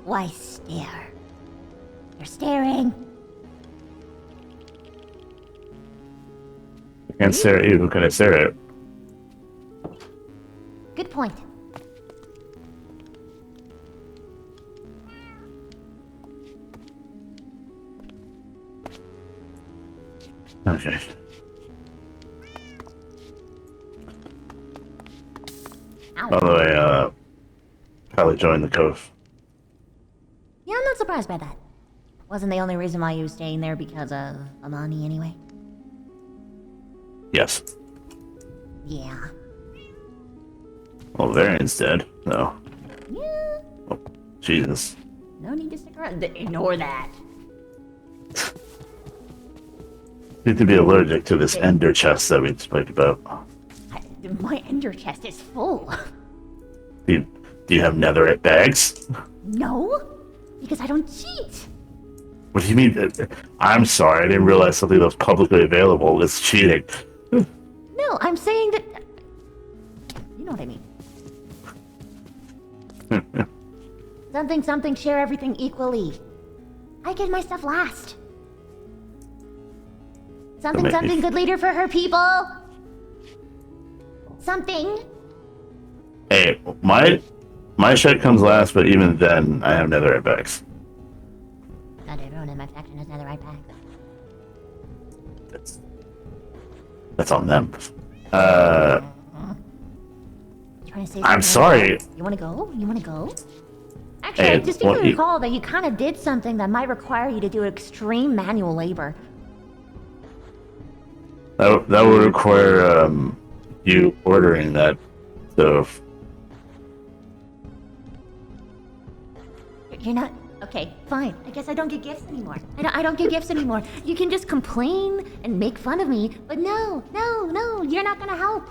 Why stare? You're staring. I can't stare at you. Who can I stare at? Good point. Okay. Ow. By the way, probably join the cove. Yeah, I'm not surprised by that. Wasn't the only reason why you were staying there because of Amani anyway? Yes. Yeah. Well, Varian's dead, so. Yeah. Oh, Jesus. No need to stick around. Ignore that. Need to be allergic to this ender chest that we spoke about. My ender chest is full. Do you have netherite bags? No, because I don't cheat. What do you mean? I'm sorry, I didn't realize something that was publicly available is cheating. No, I'm saying that... You know what I mean. Something, share everything equally. I get my stuff last. Something, good leader for her people. Something. Hey, my shit comes last, but even then, I have netherite bags. Not everyone in my faction has another right back. That's on them. Trying to say I'm something sorry. like that? You wanna go? You wanna go? Actually, Hey, I distinctly recall that you kind of did something that might require you to do extreme manual labor. That would require you ordering that stove. You're not... Okay, fine. I guess I don't get gifts anymore. I don't get gifts anymore. You can just complain and make fun of me, but no, you're not gonna help.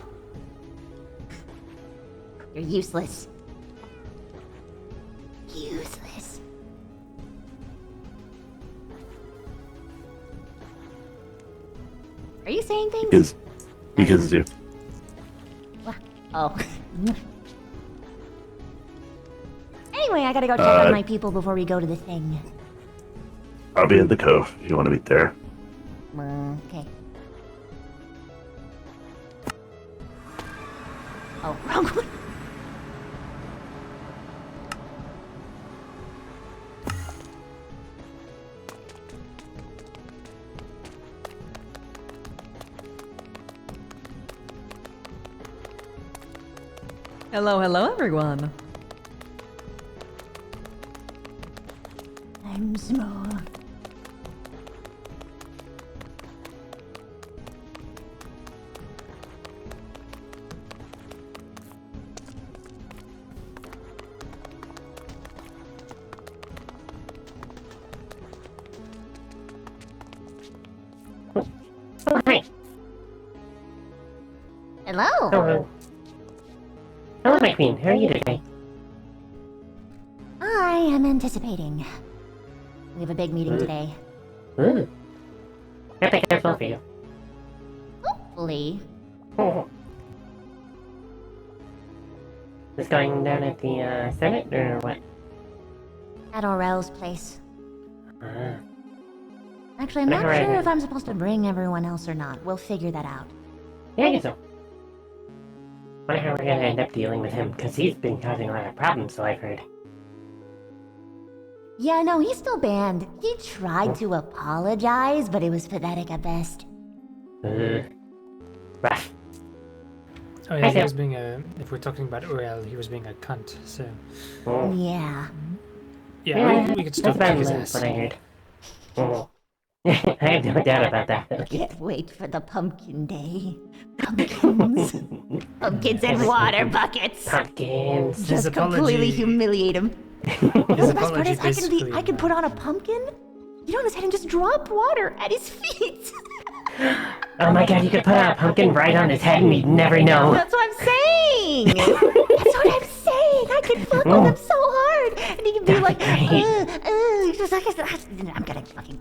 You're useless. Useless. Are you saying things? Because you. Oh. Anyway, I gotta go check on my people before we go to the thing. I'll be in the cove if you want to meet there. Okay. Oh, wrong one. Hello, everyone. I'm small. Oh, hi. Hello. Hello. Hello, my queen. How are you today? I am anticipating. We have a big meeting today. Ooh. I think that's all for you. Hopefully. This going down at the Senate or what? At Aurel's place. Ah. Actually, I'm not Alright. sure if I'm supposed to bring everyone else or not. We'll figure that out. Yeah, I guess so. Wonder how we're gonna end up dealing with him, because he's been causing a lot of problems, so I've heard. Yeah, no, he's still banned. He tried to apologize, but it was pathetic at best. Rough. Oh yeah, he was being a... If we're talking about Uriel, he was being a cunt, so... Oh. Yeah. Yeah, we could still That's kick his bad ass. what I heard. Oh. I have no doubt about that, though. Can't wait for the pumpkin day. Pumpkins. Pumpkins and water buckets. Pumpkins. His Just apology- completely humiliate him. His The best part apology is basically... I can put on a pumpkin, get on his head and just drop water at his feet. Oh my god, you could put a pumpkin right on his head and he'd never know. That's what I'm saying. That's what I'm saying. I could fuck with him so hard, and he can be like, just like I'm gonna fucking.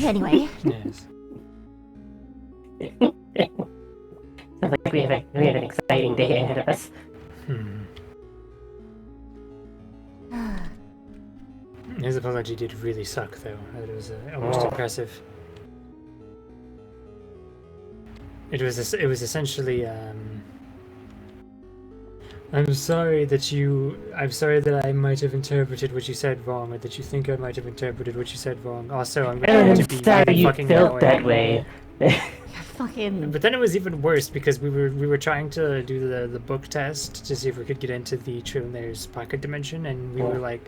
Anyway. Yes. Sounds like we have an exciting day ahead of us. His apology did really suck, though. It was almost impressive. It was essentially. I'm sorry that I might have interpreted what you said wrong, or that you think I might have interpreted what you said wrong. Also, I'm going to be sorry really you fucking felt annoying. that way. Fucking. But then it was even worse because we were trying to do the book test to see if we could get into the Trillionaire's pocket dimension, and we were like,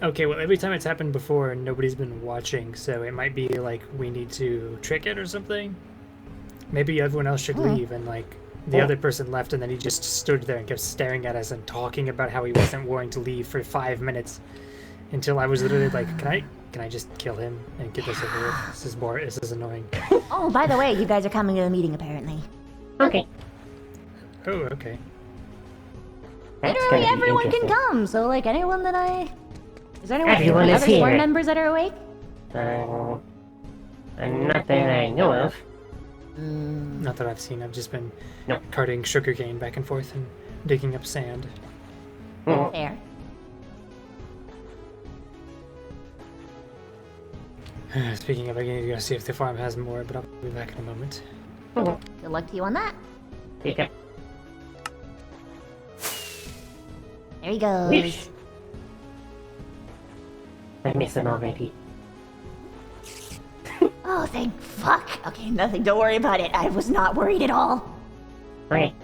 okay, well, every time it's happened before and nobody's been watching, so it might be like we need to trick it or something. Maybe everyone else should leave, and like the other person left, and then he just stood there and kept staring at us and talking about how he wasn't willing to leave for 5 minutes, until I was literally like, can I just kill him and get this over with? This is annoying. Oh, by the way, you guys are coming to the meeting apparently. Okay. Oh, okay. That's Literally gonna be everyone can interesting. come. So like anyone that I. Is there anyone? Everyone any is other sworn here. members that are awake? Not that I know of. Not that I've seen. I've just been No. carting sugarcane back and forth and digging up sand. Fair. Speaking of, I need to go see if the farm has more, but I'll be back in a moment. Good luck to you on that. Okay. There he goes. Whoosh. I miss him already. Oh, thank fuck. Okay, nothing. Don't worry about it. I was not worried at all. Okay.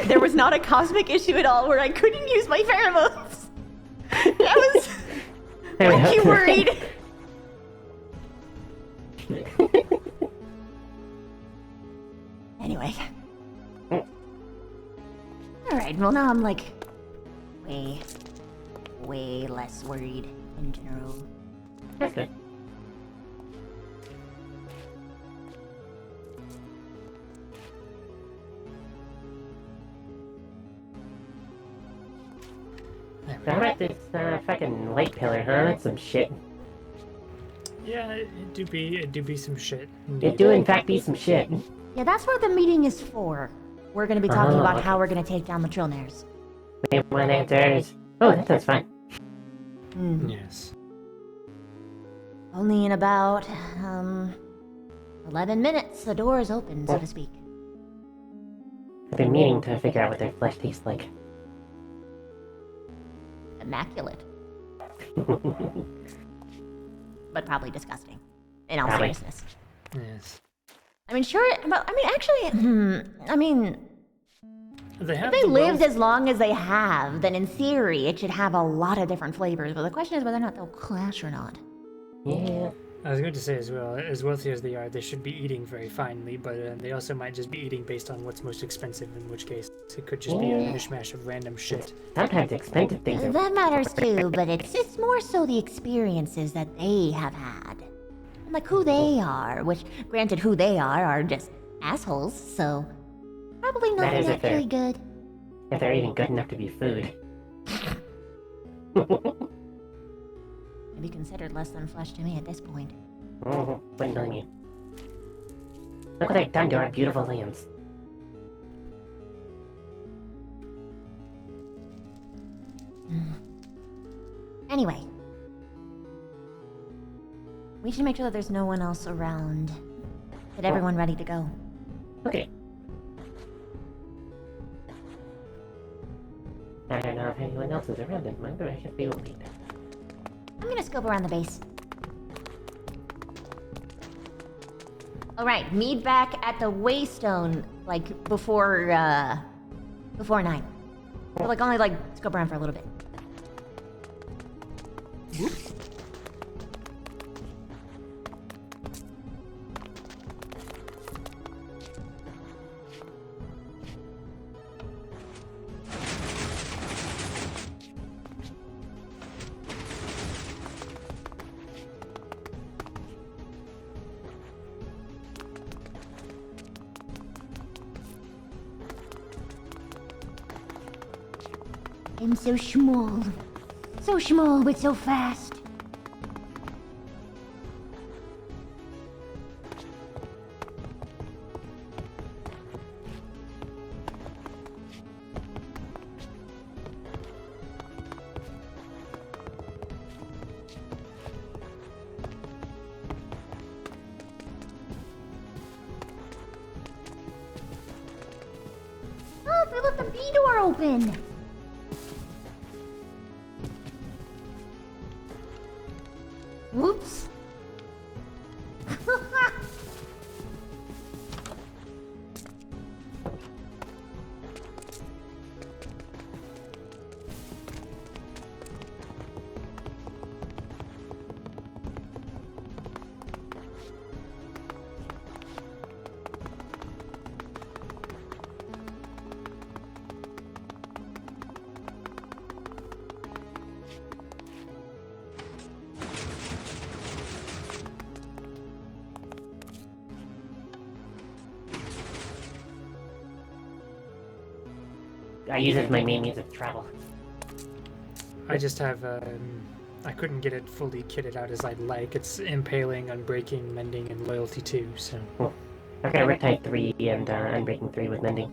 There was not a cosmic issue at all where I couldn't use my pheromones. I was low-key worried. Anyway. Alright, well now I'm like way less worried in general. That's good. There we So how go. about this fucking light pillar, huh? That's some shit. Yeah, it do be some shit. It Indeed. do in fact be some shit. Yeah, that's what the meeting is for. We're gonna be talking Oh, about okay. how we're gonna take down the Trillionaires. We want answers. Oh, that sounds fun. Yes. Only in about 11 minutes the door is open, so to speak. I've been meaning to figure out what their flesh tastes like. Immaculate. But probably disgusting. In all Probably. seriousness. Yes. I mean, sure, but I mean, actually, I mean, They have if they the lived wealth- as long as they have, then in theory it should have a lot of different flavors. But the question is whether or not they'll clash or not. Yeah. I was going to say as well, as wealthy as they are, they should be eating very finely, but they also might just be eating based on what's most expensive, in which case it could just be a mishmash of random shit. Sometimes expensive things are. That matters too, but it's more so the experiences that they have had. And like who they are, which granted who they are just assholes, so probably That nothing is a fair- actually good. If they're even good enough to be food. Maybe considered less than flesh to me at this point. Wouldn't blame you. Look what they've done to our beautiful lambs. Anyway. We should make sure that there's no one else around. Get everyone ready to go. Okay. I don't know if anyone else is around in mind, but I should be worried. I'm gonna scope around the base. Alright, meet back at the Waystone, like, before 9. So, like, only, like, scope around for a little bit. I'm so small. So small, but so fast. B door open? Whoops. I use it as my main means of travel. I just have, I couldn't get it fully kitted out as I'd like. It's impaling, unbreaking, mending, and loyalty 2, so... Cool. I've got Riptide 3 and Unbreaking 3 with mending.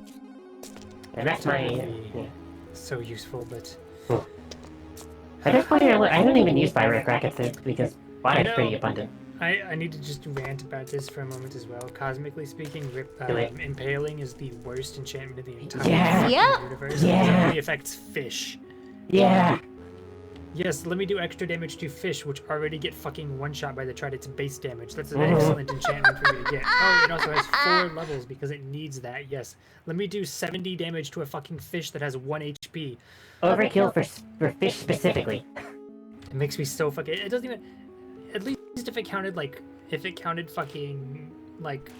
And that's my... yeah. So useful, but... At this point, I don't even use Fire Racket because water's know. pretty abundant. I need to just rant about this for a moment as well. Cosmically speaking, Impaling is the worst enchantment in the entire Yeah. Yep. universe. Yeah. It only affects fish. Yeah! Yes, let me do extra damage to fish, which already get fucking one-shot by the Trident's base damage. That's an excellent enchantment for me to get. Oh, it also has 4 levels because it needs that, yes. Let me do 70 damage to a fucking fish that has 1 HP. Overkill for fish specifically. It makes me so fucking... It doesn't even... At least if it counted, like... If it counted fucking, like,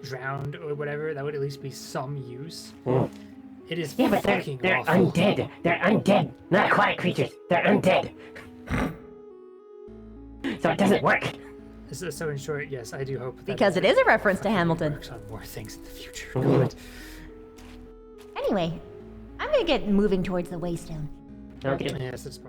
drowned or whatever, that would at least be some use. It is Yeah, but fucking they're awful. undead. They're undead, not aquatic creatures. They're undead. So it doesn't work. So in short, yes, I do hope that... Because it is a reference to Hamilton. ...works on more things in the future. God. Anyway, I'm gonna get moving towards the Waystone. Okay. Yes, that's...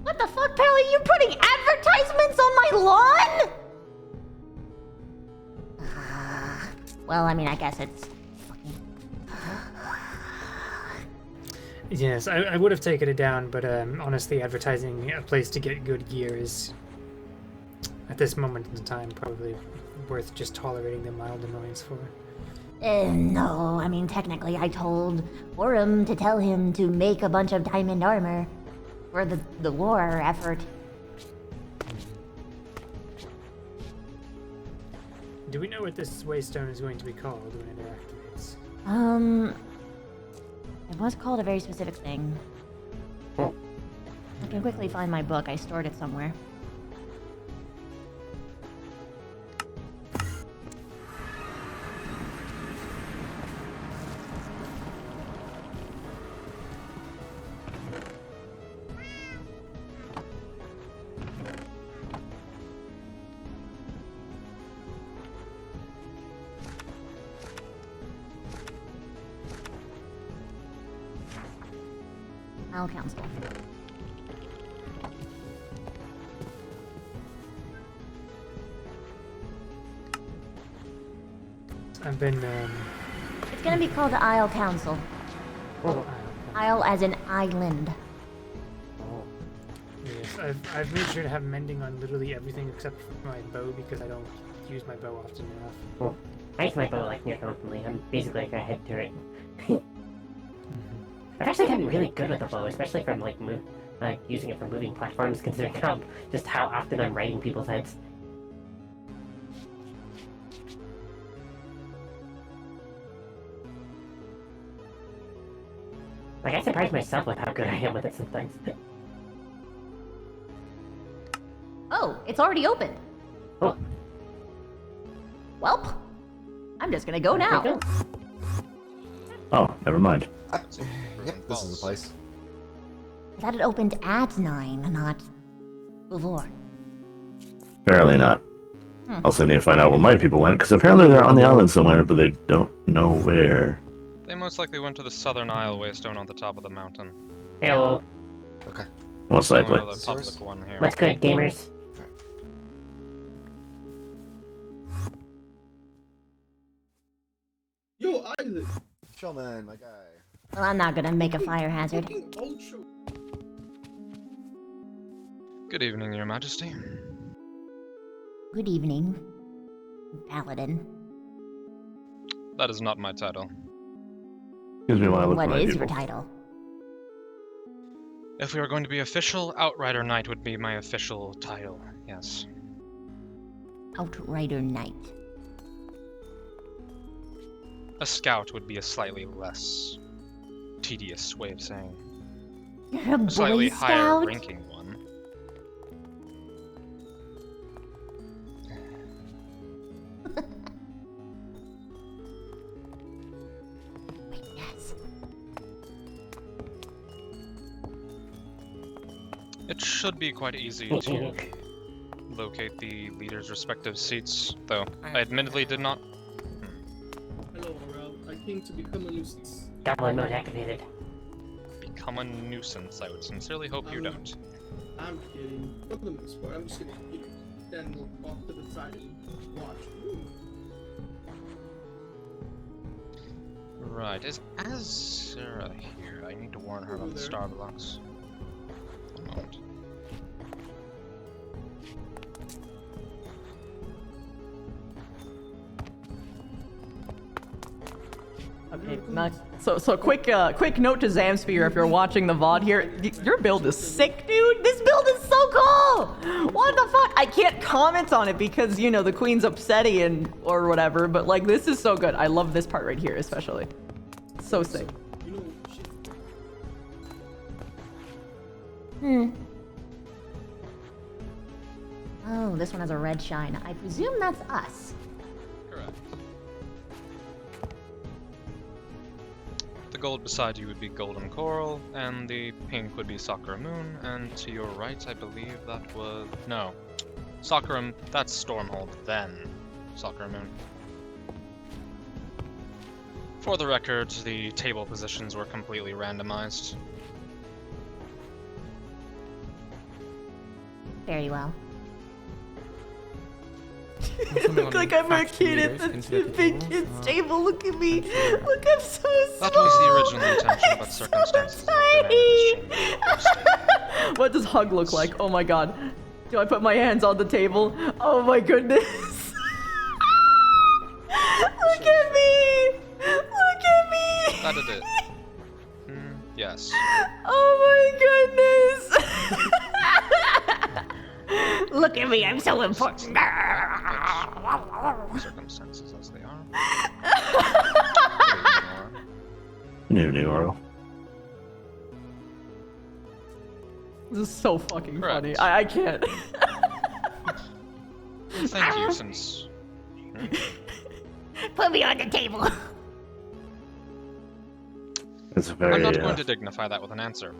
What the fuck, Pally? You're putting advertisements on my lawn? Well, I mean, I guess it's fucking... Yes, I would have taken it down, but honestly, advertising a place to get good gear is, at this moment in time, probably worth just tolerating the mild annoyance for. No, I mean, technically, I told Orem to tell him to make a bunch of diamond armor for the war effort. Do we know what this Waystone is going to be called when it activates? It was called a very specific thing. I can quickly find my book. I stored it somewhere. I'll counsel. I've been, It's gonna be called the Isle Council. Isle as in island. yes, I've made sure to have mending on literally everything except for my bow because I don't use my bow often enough. I use my bow like near constantly. I'm basically like a head turret. I've actually gotten really good with the bow, especially from like using it for moving platforms, considering just how often I'm riding people's heads. Like I surprise myself with how good I am with it sometimes. Oh, it's already opened. Oh, Welp. I'm just gonna go now. there you go. Oh, never mind. Yep, this is the place. That it opened at 9, not before. Apparently not. Also need to find out where my people went, because apparently they're on the island somewhere, but they don't know where. They most likely went to the southern isle waystone on the top of the mountain. Hello. Okay. Most The only likely. other public one here. What's good, gamers? Yo, Isaac. Showman, my guy. Well, I'm not gonna make a fire hazard. Fucking ultra. Good evening, Your Majesty. Good evening, Paladin. That is not my title. Excuse me while I look What for my is people. your title? If we were going to be official, Outrider Knight would be my official title, yes. Outrider Knight. A scout would be a slightly less tedious way of saying. You're a Boy Slightly higher Scout? ranking one. Wait, yes. It should be quite easy to locate the leaders' respective seats, though I admittedly did not. Hello, Aurel. I came to become a nuisance. Download mode activated. Become a nuisance. I would sincerely hope you don't. I'm kidding. For the most part, I'm just gonna, stand off to the side and watch. Ooh. Right, is Azura here? I need to warn her about the There. star blocks. One moment. Okay, nice. So quick note to Zamsphere if you're watching the VOD here. Your build is sick, dude. This build is so cool. What the fuck? I can't comment on it because, you know, the queen's upsetty and or whatever, but like this is so good. I love this part right here especially. So sick. You know, shit. Oh, this one has a red shine. I presume that's us. Correct. The gold beside you would be golden coral, and the pink would be Sakura Moon, and to your right, I believe that was... no. Sakura, that's Stormhold, then Sakura Moon. For the record, the table positions were completely randomized. Very well. Look like I'm a kid at the big kid's table. Look at me. Look, I'm so small. That was the original intention, but I'm circumstances so have demanded this change. What does hug look like? Oh my god. Do I put my hands on the table? Oh my goodness. Look at me. Look at me. That it is. Yes. Oh my goodness. Look at me, I'm so important. Circumstances as they are. New Earl. This is so fucking Correct. funny. I can't. Thank you, since... Put me on the table. It's very. I'm not going to dignify that with an answer.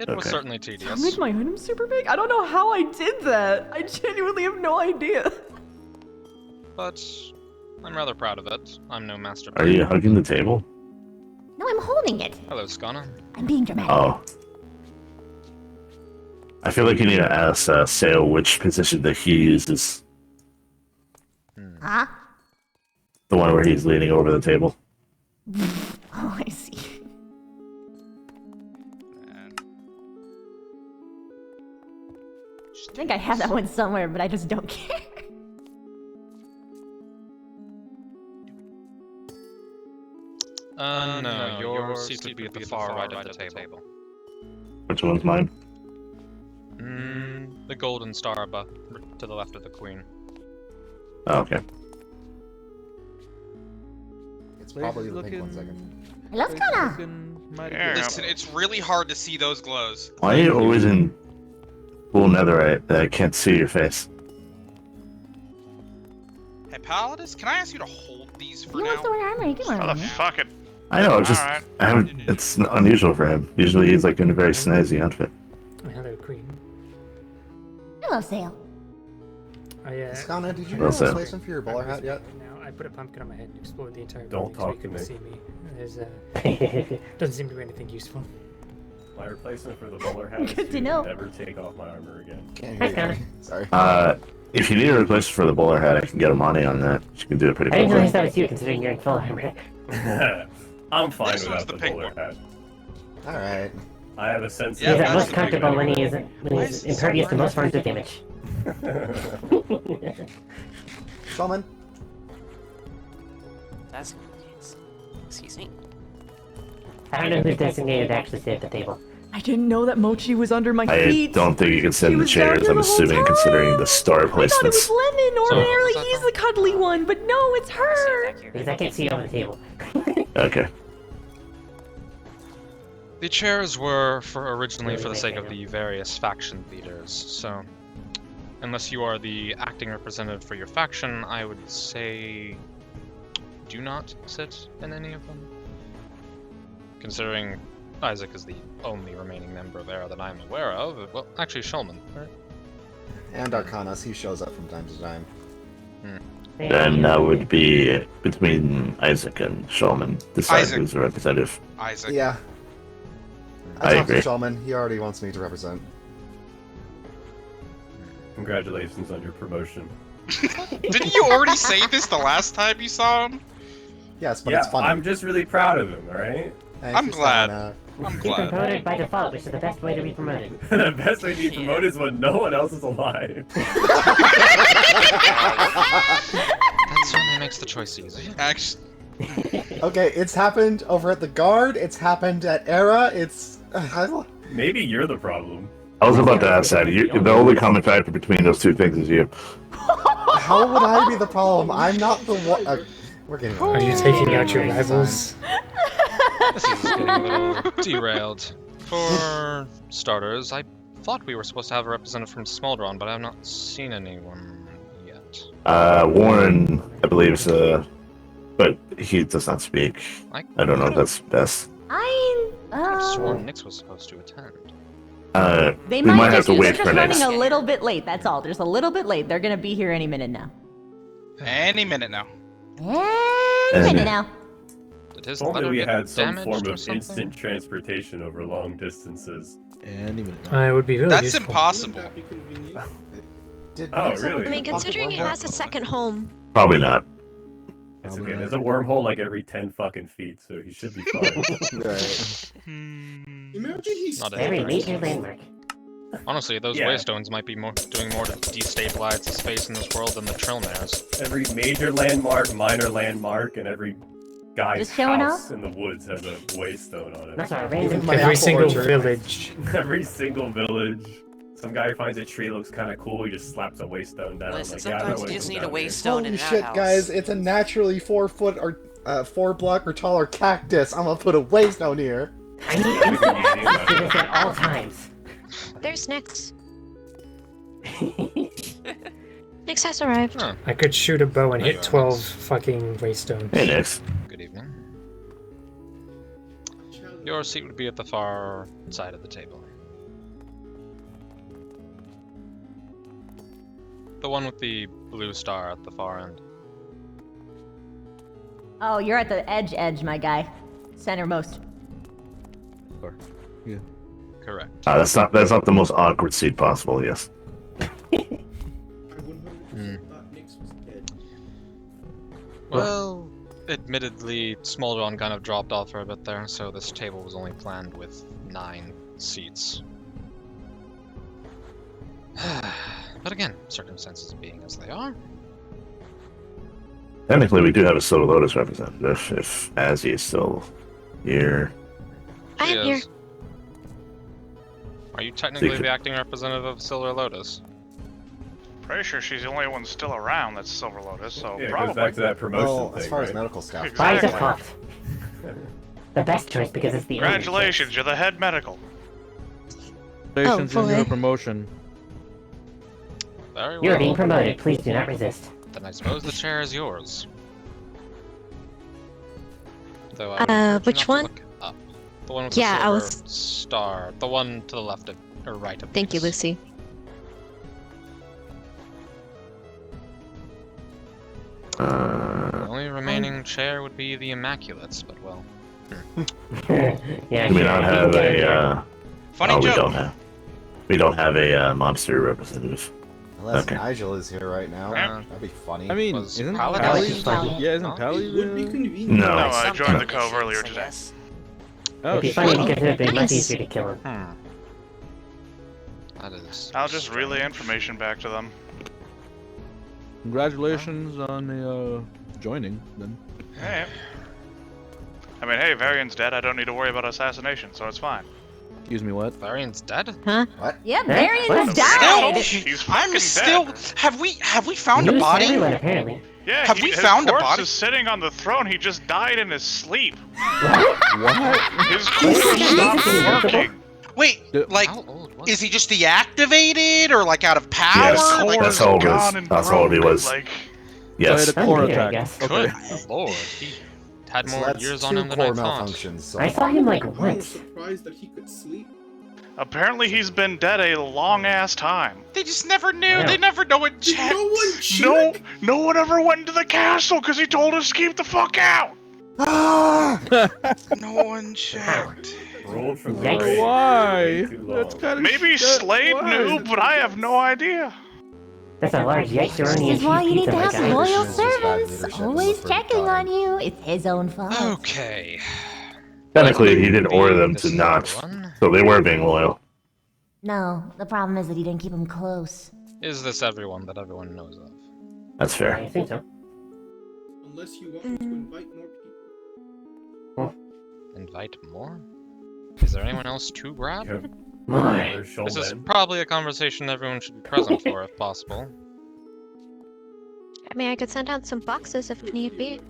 It was Okay. certainly I tedious. made my item super big. I don't know how I did that. I genuinely have no idea. But I'm rather proud of it. I'm no master. Are you hugging the table? No, I'm holding it. Hello, Skana. I'm being dramatic. Oh. I feel like you need to ask Sale which position that he uses. Huh? The one where he's leaning over the table. Oh, I see. I think I have that one somewhere, but I just don't care. No, your seat would be at the far right of the table. Which one's mine? The golden star above, to the left of the queen. Oh, okay. It's probably the pink one second. Hello, Skana. Listen, it's really hard to see those glows. Why are you always in full netherite that I can't see your face? Hey, Paladus, can I ask you to hold these for You now? want to wear armor? You can wear How the armor. fuck it? I know, it's just Alright. I haven't. It's unusual for him. Usually he's like in a very snazzy outfit. Hello, Queen. Hello, Sale. Skana, did you Well know said. replacement for your bowler hat yet? Now I put a pumpkin on my head and explored the entire Don't building so talk you to couldn't me. see me. There's doesn't seem to be anything useful. My replacement for the bowler hat is Good to know. never take off my armor again. Can't Hi, hear Connor. you. Sorry. If you need a replacement for the bowler hat, I can get money on that. You can do it pretty I didn't quickly. realize that was you, considering you're in full armor. I'm fine This one's without the the pink bowler one. hat. Alright. I have a sense Yeah, He's of at that's most the comfortable big when one. he's impervious to most forms of damage. Shaman. That's excuse me. I don't know who's designated to actually sit at the table. I didn't know that Mochi was under my I feet. don't think you can sit in the was down chairs. here I'm the whole assuming, time. considering the star I thought it was placements. Lemon. So, Ordinarily, what's that he's from? the cuddly one, but no, it's her. Because I can't see over the table. Okay. The chairs were originally for the sake of the various faction leaders, so unless you are the acting representative for your faction, I would say do not sit in any of them. Considering Isaac is the only remaining member there that I'm aware of. Well, actually, Shulman, right? And Arcanas, he shows up from time to time. Then that would be between Isaac and Shulman. Decide Isaac. who's the representative. Isaac. Yeah. I talked to agree. Shaman, he already wants me to represent. Congratulations on your promotion. Didn't you already say this the last time you saw him? Yes, but yeah, it's funny. I'm just really proud of him, alright? Thank I'm you, glad. Skana. I'm Be glad. promoted by default, which is the best way to be promoted. The best way to be promoted is when no one else is alive. That certainly makes the choice easy. Actually, Okay, it's happened over at the Guard, it's happened at Era, it's... Maybe you're the problem. I was about to ask that. The only common factor between those two things is you. How would I be the problem? I'm not the one... we're getting Are you taking out your rivals? This is getting a little derailed. For starters, I thought we were supposed to have a representative from Smoldron, but I have not seen anyone yet. Warren, I believe, is but he does not speak. I don't know if that's best. I could have sworn Nix was supposed to attend. They we might have just, to they're wait just for running next. a little bit late. That's all. There's a little bit late. They're gonna be here any minute now. any minute now. Any minute now. Did his If only letter we get had some damaged form or of something? instant transportation over long distances. Any minute It would be really That's useful. impossible. That'd be convenient. Oh, really? I mean, considering he has a second home. Probably not. It's okay. There's a wormhole like every 10 fucking feet, so he should be fine. Right. Imagine he's Not Every a major landmark. Honestly, those Yeah. waystones might be doing more to destabilize the space in this world than the Trillmares. Every major landmark, minor landmark, and every guy's Just showing house in the woods has a waystone on That's it. our random. My Every apple single orchard. village. Every single village. Some guy finds a tree looks kind of cool, he just slaps a waystone down. Listen, like, yeah, I know sometimes what you just comes need a down here. waystone Holy in an shit, outhouse. guys, it's a naturally 4 foot or 4 block or taller cactus. I'm gonna put a waystone here. I need instant access to this at all times. There's Nix. Nix has arrived. Huh. I could shoot a bow and There hit you are, 12 Nix. fucking waystones. Hey, Nix. Good evening. Your seat would be at the far side of the table. The one with the blue star at the far end. Oh, you're at the edge, my guy. Centermost. Correct. That's not the most awkward seat possible. Yes. I 100% thought Nix was dead. Well, admittedly, Smoldron kind of dropped off for a bit there, so this table was only planned with 9 seats. But again, circumstances being as they are. Technically, we do have a Soda Lotus representative if Azzy is still here. I am here. Yes. Are you technically Secret. the acting representative of Silver Lotus? Pretty sure she's the only one still around that's Silver Lotus, so Yeah, it probably. goes back to that promotion Well, thing, as far as right? medical staff. By Exactly. default. The best choice because it's the only Congratulations, you're the head medical. Congratulations on your promotion. Very choice. You're being well. promoted. Please do not resist. Then I suppose the chair is yours. Though I would encourage you which not to one? look up. The one with Yeah, the I silver was- star. The one to the left of, or right of. Thank you, these. Lucy. The only remaining chair would be the Immaculates, but well. Yeah, Do we sure, not you can have get a? it. Funny We joke. don't have a monster representative. Unless Okay. Nigel is here right now. Yeah. That'd be funny. I mean, Was isn't Paladin Pally? Paladin. Yeah, isn't Huh? Pally? It would be convenient. No. No, I Some joined the conditions, cove earlier I today. guess. Oh, It'd be shit. funny because it'd be much Nice. easier to kill him. That is. I'll just relay information back to them. Congratulations on the joining. Then. Hey. I mean, hey, Varian's dead. I don't need to worry about assassination, so it's fine. Excuse me, what? Varian's dead? Huh? What? Yeah, Huh? Varian What? has died! He's I'm fucking still. dead. Have we found a News to body? everyone, apparently. Yeah, Have we his found a corpse body? is sitting on the throne. He just died in his sleep. What? His corpse stopped working. Wait, The- like, How old was is he just deactivated or like out of power? Yes, Like, that's all it Gone was. and That's all he broke, was. Like, Yes. So I had a core I'm here, I attack. guess. Okay. Good lord, he had So more that's years two on him than I core thought. malfunctions. So I saw him like I was once. surprised that he could sleep. apparently he's been dead a long ass time. They just never knew. Wow. They never know it Did checked. no one No, check? no one ever went into the castle because he told us to keep the fuck out. No one checked. Rolled for Yikes. glory. Why? Way too low. That's kind of. Maybe Slade knew, but I have no idea. That's a large This Yikes-eroni is why you need pizza, to my have guy. loyal This is bad servants, leadership in always the checking third on you. It's his own fault. Okay. Technically, he didn't order them This to is not, everyone. so they were being loyal. No, the problem is that he didn't keep him close. Is this everyone that everyone knows of? That's I fair. think so. Unless you want me to invite more people. Invite more? Is there anyone else to grab? Yep. My. Their This is showman. probably a conversation everyone should be present for, if possible. I mean, I could send out some boxes if need be.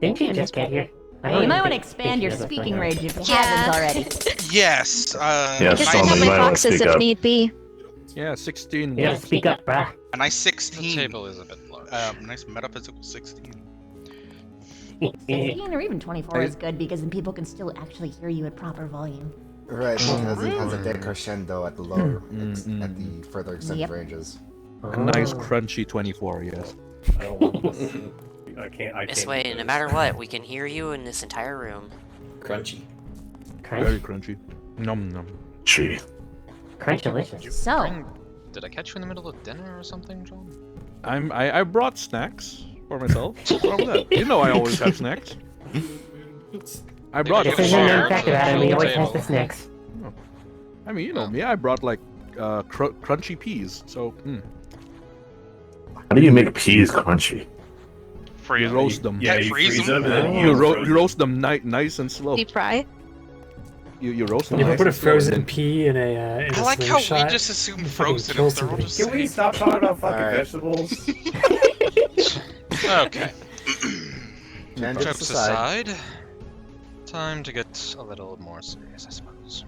Didn't you just get here? I You don't might even want to think expand your of this speaking right now. range if you Yeah. haven't already. Yes. Yes, I could Solomon, send out you my might wanna boxes speak if up. need be. Yeah, 16. You gotta speak up, bruh. A nice The 16. table is a bit large. Nice metaphysical 16. 16 or even 24 is good because then people can still actually hear you at proper volume. right, because it has a decrescendo at the lower, at the further extended Yep. ranges. A nice crunchy 24, yes. I don't want this. I can't. This do way, this. no matter what, we can hear you in this entire room. Crunchy. Very crunchy. Num num. Gee. Crunch-delicious. So, Bring- Did I catch you in the middle of dinner or something, John? I brought snacks for myself. What's wrong with that? You know I always have snacks. I brought. This is a known fact about him. He always has the snacks. I mean, you know me. I brought like crunchy peas. So How do you make peas crunchy? you roast them. Yeah, you freeze them and then You roast them nice and slow. Deep fry. You roast them. You ever nice put a and slow, frozen and pea in a I like how we slingshot? just assume You fucking frozen kill if they're all somebody. just Can we stop talking about fucking Alright. vegetables? Okay. Tangents Jokes aside. aside, time to get a little more serious, I suppose.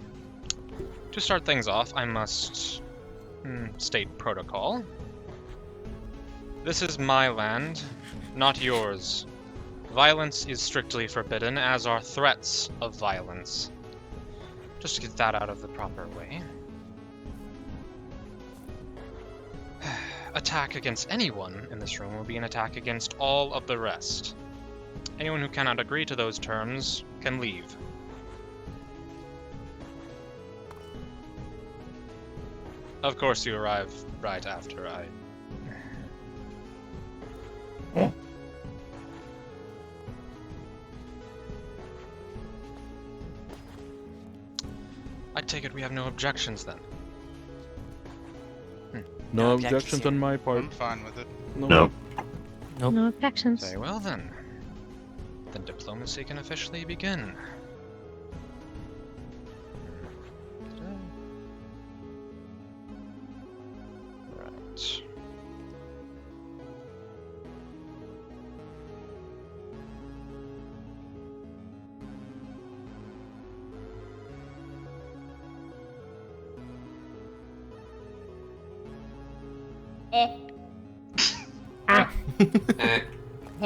To start things off, I must state protocol. This is my land, not yours. Violence is strictly forbidden, as are threats of violence. Just to get that out of the proper way. Attack against anyone in this room will be an attack against all of the rest. Anyone who cannot agree to those terms can leave. Of course, you arrive right after I. I take it we have no objections then. no No objections objections on my part. I'm fine with it. No. No objections. Very well then. Then diplomacy can officially begin. Right.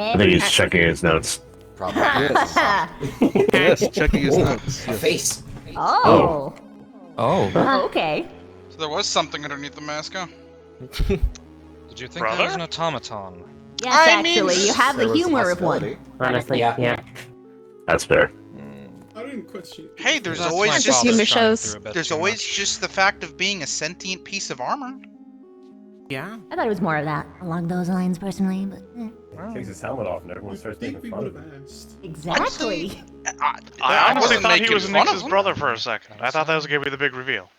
I think he's checking his notes. Probably. Yes, checking his notes. A face. Oh. Oh. Okay. So there was something underneath the mask, huh? Did you think there was an automaton? Yes, I mean, actually, you have the there was a humor of one. possibility. Honestly, yeah. That's fair. I didn't question. Hey, there's That's always my just father humor shining shows. through a bit there's too always much. just the fact of being a sentient piece of armor. Yeah. I thought it was more of that along those lines, personally, but Takes his helmet off and everyone I starts think making we fun would of have him. asked. exactly. I honestly wasn't thought he making was fun of Nix's him. brother for a second. I thought that was gonna be the big reveal.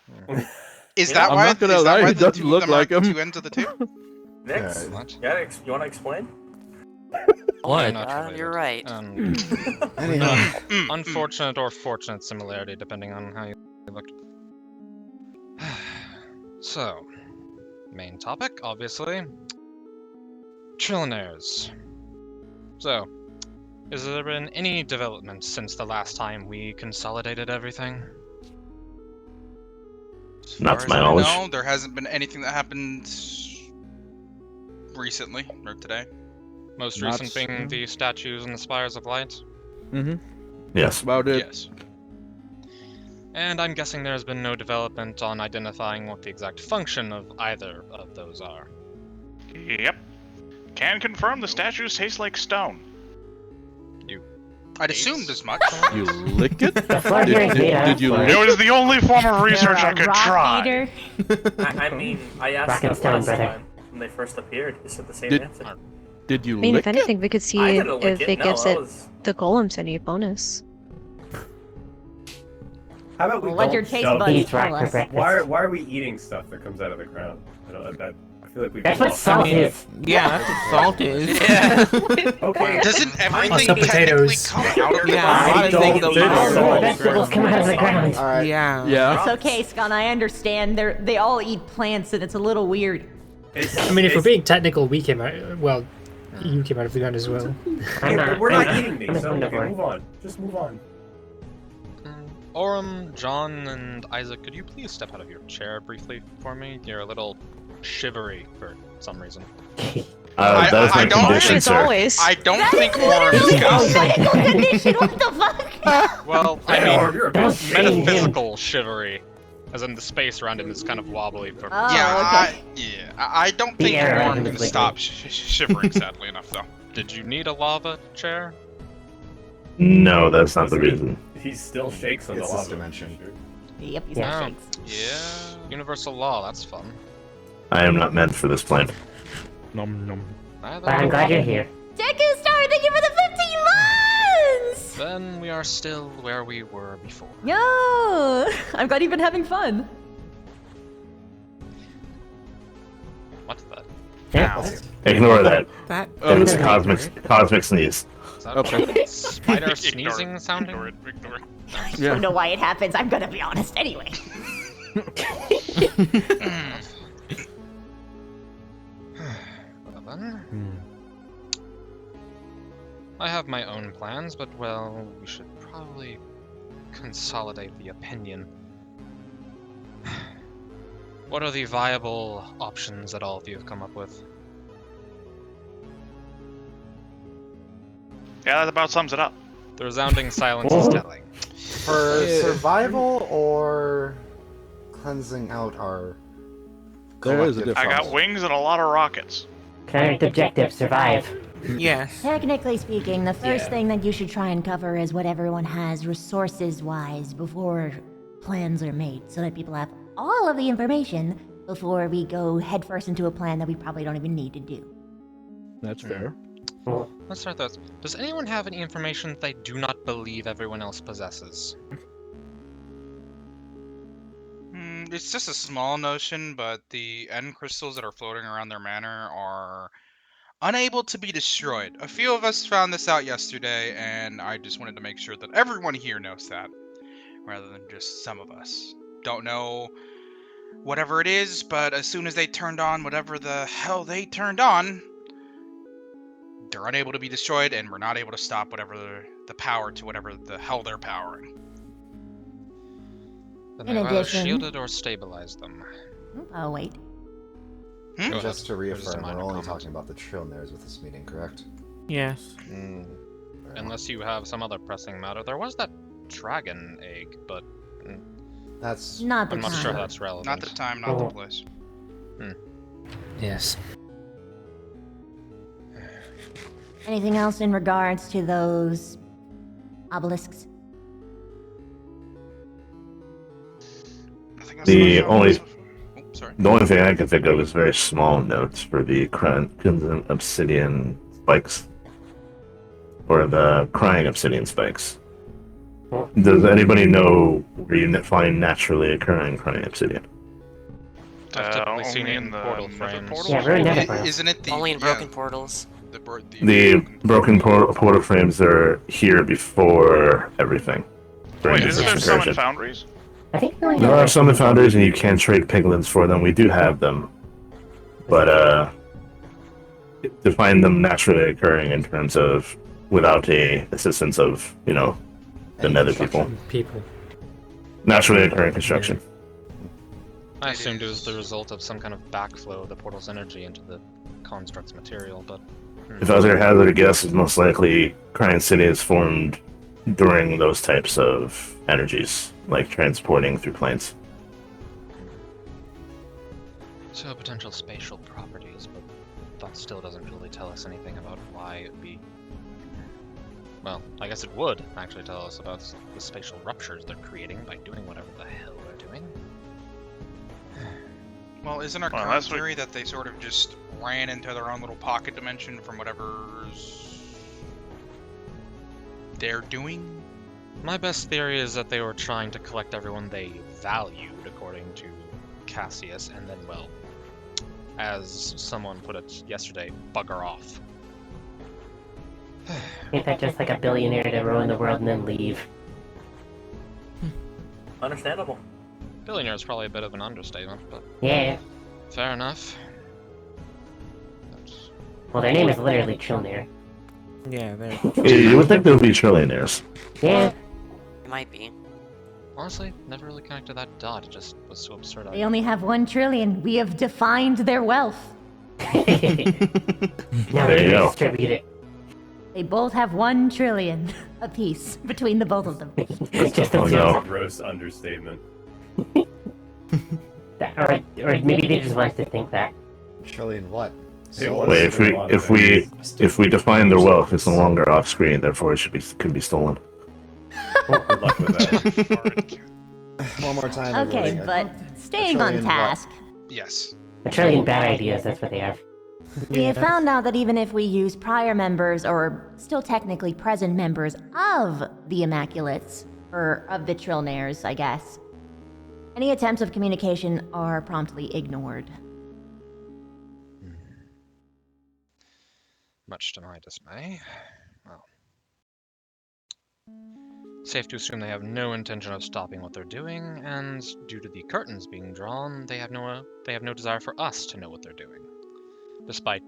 Is that I'm why? not gonna is that lie, why he the doesn't two look of them are like at the him. two ends of the table? Nix, What? you want to explain? What? Not related. You're right. Anyhow. Unfortunate or fortunate similarity, depending on how you look. So, main topic, obviously. Trillionaires. So, has there been any development since the last time we consolidated everything? Not to As my far as I knowledge. know, there hasn't been anything that happened recently or today. Most Not recent being the statues and the spires of light? Mm-hmm. Yes. About it. Yes. And I'm guessing there's been no development on identifying what the exact function of either of those are. Yep. Can confirm the statues taste like stone. I'd assumed as much. You lick it? floor here is made out Did of you wood. lick It was the only form of research You're I a could rock try. eater. I mean, I asked Rock that and stone, last brother. time when they first appeared. You said the same Did- answer. Did you I mean, lick if anything, we could see I didn't lick if it no, gives that it was- the golems any bonus. How about we Well, let don't your taste shove- buds Eat tell rock for us. breakfast. Why are we eating stuff that comes out of the ground? I feel like we. That's what salt is. Yeah, that's what salt is. Okay. Doesn't everything Also technically potatoes. come out of the Yeah, ground? a lot of things don't come out of think the so. Vegetables come out of the ground. All right. Yeah. Yeah. It's okay, Scott. I understand. They all eat plants, and it's a little weird. I mean, if we're being technical, we came out. Well, you came out of the ground as well. I'm not. We're not I'm eating these, I'm a so okay, omnivore. move on. Just move on. Orem, John, and Isaac, could you please step out of your chair briefly for me? You're a little shivery for some reason. That is my I don't condition, As sir. always. I don't think Literally Orem a medical condition. What the fuck? Well, I mean, You're a Don't bitch. say him. metaphysical shivery. As in the space around him is kind of wobbly for Oh, Yeah, okay. I don't The think air Orm around can is wicked. stop shivering, sadly enough, though. Did you need a lava chair? No, that's not the reason. He still shakes on the It's lava. this dimension. Yep, he's Yeah. got Oh, shakes. yeah. Universal law, that's fun. I am not meant for this plane. Nom nom. Neither But I'm glad you're here. Deku Star, thank you for the 15 months! Then we are still where we were before. Yo! I'm glad you've been having fun. What's that? Yeah. Ignore that. That. It was cosmic sneeze. Is that Okay. a spider sneezing sounding? Ignore it. I Yeah. don't know why it happens. I'm gonna be honest anyway. Well then. I have my own plans, but well, we should probably consolidate the opinion. What are the viable options that all of you have come up with? Yeah, that about sums it up. The resounding silence is telling. For survival or cleansing out our There is a collective I got trouble? wings and a lot of rockets. Current objective: survive. Yes. Technically speaking, the first thing that you should try and cover is what everyone has resources-wise before plans are made, so that people have all of the information before we go headfirst into a plan that we probably don't even need to do. That's fair. Let's start this. Does anyone have any information that they do not believe everyone else possesses? It's just a small notion, but the end crystals that are floating around their manor are unable to be destroyed. A few of us found this out yesterday, and I just wanted to make sure that everyone here knows that, rather than just some of us. Don't know whatever it is, but as soon as they turned on whatever the hell they turned on, they're unable to be destroyed, and we're not able to stop whatever the power to whatever the hell they're powering. Then In they've either addition- shielded or stabilized them. Oh, wait. Go Just to ahead. There's a reaffirm, minor we're only comment. talking about the trillionaires with this meeting, correct? Yes. Unless you have some other pressing matter. There was that dragon egg, but That's Not the I'm not time. sure that's relevant. Not the time, not the place. Yes. Anything else in regards to those obelisks? The only sorry. the only thing I can think of is very small notes for the crimson obsidian spikes, or the crying obsidian spikes. Does anybody know where you find naturally occurring crying obsidian? I've typically seen only it in in the portal nether frames. portals? Yeah, we're never portals. Isn't it the Only in broken portals. The broken portal frames are here before everything. during Wait, isn't there this some in incursion. foundries? I think we There are some in foundries, and you can trade piglins for them. We do have them, but to find them naturally occurring in terms of without a assistance of the nether people. Naturally occurring construction. I assumed it was the result of some kind of backflow of the portal's energy into the construct's material, but... If I was to hazard a guess, it's most likely Crying City is formed during those types of energies, like transporting through planes. So potential spatial properties, but that still doesn't really tell us anything about why it'd be... Well, I guess it would actually tell us about the spatial ruptures they're creating by doing whatever the hell they're doing. Well, isn't our Well, current that's what- theory that they sort of just ran into their own little pocket dimension from whatever's they're doing? My best theory is that they were trying to collect everyone they valued, according to Cassius, and then, well, as someone put it yesterday, bugger off. Ain't that just like a billionaire to ruin the world and then leave? Understandable. Billionaire is probably a bit of an understatement, but... Yeah. Fair enough. Well, their name is literally Chilner. Yeah, they're... You would think they would be trillionaires. Yeah. It might be. Honestly, never really connected that dot, it just was so absurd. They only have 1 trillion. We have defined their wealth. Now There you go. distribute it. They both have 1 trillion apiece between the both of them. It's just Oh, a no. Gross understatement. or maybe they just want us to think that. Trillion what? Wait, if we define their wealth, it's no longer off screen, therefore it could be stolen. Good luck with that. One more time. Okay, everybody. but staying on trillion task. Yes. A trillion bad ideas, that's what they have. We have found out that even if we use prior members, or still technically present members of the Immaculates, or of the Trillnaires, I guess, any attempts of communication are promptly ignored. Much to my dismay. Well, safe to assume they have no intention of stopping what they're doing, and due to the curtains being drawn, they have no desire for us to know what they're doing, despite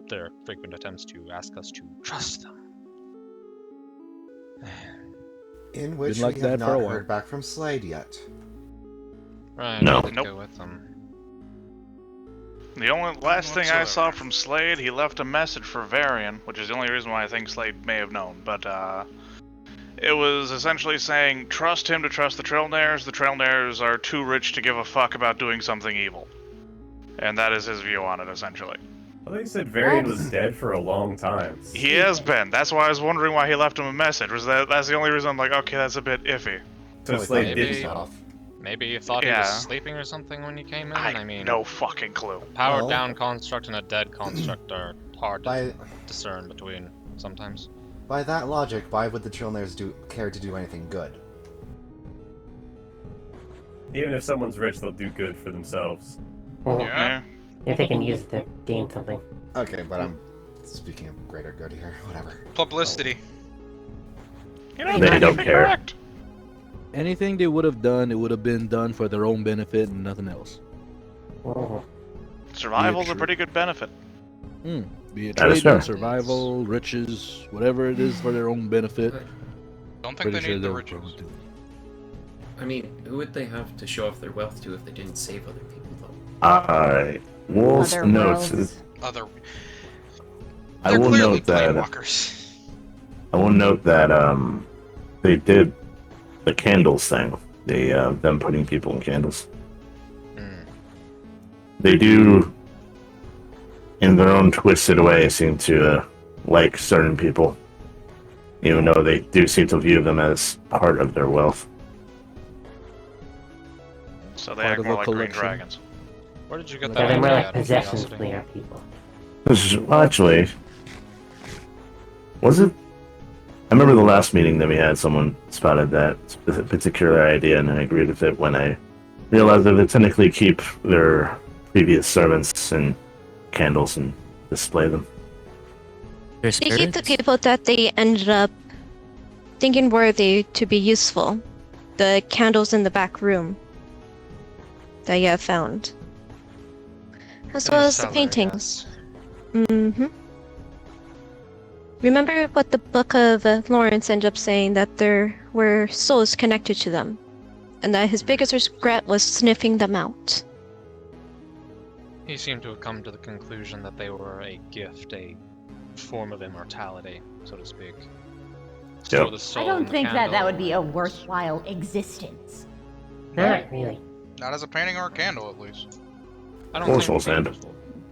their frequent attempts to ask us to trust them. In which Been like we that have for a not while. heard back from Slade yet. Right, No. I did Nope. go with them. The only last thing I saw from Slade, he left a message for Varian, which is the only reason why I think Slade may have known, but it was essentially saying, trust him to trust the Trillnaires. The Trillnaires are too rich to give a fuck about doing something evil. And that is his view on it, essentially. I think he said Varian was dead for a long time. He has been. That's why I was wondering why he left him a message. That's the only reason I'm like, okay, that's a bit iffy. So Slade did Maybe- stuff. Maybe you thought he Yeah. was sleeping or something when you came in? I mean, no fucking clue. Powered Well- down construct and a dead construct are hard to By discern between sometimes. by that logic, why would the Trillnaires care to do anything good? Even if someone's rich, they'll do good for themselves. Yeah. If they can use it to gain something. Okay, but I'm speaking of greater good here. Whatever. Publicity. You know, They don't you're care. correct. Anything they would have done, it would have been done for their own benefit and nothing else. Survival's Yeah, a pretty good benefit. Be it That is trading, fair. survival, riches, whatever it is for their own benefit. Don't think they Pretty sure need the they'll riches. probably do it. I mean, who would they have to show off their wealth to if they didn't save other people, though? Alright. Wolf's Other notes. worlds. Other. I They're will clearly note that. planewalkers. I will note that they did the candles thing. Them putting people in candles. They do, in their own twisted way, seem to like certain people, even though they do seem to view them as part of their wealth. So they Part act of more a like green collection. dragons. Where did you get So that they're more idea like out of possessions curiosity? than our people. Well, actually, was it? I remember the last meeting that we had, someone spouted that particular idea, and I agreed with it when I realized that they technically keep their previous servants and candles and display them. They keep the people that they ended up thinking worthy to be useful. The candles in the back room that you have found. As well as the paintings. Mm-hmm. Remember what the Book of Lawrence ended up saying, that there were souls connected to them, and that his biggest regret was sniffing them out. He seemed to have come to the conclusion that they were a gift, a form of immortality, so to speak. So the soul I don't and the think that candle- would be a worthwhile existence. Not really. Not as a painting or a candle, at least. I don't Or think soul sand.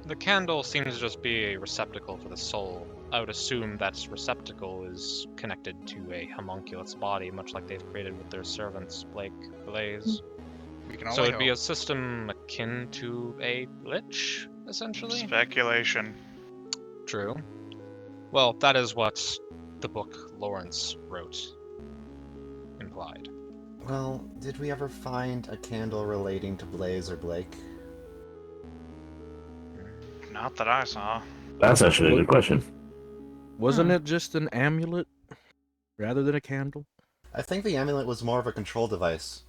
the candle seems to just be a receptacle for the soul. I would assume that receptacle is connected to a homunculus body, much like they've created with their servants, Blake, Blaze. We can So only it'd be hope. a system akin to a lich, essentially? Speculation. True. Well, that is what the book Lawrence wrote implied. Well, did we ever find a candle relating to Blaze or Blake? Not that I saw. That's actually a good question. Wasn't it just an amulet rather than a candle? I think the amulet was more of a control device.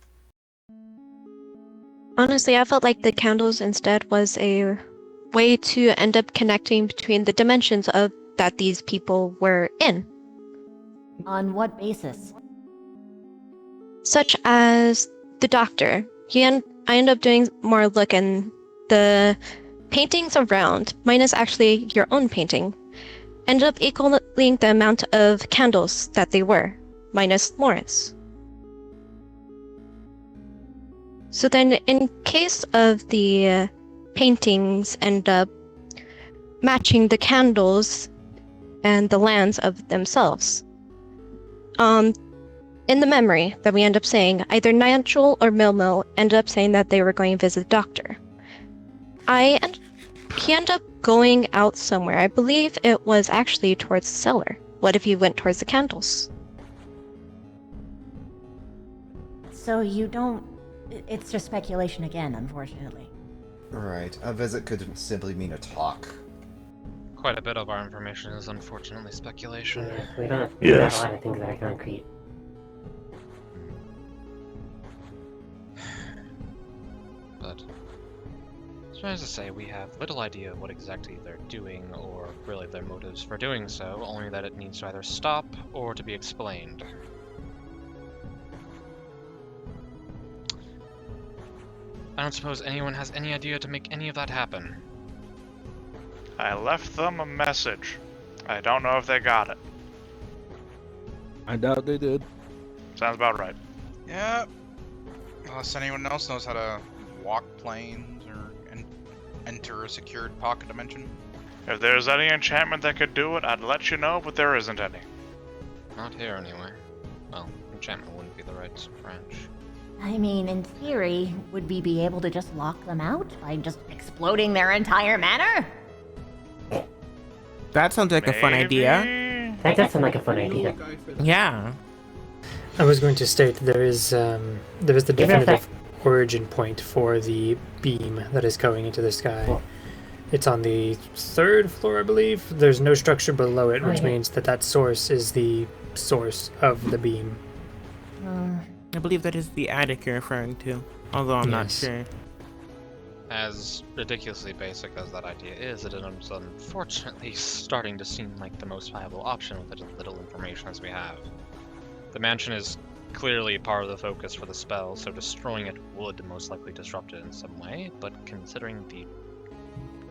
Honestly, I felt like the candles instead was a way to end up connecting between the dimensions of that these people were in. On what basis? Such as the doctor. I end up doing more look, and the paintings around, minus actually your own painting, ended up equaling the amount of candles that they were, minus Morris. So then, in case of the paintings end up matching the candles and the lands of themselves, in the memory that we end up saying, either Nigel or Milmo ended up saying that they were going to visit the doctor. He ended up going out somewhere. I believe it was actually towards the cellar. What if he went towards the candles? So you don't... It's just speculation again, unfortunately. Right. A visit could simply mean a talk. Quite a bit of our information is unfortunately speculation. We don't have Yes. a lot of things that are concrete. But strange to say, we have little idea what exactly they're doing, or really their motives for doing so, only that it needs to either stop or to be explained. I don't suppose anyone has any idea to make any of that happen. I left them a message. I don't know if they got it. I doubt they did. Sounds about right. Yeah. Unless anyone else knows how to walk planes or enter a secured pocket dimension. If there's any enchantment that could do it, I'd let you know, but there isn't any. Not here, anyway. Well, enchantment wouldn't be the right branch. I mean, in theory, would we be able to just lock them out by just exploding their entire manor? That sounds like a fun idea. That does sound like a fun idea. Yeah. I was going to state there is the definitive origin point for the beam that is going into the sky. Cool. It's on the 3rd floor, I believe. There's no structure below it, which yeah. means that source is the source of the beam. I believe that is the attic you're referring to, although I'm not Yes. sure. As ridiculously basic as that idea is, it is unfortunately starting to seem like the most viable option with as little information as we have. The mansion is clearly part of the focus for the spell, so destroying it would most likely disrupt it in some way, but considering the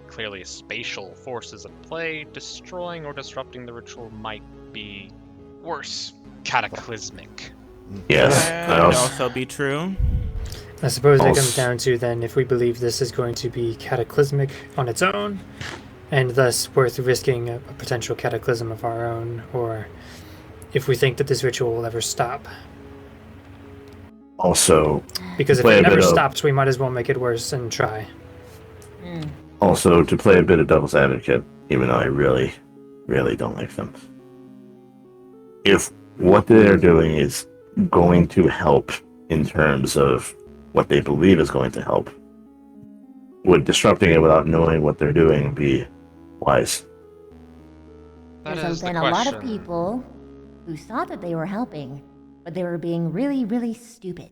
clearly spatial forces at play, destroying or disrupting the ritual might be worse. Cataclysmic. Yes. That would also be true. I suppose it comes down to then if we believe this is going to be cataclysmic on its own, and thus worth risking a potential cataclysm of our own, or if we think that this ritual will ever stop. Also, Because if play it a bit never of- stops, we might as well make it worse and try. Also, to play a bit of devil's advocate, even though I really, really don't like them. If what they're doing is going to help in terms of what they believe is going to help, would disrupting it without knowing what they're doing be wise? There's been a lot of people who thought that they were helping, but they were being really, really stupid.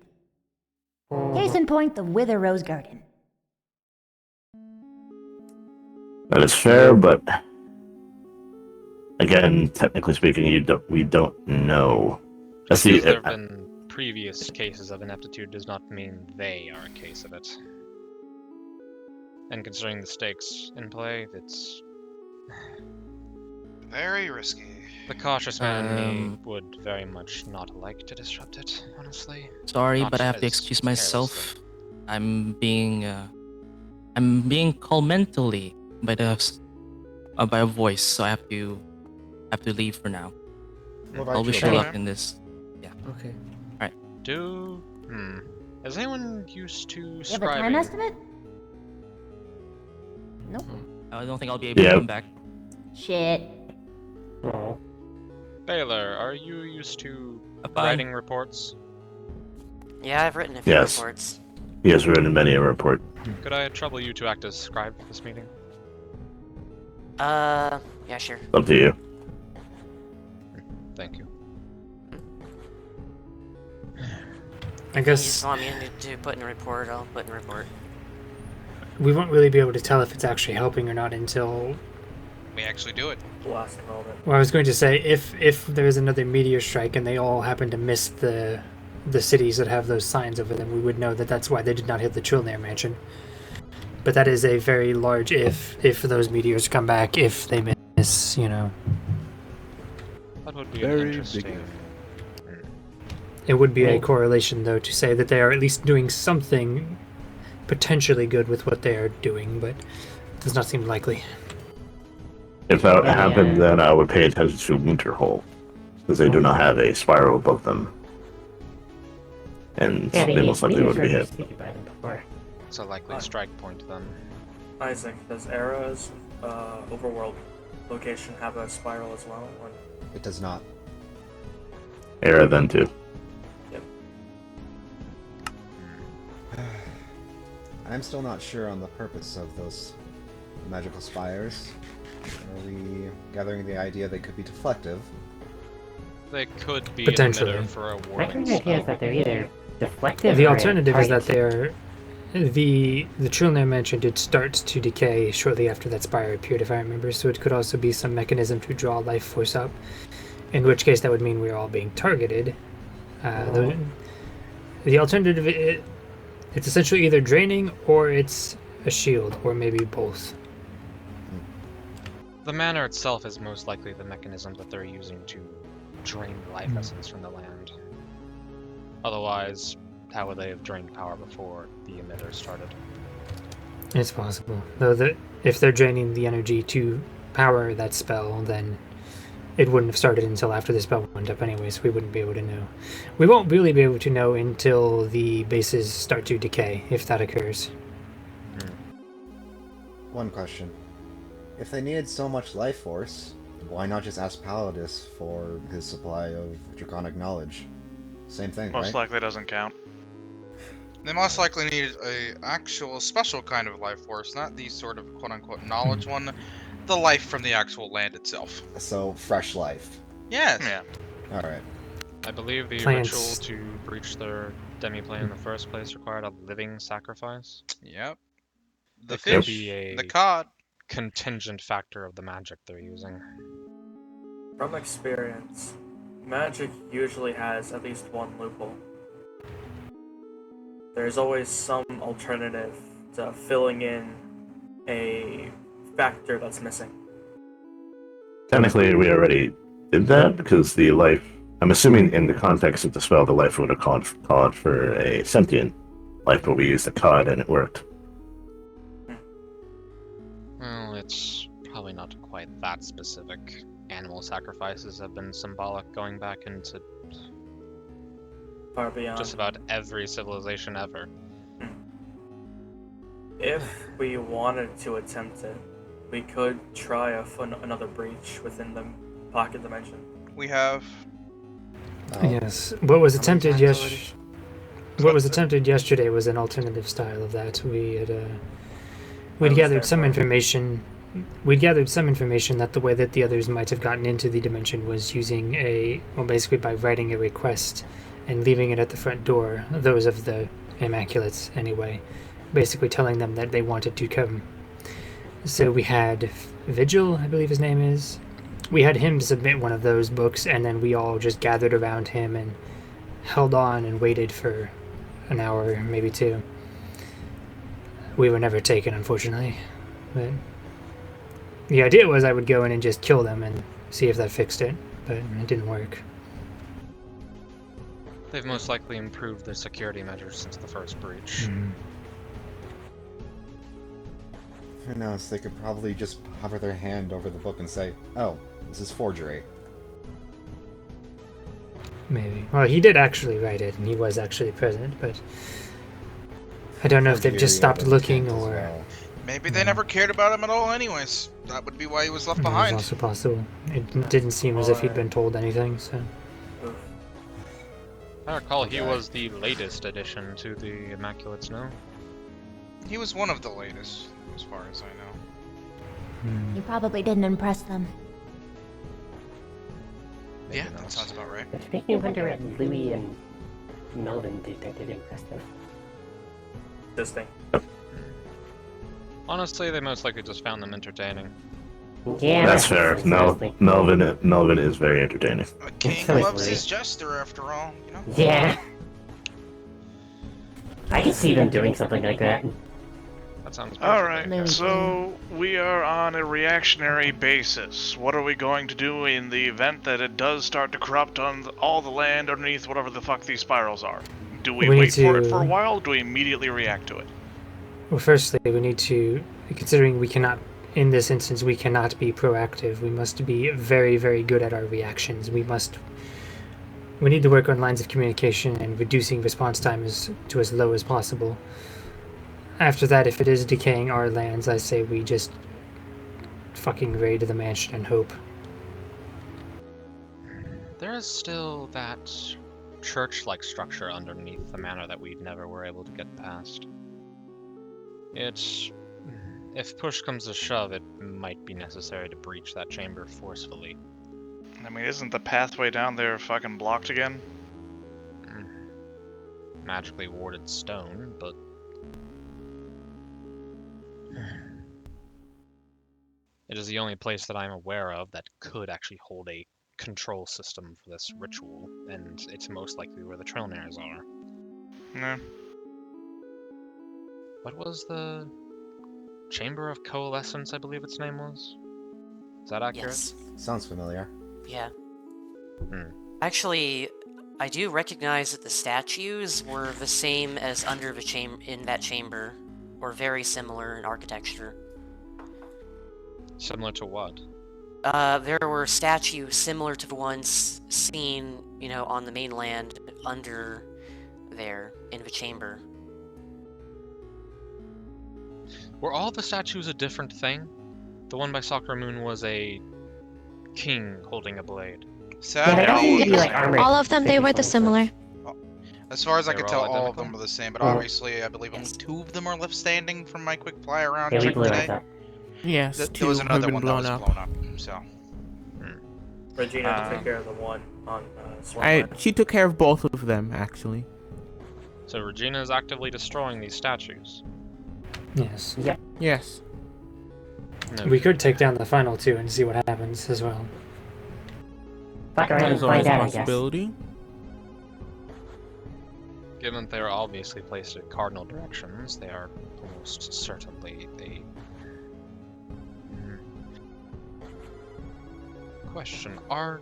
Case in point, the Wither Rose Garden. That is fair, but again, technically speaking, we don't know. Just because there have been previous cases of ineptitude does not mean they are a case of it. And considering the stakes in play, it's very risky. The cautious man in me would very much not like to disrupt it, honestly. Sorry, Not but I have to as excuse myself. I'm being called mentally by a voice, so I have to leave for now. I'll wish you luck in this. Yeah. Okay. Alright. Is anyone used to You have a time scribing? estimate? Nope. I don't think I'll be able to come back. Shit. Baylor, are you used to Bye. writing reports? Yeah, I've written a few Yes. reports. He has written many a report. Could I trouble you to act as scribe for this meeting? Yeah, sure. Up to you. Thank you. I You guess just want me to put in a report, I'll put in a report. we won't really be able to tell if it's actually helping or not until... We actually do it. Last moment. Well, I was going to say, if there's another meteor strike and they all happen to miss the cities that have those signs over them, we would know that that's why they did not hit the Trillnair mansion. But that is a very large if those meteors come back, if they miss, you know. That would be Very interesting. It would be a correlation, though, to say that they are at least doing something potentially good with what they are doing, but it does not seem likely. If that happened, then I would pay attention to Winterhole, because they do not have a spiral above them. And they most likely would be hit. It's a likely strike point then. Isaac, does Era's overworld location have a spiral as well? Or... It does not. Era then too. Yep. I'm still not sure on the purpose of those magical spires. Are we gathering the idea they could be deflective? They could be Potentially. an emitter for a My warning current idea is spell. that they're either deflective The or alternative is that tight. they're... The Trillnair mansion did start to decay shortly after that spire appeared, if I remember, so it could also be some mechanism to draw life force up, in which case that would mean we're all being targeted. The alternative, it's essentially either draining or it's a shield, or maybe both. The manor itself is most likely the mechanism that they're using to drain life essence from the land. Otherwise, how would they have drained power before the emitter started? It's possible. Though if they're draining the energy to power that spell, then it wouldn't have started until after the spell went up anyway, so we wouldn't be able to know. We won't really be able to know until the bases start to decay, if that occurs. One question. If they needed so much life force, why not just ask Palladus for his supply of draconic knowledge? Same thing, Most right? likely doesn't count. They most likely needed a actual special kind of life force, not the sort of quote-unquote knowledge one, the life from the actual land itself. So, fresh life. Yes. Yeah. Alright. I believe the Plants. ritual to breach their demi-plane in the first place required a living sacrifice. Yep. The It could fish, be a the cod. contingent factor of the magic they're using. From experience, magic usually has at least one loophole. There's always some alternative to filling in a factor that's missing. Technically, we already did that because the life. I'm assuming in the context of the spell, the life would have called for a sentient life, but we used the cod and it worked. Well, it's probably not quite that specific. Animal sacrifices have been symbolic going back into Far beyond. just about every civilization ever. If we wanted to attempt it, we could try another breach within the pocket dimension. We have. Yes. What was attempted yesterday was an alternative style of that. We'd gathered some information. We'd gathered some information that the way that the others might have gotten into the dimension was using basically by writing a request and leaving it at the front door. Those of the Immaculates, anyway, basically telling them that they wanted to come. So we had Vigil, I believe his name is. We had him submit one of those books, and then we all just gathered around him and held on and waited for an hour, maybe two. We were never taken, unfortunately. But the idea was I would go in and just kill them and see if that fixed it, but it didn't work. They've most likely improved their security measures since the first breach. Who knows, they could probably just hover their hand over the book and say, oh, this is forgery. Maybe. Well, he did actually write it, and he was actually present, but I don't know if they've just stopped looking or... Maybe they never cared about him at all anyways. That would be why he was left It's behind. also possible. It didn't seem as if he'd been told anything, so... I recall he was the latest addition to the Immaculates, no? He was one of the latest, as far as I know. You probably didn't impress them. Yeah, that sounds about right. Which makes me wonder if Louis and Melvin detected impressive. This thing. Honestly, they most likely just found them entertaining. Yeah, That's fair. Melvin is very entertaining. A king loves his jester, after all, you know? Yeah. I can see them doing something like that. That sounds Alright, so we are on a reactionary basis. What are we going to do in the event that it does start to corrupt on all the land underneath whatever the fuck these spirals are? Do we We wait need for it to- for a while, or do we immediately react to it? Well, firstly, we need to, considering we cannot, in this instance, we cannot be proactive. We must be very, very good at our reactions. We need to work on lines of communication and reducing response time to as low as possible. After that, if it is decaying our lands, I say we just fucking raid the mansion and hope. There is still that church-like structure underneath the manor that we never were able to get past. If push comes to shove, it might be necessary to breach that chamber forcefully. I mean, isn't the pathway down there fucking blocked again? Magically warded stone, but... It is the only place that I'm aware of that could actually hold a control system for this ritual, and it's most likely where the Trailnares are. Yeah. What was the Chamber of Coalescence, I believe its name was? Is that accurate? Yes. Sounds familiar. Yeah. Actually, I do recognize that the statues were the same as under the in that chamber, or very similar in architecture. Similar to what? There were statues similar to the ones seen, on the mainland under there in the chamber. Were all the statues a different thing? The one by Sakura Moon was a king holding a blade. All of them, they were the similar. As far as I They could were tell, all all of them were the same, but obviously, I believe only 2 of them are left standing from my quick fly around Yeah, we check blew today. it up. Yes, There was 2 have another been one that blown was up. blown up, so... Regina took care of the one on Swan. She took care of both of them, actually. So Regina is actively destroying these statues. Yes. Yep. Yes. No. We could take down the final 2 and see what happens as well. Fuck around and There's always find a out, I guess. possibility. Given that they are obviously placed at cardinal directions, they are almost certainly a question. Are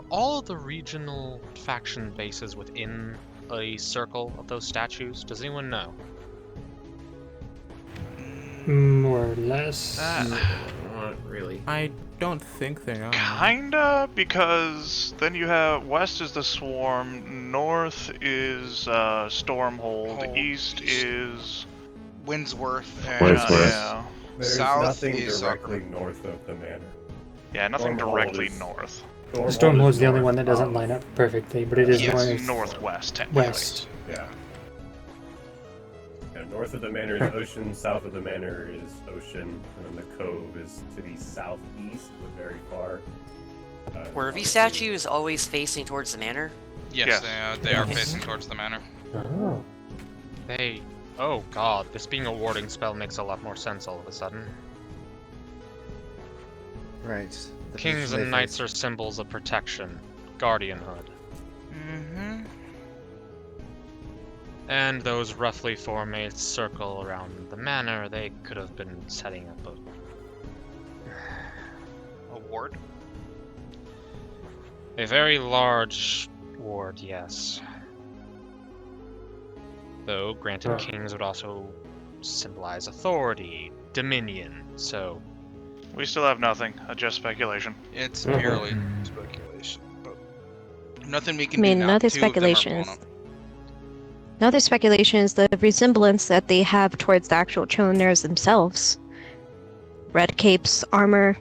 all of the regional faction bases within a circle of those statues? Does anyone know? More or less. Not really. I don't think they are. Kinda, because then you have west is the Swarm, north is Stormhold, east is Windsworth. And, Windsworth. yeah. There's South nothing is directly north of the manor. Yeah, nothing Stormhold directly is- north. The Stormhold's the only north one that doesn't of- line up perfectly, but it is Yes, north. northwest, technically. West. Yeah. Yeah. North of the manor is ocean, south of the manor is ocean, and then the cove is to the southeast, but very far. Were these statues always facing towards the manor? Yes, they are facing towards the manor. Oh. Oh god, this being a warding spell makes a lot more sense all of a sudden. Right. The Kings position and they knights face- are symbols of protection, guardianhood. Mm-hmm. And those roughly form a circle around the manor. They could have been setting up A ward? a very large ward, yes. Though, granted, kings would also symbolize authority, dominion, so... We still have nothing, just speculation. It's purely speculation, but nothing we I can mean, do now. another Two of them are speculation blown is up. another speculation is the resemblance that they have towards the actual Trillionaires themselves. Red capes, armor.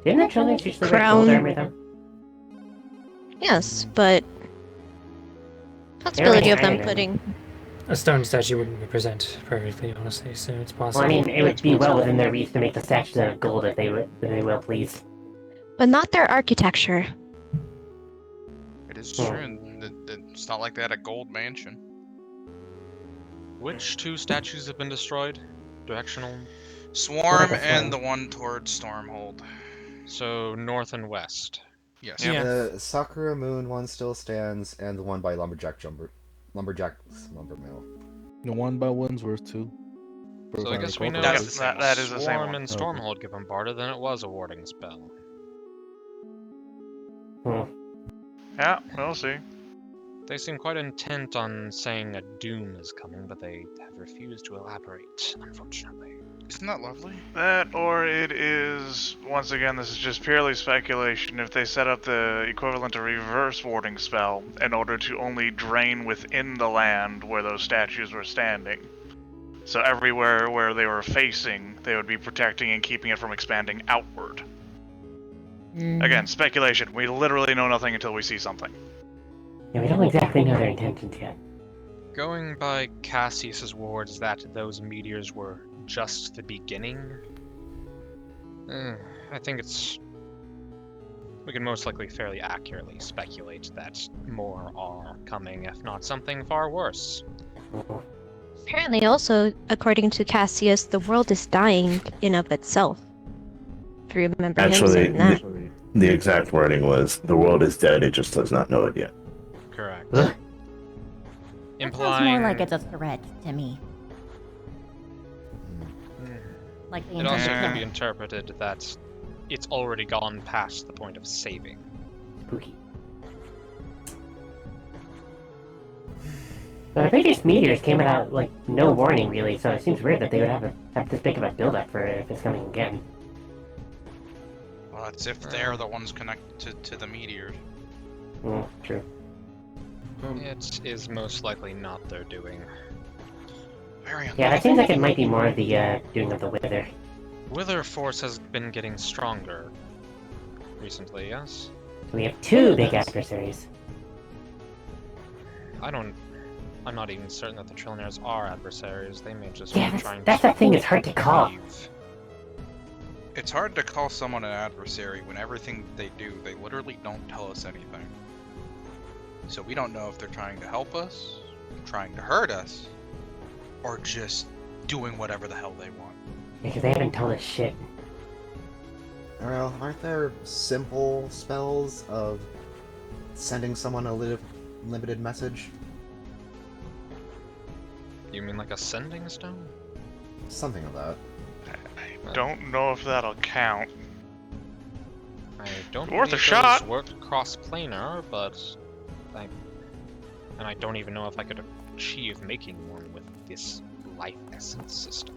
Didn't the Trillionaires usually wear Crown. gold armor though? Yes, but possibility of them iron armor. putting. A stone statue wouldn't represent perfectly, honestly, so it's possible. Well, I mean, it would be well within their reach to make the statues out of gold if they will please. But not their architecture. It is true, and it's not like they had a gold mansion. Which two statues have been destroyed? Directional? Swarm and the one towards Stormhold. So, north and west. Yes. The Sakura Moon one still stands, and the one by Lumberjack's Lumber Mill. The one by Windsworth too. So I guess we know That that is the same Swarm one. and Stormhold get bombarded, then it was a warding spell. Yeah, we'll see. They seem quite intent on saying a doom is coming, but they have refused to elaborate, unfortunately. Isn't that lovely? That, or it is, once again, this is just purely speculation, if they set up the equivalent of reverse warding spell in order to only drain within the land where those statues were standing. So everywhere where they were facing, they would be protecting and keeping it from expanding outward. Again, speculation. We literally know nothing until we see something. Yeah, we don't exactly know their intentions yet. Going by Cassius's words that those meteors were just the beginning, I think we can most likely fairly accurately speculate that more are coming, if not something far worse. Apparently, also, according to Cassius, the world is dying in of itself. If you remember him Actually, saying that. the exact wording was, "The world is dead; it just does not know it yet." Correct. Sounds Implying more like it's a threat to me. Like the it also intention. can be interpreted that it's already gone past the point of saving. Spooky. The previous meteors came without, like, no warning, really, so it seems weird that they would have this big of a build-up for it if it's coming again. Well, it's if they're the ones connected to the meteors. True. It is most likely not their doing. Very Yeah, that seems like it might be more of the doing of the Wither. Wither Force has been getting stronger recently, yes? So we have two big adversaries. I'm not even certain that the Trillionaires are adversaries. They may just Yeah, be trying that's to the thing, it's hard to call. leave. It's hard to call someone an adversary when everything they do, they literally don't tell us anything. So we don't know if they're trying to help us, trying to hurt us, or just doing whatever the hell they want. Because they haven't told us shit. Well, aren't there simple spells of sending someone a limited message? You mean like a sending stone? Something of that. I don't know if that'll count. I don't Worth a believe shot. those work cross-planar, but I don't even know if I could achieve making one with this life essence system.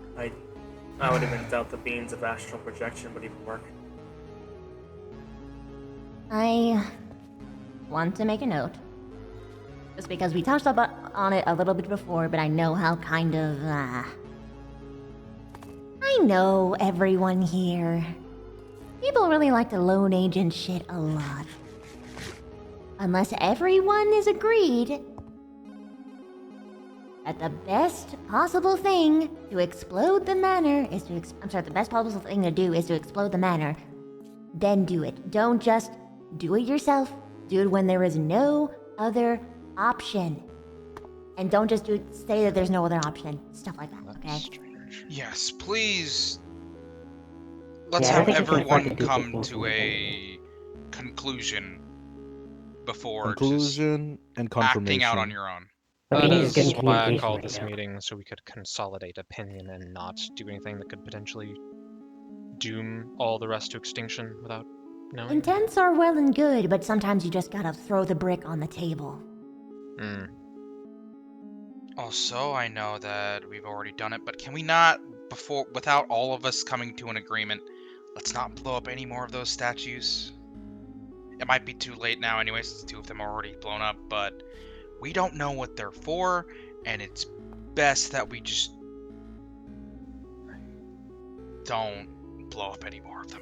I would even doubt the beams of astral projection would even work. I want to make a note. Just because we touched on it a little bit before, but I know how kind of, I know everyone here. People really like to lone agent shit a lot. Unless everyone is agreed that the best possible thing to explode the manor is to the best possible thing to do is to explode the manor. Then do it. Don't just do it yourself. Do it when there is no other option. And don't just say that there's no other option. Stuff like that, okay? Yes, please. Let's have everyone come to a conclusion before Conclusion and confirmation. acting out on your own. That is why I called this meeting, so we could consolidate opinion and not do anything that could potentially doom all the rest to extinction without knowing. Intents are well and good, but sometimes you just gotta throw the brick on the table. Also, I know that we've already done it, but can we not, without all of us coming to an agreement, let's not blow up any more of those statues? It might be too late now anyways, since 2 of them are already blown up, but we don't know what they're for, and it's best that we just don't blow up any more of them.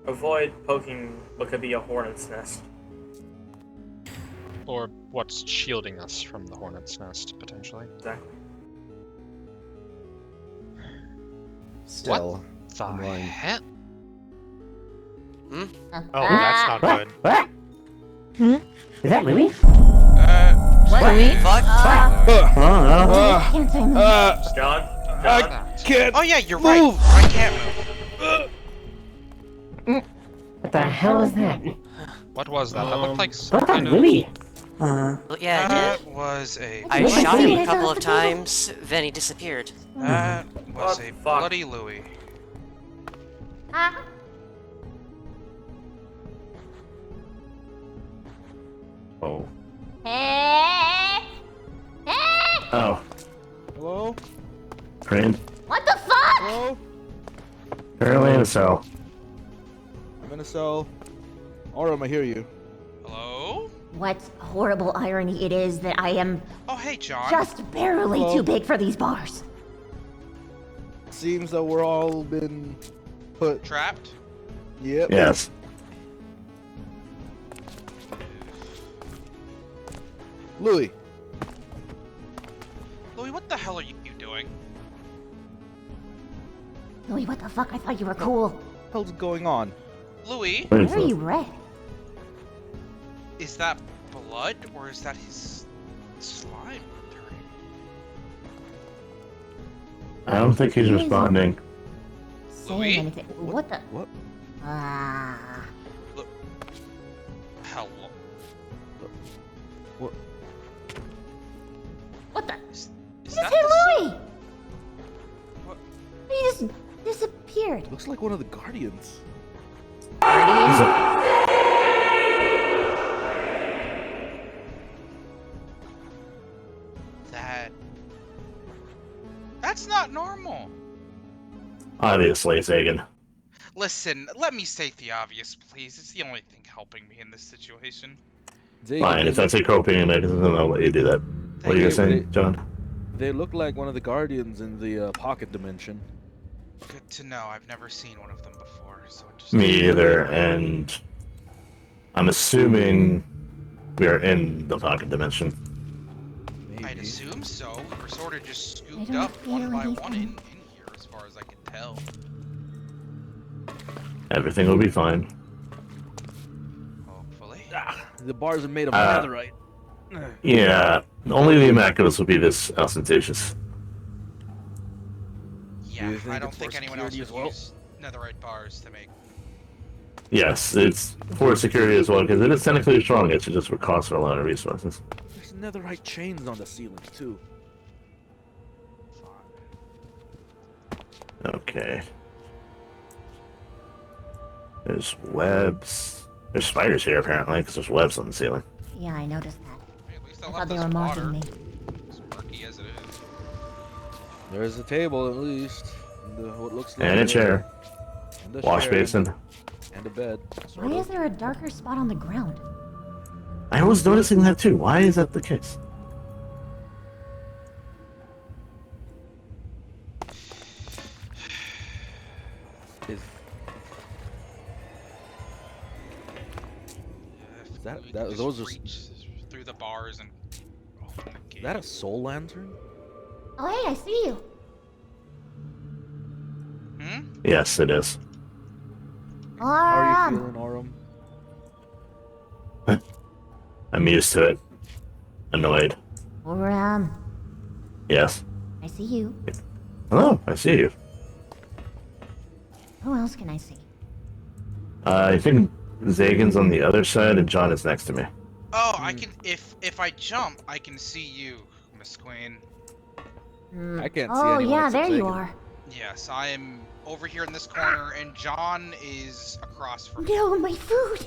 Avoid poking what could be a hornet's nest. Or what's shielding us from the hornet's nest, potentially. Exactly. Still, what the I'm lying. heck? Oh, that's not good. What? Is that Louis? What the fuck? John? I can't. Oh yeah, you're right. I can't move. What the hell is that? What was that? That looked like some What the kind of... Louis? Well, yeah, I That did. was a. I shot him a couple of times, then he disappeared. That was What a the fuck? bloody Louis. Oh. Hey! Hey! Oh. Hello? Crane? What the fuck? Hello? Apparently in a cell. I'm in a cell. Aurum, I hear you. Hello? What horrible irony it is that I am Oh hey, John. just barely Hello? too big for these bars. Seems that we're all been put. Trapped? Yep. Yes. Louis. Louis, what the hell are you doing? Louis, what the fuck? I thought you were cool. What the hell's going on? Louis, Why are you red? is that blood or is that his slime? I don't think he's responding. Saying Louis? anything. What the? What? Ah. Hell. What? What the? Is Just that hit the Louis! What? He just disappeared. Looks like one of the Guardians. That's not normal. Obviously, Sagan. Listen, let me state the obvious, please. It's the only thing helping me in this situation. Fine, if that's a coping mechanism, I'll let you do that. What are you saying, John? They look like one of the Guardians in the pocket dimension. Good to know. I've never seen one of them before, so it just... Me either, and I'm assuming we are in the pocket dimension. I'd assume so. We were sort of just scooped up one by one in here, as far as I can tell. Everything will be fine. Hopefully. The bars are made of netherite. Yeah, only the Immaculates will be this ostentatious. Yeah, I don't think anyone else would use netherite bars to make... Yes, it's for security as well, because it is technically strong, it just would cost for a lot of resources. There's netherite chains on the ceiling, too. Okay. There's webs. There's spiders here apparently, because there's webs on the ceiling. Yeah, I noticed that. At least I left thought they us were mocking water. me. As murky as it is. There's a table at least. And what looks like And a chair. And a Wash chair basin. And a bed. Why is there a darker spot on the ground? I was noticing that too. Why is that the case? Is those are Reach through the bars and open the gate. is that a soul lantern? Oh, hey, I see you. Yes, it is. How are you feeling, Aurum? I'm used to it. Annoyed. Yes. I see you. Hello, I see you. Who else can I see? I think Zagan's on the other side and John is next to me. Oh, I can. If I jump, I can see you, Miss Queen. I can't see Oh, anyone yeah, except there you Zagan. are. Yes, I am over here in this corner, and John is across from. No, my food!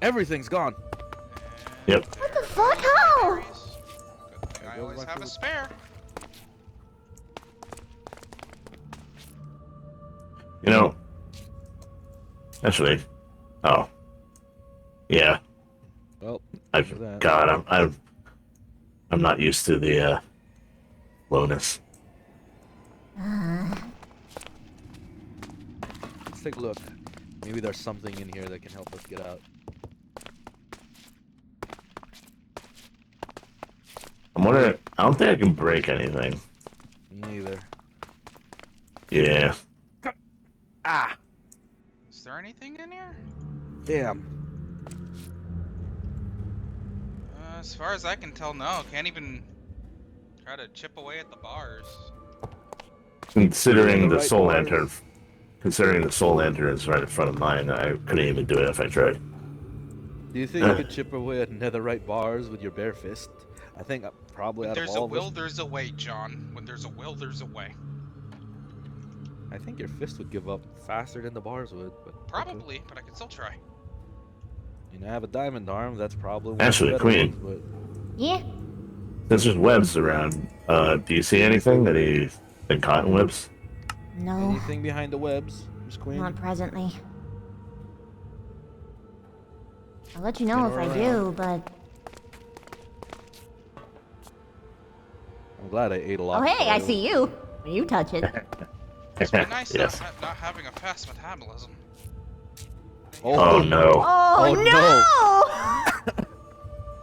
Everything's gone. Yep. What the fuck? How? I always have a spare. You know, actually, oh, yeah. Well, I'm not used to the lowness. Let's take a look. Maybe there's something in here that can help us get out. I'm wondering. I don't think I can break anything. Neither. Yeah. Ah! Is there anything in here? Damn. As far as I can tell, no. Can't even try to chip away at the bars. Considering the Right soul bars. lantern, considering the soul lantern is right in front of mine, I couldn't even do it if I tried. Do you think you could chip away at netherite bars with your bare fist? I think probably When out there's of a all of will, us, there's a way, John. When there's a will, there's a way. I think your fist would give up faster than the bars would. But Probably, but I can still try. you know, I have a diamond arm. That's probably one Actually, of the better Queen. ones, Yeah? Since there's webs around, do you see anything that he's been caught in webs? but No, anything behind the webs, Miss Queen? not presently. I'll let you know if Spin I around. do, but... I'm glad I ate a lot. Oh, hey, I before see you. When you touch it. Must be nice Yes. not having a fast metabolism. Oh no. Oh, They no!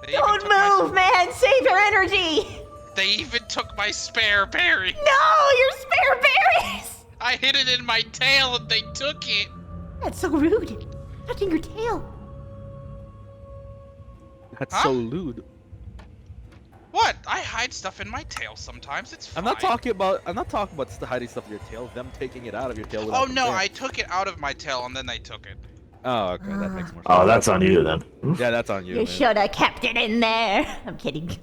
even Don't took my- move, man! Save your energy! They even took my spare berry. No! Your spare berries! I hid it in my tail and they took it. That's so rude. Touching your tail. That's Huh? so lewd. What? I hide stuff in my tail sometimes. It's fine. I'm not talking about hiding stuff in your tail. Them taking it out of your tail. Oh without no, consent. I took it out of my tail and then they took it. Oh, okay, that makes more sense. Oh, that's on you then. Yeah, that's on you. You man. should have kept it in there. I'm kidding.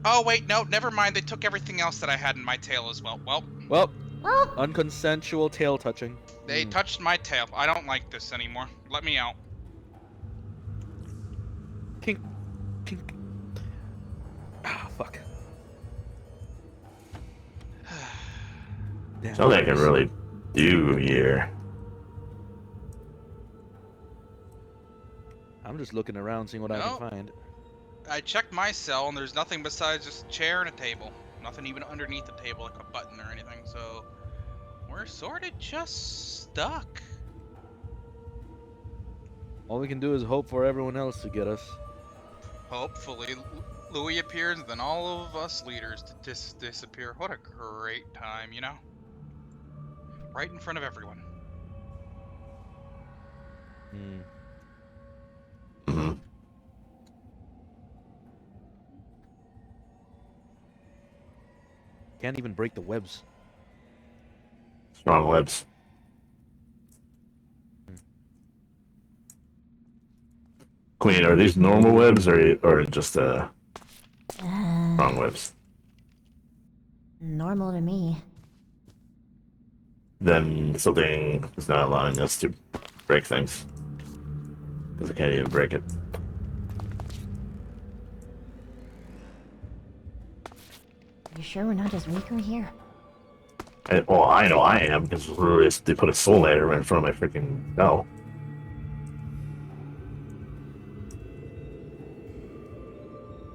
Oh wait, no, never mind. They took everything else that I had in my tail as well. Well, Well, Oh, unconsensual tail touching. they touched my tail. I don't like this anymore. Let me out. Kink, kink. Ah, fuck. Damn. That's all I can really do here. I'm just looking around, seeing what I No. can find. I checked my cell and there's nothing besides just a chair and a table. Nothing even underneath the table, like a button or anything. So we're sort of just stuck. All we can do is hope for everyone else to get us. Hopefully, Louis appears, and then all of us leaders to disappear. What a great time, you know? Right in front of everyone. Hmm. Mhm. Can't even break the webs. Strong webs. Queen, are these normal webs or just strong webs? normal to me. then something is not allowing us to break things. Because I can't even break it. You sure we're not just weaker here? Well, I know I am, because they put a soul layer right in front of my freaking bell.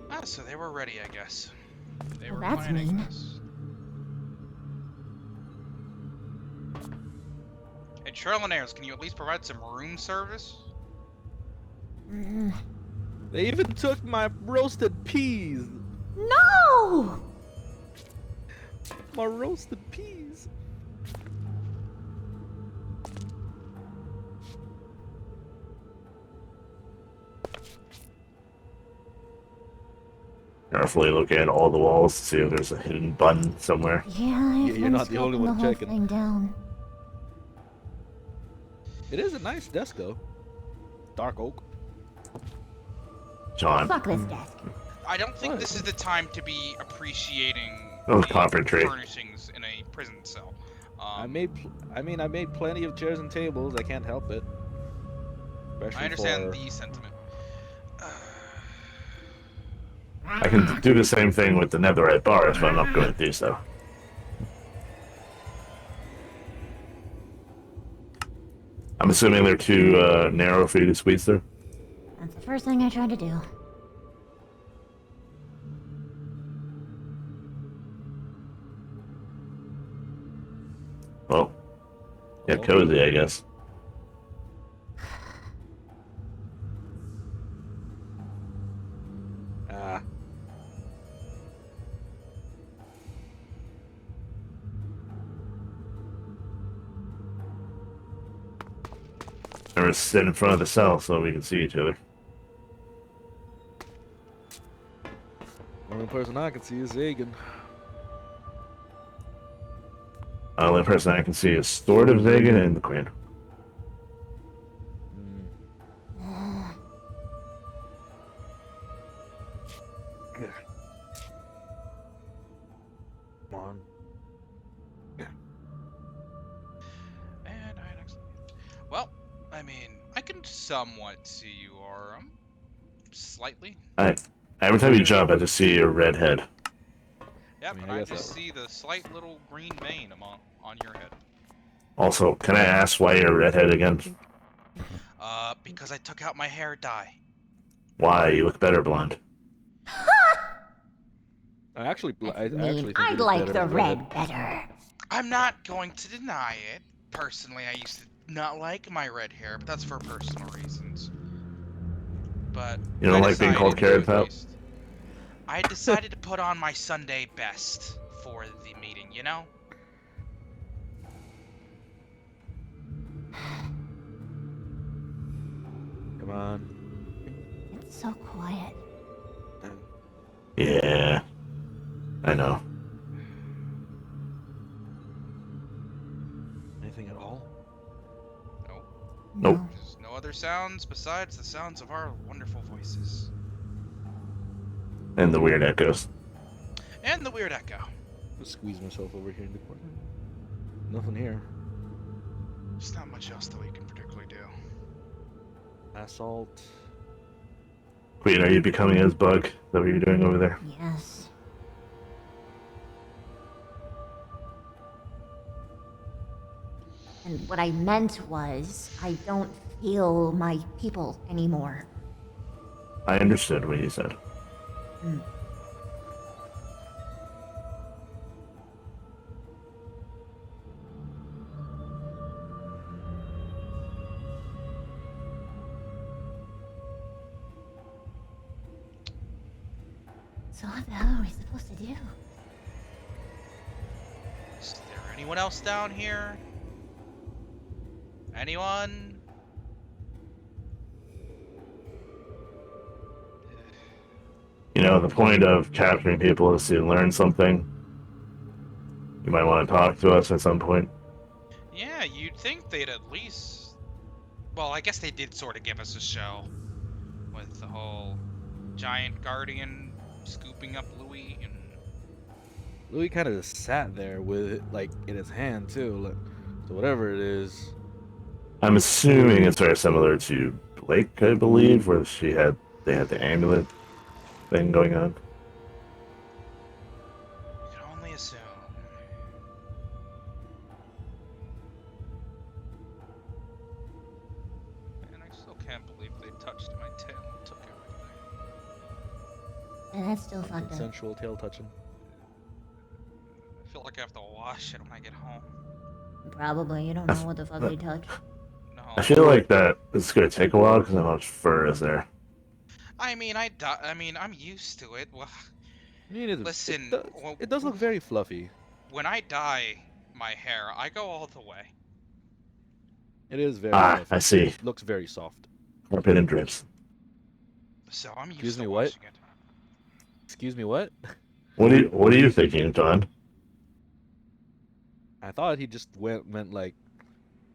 Ah, so they were ready, I guess. They Well, were that's planning mean. this. Hey, Trailinaires, can you at least provide some room service? They even took my roasted peas. No! My roasted peas. Carefully looking at all the walls to see if there's a hidden button somewhere. Yeah, I've You're been not the only scoping one the whole checking. thing down. It is a nice desk though. Dark oak. John. Fuck this desk. I don't think this is the time to be appreciating Oh, the carpentry. furnishings in a prison cell. I made plenty of chairs and tables. I can't help it. Especially I understand for... the sentiment. I can do the same thing with the netherite bars, but I'm not going to do so. I'm assuming they're too narrow for you to squeeze through. That's the first thing I tried to do. Well, get cozy, I guess. Ah. Or sit in front of the cell so we can see each other. Only person I can see is Zagan. The only person I can see is Sword of Zagan and the Queen. Come on. And well, I mean, I can somewhat see you are, slightly. Every time you jump, I just see your red head. Yeah, mean, but I I guess just that- see the slight little green vein on your head. Also, can I ask why you're redhead again? Because I took out my hair dye. Why? You look better blonde. I actually think I'd it is like better the as red better. I'm not going to deny it. Personally, I used to not like my red hair, but that's for personal reasons. But You don't I like being called decided Carrot to at Top? least- I decided to put on my Sunday best for the meeting, you know? Come on. It's so quiet. Yeah, I know. Anything at all? Nope. There's no other sounds besides the sounds of our wonderful voices. And the weird echoes. And the weird echo. Just squeeze myself over here in the corner. Nothing here. There's not much else that we can particularly do. Assault. Queen, are you becoming his bug? Is that what you're doing over there? Yes. And what I meant was, I don't feel my people anymore. I understood what you said. So what the hell are we supposed to do? Is there anyone else down here? Anyone? You know, the point of capturing people is to learn something. You might want to talk to us at some point. Yeah, you'd think they'd at least... Well, I guess they did sort of give us a show. With the whole giant guardian scooping up Louis and... Louis kind of just sat there with it, like, in his hand, too. Like, So whatever it is, I'm assuming it's very similar to Blake, I believe, where they had the amulet thing going on. You can only assume. And I still can't believe they touched my tail and took everything. And that's still fucked up. consensual tail touching. I feel like I have to wash it when I get home. Probably. You don't know what the fuck they touch. No. I feel like that is going to take a while because how much fur is there. I mean, I'm used to it. Well, listen, It does look very fluffy. when I dye my hair, I go all the way. It is very fluffy. I see. It looks very soft. Carpet and drips. So I'm used Excuse to me, what? washing it. Excuse me, what? What are you thinking, John? I thought he just went like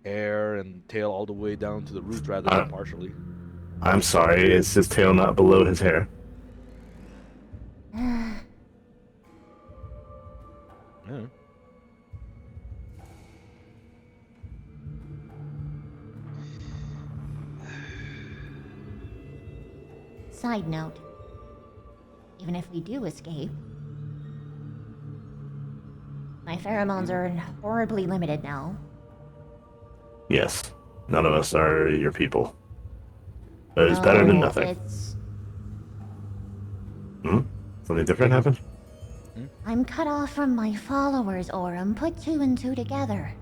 hair and tail all the way down to the root rather than partially. I'm sorry, is his tail not below his hair? Yeah. Side note. Even if we do escape, my pheromones are horribly limited now. Yes. None of us are your people. But it's better than nothing. It's... Something different happened? I'm cut off from my followers, Orem. Put two and two together.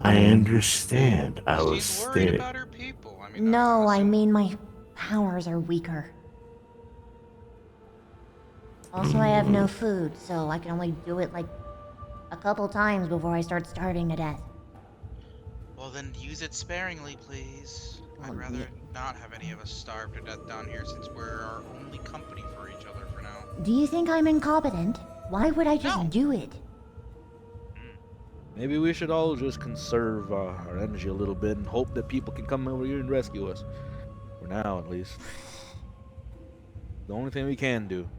I understand. I was She's worried stating. about her people. I mean, No, I mean my powers are weaker. Also, I have no food, so I can only do it like a couple times before I start starving to death. well, then use it sparingly, please. I'd rather not have any of us starve to death down here since we're our only company for each other for now. Do you think I'm incompetent? Why would I just do it? Maybe we should all just conserve our energy a little bit and hope that people can come over here and rescue us. For now, at least. The only thing we can do.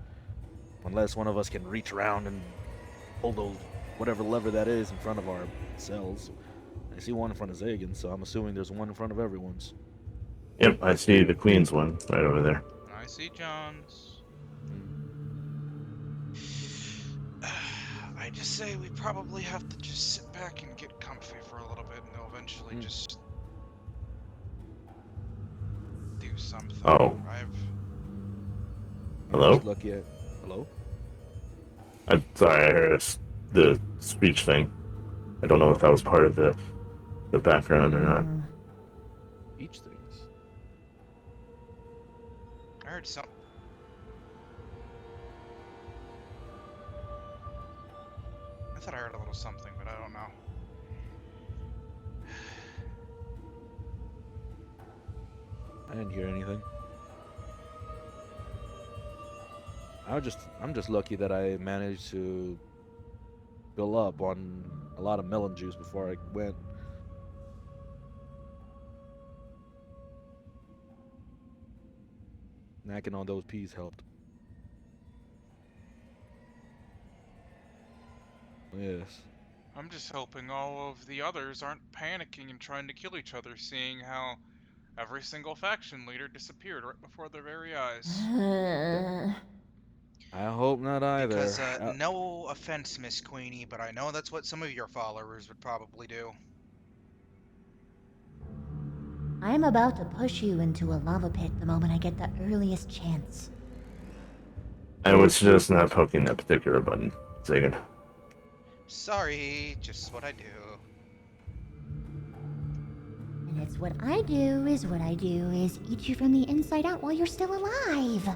Unless one of us can reach around and pull those, whatever lever that is in front of our cells. I see one in front of Zagan, so I'm assuming there's one in front of everyone's. Yep, I see the Queen's one right over there. I see John's. I just say we probably have to just sit back and get comfy for a little bit, and they'll eventually just do something. Oh. Hello? Hello? I'm sorry, I heard the speech thing. I don't know if that was part of the background or not. Each things. I heard something. I thought I heard a little something, but I don't know. I didn't hear anything. I'm just lucky that I managed to fill up on a lot of melon juice before I went. Snacking on those peas helped. Yes. I'm just hoping all of the others aren't panicking and trying to kill each other, seeing how every single faction leader disappeared right before their very eyes. I hope not either. Because, no offense, Miss Queenie, but I know that's what some of your followers would probably do. I'm about to push you into a lava pit the moment I get the earliest chance. I would suggest not poking that particular button, Zagan. Sorry, just what I do. And it's what I do is eat you from the inside out while you're still alive.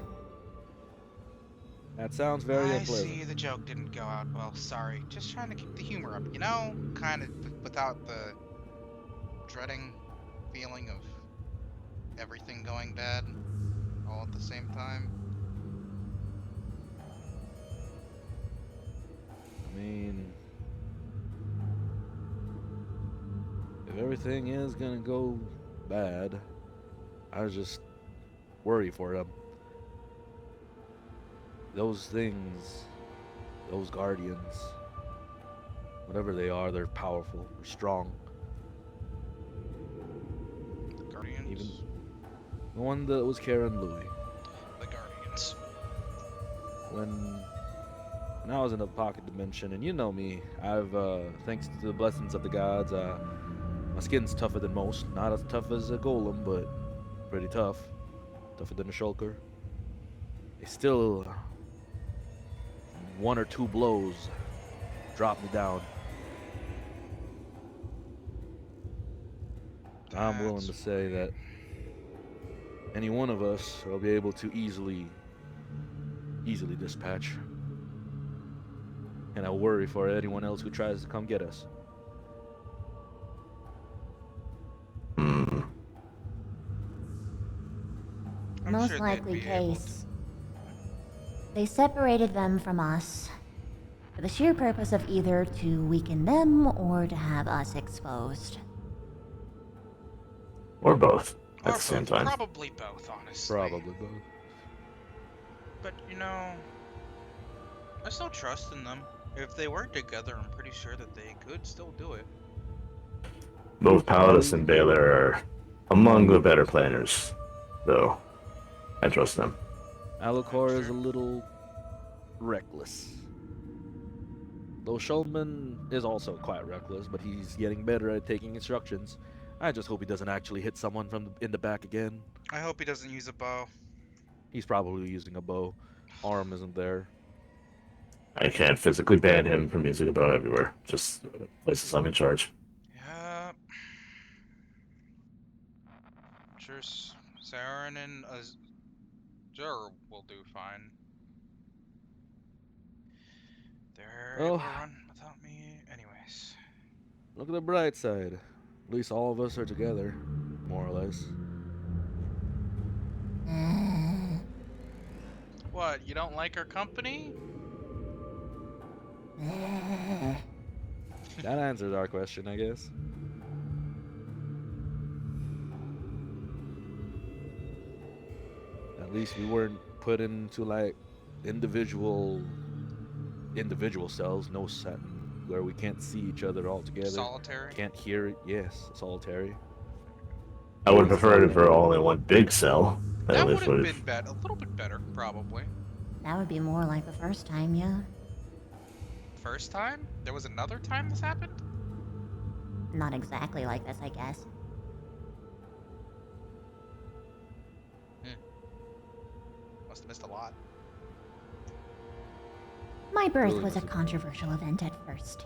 That sounds very I unpleasant. see the joke didn't go out well, sorry. Just trying to keep the humor up, you know? Kind of without the dreading feeling of everything going bad all at the same time. I mean, if everything is gonna go bad, I just worry for them. Those things, those guardians, whatever they are, they're powerful, they're strong. The one that was carrying Louis. The Guardians. When I was in the pocket dimension, and you know me, I've, thanks to the blessings of the gods, my skin's tougher than most. Not as tough as a golem, but pretty tough. Tougher than a shulker. They still, one or two blows, drop me down. I'm willing to say that any one of us will be able to easily dispatch. And I worry for anyone else who tries to come get us. Most likely case. They separated them from us for the sheer purpose of either to weaken them or to have us exposed. Or both at the same time. Probably both, honestly. Probably both. But, you know, I still trust in them. If they work together, I'm pretty sure that they could still do it. Both Palladus and Baylor are among the better planners, though. I trust them. Alucard is a little reckless. Though Shulman is also quite reckless, but he's getting better at taking instructions. I just hope he doesn't actually hit someone from in the back again. I hope he doesn't use a bow. He's probably using a bow. Arm isn't there. I can't physically ban him from using a bow everywhere. Just places I'm in charge. Yeah. I'm sure Saren and Azur will do fine. They're able to run without me anyways. Look at the bright side. At least all of us are together, more or less. What, you don't like our company? That answers our question, I guess. At least we weren't put into like individual cells, no set, where we can't see each other all together. Solitary? Can't hear it. Yes, solitary. I would prefer it for all in one big cell. That would have been better, a little bit better, probably. That would be more like the first time, yeah. First time? There was another time this happened? Not exactly like this, I guess. Must have missed a lot. My birth was a controversial event at first.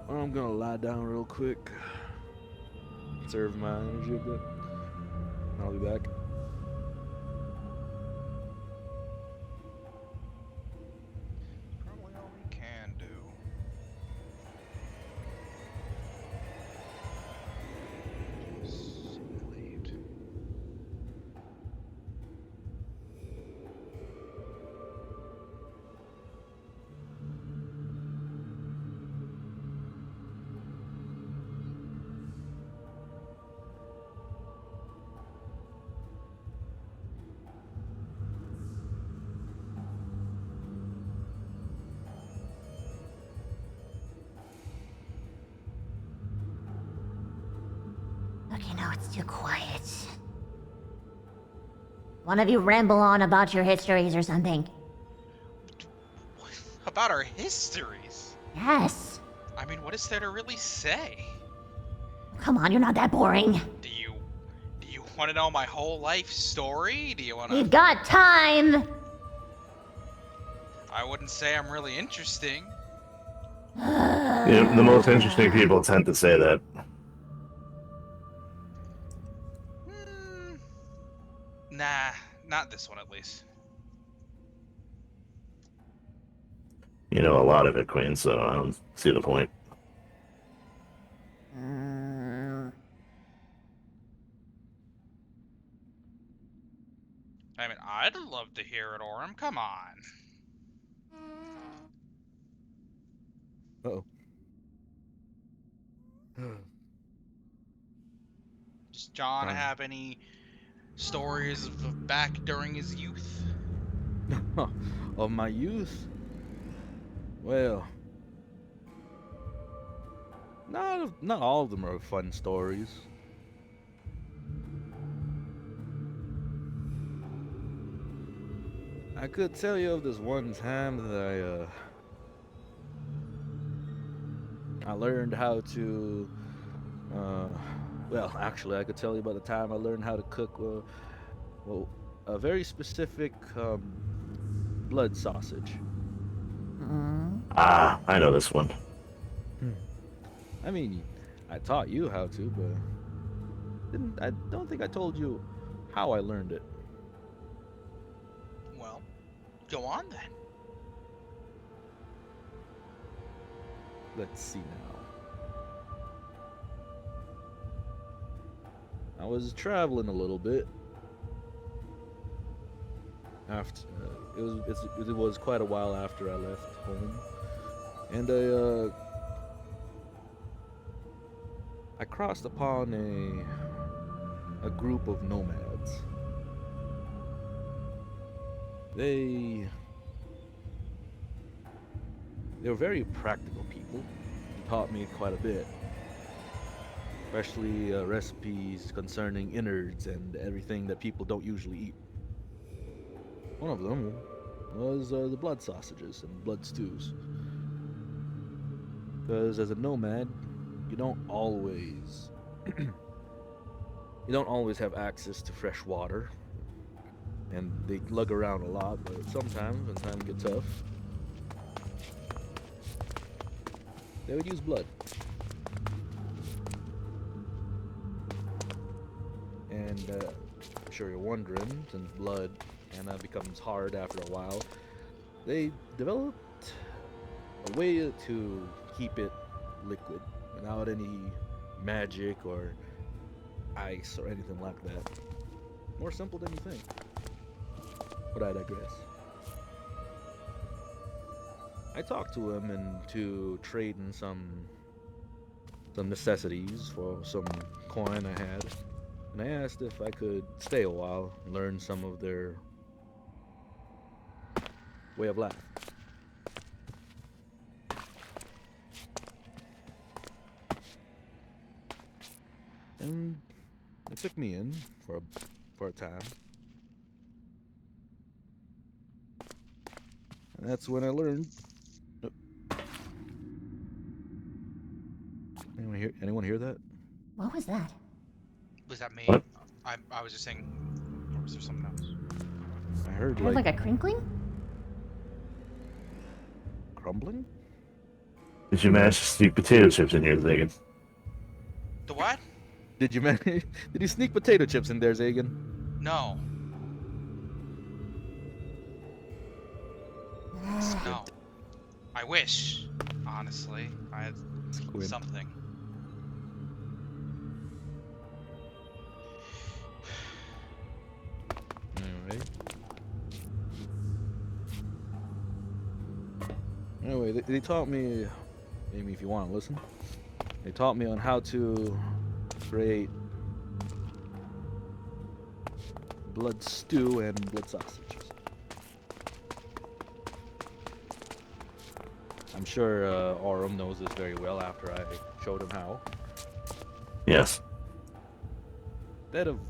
Well, I'm gonna lie down real quick. Conserve my energy a bit. I'll be back. Probably all we can do. Simulate. Okay, now it's too quiet. One of you ramble on about your histories or something. About our histories? Yes. I mean, what is there to really say? Come on, you're not that boring. Do you want to know my whole life story? Do you want to... We've got time! I wouldn't say I'm really interesting. Yeah, the most interesting people tend to say that. Nah, not this one at least. You know a lot of it, Queen, so I don't see the point. I mean, I'd love to hear it, Orem. Come on. Uh-oh. Does John have any stories of back during his youth? Of my youth? Well, not all of them are fun stories. I could tell you of this one time that I learned how to, well, actually, I could tell you about the time I learned how to cook, well, a very specific, blood sausage. Ah, I know this one. I mean, I taught you how to, but I don't think I told you how I learned it. Well, go on then. Let's see now. I was traveling a little bit. After it was quite a while after I left home, and I crossed upon a group of nomads. They were very practical people. They taught me quite a bit, especially recipes concerning innards and everything that people don't usually eat. One of them was the blood sausages and blood stews. Because as a nomad, you don't always have access to fresh water, and they lug around a lot. But sometimes, when times get tough, they would use blood. And I'm sure you're wondering, since blood becomes hard after a while, they developed a way to keep it liquid without any magic or ice or anything like that. More simple than you think. But I digress. I talked to him into trading some necessities for some coin I had, and I asked if I could stay a while and learn some of their way of life. And they took me in for a time. And that's when I learned. Anyone hear that? What was that? Was that me? What? I was just saying, or was there something else? I heard Heard like a crinkling? Crumbling? Did you manage to sneak potato chips in here, Zagan? The what? Did you sneak potato chips in there, Zagan? No. No. I wish, honestly, I had something. Anyway, they taught me, maybe if you want to listen, they taught me on how to create blood stew and blood sausages. I'm sure Aurum knows this very well after I showed him how. Yes. Instead of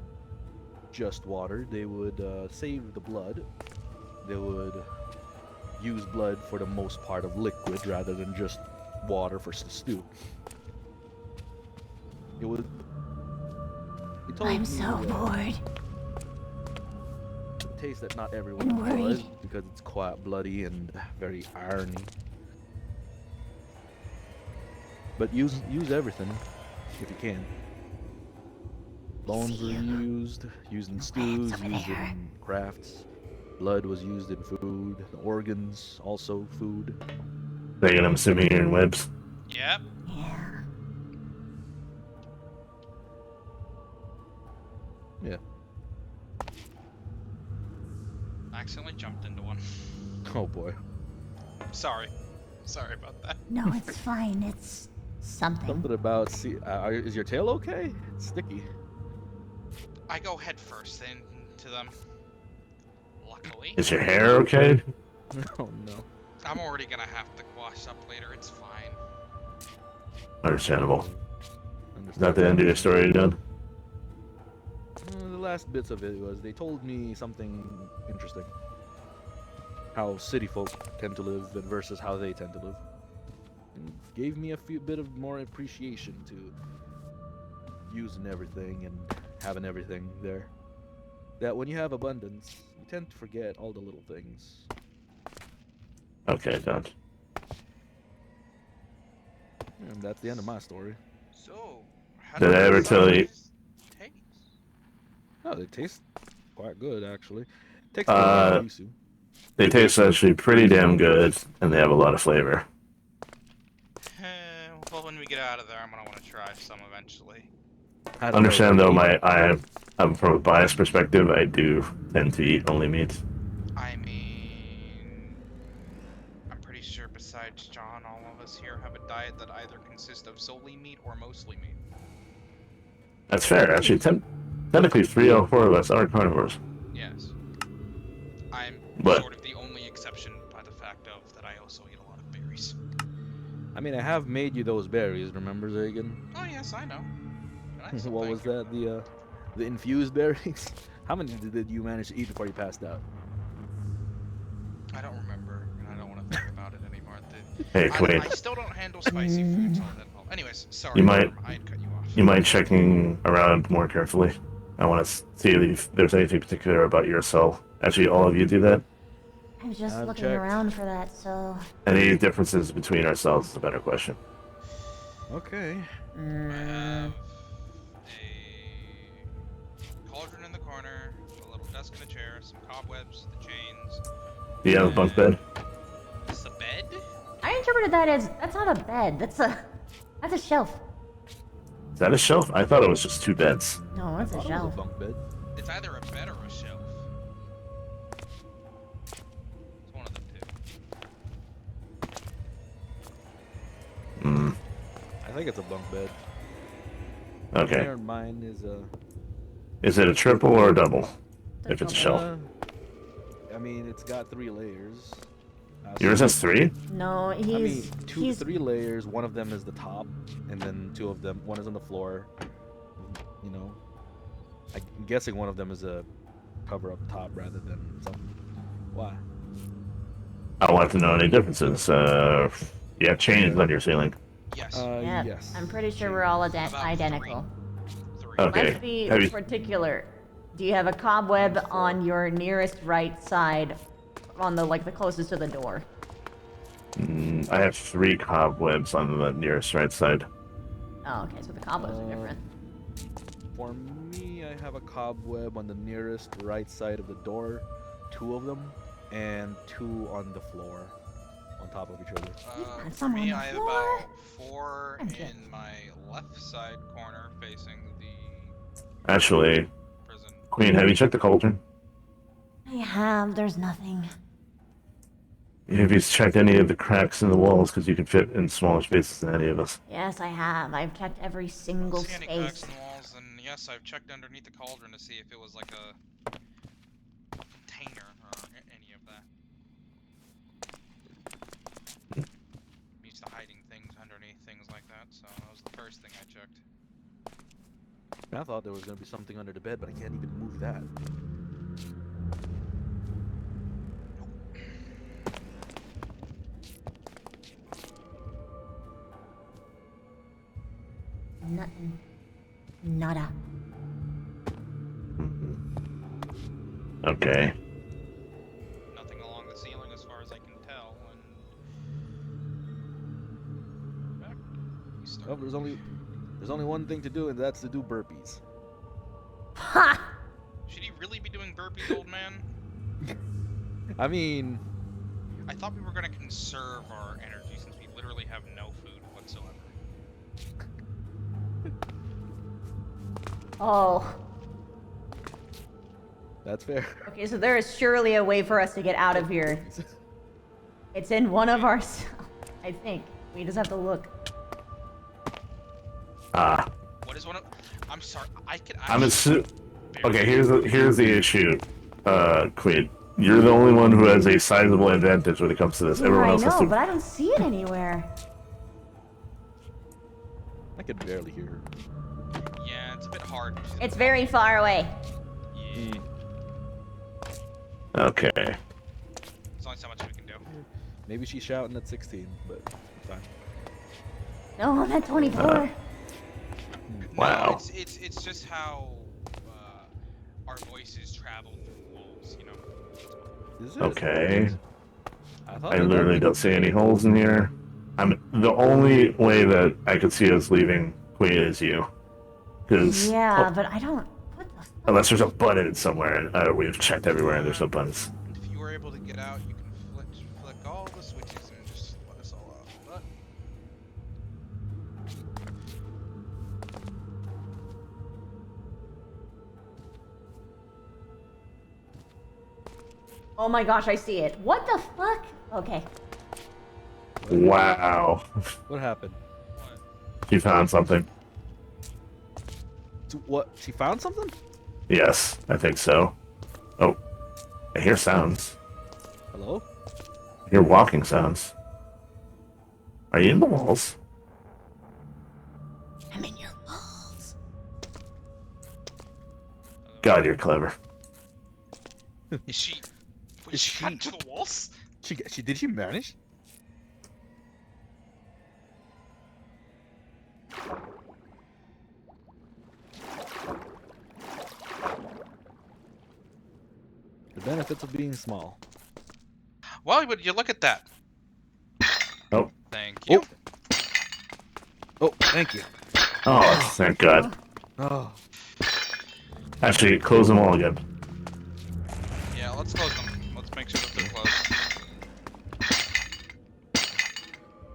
just water, they would save the blood. They would use blood for the most part of liquid rather than just water for the stew. It would. I'm so bored. A taste that not everyone And worried. enjoys because it's quite bloody and very irony. But use everything if you can. Bones were used in stews, used in crafts. Blood was used in food. The organs, also food. Zagan, I'm assuming you're in webs. Yep. Yeah. I accidentally jumped into one. Oh boy. Sorry. Sorry about that. No, it's fine. It's something. Something about is your tail okay? It's sticky. I go head first into them. Luckily. Is your hair okay? Oh no. I'm already gonna have to wash up later. It's fine. Understandable. Is that the end of your story, done? The last bits of it was they told me something interesting. How city folk tend to live and versus how they tend to live. And gave me a bit of more appreciation to using everything and having everything there. That when you have abundance, you tend to forget all the little things. Okay, done. And that's the end of my story. So, how Did I ever tell you? Oh, they taste quite good, actually. Takes a little while to get used to. They taste actually pretty damn good, and they have a lot of flavor. Well, when we get out of there, I'm gonna want to try some eventually. Understand though, from a biased perspective, I do tend to eat only meat. I mean, I'm pretty sure besides John, all of us here have a diet that either consists of solely meat or mostly meat. That's fair. Actually, technically 3 out of 4 of us are carnivores. Yes. I'm But- sort of the only exception by the fact of that I also eat a lot of berries. I mean, I have made you those berries, remember, Zagan? Oh yes, I know. What was that? The infused berries? How many did you manage to eat before you passed out? I don't remember, and I don't want to think about it anymore. Hey, Quaid. I still don't handle spicy foods all that well. Anyways, sorry. You might, I'd cut you off. you might checking around more carefully. I want to see if there's anything particular about your cell. Actually, all of you do that. I was just I've looking checked. around for that, so... Any differences between our cells is a better question. Okay. Cauldron in the corner, a little desk and a chair, some cobwebs, the chains. Do you have a bunk bed? Is the bed? I interpreted that as, that's not a bed, that's a shelf. Is that a shelf? I thought it was just 2 beds. No, it's a shelf. Bunk bed. It's either a bed or a shelf. It's one of the two. Hmm. I think it's a bunk bed. Okay. There, mine is a... Is it a triple or a double? If it's a shelf. I mean, it's got 3 layers. Yours has 3? No, I mean, he's... 3 layers. One of them is the top, and then 2 of them. One is on the floor. You know, I'm guessing one of them is a cover up top rather than something. Why? I want to know any differences. You have chains on your ceiling. Yes. Yeah, yes. I'm pretty sure we're all identical. Okay. Let's be Have you- particular. Do you have a cobweb on your nearest right side, on the the closest to the door? I have 3 cobwebs on the nearest right side. Oh, okay, so the cobwebs are different. For me, I have a cobweb on the nearest right side of the door, 2 of them, and 2 on the floor, on top of each other. For me, I have about 4 in my left side corner facing the... Actually, Queen, have you checked the cauldron? I have, there's nothing. Have you checked any of the cracks in the walls? Because you can fit in smaller spaces than any of us. Yes, I have. I've checked every single See any cracks space. in the walls, and yes, I've checked underneath the cauldron to see if it was like a container or any of that. I'm used to hiding things underneath things like that, so that was the first thing I checked. I thought there was going to be something under the bed, but I can't even move that. Nothing. Nada. Okay. Nothing along the ceiling as far as I can tell, and... Oh, there's only one thing to do, and that's to do burpees. Ha! Should he really be doing burpees, old man? I mean... I thought we were going to conserve our energy since we literally have no food whatsoever. Oh. That's fair. Okay, so there is surely a way for us to get out of here. It's in one of our cells, I think. We just have to look. Ah. What is one of... I'm sorry, I could I'm actually... Okay, here's the issue, Queen. You're the only one who has a sizable advantage when it comes to this. Yeah, Everyone I else has know, to. but I don't see it anywhere. I could barely hear her. Yeah, it's a bit hard. It's very far away. Okay. There's only so much we can do. Maybe she's shouting at 16, but fine. No, I'm at 24. Wow. No, it's just how our voices travel through walls, you know. Is it? Okay. I I literally don't see any holes in here. The only way that I could see us leaving Queen is you. Because Yeah, but I don't. unless there's a button somewhere, and we've checked everywhere and there's no buttons. If you were able to get out, you can flick all the switches and just let us all out. But Oh my gosh, I see it. What the fuck? Okay. Wow. What happened? She found something. What? She found something? Yes, I think so. Oh, I hear sounds. Hello? I hear walking sounds. Are you in the walls? I'm in your walls. God, you're clever. is she? Was she got into the walls? Did she manage? The benefits of being small. Well, would you look at that? Oh. Thank you. Oh, thank you. Oh, thank God. Oh. Actually, close them all again. Yeah, let's close them. Let's make sure that they're closed.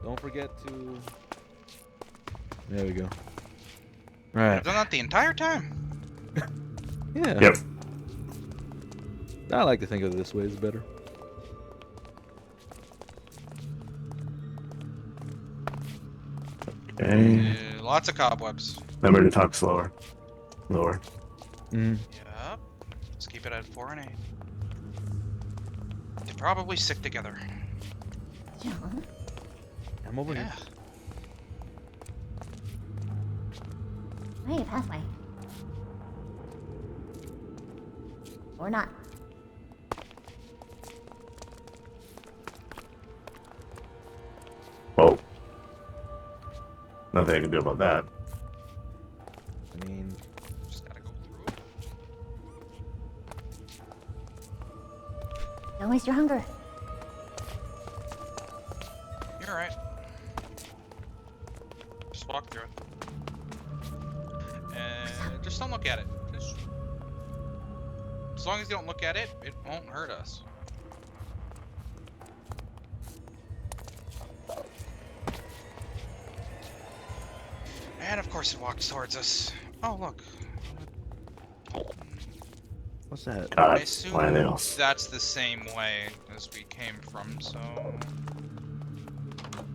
Don't forget to... There we go. Alright. I've done that the entire time. Yeah. Yep. I like to think of it this way, it's better. Okay. Lots of cobwebs. Remember to talk slower. Lower. Mm. Yep. Let's keep it at 4 and 8. They probably stick together. I'm over here. I made it halfway. Or not. Whoa. Nothing I can do about that. I mean... Just gotta go through it. Don't waste your hunger. You're right. Just walk through it. And just don't look at it. Just... As long as you don't look at it, it won't hurt us. And of course it walks towards us. Oh, look. What's that? God, I assume why else? that's the same way as we came from, so...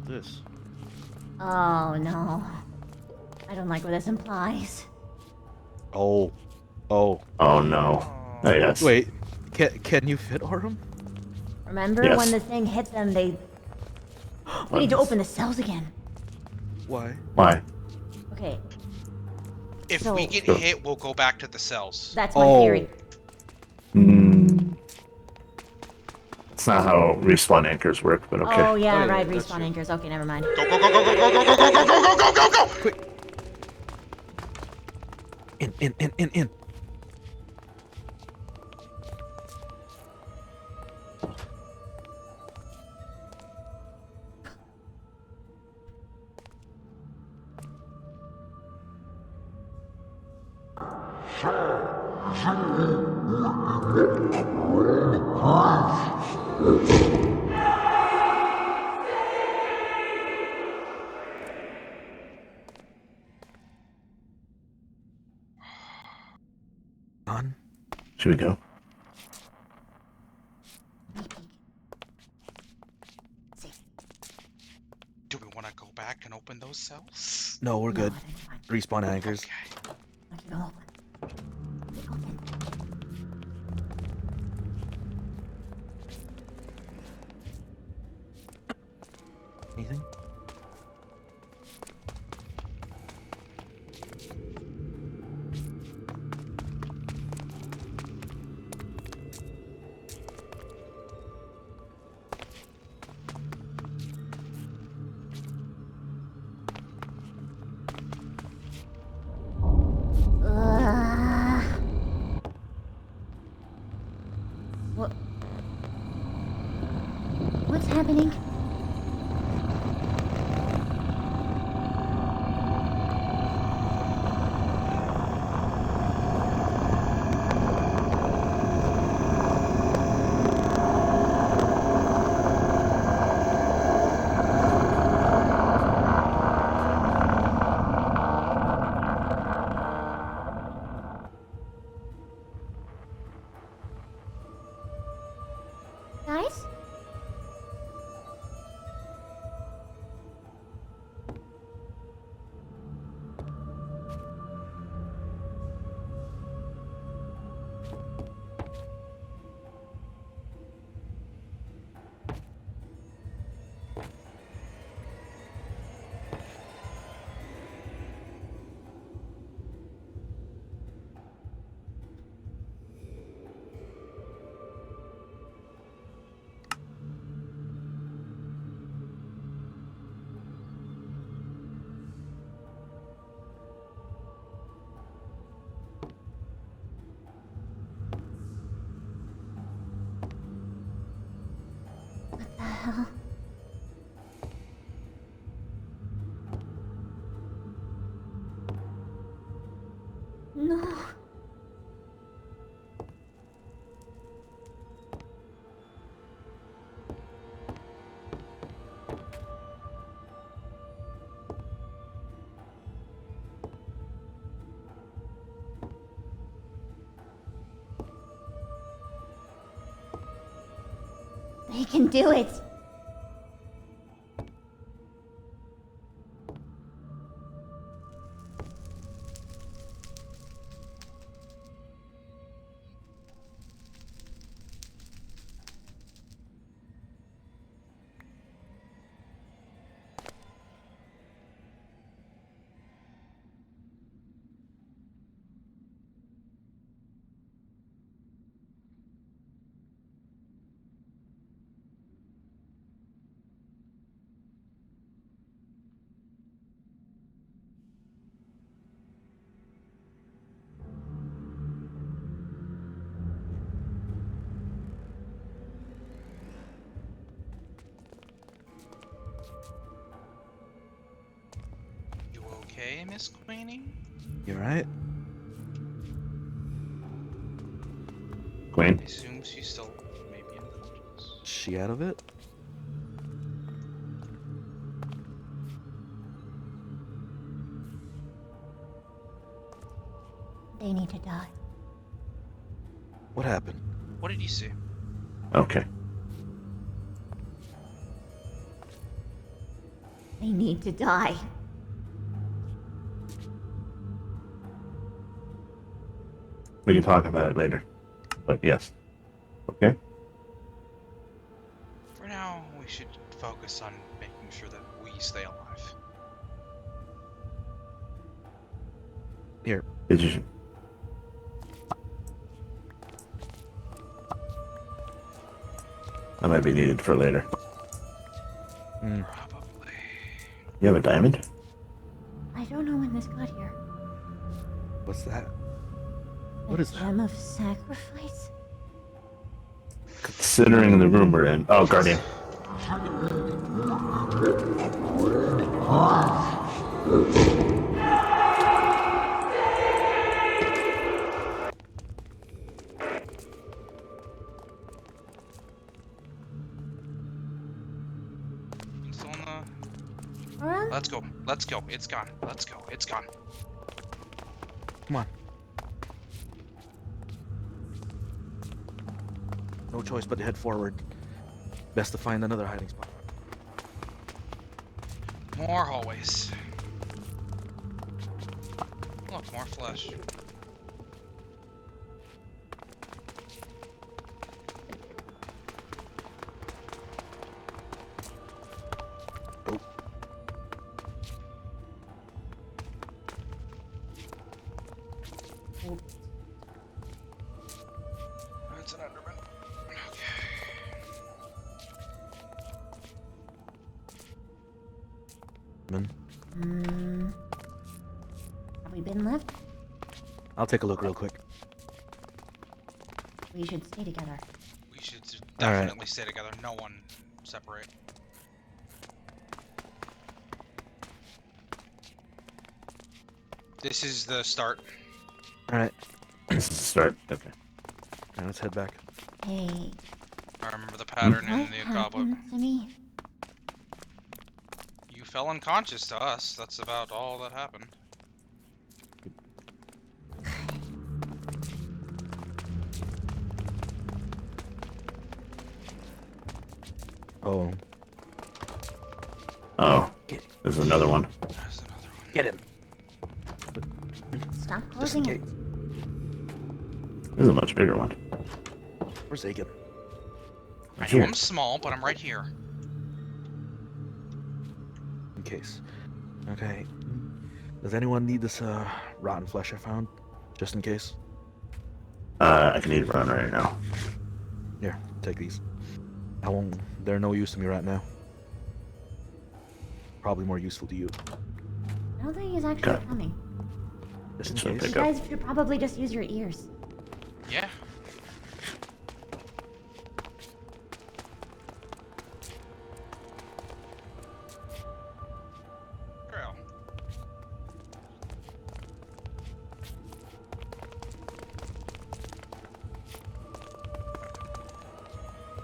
This. Oh no. I don't like what this implies. Oh. Oh. Oh no. Oh, yes. Wait. Can you fit Aurum? Remember Yes. when the thing hit them, they... We need to open the cells again. Why? Why? Okay, If So- we get hit, we'll go back to the cells. that's my theory. It's not how respawn anchors work, but okay. Oh yeah, Oh, yeah, right, that's respawn true. anchors. Okay, never mind. Go, go, go, go, go, go, go, go, go, go, go, go, go, go! Quick. In. On. Should we go? Do we want to go back and open those cells? No, we're good. Respawn anchors. Anything? What? What's happening? Guys? What the hell? No. They can do it. You okay, Miss Queenie? You alright? Queen? I assume she's still maybe unconscious. She out of it? They need to die. What happened? What did you see? Okay. They need to die. We can talk about it later. But yes. Okay. For now, we should focus on making sure that we stay alive. Here. Did you? That might be needed for later. Probably. You have a diamond? I don't know when this got here. What's that? A What is that? gem of sacrifice? Considering the room we're in. Oh, Guardian. Still in the... Huh? Let's go. Let's go. It's gone. Let's go. It's gone. Come on. No choice but to head forward. Best to find another hiding spot. More hallways. Look, more flesh. Oh. Have we been left? I'll take a look real quick. We should stay together. We should All right. definitely stay together. No one separate. This is the start. All right. This is the start. Okay. Now let's head back. Hey. I remember the pattern in What the goblet. happened to me? You fell unconscious to us. That's about all that happened. Oh. Oh. There's another one. Get him. Stop closing it. This is a much bigger one. Where's Agan? I know I'm small, but I'm right here. In case. Okay. Does anyone need this rotten flesh I found? Just in case? I can eat it right now. Here, take these. They're no use to me right now. Probably more useful to you. I don't think he's actually coming. Just in You case. guys should probably just use your ears. Yeah. Trail.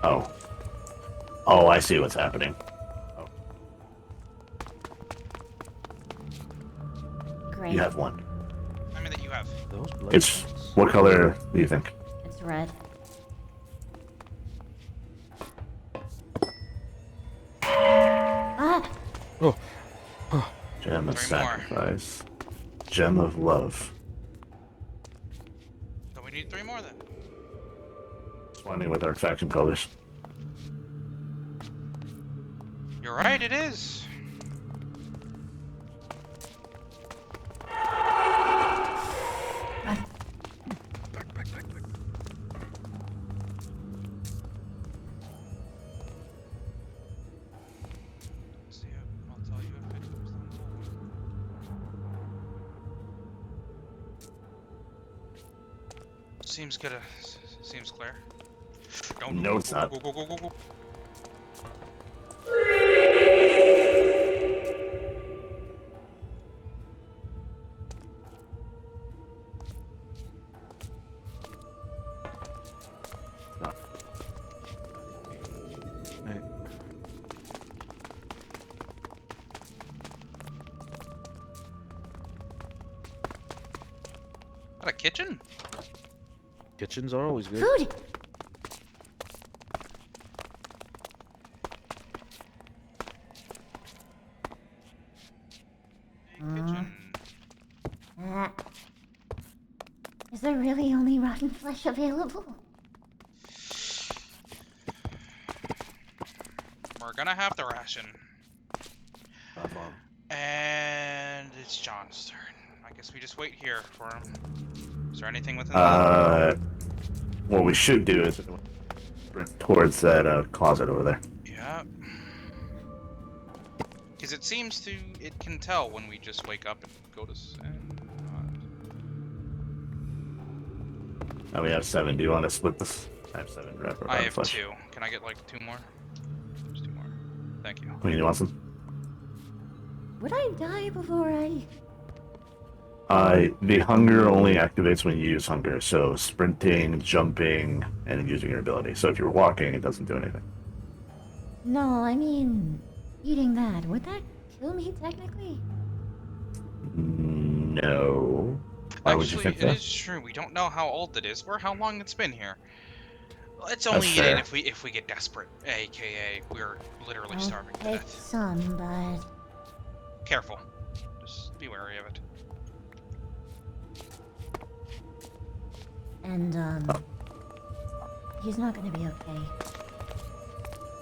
Oh. Oh, I see what's happening. Oh. Great. You have one. I mean that you have. Those It's what color do you think? It's red. Ah! Oh. Gem of 3 more. sacrifice. Gem of love. So we need 3 more then. Responding with our faction colors. You're right, it is. See, I'll tell you if it comes down to it. Seems good. Seems clear. Don't No, it's not. Go, go, go, go, go. Right. Got a kitchen? Kitchens are always good. Food! Is there really only rotten flesh available? We're gonna have the ration. And it's John's turn. I guess we just wait here for him. Is there anything within What we should do is sprint towards that closet over there. Yeah. Because it seems to, it can tell when we just wake up and go to Now we have 7. Do you want to split this? I have 7. I have 2. Can I get like 2 more? Just 2 more. Thank you. I mean, you want some? Would I die before I... The hunger only activates when you use hunger, so sprinting, jumping, and using your ability. So if you're walking, it doesn't do anything. No, I mean... Eating that, would that kill me technically? No. Why would you Actually, think that? it is true. We don't know how old it is or how long it's been here. Let's That's only eat it fair. if we get desperate. AKA, we're literally I'll starving to take death. some, but... Careful. Just be wary of it. And, he's not gonna be okay.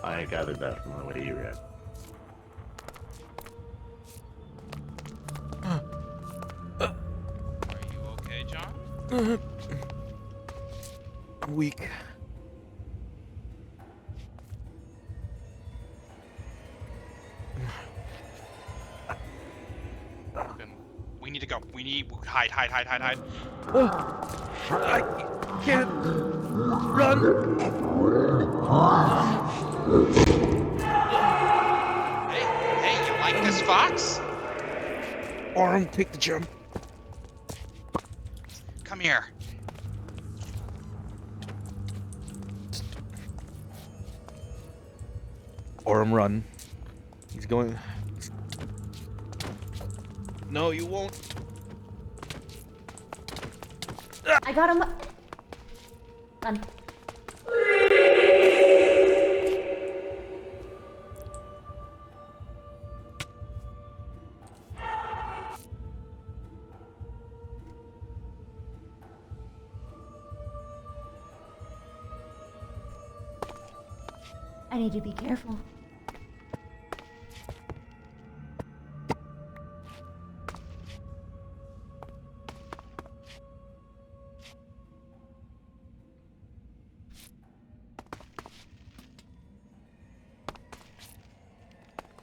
I gathered that from the way you react. Are you okay, John? I'm weak. go. We need hide. I can't run. Hey, you like this fox? Arm, take the jump. Come here. Orem, run. He's going. No, you won't. I got him. Run. I need to be careful.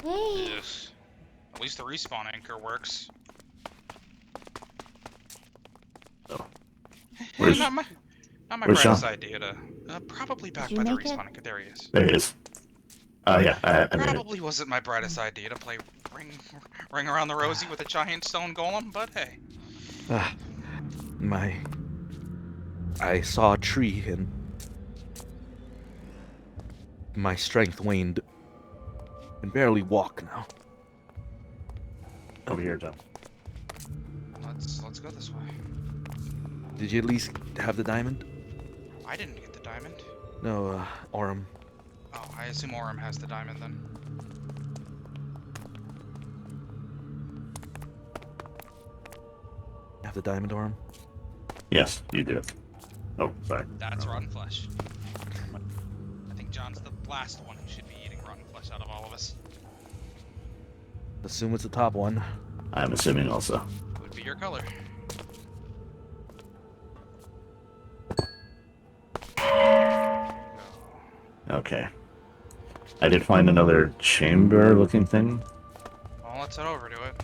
Hey. Yes. At least the respawn anchor works. Where's- not my where's brightest Sean? idea to. Probably back Did you by the make it? respawn anchor. There he is. There he is. Yeah, I made it. Probably wasn't my brightest idea to play ring around the rosy with a giant stone golem, but hey. I saw a tree and my strength waned. I can barely walk now. Over here, John. Let's go this way. Did you at least have the diamond? I didn't get the diamond. No, Orem. Oh, I assume Orem has the diamond then. Have the diamond, Orem? Yes, you do. Oh, sorry. That's rotten flesh. I think John's the last one who should be eating rotten flesh out of all of us. Assume it's the top one. I'm assuming also. Would be your color. Okay. I did find another chamber-looking thing. Well, let's head over to it.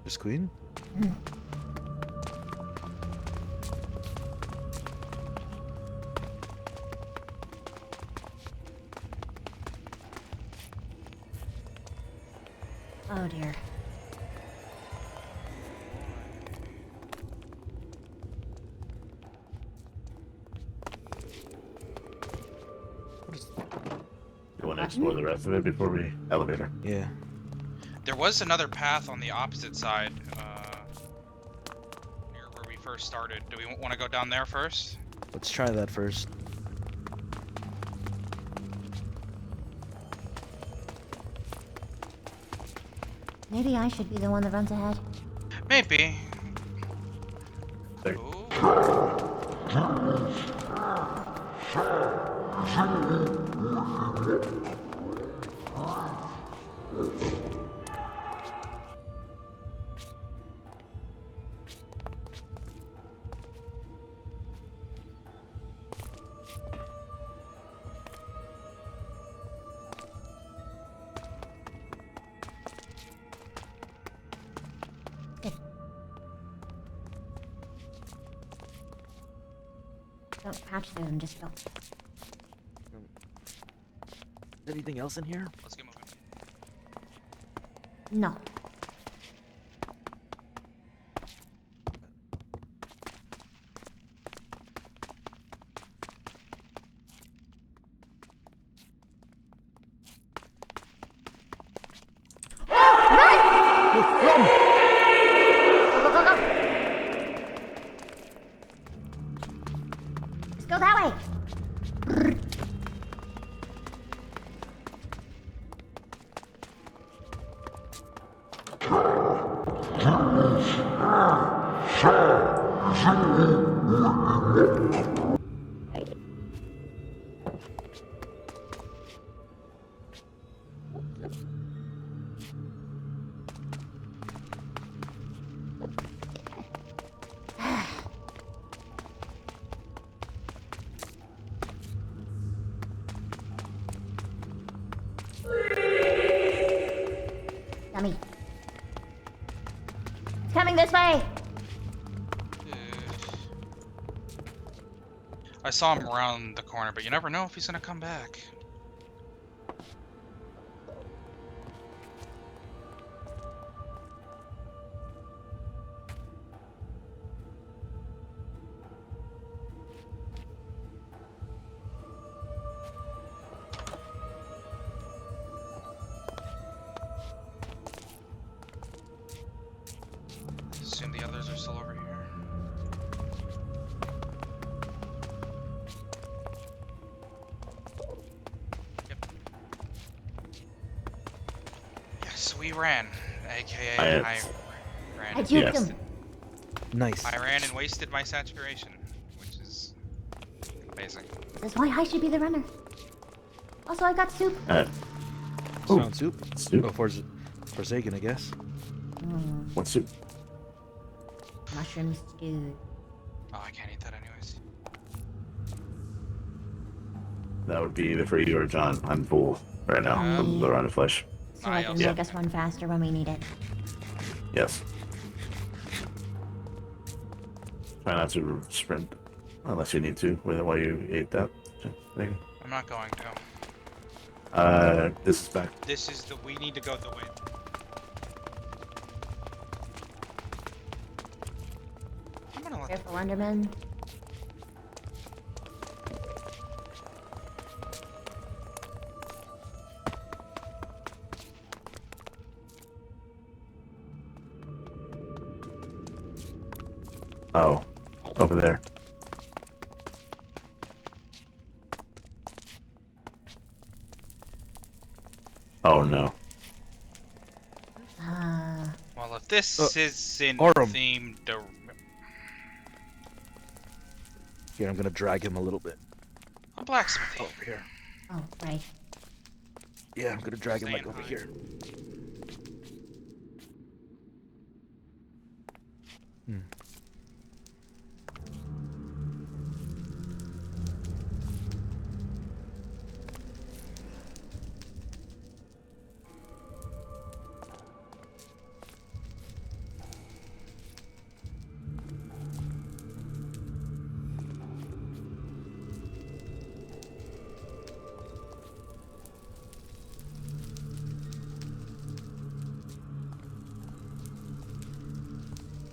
Miss Queen? Oh dear. You want to explore the rest of it before we elevator? Yeah. There was another path on the opposite side, near where we first started. Do we want to go down there first? Let's try that first. Maybe I should be the one that runs ahead. Maybe. Don't crouch through them, just go. Anything else in here? Let's get moving. No. Let's go that way. coming this way. I saw him around the corner, but you never know if he's gonna come back. Assume the others are still over here. Yep. Yes, we ran. AKA, I ran. I juked him. Nice. I ran and wasted my saturation, which is amazing. That's why I should be the runner. Also, I got soup. Sound soup? Soup. Oh, Forsaken, I guess. What soup? Mushroom stew. Oh, I can't eat that anyways. That would be either for you or John. I'm full right now from the run of flesh. So I can make us run faster when we need it. Yes. Try not to sprint unless you need to, while you ate that thing. I'm not going to. This is back. This is the. We need to go the way. I'm gonna let Careful, Enderman. Oh, over there. Oh no. Well, if this is in Aurum. themed. Here, I'm gonna drag him a little bit. I'm blacksmithing. Over here. Oh, right. Yeah, I'm gonna drag him like over here.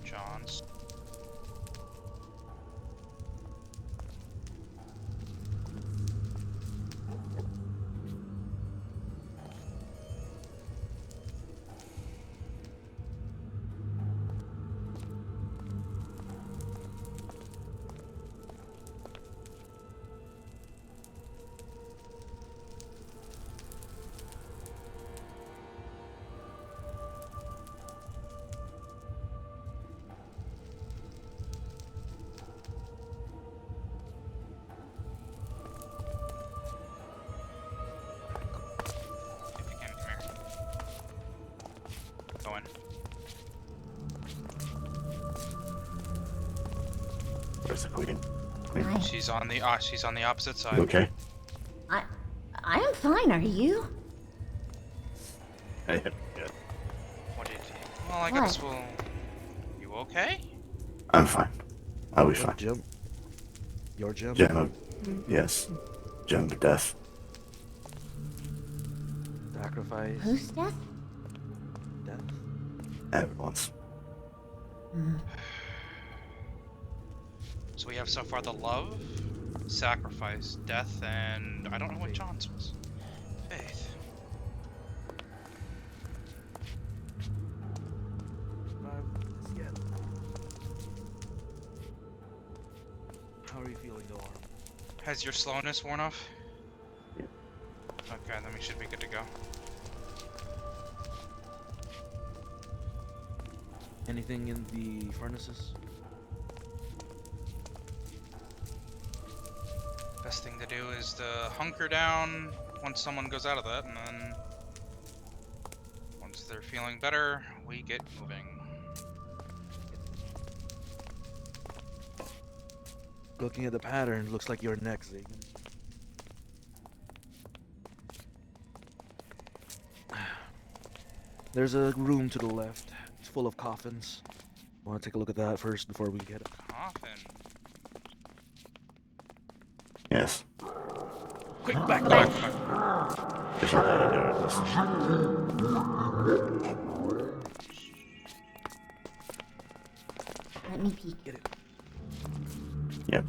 John's. Going. Where's the queen? She's on the opposite side. You okay? I am fine. Are you? Yeah. What did you? Well, I guess we'll. You okay? I'm fine. I'll be fine. Gem? Your gem? Gem of, yes. Gem of death. Sacrifice. Who's death? Death. Everyone's. So we have so far the love, sacrifice, death, and I don't know what John's was. Faith. How are you feeling, though, Aurum? Has your slowness worn off? Yeah. Okay, then we should be good to go. Anything in the furnaces? Best thing to do is to hunker down once someone goes out of that, and then once they're feeling better, we get moving. Looking at the pattern, looks like you're next, Zagan. There's a room to the left. It's full of coffins. Want to take a look at that first before we get it? Coffin. Yes. Quick, back. There's nothing to do with this. Let me peek. Get it. Yep.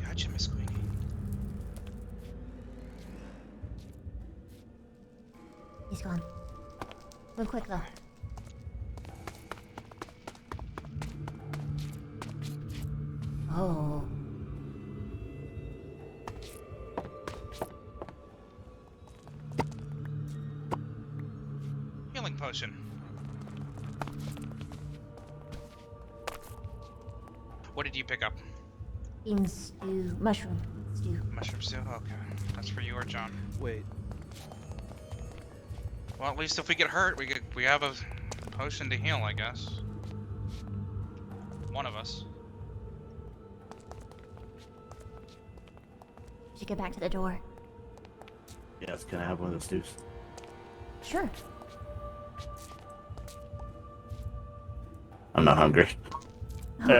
Gotcha, Miss Queenie. He's gone. Move quick though. Oh. Healing potion. What did you pick up? Bean stew. Mushroom stew. Mushroom stew? Okay. That's for you or John. Wait. Well, at least if we get hurt, we have a potion to heal, I guess. One of us. Should get back to the door. Yes, can I have one of those stews? Sure. I'm not hungry. Be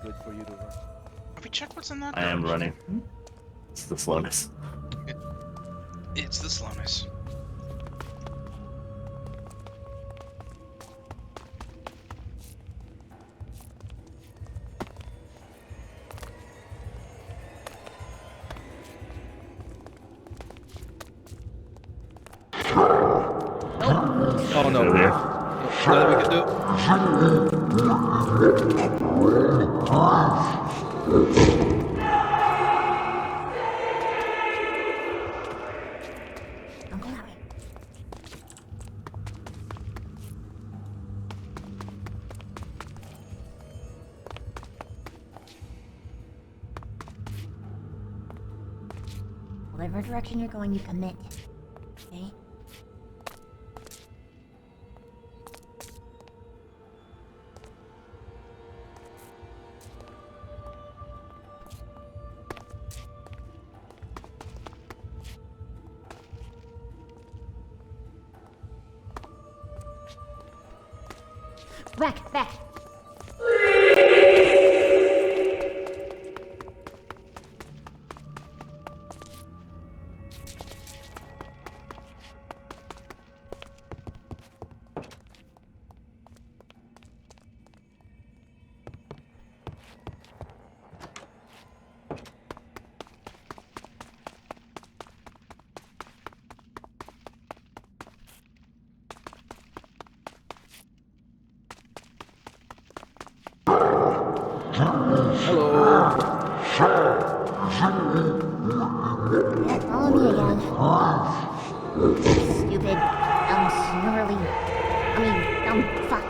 good for you to run. Have we checked what's in that? I am running. It's the slowness. It's the slowness. Oh no. Over here. Nothing we can do. Don't go that way. Whatever direction you're going, you commit. Okay? Back, back. Yeah, follow me again. Stupid, dumb, snarly. Dumb fuck.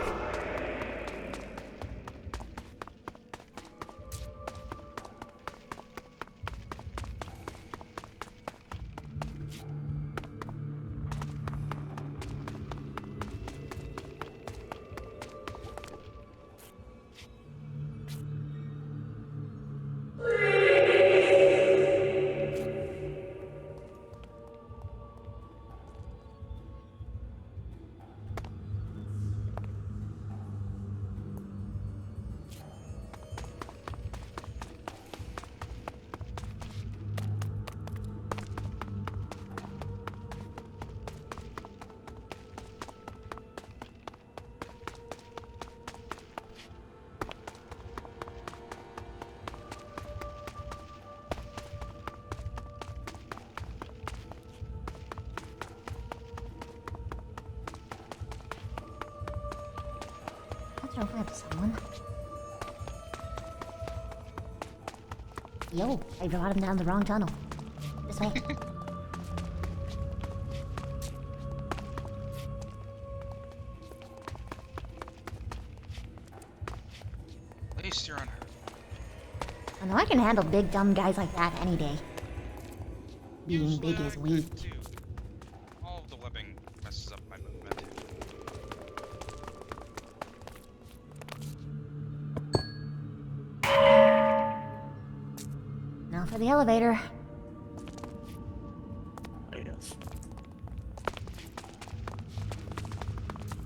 Let's over to someone. Yo, I brought him down the wrong tunnel. This way. At least you're on her. I know I can handle big dumb guys like that any day. Being big is weak. All of the webbing messes up my movement. Now for the elevator.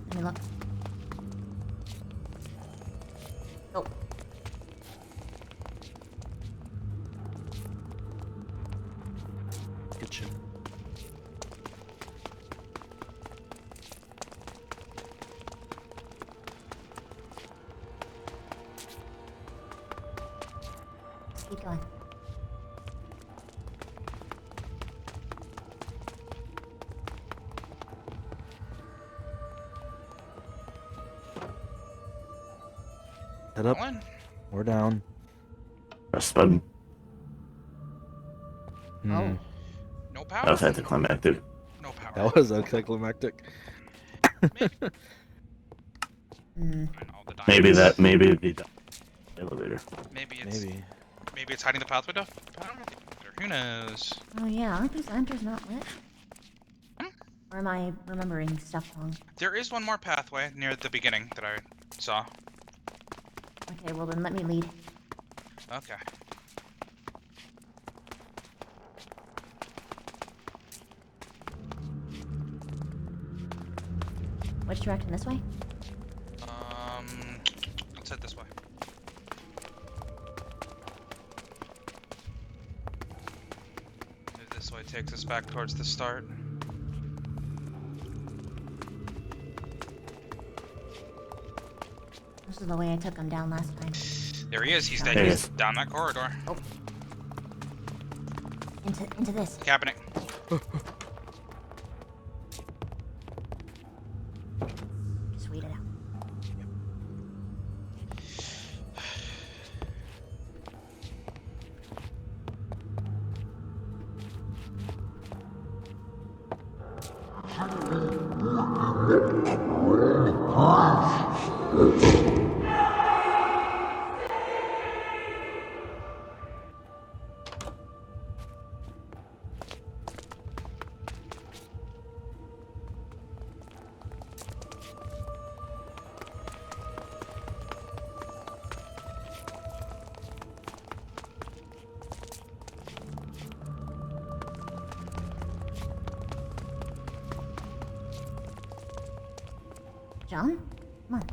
Let me look. Oh. Kitchen. Keep going. Head up. Going. We're down. Press button. Hmm. No That power. was anticlimactic. No power. That was anticlimactic. Maybe the elevator. Maybe it's hiding the pathway to power. Who knows? Oh yeah, aren't these lanterns not lit? Or am I remembering stuff wrong? There is one more pathway near the beginning that I saw. Okay, well then let me lead. Okay. Which direction? This way? Let's head this way. Maybe this way takes us back towards the start. This is the way I took him down last time. There he is. He's There he he's down that corridor. Oh. Into this. Cabinet. Just wait it out. John? Come on.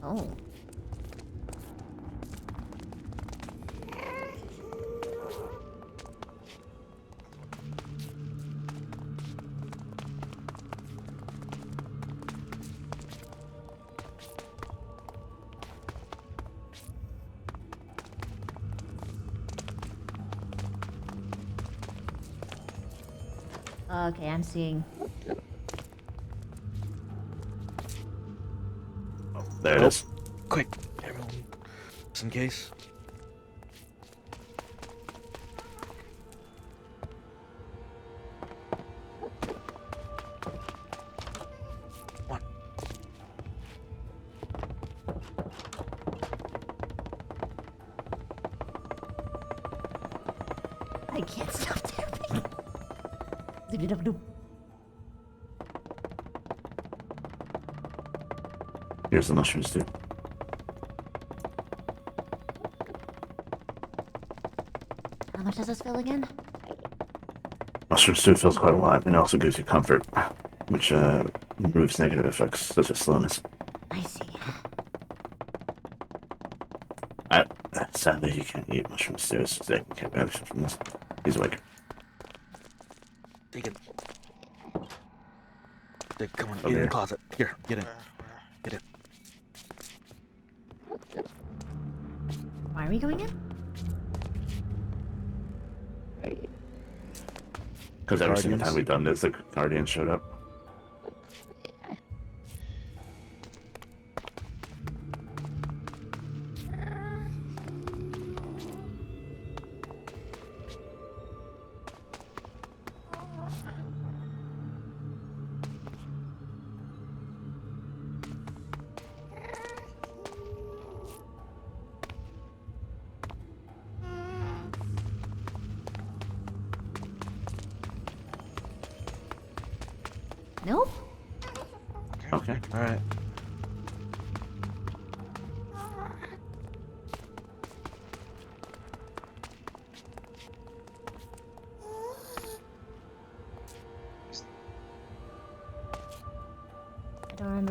Oh. Okay, I'm seeing. There it is. Quick, everyone. Just in case. One. I can't stop tapping. Here's the mushrooms too. How much does this fill again? Mushroom stew feels quite a lot and also gives you comfort, which removes negative effects such as slowness. I see. Sadly, he can't eat mushroom stew. So they can't benefit from this. He's awake. Take it. Dick, come on, Over get in here. the closet. Here, get in. Get in. Why are we going in? Because every single Guardians. time we've done this, the Guardian showed up. Nope. Okay. Alright.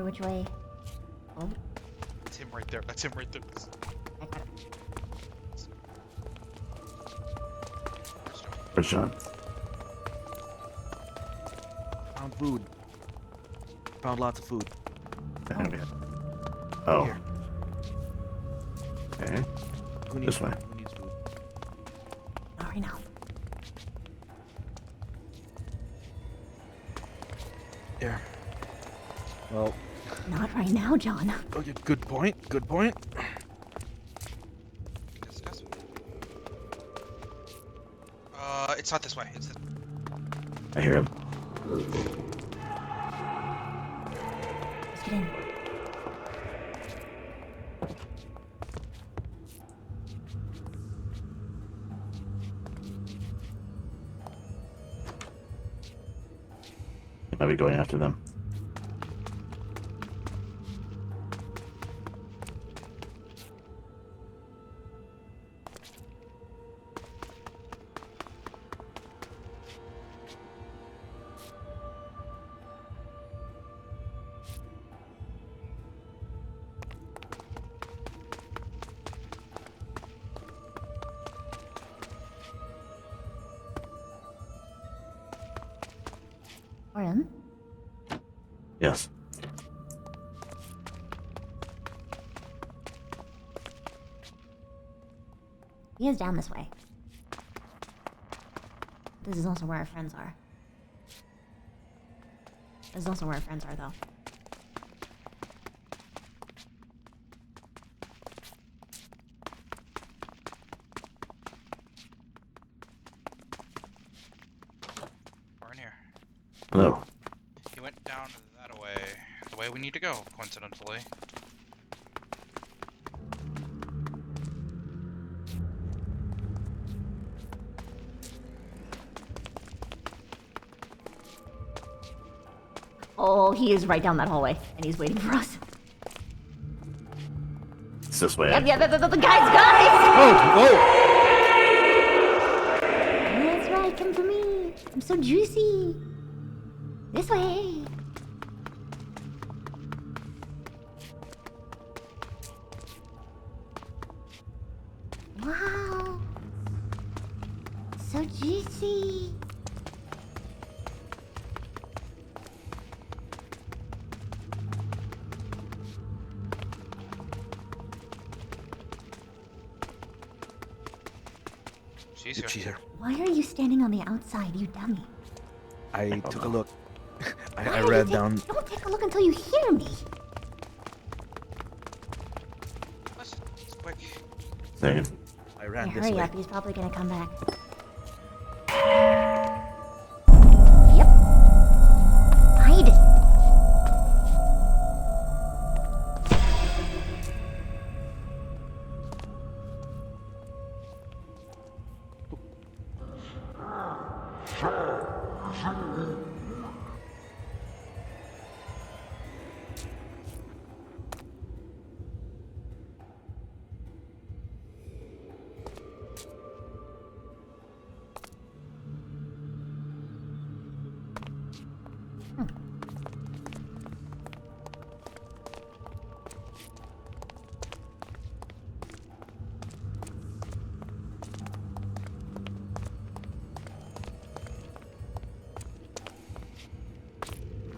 which way? Oh, That's him right there. That's him right there. I got it. Where's John? Found food. Found lots of food. Oh. Here. Okay. Who This way. Who needs food? Not right now. There. Well. Not right now, John. Okay, good point. Good point. It's not this way. It's this. I hear him. Let's get in. Might be going after them. Orin? Yes. He is down this way. This is also where our friends are. This is also where our friends are, though. We're in here. Hello. He went down that way. The way we need to go, coincidentally. Oh, he is right down that hallway, and he's waiting for us. It's this way. Yep, the guys! Oh! That's right, come for me. I'm so juicy. This way. Wow. So juicy. She's here. Why are you standing on the outside, you dummy? I took a look. Why I are you read take- down. Don't take a look until you hear me. It's quick. Second. I ran Hey, this hurry way. up, he's probably gonna come back. Hide.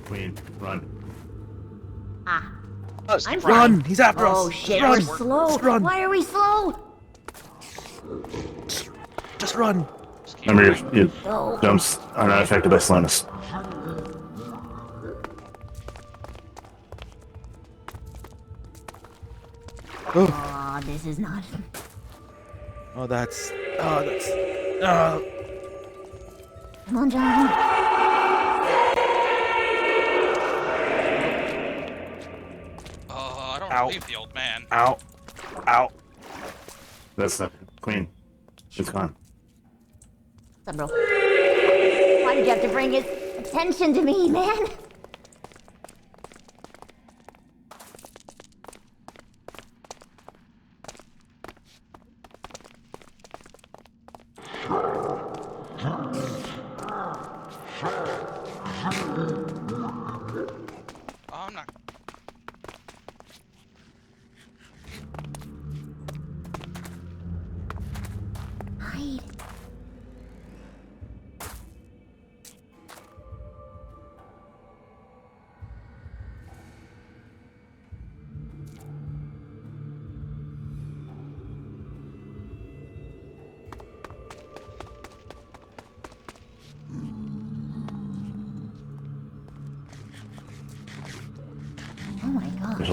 Queen, run. Ah. Let's I'm run! fine. He's after us! Oh shit, Run! we're slow. Just run! Why are we slow? Just run! Remember, your Go. jumps are not affected by slowness. Oh, this is not. Oh, that's. Oh, that's. Oh. Come on, John. I don't Ow. believe the old man. Ow. Ow. That's the Queen. It's gone. What's up, bro? Why did you have to bring his attention to me, man? Oh, I'm not.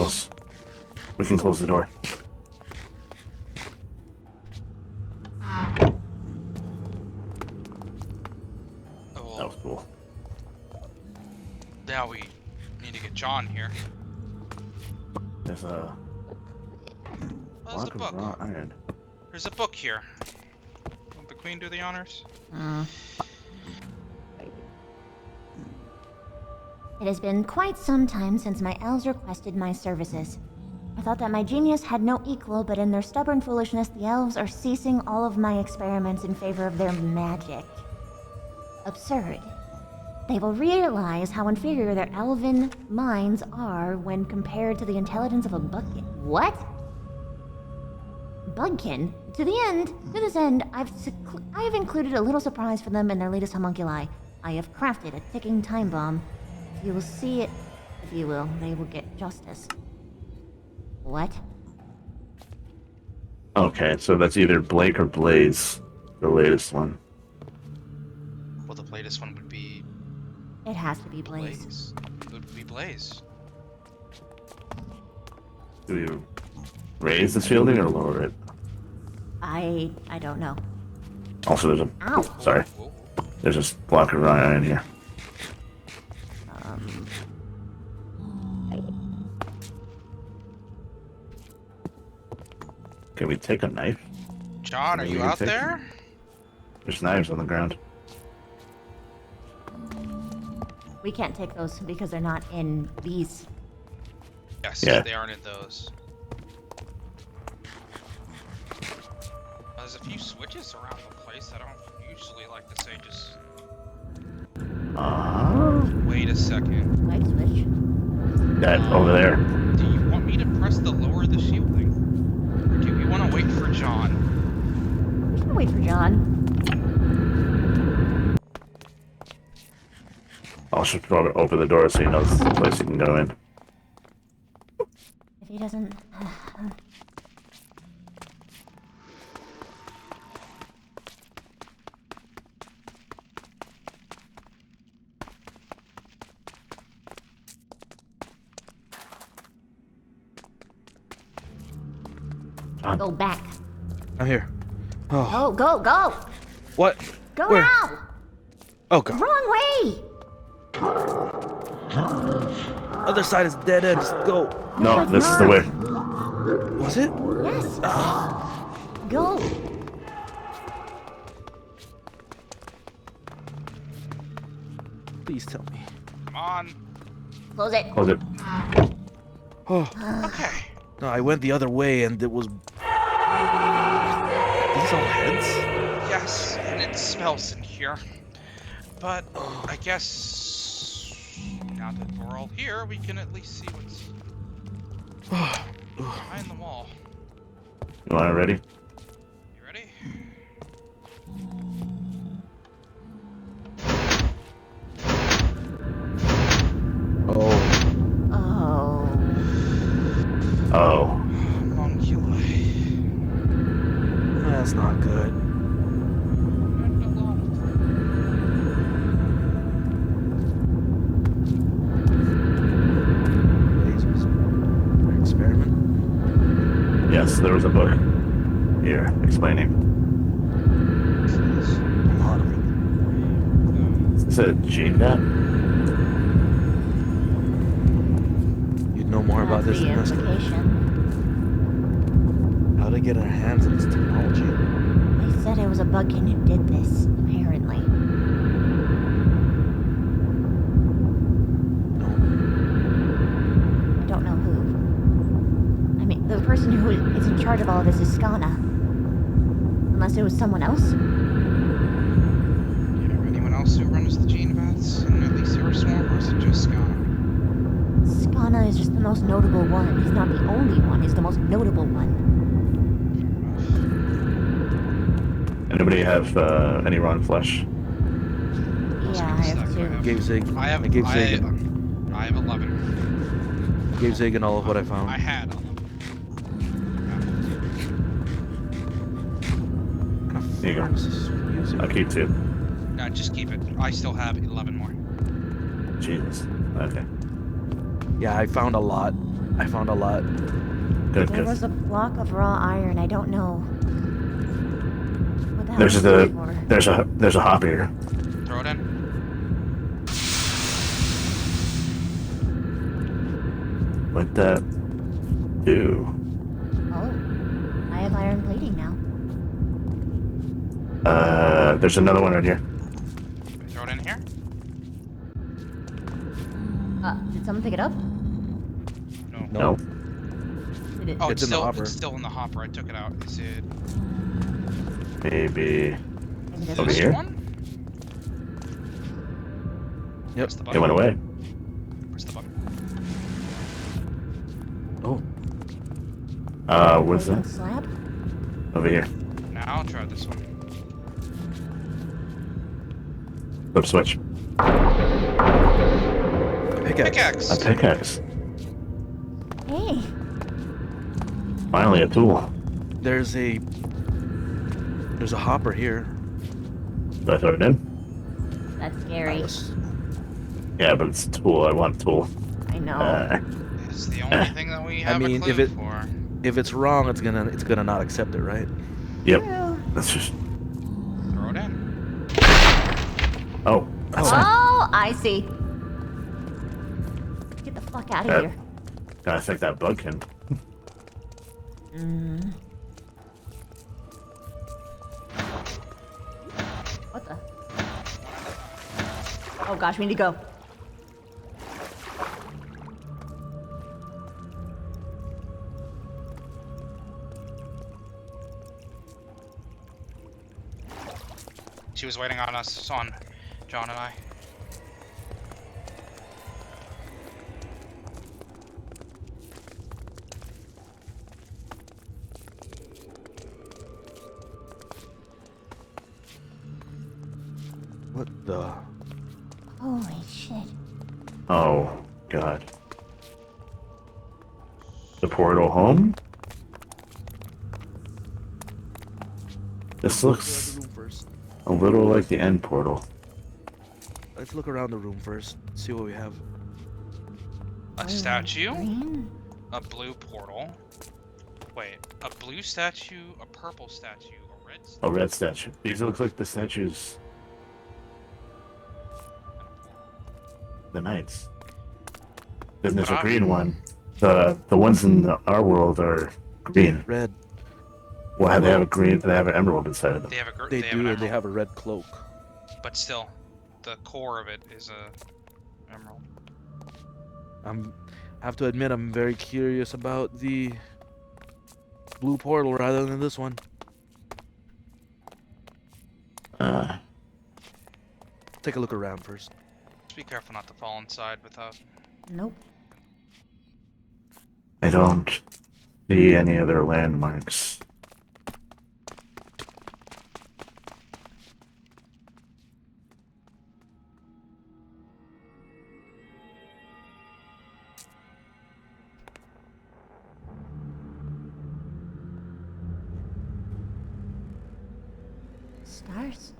close. We can close the door. That was cool. Now we need to get John here. There's a block of raw iron. There's a book here. Will the queen do the honors? It has been quite some time since my elves requested my services. I thought that my genius had no equal, but in their stubborn foolishness, the elves are ceasing all of my experiments in favor of their magic. Absurd. They will realize how inferior their elven minds are when compared to the intelligence of a bugkin. What? Bugkin? To this end, I have included a little surprise for them in their latest homunculi. I have crafted a ticking time bomb. You will see it, if you will. They will get justice. What? Okay, so that's either Blake or Blaze, the latest one. Well, the latest one would be It has to be Blaze. It would be Blaze. Do you raise the shielding or lower it? I don't know. Also, there's a... Ow. Sorry. There's this block of raw iron here. Can we take a knife? John, are Maybe you we can out take- there? There's knives on the ground. We can't take those because they're not in these. Yes, Yeah. they aren't in those. There's a few switches around the place. I don't usually like to say just... Wait a second. Light switch. That over there. Do you want me to press the lower the shielding? Or do we want to wait for John? We can wait for John. I'll just open the door so he knows the place he can go in. If he doesn't... Go back. I'm here. Oh. Go! What? Go Where? now! Oh god. Wrong way! Other side is dead end. Just go. No, this is the way. Was it? Yes. Go. Please tell me. Come on. Close it. Close it. Oh. Okay. No, I went the other way and it was... These all heads? Yes, and it smells in here. But I guess now that we're all here, we can at least see what's behind the wall. You want it ready? You ready? Oh. Homunculi. That's not good. Lasers. An experiment? Yes, there was a book here explaining. A lot of it. Is it a gene vat? You'd know more about this the than us. implication. How to get our hands on this technology. They said it was a bugkin who did this, apparently. I don't know who. I mean, the person who is in charge of all of this is Skana. Unless it was someone else? Anyone else who runs the gene vats in at least your swarm, or is it just Skana? Skana is just the most notable one. He's not the only one, he's the most notable one. Anybody have any raw flesh? Yeah, I have two. Gave Zig. I have. I gave I Zig. have 11. Gave Zig and all of what I found. I had 11. Here you go. I'll keep 2. No, just keep it. I still have 11 more. Jesus. Okay. Yeah, I found a lot. I found a lot. Good, There good. was a block of raw iron. I don't know. What the hell There's is a it for? there's a hop here. Throw it in. What that do? Oh, I have iron plating now. There's another one right here. Throw it in here. Did someone pick it up? No. Did it? Oh, It's in the hopper. It's still in the hopper. I took it out. Is it Maybe this over this here. one? Yep. It went away. Where's the button? Oh. What's Plating that? slab? Over here. Now I'll try this one. Flip switch. Pickaxe. A pickaxe. Hey. Finally a tool. There's a hopper here. Do I throw it in? That's scary. Yeah, but it's a tool. I want a tool. I know. It's the only thing that we have I mean, a clue for. if it's wrong, it's gonna not accept it, right? Yep. That's just. Throw it in. Oh. That's Oh, I see. Get the fuck out of here. I think that bug can. What the? Oh gosh, we need to go. She was waiting on us, on John and I. What the? Holy shit. Oh God. The portal home. This looks a little like the end portal. Let's look around the room first. See what we have. A statue, a blue portal. Wait, a blue statue, a purple statue, a red statue. A red statue. These look like the statues. The knights. Then there's a green one. The ones in our world are green. Red. Well, they have a green. They have an emerald inside of them. They have a They have do, an and they emerald, have a red cloak. but still, the core of it is a emerald. Have to admit, I'm very curious about the blue portal rather than this one. Take a look around first. Just be careful not to fall inside without. Nope. I don't see any other landmarks. Stars.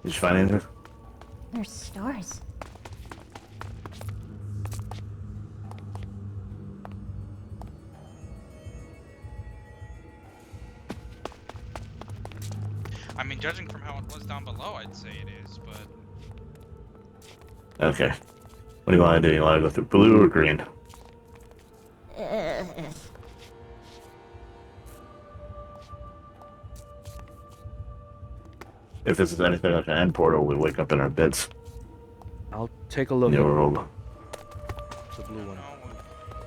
Did you find anything? There's stars. I mean, judging from how it was down below, I'd say it is, but Okay. What do you want to do? You want to go through blue or green? If this is anything like an end portal, we wake up in our beds. I'll take a look In at the world. the blue one.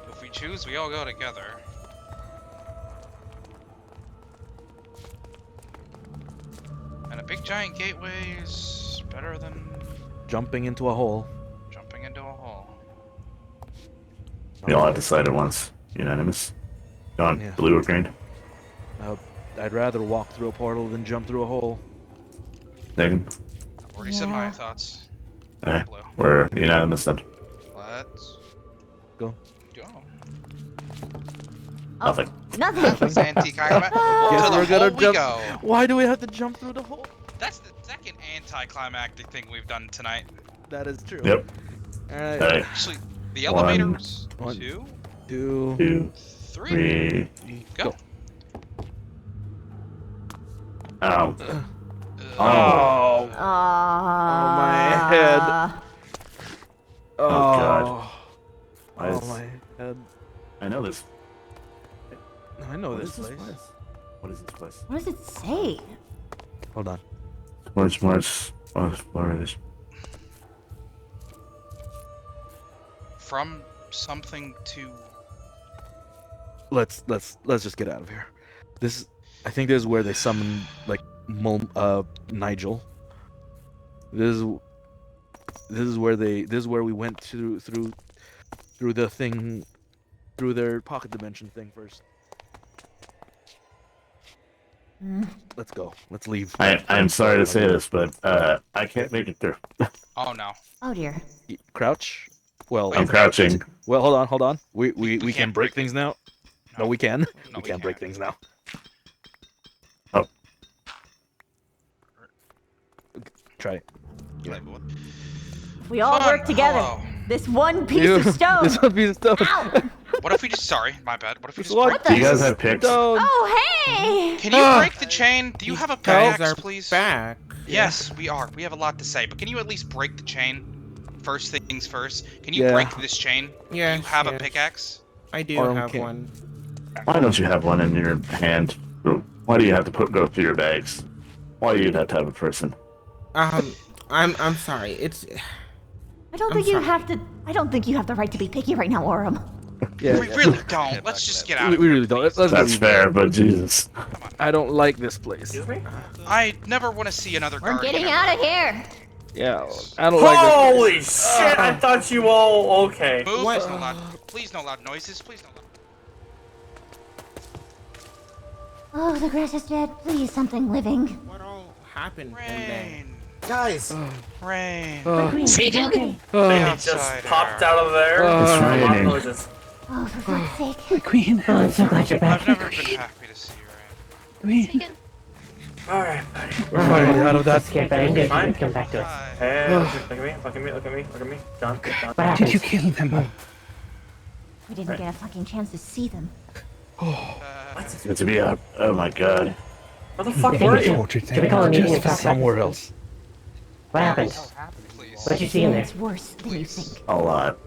if we choose, we all go together. And a big giant gateway is better than Jumping into a hole. jumping into a hole. We all have decided once. Unanimous. Gone. Yeah. Blue or green? I'd rather walk through a portal than jump through a hole. Megan? Already said my thoughts. Okay. We're unanimous then. Let's go. Nothing. Nothing. Anticlimactic. Guess To the we're gonna hole we jump. go. Why do we have to jump through the hole? That's the second anticlimactic thing we've done tonight. That is true. Yep. Alright. Hey. Actually, the One, elevators. one, Two. Two. Three. Go. Ow. Oh. my head. Oh, God. Why Oh is- my head. I know this. I know What this is this place. place? What is this place? What does it say? Hold on. March. Flores. From something to. Let's just get out of here. I think this is where they summoned like Nigel. This is where we went through the thing, through their pocket dimension thing first. Let's go. Let's leave. I'm sorry to say this, but I can't make it through. Oh no. Oh dear. Crouch. Well, I'm crouching. Well, hold on. We can break things now. No, we can. We can't break things now. Oh. Try it. We all work together. Hello. This one piece of stone. This one piece of stone. Ow! What if we just? Sorry, my bad. What if we just What break? Do you guys have picks? Oh hey! Can you break the chain? Do you have a pickaxe, are please? back. Yes, we are. We have a lot to say, but can you at least break the chain? First things first. Can you Yeah. break this chain? Yes, Do you have a yes. pickaxe? I do Or have can- one. Why don't you have one in your hand? Why do you have to go through your bags? Why do you have to have a person? I'm sorry. It's. I don't I'm think you sorry. have to. I don't think you have the right to be picky right now, Orum. Yeah, We really don't. Let's just get out we of here. really don't. Let's That's leave. fair, but Jesus. I don't like this place. I never want to see another We're guardian. getting ever. out of here. Yeah, I don't like this Holy place. shit! I thought you all okay. Move. What? Please no loud. Please no loud noises. Please no loud. Oh, the grass is dead. Please, something living. What all happened in there? Rain. Guys! Rain. Okay. They Outsider. just popped out of there. It's A lot of raining. noises. Oh, for fuck's sake. Queen. Oh, I'm so glad you're back. I've never been happy to see you, Rain. Queen. Alright, buddy. We're finally out of that. Let's get better. Good. Fine. Come back to us. Hi. Hey, look at me, look at me, look at me, look at me. John, John. Did you kill them? We didn't get a fucking chance to see them. It's good to be out. Oh my God. Where the fuck They were were you? tortured Should we call a meeting and talk about Somewhere else. what happened? Please. What did you see in there? It's worse than you think. A lot.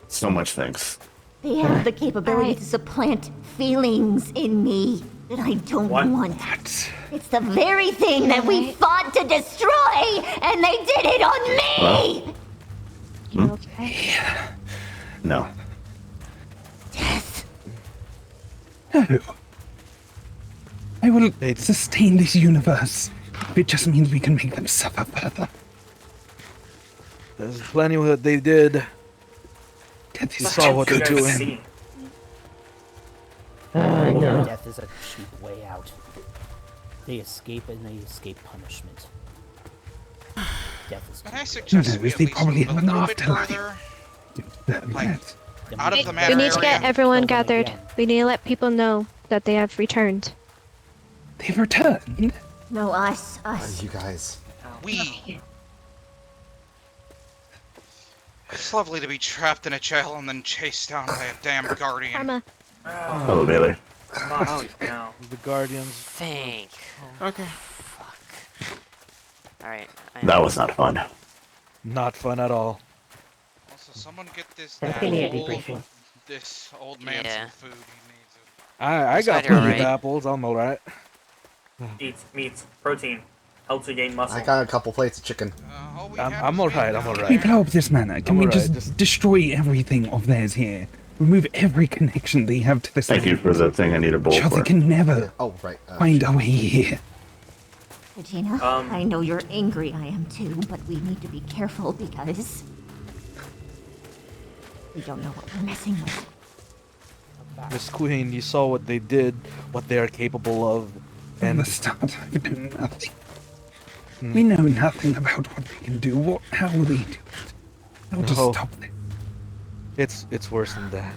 So much things. They have the capability to supplant feelings in me that I don't What? want. It's the very thing that we fought to destroy, and they did it on me! You okay? No. Death. No. I will sustain this universe. If it just means we can make them suffer further. There's plenty of what they did. Death You is saw what You they're guys doing. see. No. Death is a cheap way out. They escape and they escape punishment. Death is Can I suggest we at they least probably move a have an little bit afterlife. further? Like, out of the We manor need to get area? everyone gathered. We need to let people know that they have returned. They've returned. No, us. You guys. We. It's lovely to be trapped in a jail and then chased down by a damn guardian. Karma. Hello, Bailey. Oh, no. The Guardians. Think. Okay. Alright. That was not fun. Not fun at all. Also, someone get this That's that gonna be a old, debriefing. this old man Yeah. some food. He needs it. I got Spider, plenty alright. of apples. I'm alright. Eat meat, protein, helps you gain muscle. I got a couple plates of chicken. All we I'm have is alright. I'm manpower. Can we alright. blow up this manor? Can we Alright, just just- destroy everything of theirs here? Remove every connection they have to this Thank you for the thing I need a bowl so they for. can never Oh, right. find our way here. Regina, I know you're angry, I am too, but we need to be careful because we don't know what we're messing with. Miss Queen, you saw what they did, what they are capable of, From and the start, I've done nothing. We know nothing about what they can do. How will they do it? How to No. stop them? It's worse than that.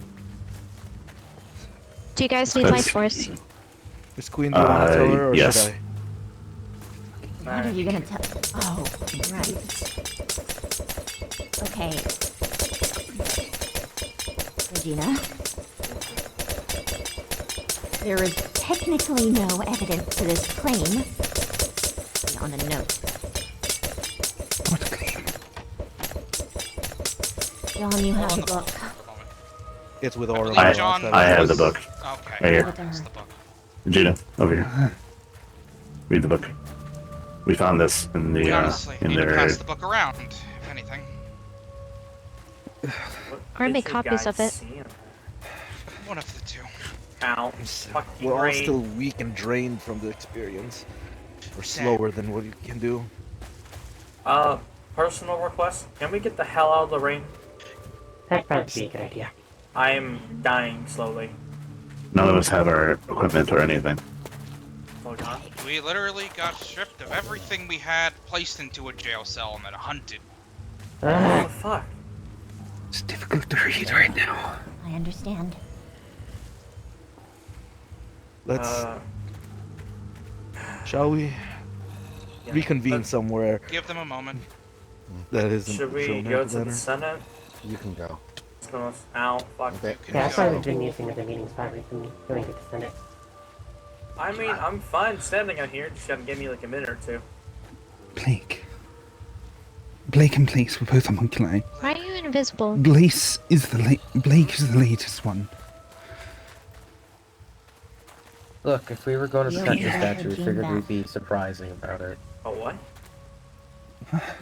Do you guys need life force? Miss Queen, do you want to tell her, or yes. should I? What are you gonna tell? Oh, right. Okay. Regina. There is technically no evidence to this claim. On the note. What claim? John, you have the book. It's with Aura. I have the book. Okay. Right here. That's the book. Gina, over here. Read the book. We found this in the We honestly in need to their. pass the book around, if anything. Or make copies of it. One of the two. Ow. We're all still weak and drained from the experience. We're slower than what you can do. Personal request. Can we get the hell out of the rain? That'd probably be a good idea. I'm dying slowly. None of us have our equipment or anything. Hold on. We literally got stripped of everything we had, placed into a jail cell, and then hunted. What the fuck? It's difficult to read right now. I understand. Let's. Shall we reconvene somewhere? Give them a moment. That isn't. Should we shown go at to the dinner? Senate? You can go. Ow, fuck. Okay. Yeah, that's why we've been using the meeting spot recently, doing it to Senate. I mean, I'm fine standing out here. Just gotta give me like a minute or two. Blake. Blake and Blaze were both homunculi. Why are you invisible? Blake is the latest one. Look, if we were going to Yeah, protect the yeah. statue, we Gene figured back. we'd be surprising about it. Oh, what?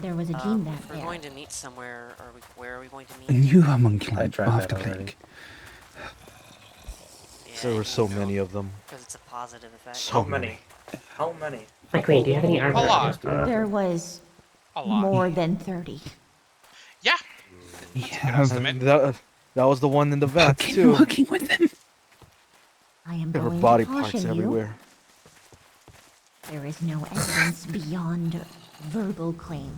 There was a gene back If we're there. going to meet somewhere, where are we going to meet? A new homunculi I tried that after already. Blake. There were so many of them. Because it's a positive effect. So How many? How many? My queen, do you have any armor? A lot. There was A lot. more than 30. Yeah. Yeah, And that was the one in the vat too. working with them. I am There were going body to parts caution everywhere. you. There is no evidence beyond verbal claim.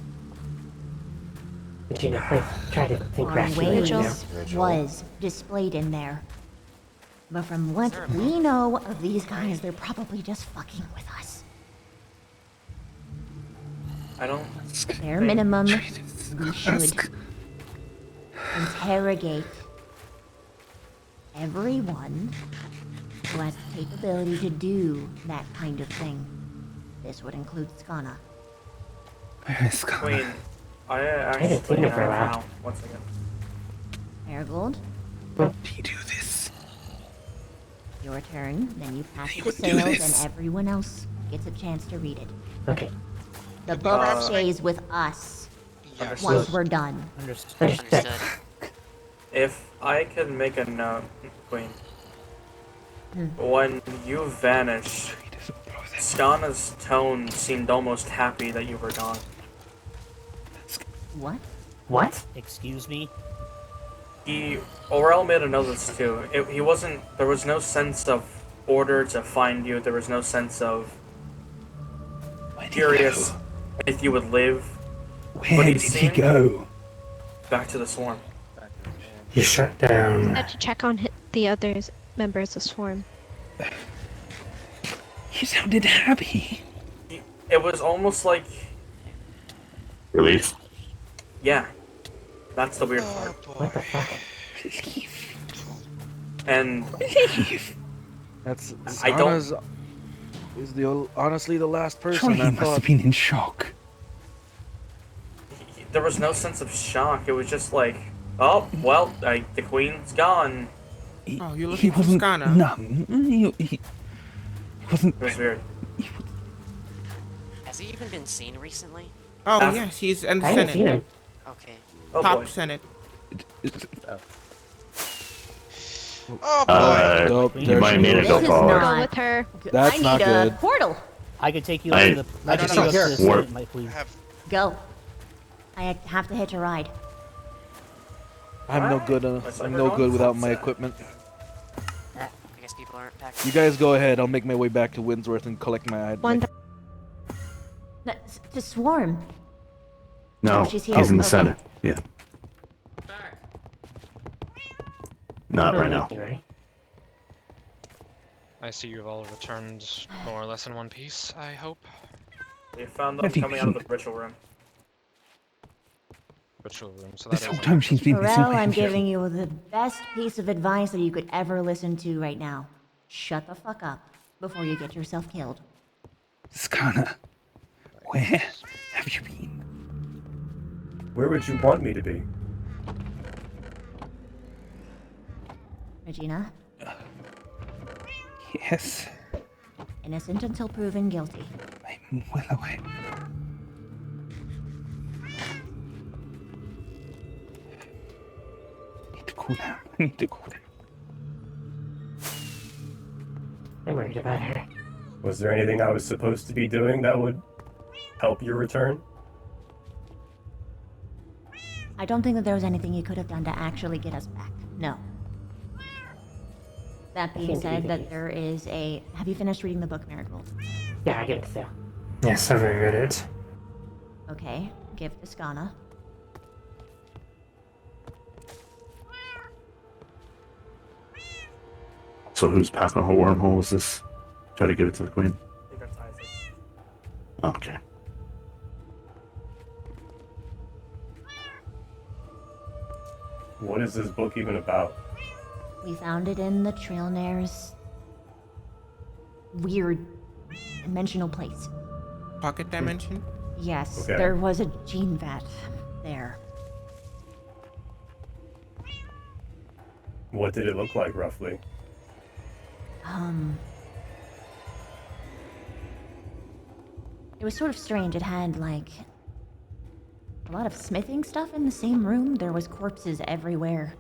Regina, please try to think Our rationally. wages was displayed in there. But from what we know of these guys, they're probably just fucking with us. I don't. Bare minimum, we should interrogate everyone who has the capability to do that kind of thing. This would include Skana. Where is Skana? Queen, I haven't actually seen her for a know while. how. One second. Marigold, How do you do this? your turn. Then you pass You the would do sales, this. and everyone else gets a chance to read it. Okay. The book Perhaps stays with us Yes. once we're done. Understood. Understood. If I could make a note, Queen. Hmm. When you vanished, Skana's tone seemed almost happy that you were gone. What? What? Excuse me? Aurel made a note of this too. He wasn't, there was no sense of order to find you, there was no sense of curious if you would live. Where But he did he seemed- go? Back to the swarm. You shut down. I had to check on the other members of Swarm. You sounded happy. It was almost like, Relief. yeah, that's the weird part. What the fuck? And That's I don't- Skana's is honestly the last person Surely I he must thought. have been in shock. there was no sense of shock. It was just like, oh, well, the queen's gone. Oh, you're He looking for wasn't Skana? numb. He wasn't. It was weird. Has he even been seen recently? Oh, Uh, yes, he's in the I haven't seen Senate. him. Okay. Oh Top boy. Senate. Oh boy. Nope, You there's might need to This go is forward. not. Go with her. That's I need not a good. portal. I could take you I- up to the. I I could just take you up don't to the care. Senate, my queen. Go. I have to hitch a ride. I'm no good. I'm no good without my equipment. I guess people aren't packed. You guys go ahead. I'll make my way back to Windsworth and collect my. One. No, to Swarm. No, Oh, she's here. he's in the Okay. center. Yeah. Not right now. I see you've all returned more or less in one piece, I hope. We found them What do you coming out of mean? the ritual room. Ritual room, so This that whole is... time she's been missing Pharrell, my I'm info. giving you the best piece of advice that you could ever listen to right now. Shut the fuck up before you get yourself killed. Skana, where have you been? Where would you want me to be? Regina, Yes, innocent until proven guilty. I'm well aware. Need to cool down. I need to cool down. I'm worried about her. Was there anything I was supposed to be doing that would help your return? I don't think that there was anything you could have done to actually get us back. No. That being said, that there is a... Have you finished reading the book, Marigold? Yeah, I get so. Yes, I've read it. Okay, give it to Skana. So whose path on her wormhole is this? Try to give it to the queen. I think that's Isaac. Okay. What is this book even about? We found it in the Trailnair's weird dimensional place. Pocket dimension? Yes, Okay. there was a gene vat there. What did it look like, roughly? It was sort of strange. It had, like, a lot of smithing stuff in the same room. There was corpses everywhere.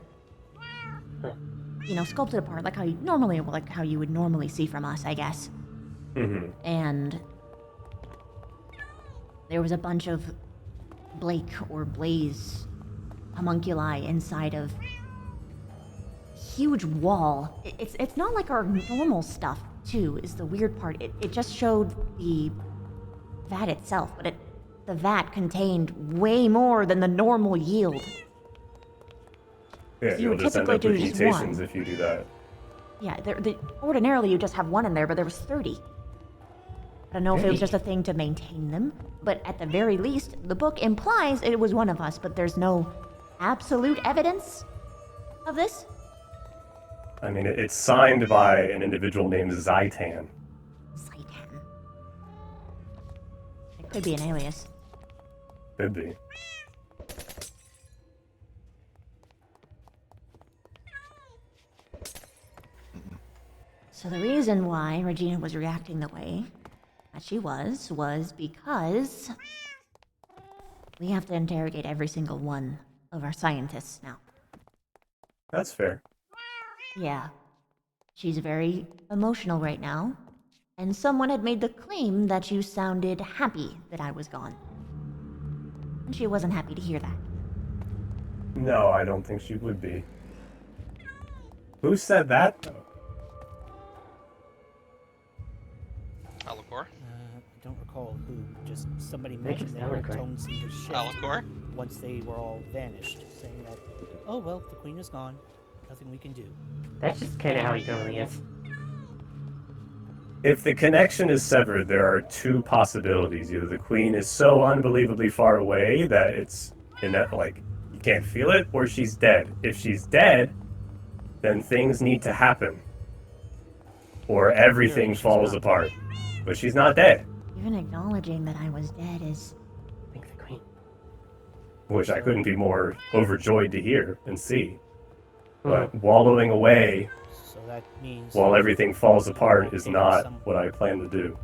You know, sculpted apart, like how you would normally see from us, I guess. Mm-hmm. And there was a bunch of Blake or Blaze homunculi inside of huge wall. It's not like our normal stuff, too, is the weird part. It just showed the vat itself, but the vat contained way more than the normal yield. Yeah, You you'll would just end up typically with do just mutations one. if you do that. Yeah, ordinarily you just have one in there, but there was 30. I don't know if it was just a thing to maintain them, but at the very least, the book implies it was one of us, but there's no absolute evidence of this. I mean, it's signed by an individual named Zaitan. Satan. It could be an alias. Could be. So the reason why Regina was reacting the way that she was because we have to interrogate every single one of our scientists now. That's fair. Yeah. She's very emotional right now, and someone had made the claim that you sounded happy that I was gone. And she wasn't happy to hear that. No, I don't think she would be. Who said that? Alacor? I don't recall who. Just somebody They just mentioned that her Alacor. tone seemed to shift Alacor? once they were all vanished, saying that, oh well, the queen is gone. Nothing we can do. That's just kind of how he normally is. If the connection is severed, there are two possibilities. Either the queen is so unbelievably far away that it's like you can't feel it, or she's dead. If she's dead, then things need to happen, or everything falls apart. But she's not dead, Even acknowledging that I was dead is... Thank the queen. which I couldn't be more overjoyed to hear and see. But wallowing away So that means while everything falls apart is not what I plan to do.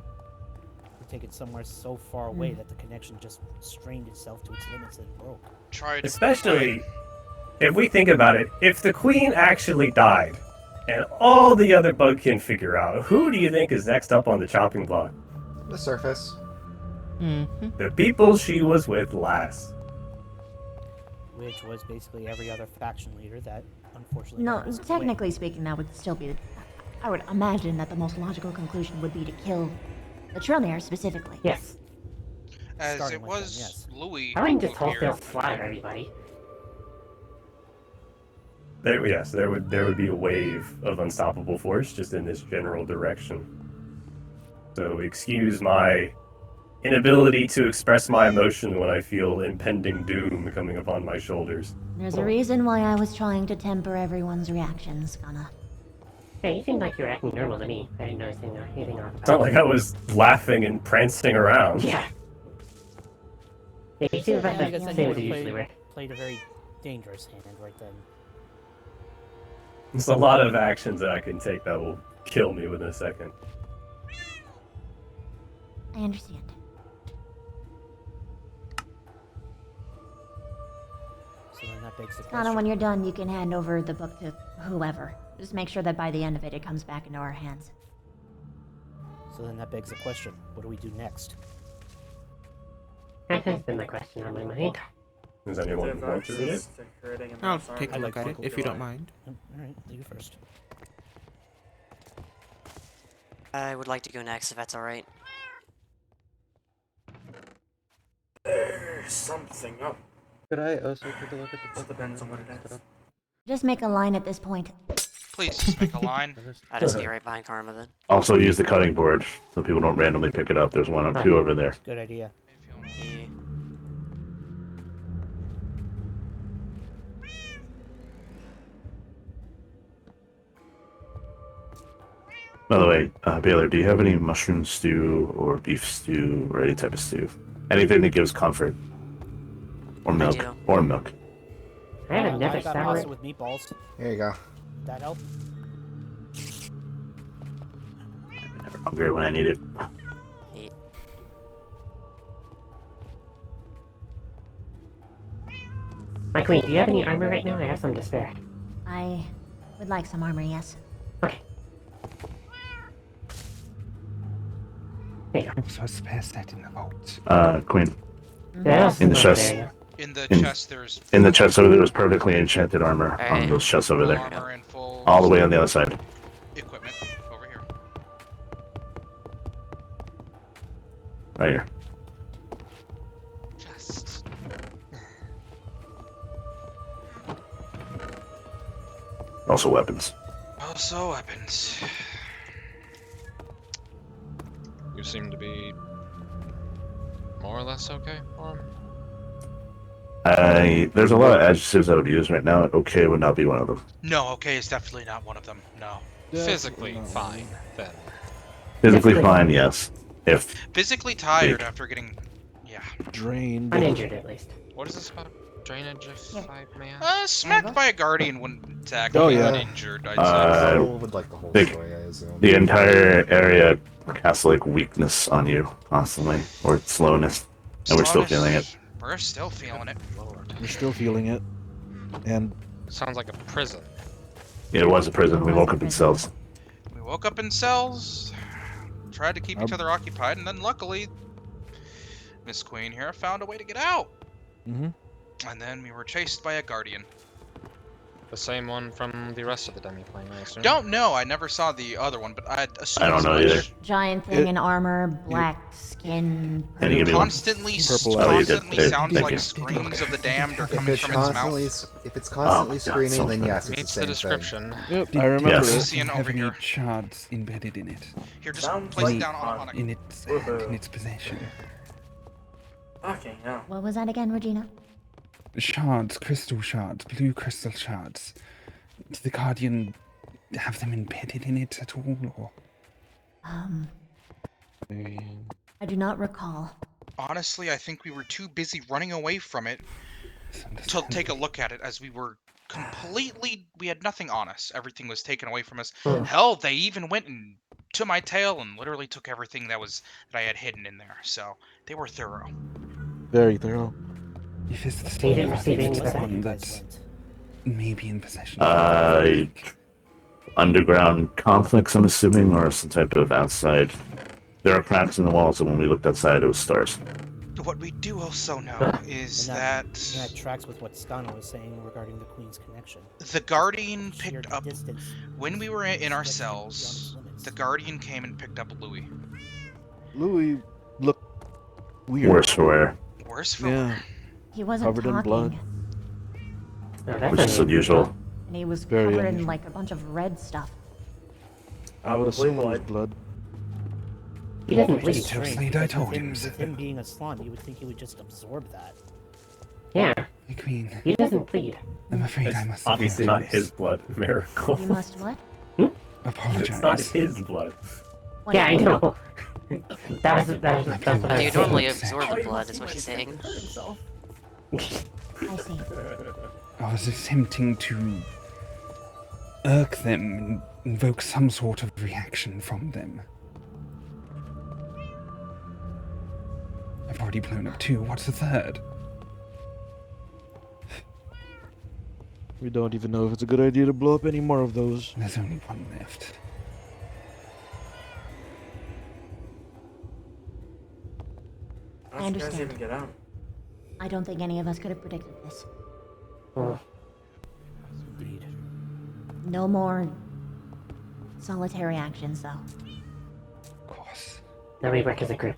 we take it somewhere so far away that the connection just strained itself to its limits and broke. Especially if we think about it, if the queen actually died, and all the other bug can figure out, who do you think is next up on the chopping block? The surface. The people she was with last. Which was basically every other faction leader that unfortunately No, passed away. technically speaking, that would still be... I would imagine that the most logical conclusion would be to kill the Trailnair specifically. Yes. as Starting it with them, was yes. Louis I wouldn't who just wholesale appeared. slaughter everybody. There would be a wave of unstoppable force just in this general direction. So excuse my inability to express my emotion when I feel impending doom coming upon my shoulders. There's a reason why I was trying to temper everyone's reactions, Gunna. Hey, you seemed like you were acting normal to me. I didn't notice anything off. It's not like I was laughing and prancing around. Yeah. Yeah, you seem about I the guess then same you as would you have usually were. played a very dangerous hand right then. There's a lot of actions that I can take that will kill me within a second. I understand. So then that begs the Gunna, question. when you're done, you can hand over the book to whoever. Just make sure that by the end of it, it comes back into our hands. So then that begs the question. What do we do next? That has been the question on my mind. Does anyone want to read it? I'll take a look at it if you don't mind. Alright, you first. I would like to go next if that's alright. There's something up. Could I also take a look at the book? Depends on what it is. Just make a line at this point. Please just make a line. I'll just be right behind Karma then. Also use the cutting board so people don't randomly pick it up. There's one or two over there. Good idea. Yeah. By the way, Baylor, do you have any mushroom stew or beef stew or any type of stew? Anything that gives comfort. Or milk. do. Or milk. I have never I got sour. pasta with meatballs. Here you go. That help? Hungry when I need it. My queen, do you have any armor right now? I have some to spare. I would like some armor, yes. Also a spare set in the vault. Queen. Yeah, In the chest. In the chest, there's In the chest over there was perfectly enchanted armor on Alright. those chests over there. armor and full All the way on the other side. equipment over here. Right here. Chest. Also weapons. Also weapons. You seem to be more or less okay for him. There's a lot of adjectives I would use right now. Okay would not be one of them. No, okay is definitely not one of them. No. Physically fine, then. Physically fine, yes. If Physically tired after getting, yeah. Drained. Uninjured at least. What is this about drainage if I may ask? Smacked by a guardian wouldn't exactly be uninjured, I'd say. Would like the whole the, story, I assume. the entire area casts like weakness on you constantly, or slowness, and we're still feeling it. We're still feeling it. Lord. We're still feeling it. And Sounds like a prison. It was a prison. We woke up in cells. We woke up in cells, tried to keep each other occupied, and then luckily, Miss Queen here found a way to get out. Mm-hmm. And then we were chased by a guardian. The same one from the rest of the demiplane, I assume. Don't know. I never saw the other one, but I'd assume I don't as know much. either. Giant thing in armor, black skin. Can you give me one? Constantly, Purple eye. Oh, you did. constantly sounds Thank like you. screams of the damned are If coming it's from its constantly, mouth. if it's constantly God, screaming, so then yes, it's Meets the the same thing. description. Yep, I remember Yes. it. See an Have over any here. shards embedded in it? Here, just Sounds place it like down on In it. its hand, in its possession. Okay, yeah. What was that again, Regina? Shards, crystal shards, blue crystal shards. Did the Guardian have them embedded in it at all, or? I do not recall. Honestly, I think we were too busy running away from it to take a look at it, as we were completely, we had nothing on us. Everything was taken away from us. Hell, they even went to my tail and literally took everything that I had hidden in there. So they were thorough. Very thorough. If it's the They didn't receive any same one weapons. that's maybe in possession. Underground conflicts, I'm assuming, or some type of outside. There are cracks in the walls, and when we looked outside, it was stars. What we do also know is And that that tracks with what Stana was saying regarding the Queen's connection. the Guardian Sheer picked up, distance when we were in our stretches beyond cells, its limits. the Guardian came and picked up Louis. Louis looked Weird. Worse for wear. Worse for Yeah. He wasn't Covered in blood. talking, Which is unusual. and he was Very covered in unusual. like a bunch of red stuff. I would assume it was blood. He doesn't bleed. bleed. Just Strange, like I because told with him With so. him being a slime, you would think he would just absorb that. Yeah. The Queen. He doesn't bleed. I'm afraid It's I must obviously not apologize. his blood, Miracle. You must what? Apologize. It's not his blood. What Yeah, I is it? know. That's what I You was normally saying. absorb the blood, is what she's saying. I see. I was attempting to irk them and invoke some sort of reaction from them. I've already blown up 2. What's the 3rd? We don't even know if it's a good idea to blow up any more of those. There's only 1 left. I How'd you guys understand. even get out? I don't think any of us could have predicted this. Indeed. No more solitary actions, though. Of course. Now we work as a group.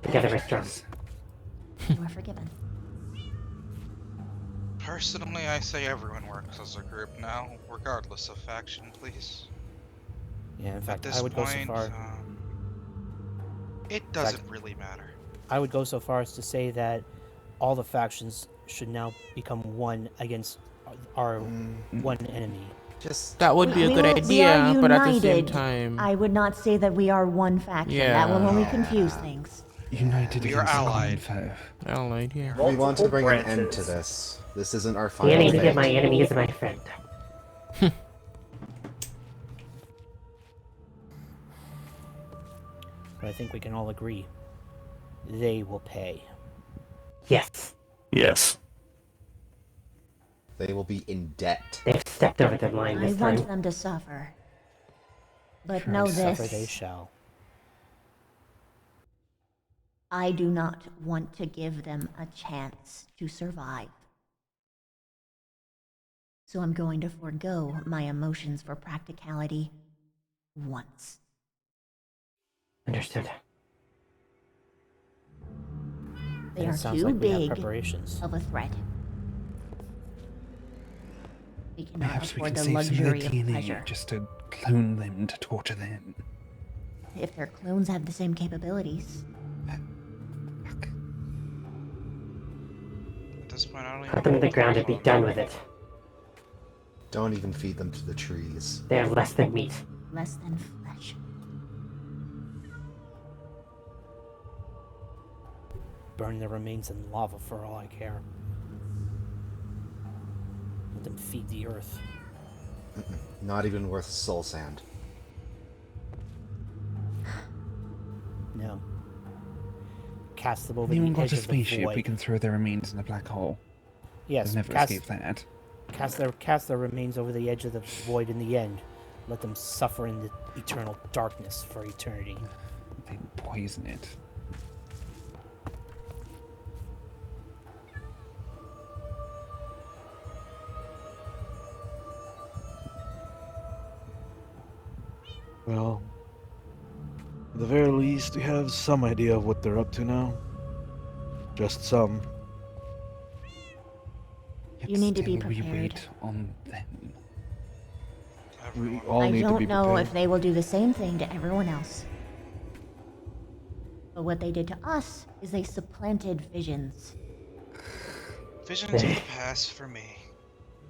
Together we're strong. You are forgiven. Personally, I say everyone works as a group now, regardless of faction, please. Yeah, in At fact, this I would go so point, far. it doesn't really matter. I would go so far as to say that all the factions should now become one against our one enemy. That would be a good we idea, are but at the same united. time, I would not say that we are one faction. That will only confuse things. United We are against the common allied. foe. allied, yeah. We want to bring an end to branches. this. This isn't our The final enemy fate. of my enemy is my friend. But I think we can all agree they will pay. Yes. Yes. They will be in debt. They've stepped over the line I this want time. them to suffer. But Sure, know suffer this. they shall. I do not want to give them a chance to survive. So I'm going to forego my emotions for practicality once. Understood. They And are it sounds too like we have big preparations. of a threat. We cannot Perhaps we afford can the save some of their luxury of DNA pleasure. just to clone them to torture them. If their clones have the same capabilities. At this point, I don't Put them in the ground and be done with it. Don't even feed them to the trees. They are less than meat. Less than flesh. Burn their remains in lava for all I care. Let them feed the earth. Not even worth soul sand. No. Cast them over Anyone the got edge a of the spaceship, void. we can throw their remains in a black hole. Yes, They'll never cast- escape that. Cast their remains over the edge of the void in the end. Let them suffer in the eternal darkness for eternity. They poison it. Well, at the very least, we have some idea of what they're up to now. Just some. You need to be Still, we prepared. wait on them. We all I need to be don't know prepared. if they will do the same thing to everyone else. But what they did to us is they supplanted visions. Visions of the past for me.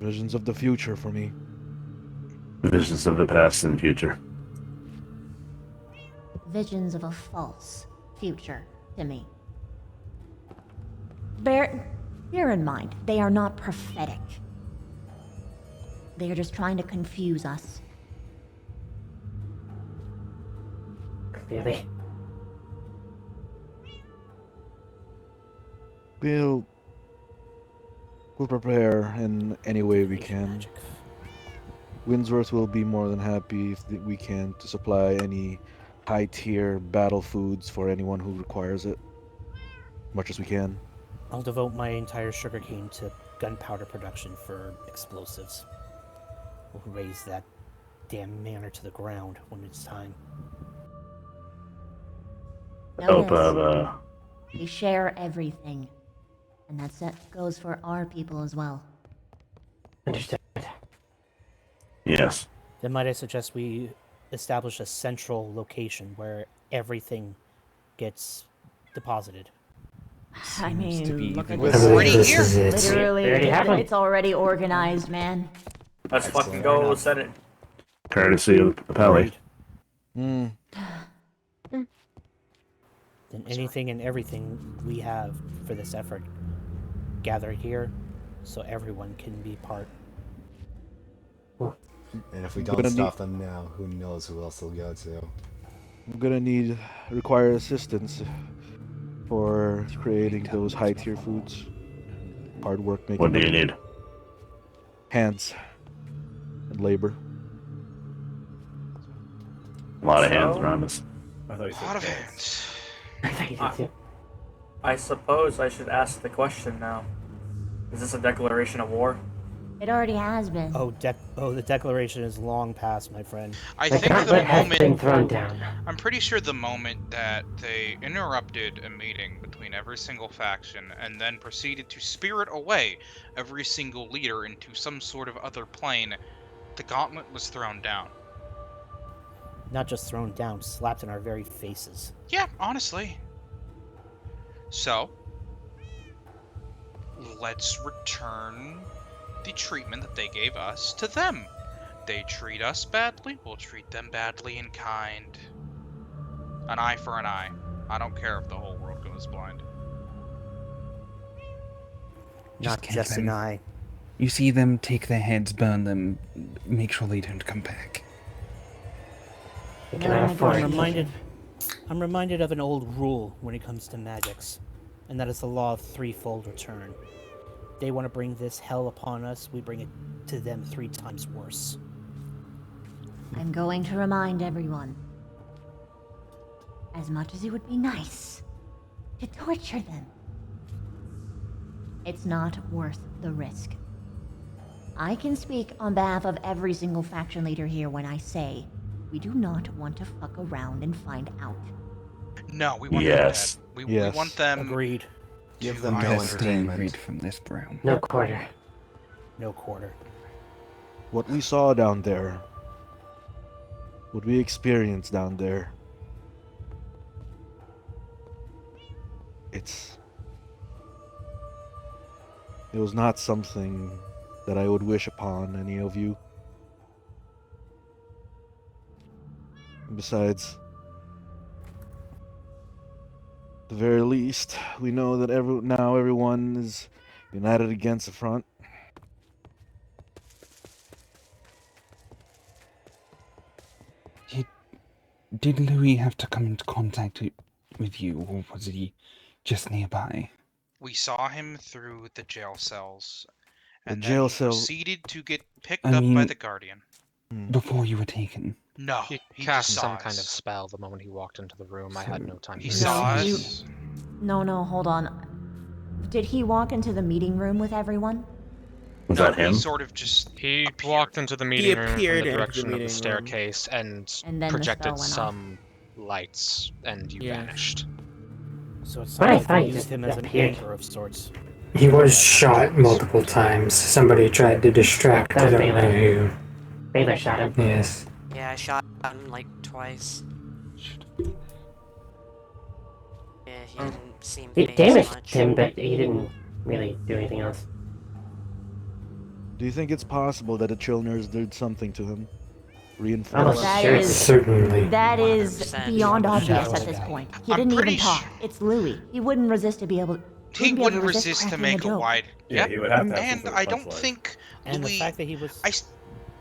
Visions of the future for me. Visions of the past and future. Visions of a false future to me. Bear in mind, they are not prophetic. They are just trying to confuse us. Really? We'll prepare in any way we can. Windsworth will be more than happy if we can to supply any high-tier battle foods for anyone who requires it, much as we can. I'll devote my entire sugarcane to gunpowder production for explosives. We'll raise that damn manor to the ground when it's time. Hope of We share everything. And that goes for our people as well. Understood. Yes. Then might I suggest we establish a central location where everything gets deposited? I mean, look at We're already here. Literally, We already have one. it's already organized, man. Let's fucking go set it. Courtesy of Pally. Then anything and everything we have for this effort, gather here so everyone can be part. And if we I'm don't gonna stop them now, who knows who else they'll go to. I'm gonna require assistance for creating those high tier foods. Hard work making. What do you them. need? Hands and labor. A lot of hands around us. A lot of hands. I suppose I should ask the question now. Is this a declaration of war? It already has been. The declaration is long past, my friend. I think the moment I'm pretty sure the moment that they interrupted a meeting between every single faction and then proceeded to spirit away every single leader into some sort of other plane, the gauntlet was thrown down. Not just thrown down, slapped in our very faces. Yeah, honestly. So, let's return the treatment that they gave us to them. They treat us badly, we'll treat them badly in kind. An eye for an eye. I don't care if the whole world goes blind. Not kill just them. an eye. You see them, take their heads, burn them, make sure they don't come back. I'm reminded of an old rule when it comes to magics, and that is the law of threefold return. They want to bring this hell upon us, we bring it to them 3 times worse. I'm going to remind everyone. As much as it would be nice to torture them, it's not worth the risk. I can speak on behalf of every single faction leader here when I say we do not want to fuck around and find out. No, we want Yes. them dead. We want them... Agreed. Give them no Best stay entertainment. rid from this realm. No quarter. No quarter. What we saw down there, what we experienced down there, it was not something that I would wish upon any of you. Besides, at the very least, we know that now everyone is united against the front. Did Louis have to come into contact with you, or was he just nearby? We saw him through the jail cells, and jail then he cell- proceeded to get picked I up by mean, the Guardian. Before you were taken? No, He he cast just some saw kind of us. spell the moment he walked into the room. I had no time He to saw research. us. No, hold on. Did he walk into the meeting room with everyone? Was No, that him? He sort of just He walked into the meeting room from appeared the into the direction of meeting the room. staircase and And then the projected spell went off. some lights, and you Yeah. vanished. So it's What I like thought they you used just him as an appeared. anchor of sorts. He was shot multiple times. Somebody tried to distract. That I was don't know Baylor. who. Baylor shot him. Yes. Yeah, I shot him like twice. Yeah, he didn't seem He phased damaged much. him, but he didn't really do anything else. Do you think it's possible that the Chillners did something to him? Reinforce? Almost That sure. is Certainly. that is 100% beyond Shadow obvious of at a this doubt. point. He I'm didn't even pretty talk. su- It's Louis. He wouldn't resist to be able. He be able wouldn't to resist to cracking make a joke. wide. Yeah, Yep. he would have to have some And sort of I don't punchline. think And Louis. the fact that he was...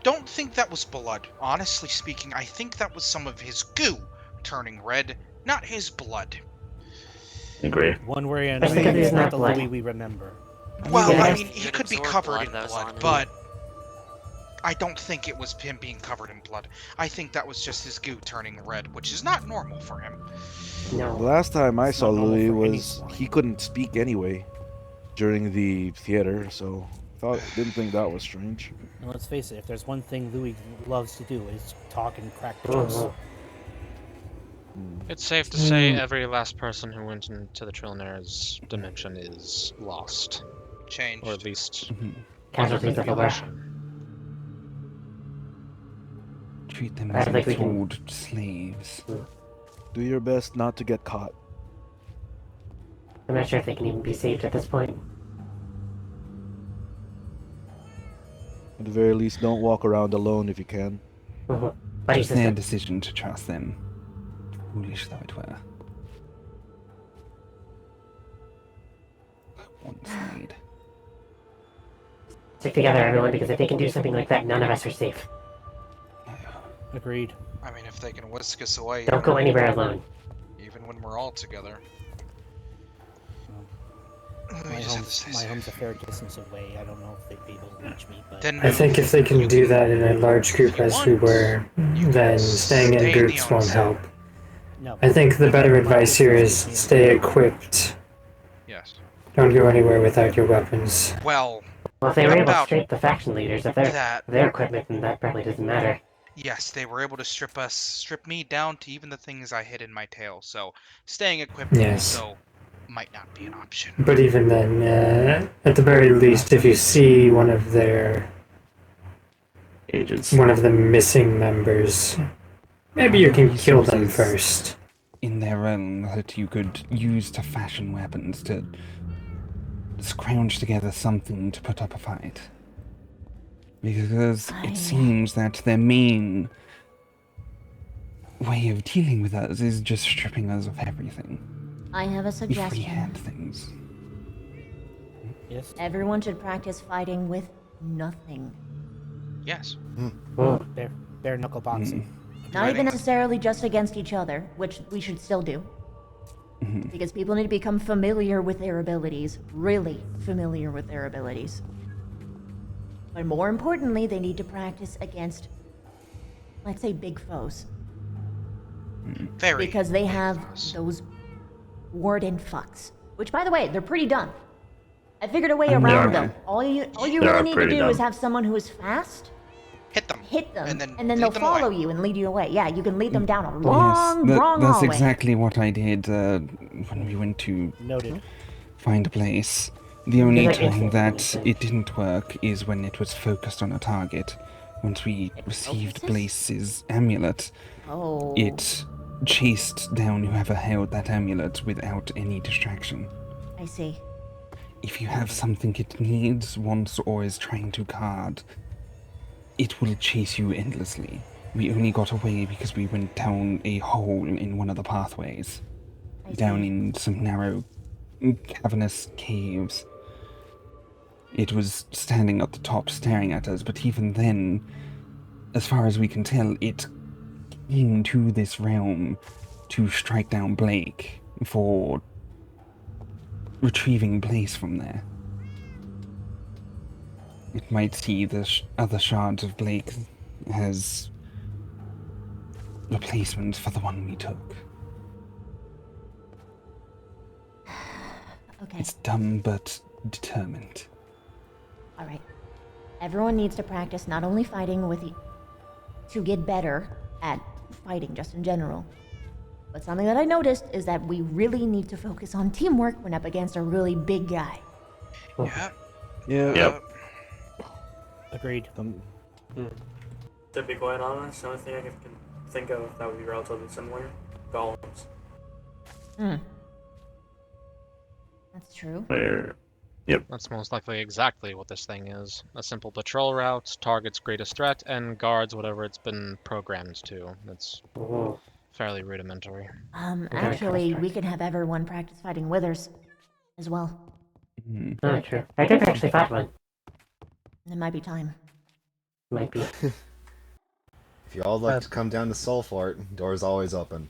Don't think that was blood. Honestly speaking, I think that was some of his goo turning red, not his blood. Agree. One way or That's another, because he's he's not not the black. Louis we remember. Well, Yeah. I mean, he Could could be absorb covered blood in that was blood, on him. but I don't think it was him being covered in blood. I think that was just his goo turning red, which is not normal for him. The last time I saw not normal Louis for any was swine. he couldn't speak anyway during the theater, so didn't think that was strange. And let's face it, if there's one thing Louis loves to do is talk and crack jokes. It's safe to say every last person who went into the Trillionaire's dimension is lost. Changed. Or at least Casualties of the war. Treat them I as think we can- untold slaves. Do your best not to get caught. I'm not sure if they can even be saved at this point. At the very least, don't walk around alone if you can. It's their decision to trust them. Foolish though it were. Once made. Stick together, everyone, because if they can do something like that, none of us are safe. Agreed. I mean, if they can whisk us away. Don't go anywhere alone. Even when we're all together. My home's a fair distance away. I don't know if they'd be able to reach me, but... I think if they can do that in a large group as we were, then staying in groups won't help. No. I think the better advice here is stay equipped. Yes. Don't go anywhere without your weapons. Well, Well, if they were what able to about strip the faction leaders of their equipment, then that probably doesn't matter. yes, they were able to strip me down to even the things I hid in my tail. So staying equipped Yes. also might not be an option. But even then, at the very least, if you see one of their agents, one of the missing members, maybe you can kill them first. In their realm that you could use to fashion weapons to scrounge together something to put up a fight. Because it seems that their main way of dealing with us is just stripping us of everything. I have a If we suggestion. had things. Yes? Everyone should practice fighting with nothing. Yes. Bare knuckle boxing. Not even necessarily just against each other, which we should still do. Because people need to become familiar with their abilities, really familiar with their abilities. But more importantly, they need to practice against, let's say, big foes. Because they have those warden fucks. Which, by the way, they're pretty dumb. I figured a way around them. All you They really are need to pretty do dumb. is have someone who is fast. Hit them, and then lead they'll them follow away. you and lead you away. Yeah, you can lead them down a Yes, long, wrong that's hallway. exactly what I did when we went to Noted. find a place. The only Like time instant that it didn't work is when it was focused on a target. Once we received Blaze's amulet, Oh. it chased down whoever held that amulet without any distraction. I see. If you have something it needs, wants, or is trying to guard, it will chase you endlessly. We only got away because we went down a hole in one of the pathways. Down in some narrow, cavernous caves. It was standing at the top staring at us, but even then, as far as we can tell, it came to this realm to strike down Blake for retrieving Blaze from there. It might see the other shards of Blake as replacement for the one we took. Okay. It's dumb but determined. All right. Everyone needs to practice not only fighting with to get better at fighting just in general. But something that I noticed is that we really need to focus on teamwork when up against a really big guy. Yeah. Yeah. Agreed. To be quite honest, the only thing I can think of that would be relatively similar, golems. That's true. Where? Yep. That's most likely exactly what this thing is. A simple patrol route, targets greatest threat, and guards whatever it's been programmed to. It's fairly rudimentary. Actually, we can have everyone practice fighting withers as well. Oh, true. I think I actually fought one. It might be time. Might be. If you all like to come down to Soulfort, door's always open.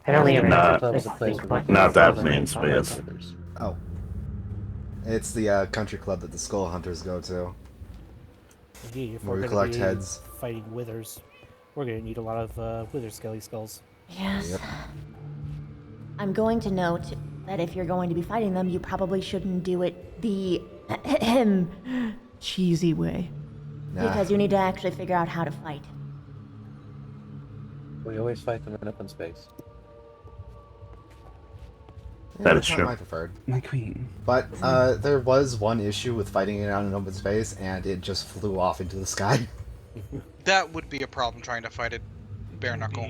I only ever Not that main space. space. Oh. It's the country club that the Skull Hunters go to. Indeed, if Where we're we going collect to be heads. fighting withers, we're going to need a lot of wither skelly skulls. Yes. Yep. I'm going to note that if you're going to be fighting them, you probably shouldn't do it the cheesy way. Nah. Because you need to actually figure out how to fight. We always fight them in open space. That is that's not true. my preferred. My queen. But there was one issue with fighting it out in open space, and it just flew off into the sky. That would be a problem trying to fight it bare knuckle.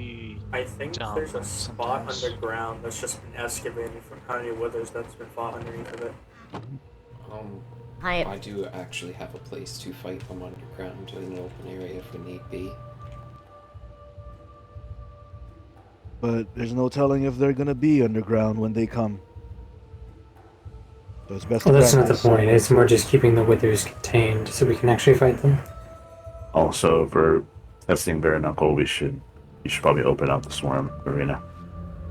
I think there's a spot underground that's just been excavated from how many withers that's been fought underneath of it. I do actually have a place to fight them underground in an open area if we need be. But there's no telling if they're gonna be underground when they come. So it's best Well, to that's not the practice. point. It's more just keeping the withers contained so we can actually fight them. Also, for testing bare knuckle, you should probably open up the swarm arena.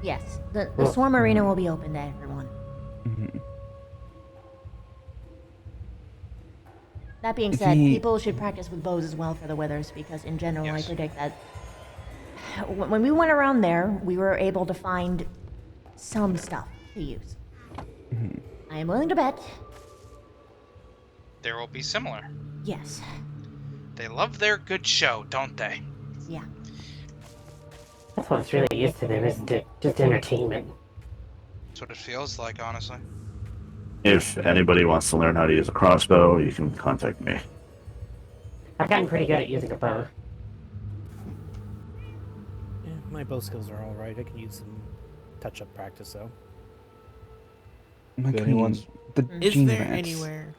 Yes, the swarm arena will be open to everyone. That being said, people should practice with bows as well for the withers, because in general, I predict that when we went around there, we were able to find some stuff to use. I am willing to bet. There will be similar. Yes. They love their good show, don't they? Yeah. That's what's really used to them, isn't it? Just entertainment. That's what it feels like, honestly. If anybody wants to learn how to use a crossbow, you can contact me. I've gotten pretty good at using a bow. Yeah, my bow skills are alright. I can use some touch-up practice, though. My queen, anyone's- the Is gene there rats, anywhere?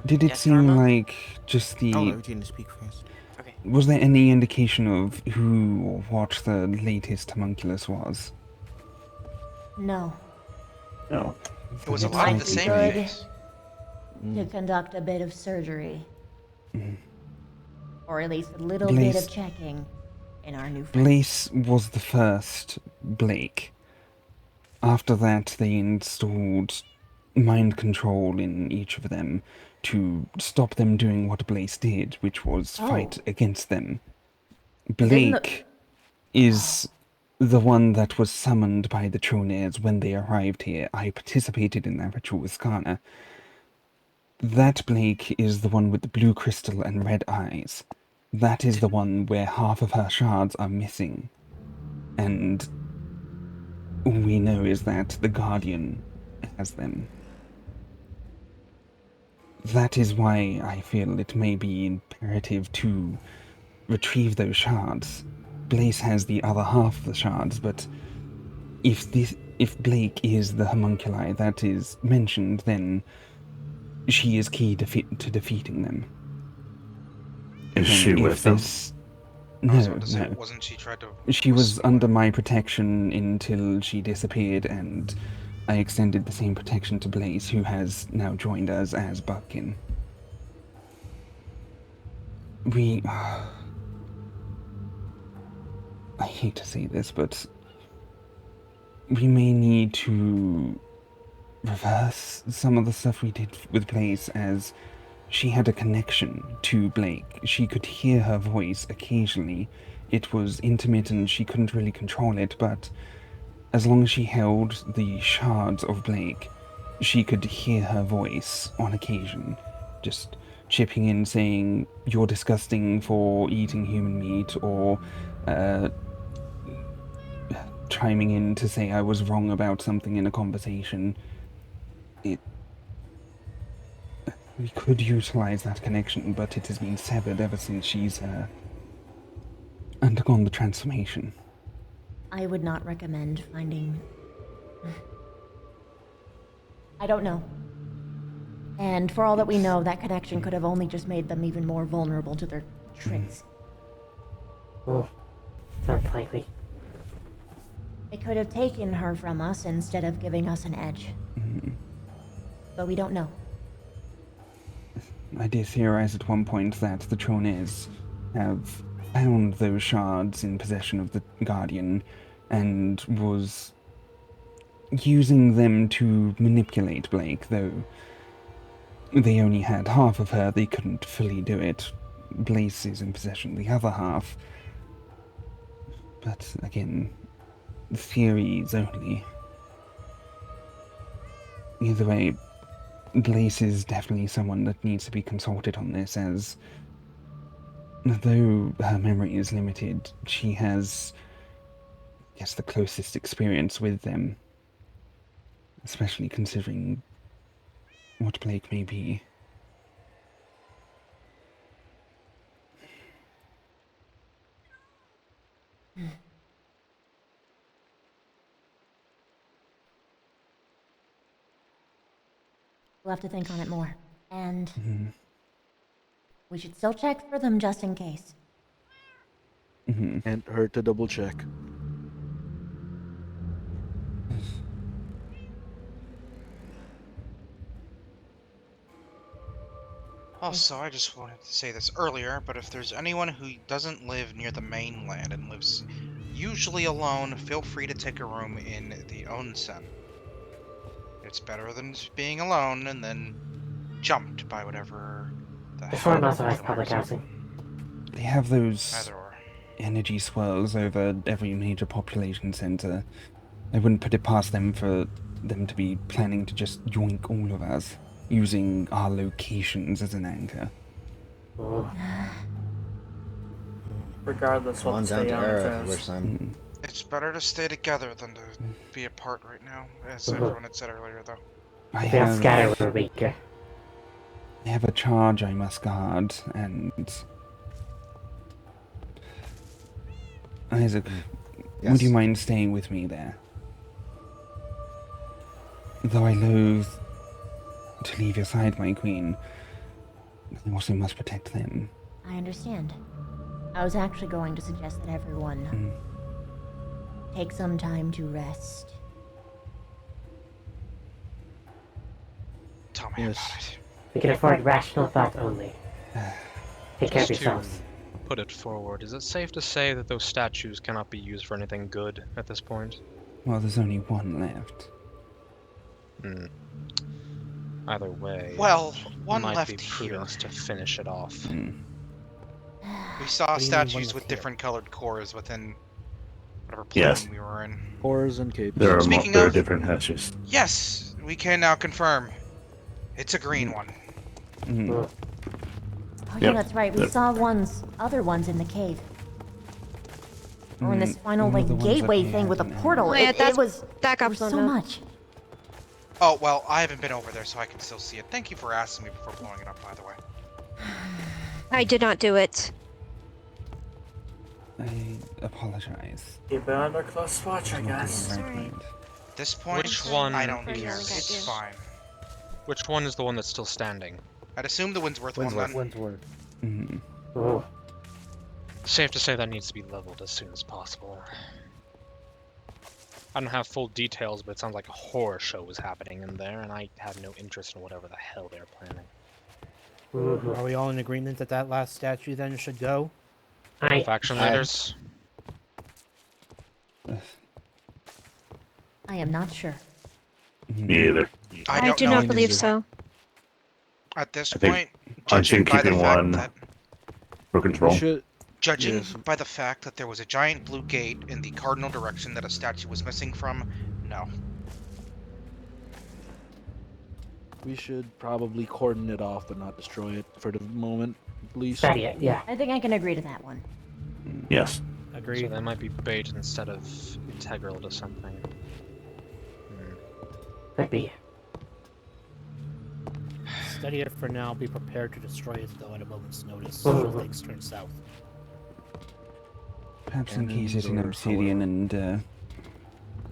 Did it yes, seem Norma? like just the... Oh, Regina, speak first. Okay. Was there any indication of who or what the latest homunculus was? No. No. It was a It's lot of like the same good things. to conduct a bit of surgery. Mm. Or at least a little bit Blaze- of checking in our new friend. Blaze was the first Blake. After that, they installed mind control in each of them to stop them doing what Blaze did, which was Oh. fight against them. Didn't the- Blake is the one that was summoned by the Tronairs when they arrived here. I participated in that ritual with Skarna. That Blake is the one with the blue crystal and red eyes. That is the one where half of her shards are missing. And all we know is that the Guardian has them. That is why I feel it may be imperative to retrieve those shards. Blaze has the other half of the shards, but if Blake is the homunculi that is mentioned, then she is key to defeating them. Is And she if with them? I was No, about to say, no. wasn't she tried to... She was under my protection until she disappeared, and I extended the same protection to Blaze, who has now joined us as Buckin. We... I hate to say this, but we may need to reverse some of the stuff we did with Blaze, as she had a connection to Blake. She could hear her voice occasionally. It was intermittent, she couldn't really control it, but as long as she held the shards of Blake, she could hear her voice on occasion, just chipping in saying, "You're disgusting for eating human meat," or chiming in to say I was wrong about something in a conversation. We could utilize that connection, but it has been severed ever since she's undergone the transformation. I would not recommend finding... I don't know. And for all that we know, that connection could have only just made them even more vulnerable to their tricks. Oh, sounds likely. It could have taken her from us instead of giving us an edge. But we don't know. I did theorize at one point that the Tronairs have found those shards in possession of the Guardian and was using them to manipulate Blake, though they only had half of her, they couldn't fully do it. Blaze is in possession of the other half. But again, theories only. Either way, Blaze is definitely someone that needs to be consulted on this, as though her memory is limited, she has guess, the closest experience with them. Especially considering what Blake may be. We'll have to think on it more. And Mm-hmm. we should still check for them just in case. Mm-hmm. Can't hurt to double check. Also, I just wanted to say this earlier, but if there's anyone who doesn't live near the mainland and lives usually alone, feel free to take a room in the onsen. It's better than just being alone and then jumped by whatever the This hell. one also has public housing. They have those Either or. energy swirls over every major population center. I wouldn't put it past them for them to be planning to just yoink all of us, using our locations as an anchor. Regardless, we'll On down stay to on Era, it which I'm. It's better to stay together than to be apart right now, as everyone had said earlier, though. I They'll have, scatter we're weaker. I have a charge I must guard, and Isaac, Yes? would you mind staying with me there? Though I loathe to leave your side, my queen, I also must protect them. I understand. I was actually going to suggest that everyone take some time to rest. Tell me about it. We can afford rational thought only. Take care of Just to yourselves. put it forward, is it safe to say that those statues cannot be used for anything good at this point? Well, there's only one left. Either way, Well, one might left be prudent to finish it off. We saw What do you mean, one statues left with here? different colored cores within whatever plane Yes. we were in. Horrors and capes. There are Speaking there are of- different hatches. Yes, we can now confirm. It's a green one. Oh yeah, Yep. that's right. We Yep. saw other ones in the cave. Or in this final one of the ones that gateway we thing had with a in portal. Oh, yeah, it that's was back up so on much. Oh, well, I haven't been over there, so I can still see it. Thank you for asking me before blowing it up, by the way. I did not do it. I apologize. Keep it under close watch, I Not guess. in the right mind. At this point, Which one? I don't is- care. It's fine. Which one is the one that's still standing? I'd assume the Windsworth one then. Windsworth. Mhm. Safe to say that needs to be leveled as soon as possible. I don't have full details, but it sounds like a horror show was happening in there, and I have no interest in whatever the hell they're planning. Are we all in agreement that that last statue then should go? Faction leaders? I am not sure. Me either. I don't do know not believe so. At this I think point, I'm judging by the keeping fact one that for control. Judging Yes. by the fact that there was a giant blue gate in the cardinal direction that a statue was missing from, no. We should probably cordon it off but not destroy it for the moment, at least. Study it, yeah. I think I can agree to that one. Yes. Agreed. So that might be bait instead of integral to something. Could be. Study it for now. Be prepared to destroy it though at a moment's notice. Mhm. Should things turn south. Perhaps in case Cannons it's in or obsidian and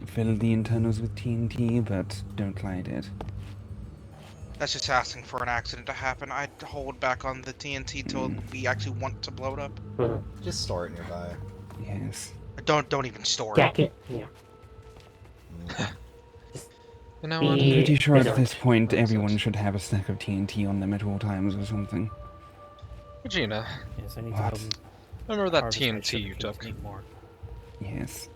fill the internals with TNT, but don't light it. That's just asking for an accident to happen. I'd hold back on the TNT till we actually want to blow it up. Just store it nearby. Yes. Don't even store Jack it. it. Yeah. You know I'm what? pretty sure at Vigilant. this point everyone should have a stack of TNT on them at all times or something. Regina, Yes, I need What? to remember that harvest my TNT you sugarcane to took? make more. Yes.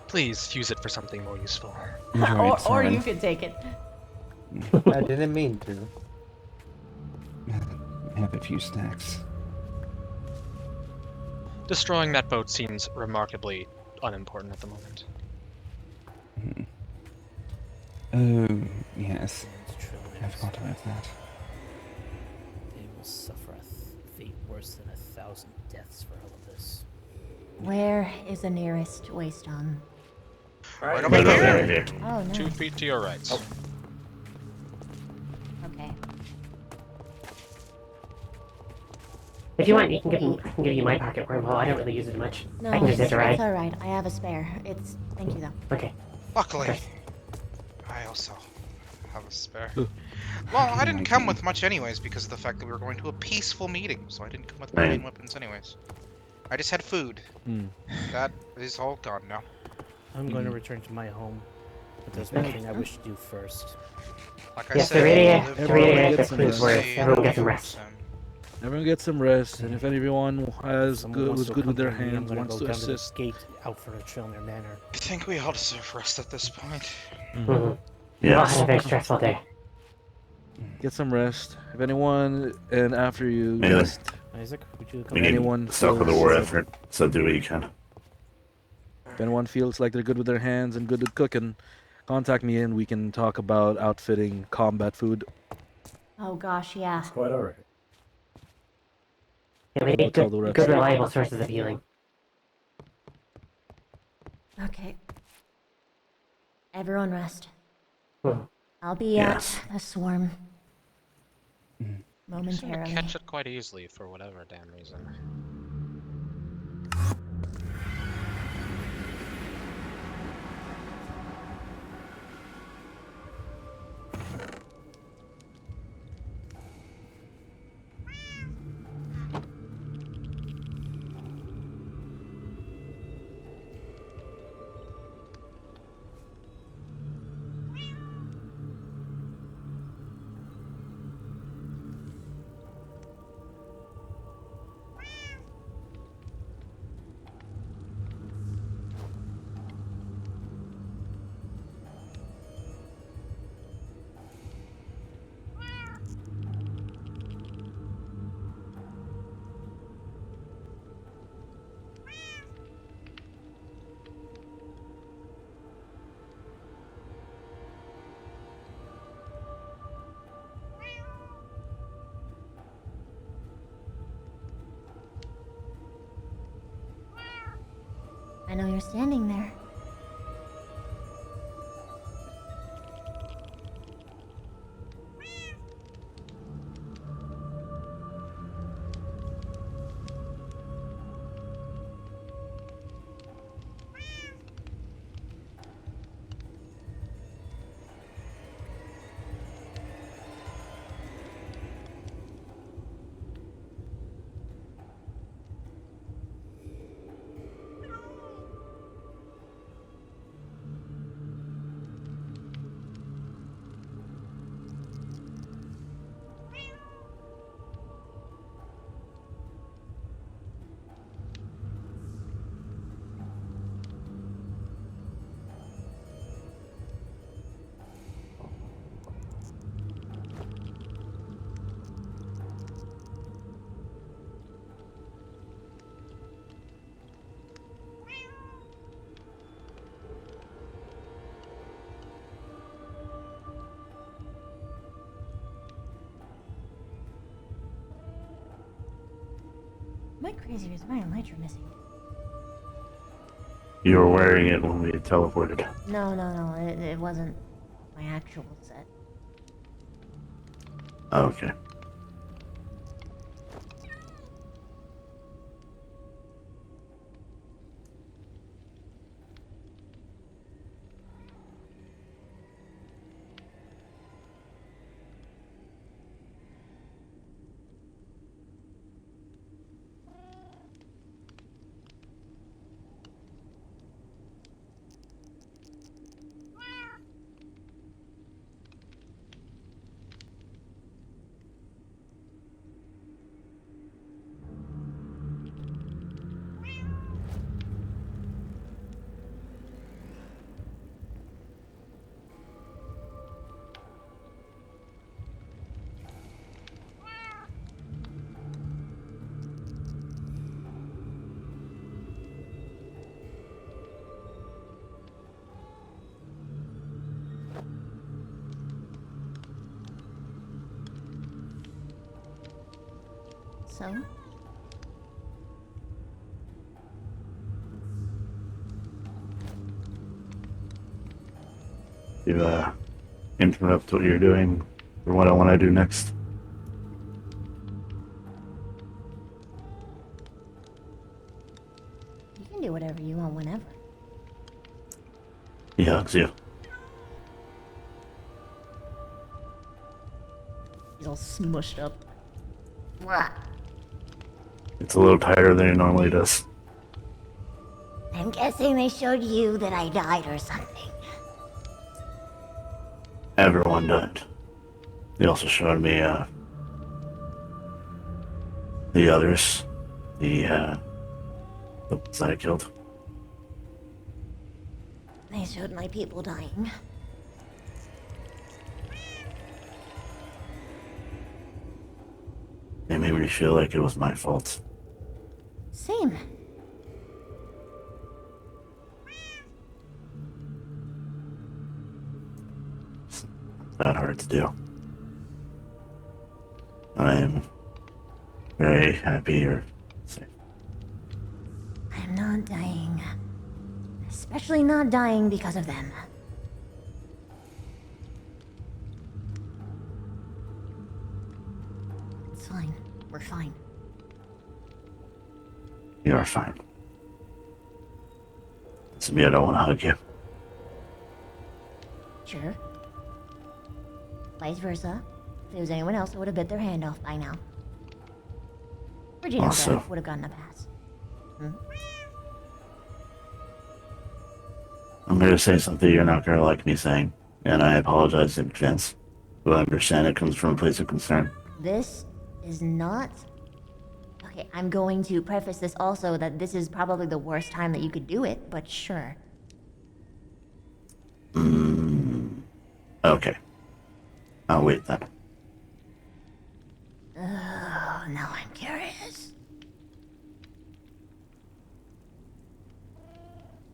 Please use it for something more useful. Enjoy it, or Soren. you could take it. I didn't mean to. Have a few stacks. Destroying that boat seems remarkably unimportant at the moment. Oh, yes. I forgot about that. They will suffer a fate worse than 1,000 deaths for all of this. Where is the nearest waystone? Right over here. Oh, nice. 2 feet to your right. Okay. If you want, I can give you my pocket wormhole. I don't really use it much. No, I can just it's hit a ride. alright. I have a spare. Thank you though. Okay. Luckily, I also have a spare. Well, I didn't come with much anyways because of the fact that we were going to a peaceful meeting, so I didn't come with my main weapons anyways. I just had food. That is all gone now. I'm going to return to my home, but there's one thing I wish to do first. Like I Yes, said, everyone get some rest. Everyone get some rest, and if anyone was good with their hands, wants to assist. Gate out for the Trillner Manor. I think we all deserve rest at this point. We all had a very stressful day. Get some rest. If anyone, and after you Maybe. rest, Isaac, would you We need to suck with the war effort, so do what you can. if anyone feels like they're good with their hands and good at cooking, contact me and we can talk about outfitting combat food. Oh gosh, yeah. Quite alright. Yeah, we need good, reliable sources of healing. Okay. Everyone rest. Hmm. I'll be at the swarm. You seem to Momentarily. catch it quite easily for whatever damn reason. I know you're standing there. Am I crazy or is my elytra missing? You were wearing it when we had teleported. No, it wasn't my actual set. Oh, okay. So? to interrupt what you're doing or what I want to do next. You can do whatever you want whenever. He hugs you. He's all smushed up. Mwah. It's a little tighter than he normally does. I'm guessing they showed you that I died or something. Everyone died. They also showed me the others, the ones that I killed. They showed my people dying. They made me feel like it was my fault. Same. That hard to do. I am very happy you're safe. I'm not dying. Especially not dying because of them. It's fine. We're fine. You are fine. It's me, I don't want to hug you. Sure. Vice versa. If it was anyone else, it would have bit their hand off by now. Regina Also- would have gotten a pass. Hmm? I'm going to say something you're not going to like me saying, and I apologize in advance. But I understand it comes from a place of concern. This is not... Okay, I'm going to preface this also that this is probably the worst time that you could do it, but sure. Okay. I'll wait then. Oh, now I'm curious.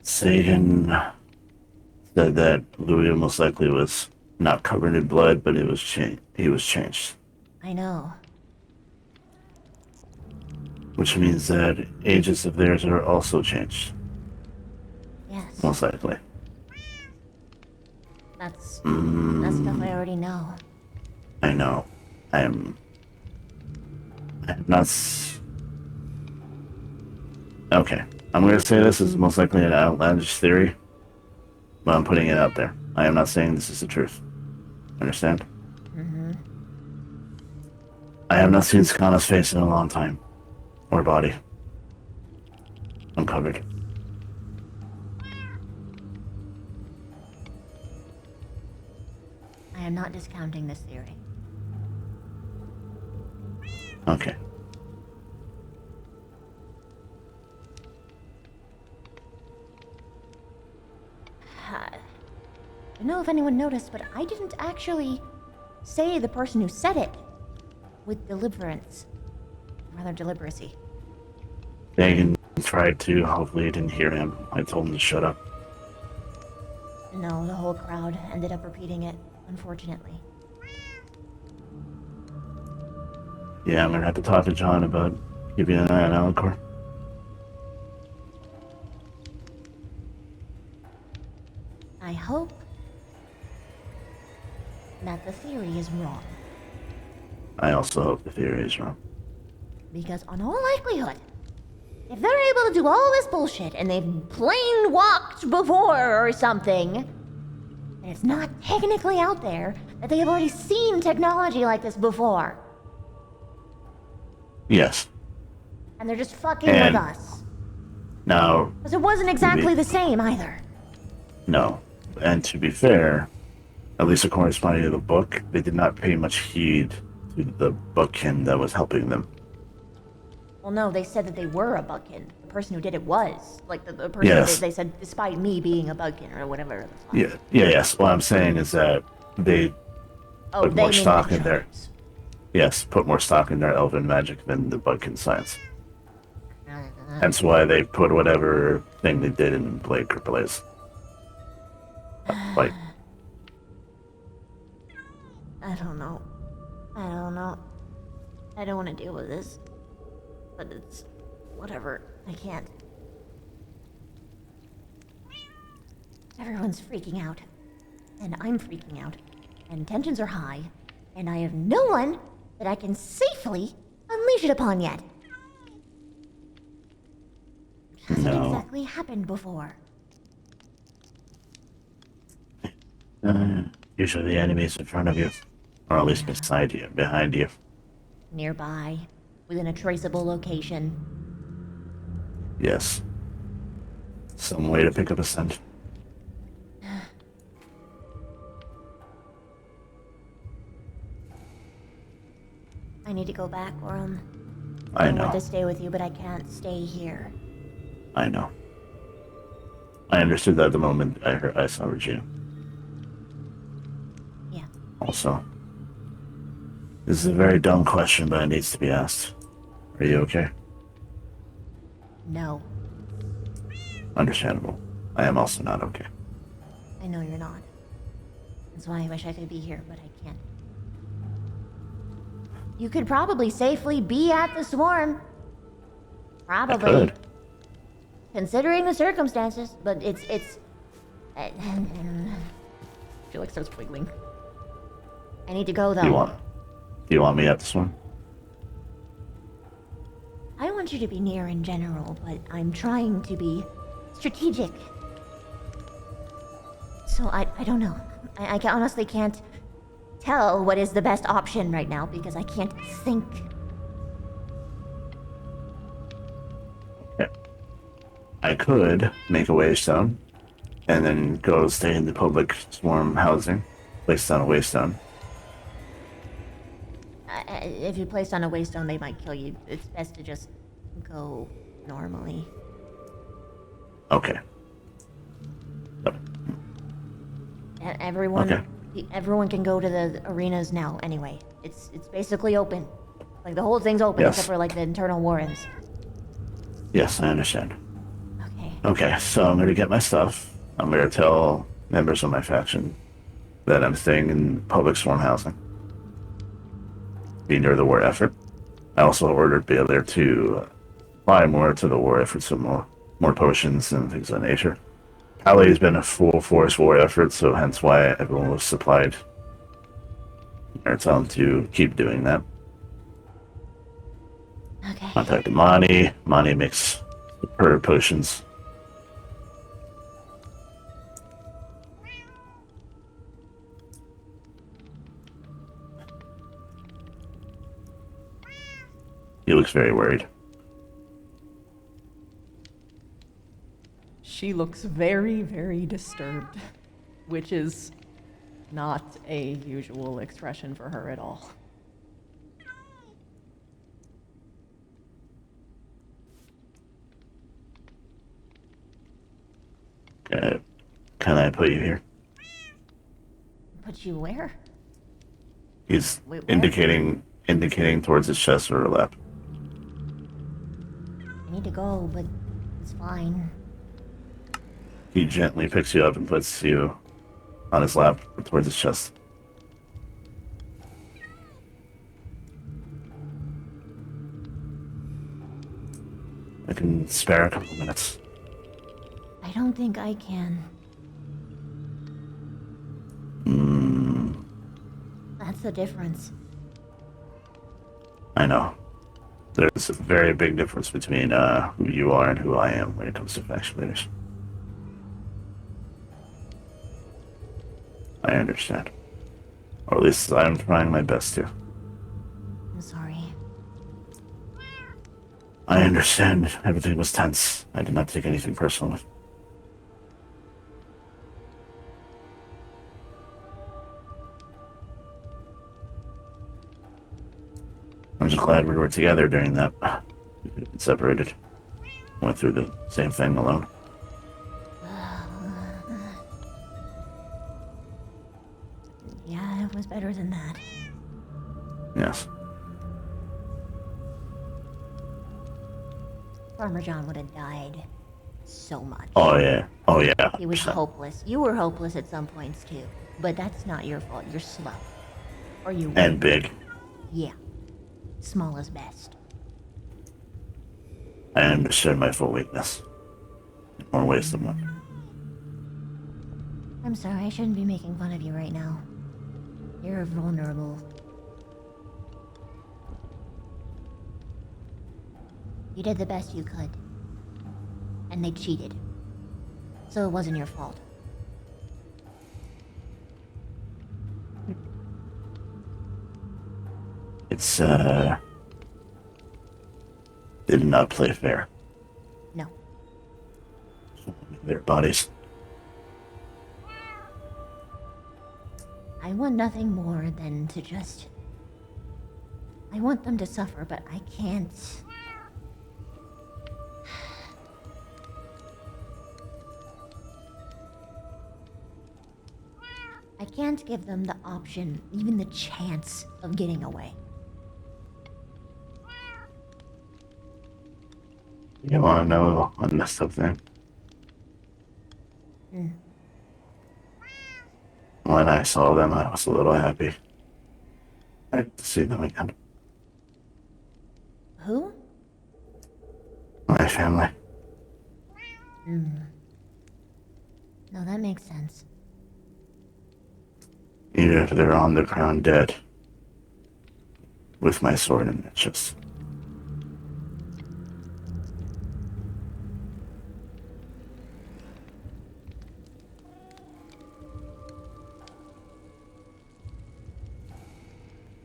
Sagan said that Louis most likely was not covered in blood, but he was changed. I know. Which means that agents of theirs are also changed. Yes. Most likely. That's stuff I already know. I know. I'm not... Okay. I'm going to say this is most likely an outlandish theory, but I'm putting it out there. I am not saying this is the truth. Understand? Mm-hmm. I have not seen Skana's face in a long time. Or body. I'm covered. I am not discounting this theory. Okay. I don't know if anyone noticed, but I didn't actually say the person who said it with deliverance. Rather deliberacy. Sagan tried to. Hopefully he didn't hear him. I told him to shut up. No, the whole crowd ended up repeating it, unfortunately. Yeah, I'm gonna have to talk to John about keeping an eye on Alancore. I hope that the theory is wrong. I also hope the theory is wrong. Because on all likelihood, if they're able to do all this bullshit and they've plain walked before or something, and it's not technically out there that they have already seen technology like this before. Yes. And they're just fucking And with us. now, Because it wasn't exactly the same either. no. And to be fair, at least according to the book, they did not pay much heed to the bookkin that was helping them. Well, no, they said that they were a bugkin. The person who did it was. Like, the person Yes. they said, despite me being a bugkin or whatever. Yes. What I'm saying is that they Oh, put they more mean stock the in their... Yes, put more stock in their elven magic than the Budkin science. Hence why they put whatever thing they did in Blade Blaze. Like, I don't know. I don't want to deal with this. But it's... whatever. I can't. Everyone's freaking out. and I'm freaking out, and tensions are high, and I have no one that I can safely unleash it upon yet. It hasn't exactly happened before. Usually the enemy's in front of you, or at least beside you, behind you. Nearby, within a traceable location. Yes. Some way to pick up a scent. I need to go back, Orem. I want know. to stay with you, but I can't stay here. I know. I understood that the moment I saw Regina. Yeah. Also, this is a very dumb question, but it needs to be asked. Are you okay? No, Understandable. I am also not okay. I know you're not. That's why I wish I could be here, but I can't. You could probably safely be at the swarm. Probably. I could. Considering the circumstances, but it's... Felix starts wiggling. I need to go, though. Do you want me at this one? I don't want you to be near in general, but I'm trying to be strategic. So I don't know. I honestly can't tell what is the best option right now because I can't think. I could make a waystone, and then go stay in the public swarm housing, place down a waystone. If you place on a waystone, they might kill you. It's best to just go normally. Okay. Everyone can go to the arenas now. Anyway, it's basically open. Like the whole thing's open Yes. except for like the internal warrens. Yes, I understand. Okay, so I'm gonna get my stuff. I'm gonna tell members of my faction that I'm staying in public swarm housing. Be near the war effort. I also ordered Baylor to apply more to the war effort, so more potions and things of that nature. Pally has been a full force war effort, so hence why everyone was supplied. I tell them to keep doing that. Okay. Contacted Monty. Monty makes superb potions. He looks very worried. She looks very, very disturbed, which is not a usual expression for her at all. Can I put you here? Put you where? He's Wait, where? indicating towards his chest or lap. I need to go, but it's fine. He gently picks you up and puts you on his lap towards his chest. I can spare a couple of minutes. I don't think I can. That's the difference. I know. There's a very big difference between who you are and who I am when it comes to faction leaders. I understand. Or at least I'm trying my best to. I'm sorry. I understand everything was tense. I did not take anything personally. I'm just glad we were together during that. We could have been separated. Went through the same thing alone. Yeah, it was better than that. Yes. Farmer John would have died so much. Oh yeah. Oh yeah. He was hopeless. You were hopeless at some points too. But that's not your fault. You're slow. Or you And big. Yeah. Small is best. I understood my full weakness. In more ways than one. I'm sorry, I shouldn't be making fun of you right now. You're vulnerable. You did the best you could. And they cheated. So it wasn't your fault. It's, did not play fair. No. Their bodies. I want nothing more than to just... I want them to suffer, but I can't... I can't give them the option, even the chance, of getting away. You wanna know a messed up thing? Mm. When I saw them, I was a little happy. I had to see them again. Who? My family. Mm. No, that makes sense. Even if they're on the ground dead. With my sword and it's just...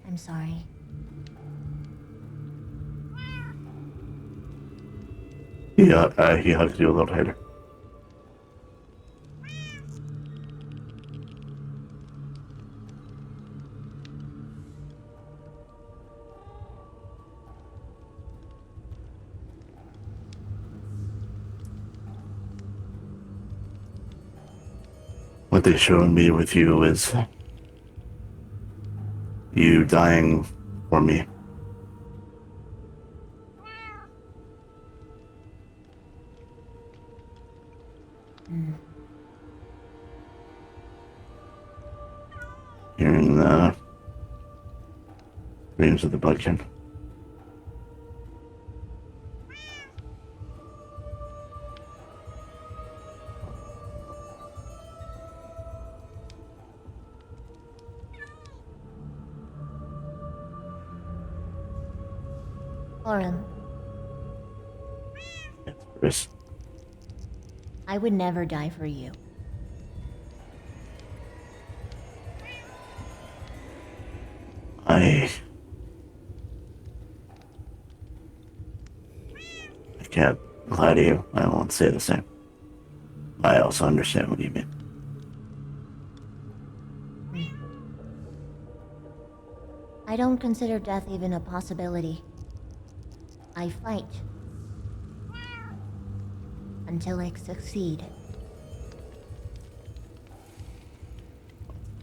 I'm sorry. He hugged you a little later. What they showed me with you is you dying for me. Mm. Hearing the screams of the budkin. Lauren, Chris. I would never die for you. I can't lie to you. I won't say the same. I also understand what you mean. I don't consider death even a possibility. I fight. Until I succeed.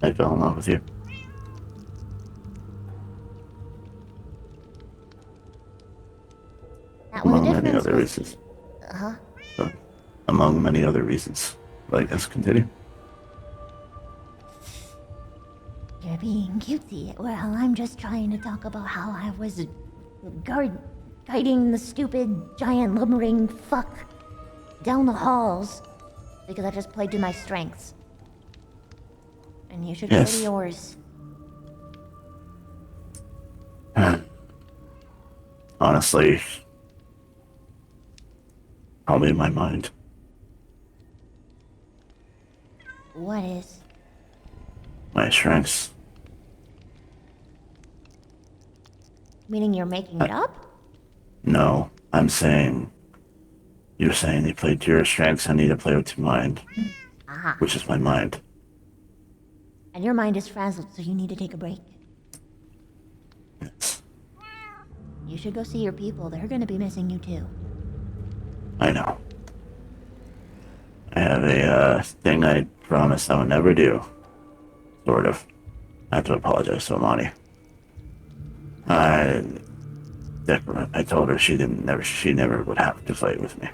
I fell in love with you. That was the Among many difference other with... reasons. Uh-huh. But among many other reasons. But I guess continue. You're being cutesy. Well, I'm just trying to talk about how I was guiding the stupid giant lumbering fuck down the halls because I just played to my strengths. And you should play to yours. Honestly, probably in my mind. What is? My strengths. Meaning you're making it up? No, I'm saying... You're saying they played to your strengths, I need to play with your mind. Aha. Which is my mind. And your mind is frazzled, so you need to take a break. Yes. You should go see your people. They're gonna be missing you too. I know. I have a thing I promised I would never do. Sort of. I have to apologize to Amani. I told her she never would have to fight with me.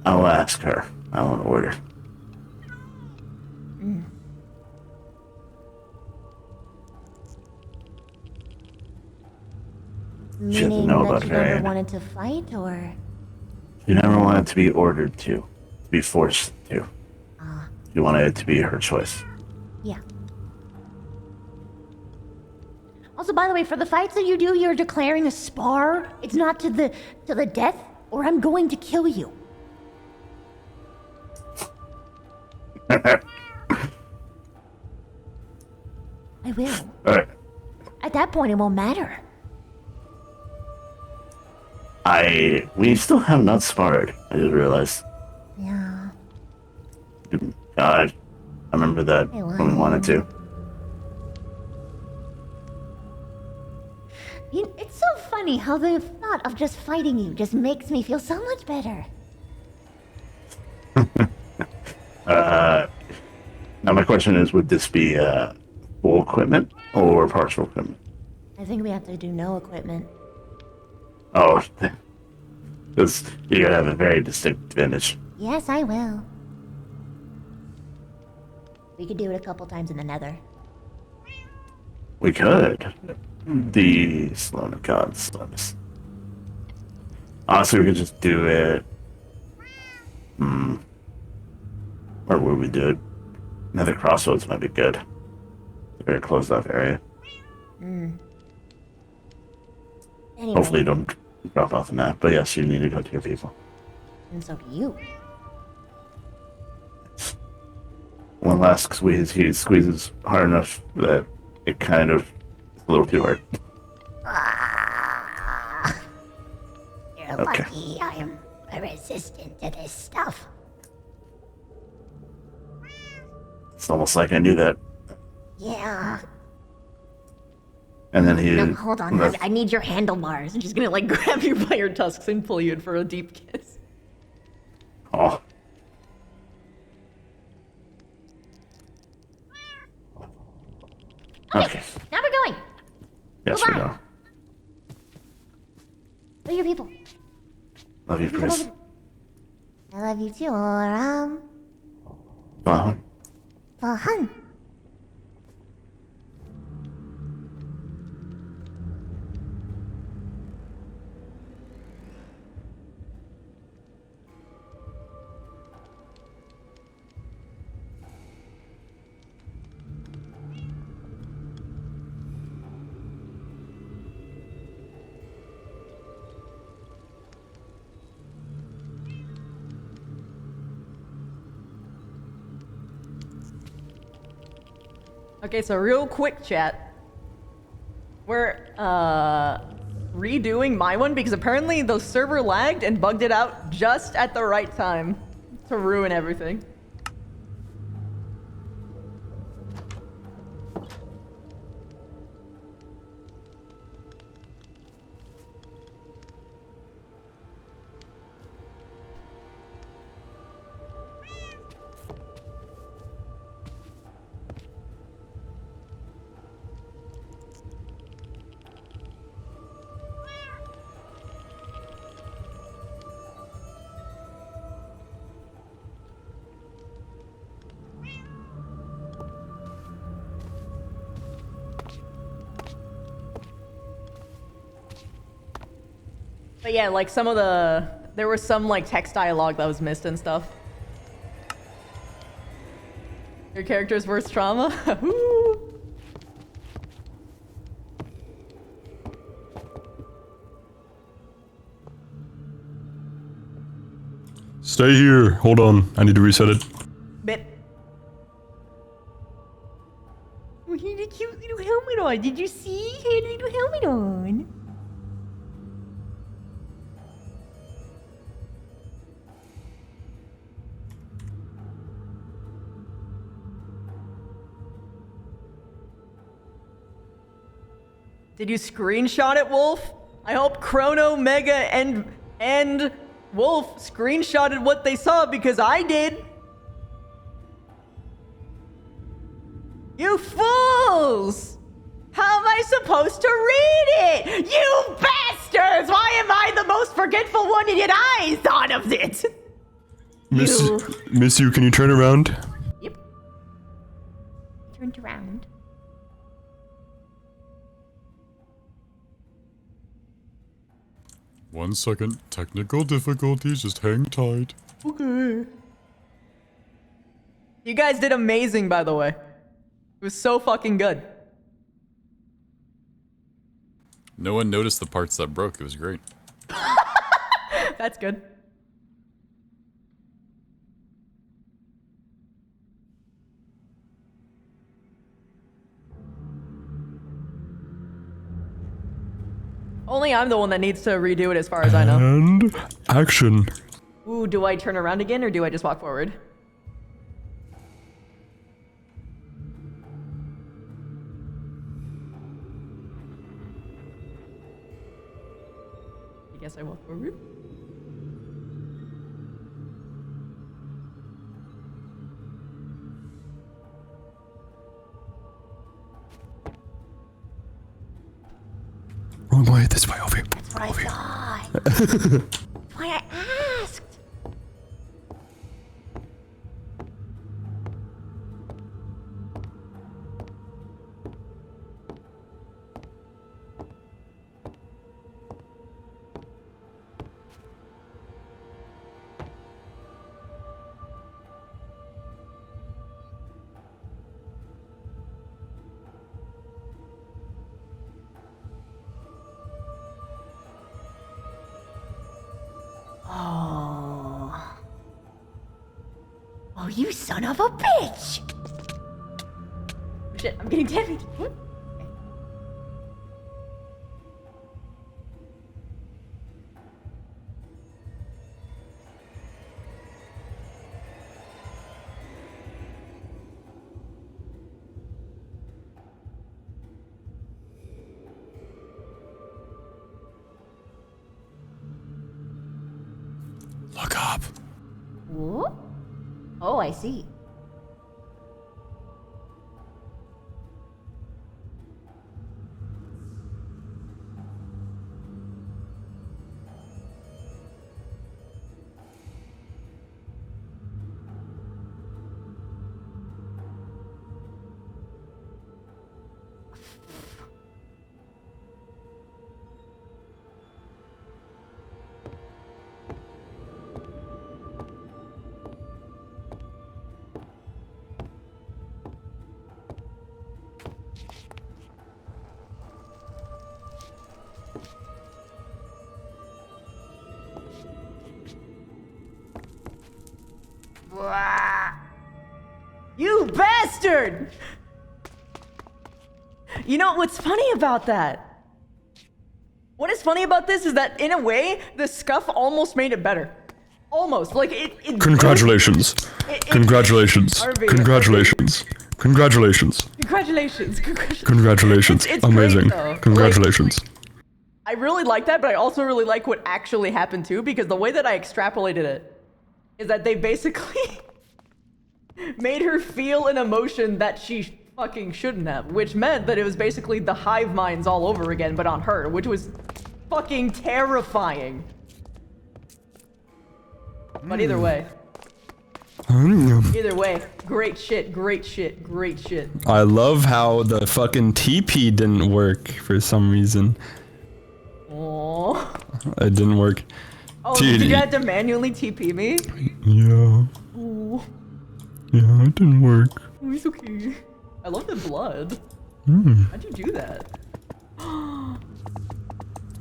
I'll ask her. I won't order. Mm. She doesn't Meaning know that about you never Varian. wanted to fight, or? You never wanted to be ordered to be forced to. You wanted it to be her choice. Yeah. Also, by the way, for the fights that you do, you're declaring a spar. It's not to the death, or I'm going to kill you. I will. Alright. At that point, it won't matter. We still have not sparred. I just realized. Yeah. I remember that when we wanted to. It's so funny how the thought of just fighting you just makes me feel so much better. Now my question is, would this be full equipment or partial equipment? I think we have to do no equipment. Oh, because you're gonna have a very distinct advantage. Yes, I will. We could do it a couple times in the nether. We could. The Sloan of God slowness. Honestly, we could just do it. Where would we do it? Nether Crossroads might be good. A very closed off area. Anyway. Hopefully you don't drop off the map. But yes, you need to go to your people. And so do you. One last squeeze. He squeezes hard enough that it kind of is a little too hard. You're lucky I am resistant to this stuff. It's almost like I knew that. Yeah. And then he. No, hold on. I need your handlebars. I'm just gonna like grab you by your tusks and pull you in for a deep kiss. Oh. Okay. Now we're going. Yes, we know. Where are your people? Love you, Chris. I love you too, Wow. Hun. Okay, so real quick chat. We're redoing my one because apparently the server lagged and bugged it out just at the right time to ruin everything. But yeah, like some of there was some like text dialogue that was missed and stuff. Your character's worst trauma? Stay here. Hold on. I need to reset it. Bit. Oh, he had a cute little helmet on. Did you see? He had a little helmet on. Did you screenshot it, Wolf? I hope Chrono, Mega, and Wolf screenshotted what they saw because I did. You fools! How am I supposed to read it? You bastards! Why am I the most forgetful one and yet I thought of it? Miss you, can you turn around? Yep. Turned around. 1 second. Technical difficulties, just hang tight. Okay. You guys did amazing, by the way. It was so fucking good. No one noticed the parts that broke, it was great. That's good. Only I'm the one that needs to redo it as far as I know. And action. Ooh, do I turn around again or do I just walk forward? I guess I walk forward. Wrong way, this way, over here. That's what I thought. That's why I asked. Oh. Oh, you son of a bitch! Shit, I'm getting damaged. What? Look up. What? Oh, I see. You bastard! You know what's funny about that? What is funny about this is that in a way, the scuff almost made it better. Almost. Like it Congratulations. Congratulations. Congratulations. Congratulations. Congratulations. Congratulations. It's Amazing. great, though. Congratulations. I really like that, but I also really like what actually happened too, because the way that I extrapolated it is that they basically made her feel an emotion that she fucking shouldn't have, which meant that it was basically the hive minds all over again, but on her, which was fucking terrifying. But either way, great shit, great shit, great shit. I love how the fucking TP didn't work for some reason. Aww. It didn't work. Oh, did you have to manually TP me? Yeah. Oh, Yeah, it didn't work. it's okay. I love the blood. How'd you do that?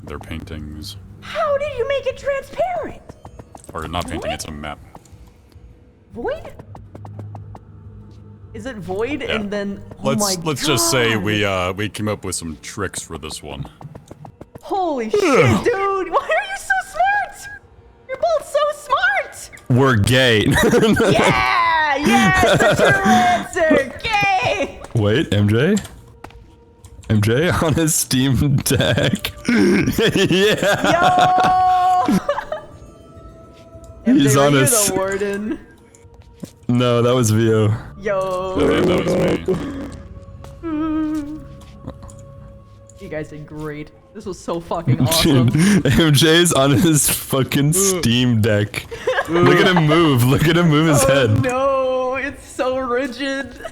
They're paintings. How did you make it transparent? Or not painting, it's a map. Void? Is it void and then Let's just say we came up with some tricks for this one. Holy shit, dude! Why are you so smart? You're both so smart! We're gay. Yeah! Yes! The true answer! Gay! Wait, MJ? MJ on his Steam Deck. Yeah! Yo! He's MJ, on were you his... the warden? No, that was Vio. Yo! Yeah, that was me. You guys did great. This was so fucking awesome. Dude, MJ's on his fucking Steam Deck. Look at him move. Look at him move his head. No, it's so rigid.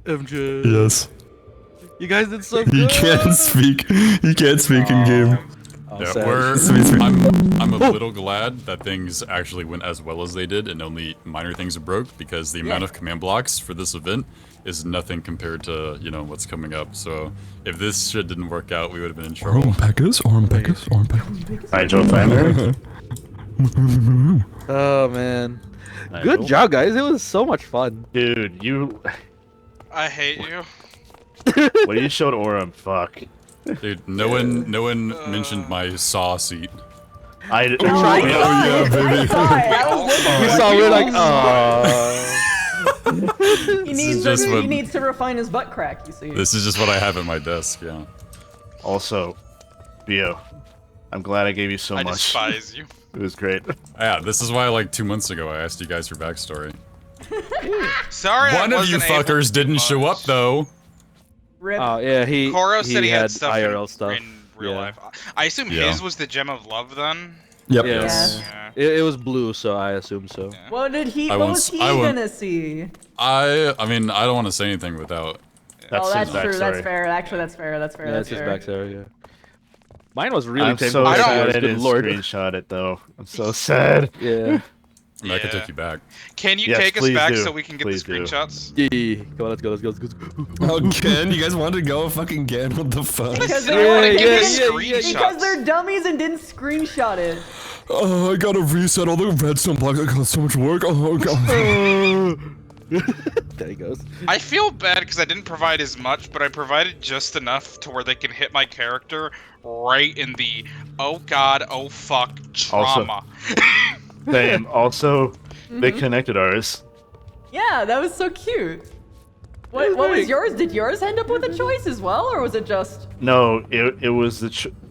MJ. Yes. You guys did so You good. can't speak. You can't speak in game. Yeah, I'm a little glad that things actually went as well as they did and only minor things broke, because the amount of command blocks for this event is nothing compared to, you know, what's coming up. So if this shit didn't work out, we would have been in trouble. Arm Peckers. Hi, Joe Flander. Oh man. Hi, Good Joel. job, guys. It was so much fun. Dude, you. I hate you. When you showed Orem, fuck. Dude, no one mentioned my saw seat. I did. Oh, yeah, baby. We saw. We're like, He what- needs to refine his butt crack. You see. This is just what I have at my desk, yeah. Also, Bio, I'm glad I gave you so much. I despise you. It was great. Yeah, this is why like 2 months ago I asked you guys for backstory. Sorry, One I of you wasn't able fuckers to didn't show up though. Rip. Oh yeah, he. Koro said he had had stuff IRL stuff in real yeah. life. I assume Yeah. his was the gem of love then. Yep. Yes. Yeah. It was blue, so I assume so. What did he? I What won't was s- he I won't- gonna see? I mean, I don't want to say anything without. Oh, that's true. That's fair. Actually, that's fair. That's fair. Yeah, that's it's his fair. backstory. Yeah. Mine was really I'm tame. so compared to sad yours, I good didn't lord. screenshot it though. I'm so sad. Yeah. I mean, I could take you back. Can you Yes, take us please back do. so we can get Please the do. screenshots? Yeah. Come on, let's go. Let's go. Let's go. Again? You guys wanted to go fucking again? What the fuck? Because I they wanna didn't- get the because screenshots. they're dummies and didn't screenshot it. Oh, I gotta reset all the redstone blocks. That cost so much work. Oh god. There he goes. I feel bad because I didn't provide as much, but I provided just enough to where they can hit my character right in the oh god, oh fuck trauma. Same. Also, they connected ours. Yeah, that was so cute. What was yours? Did yours end up with a choice as well, or was it just? No, it was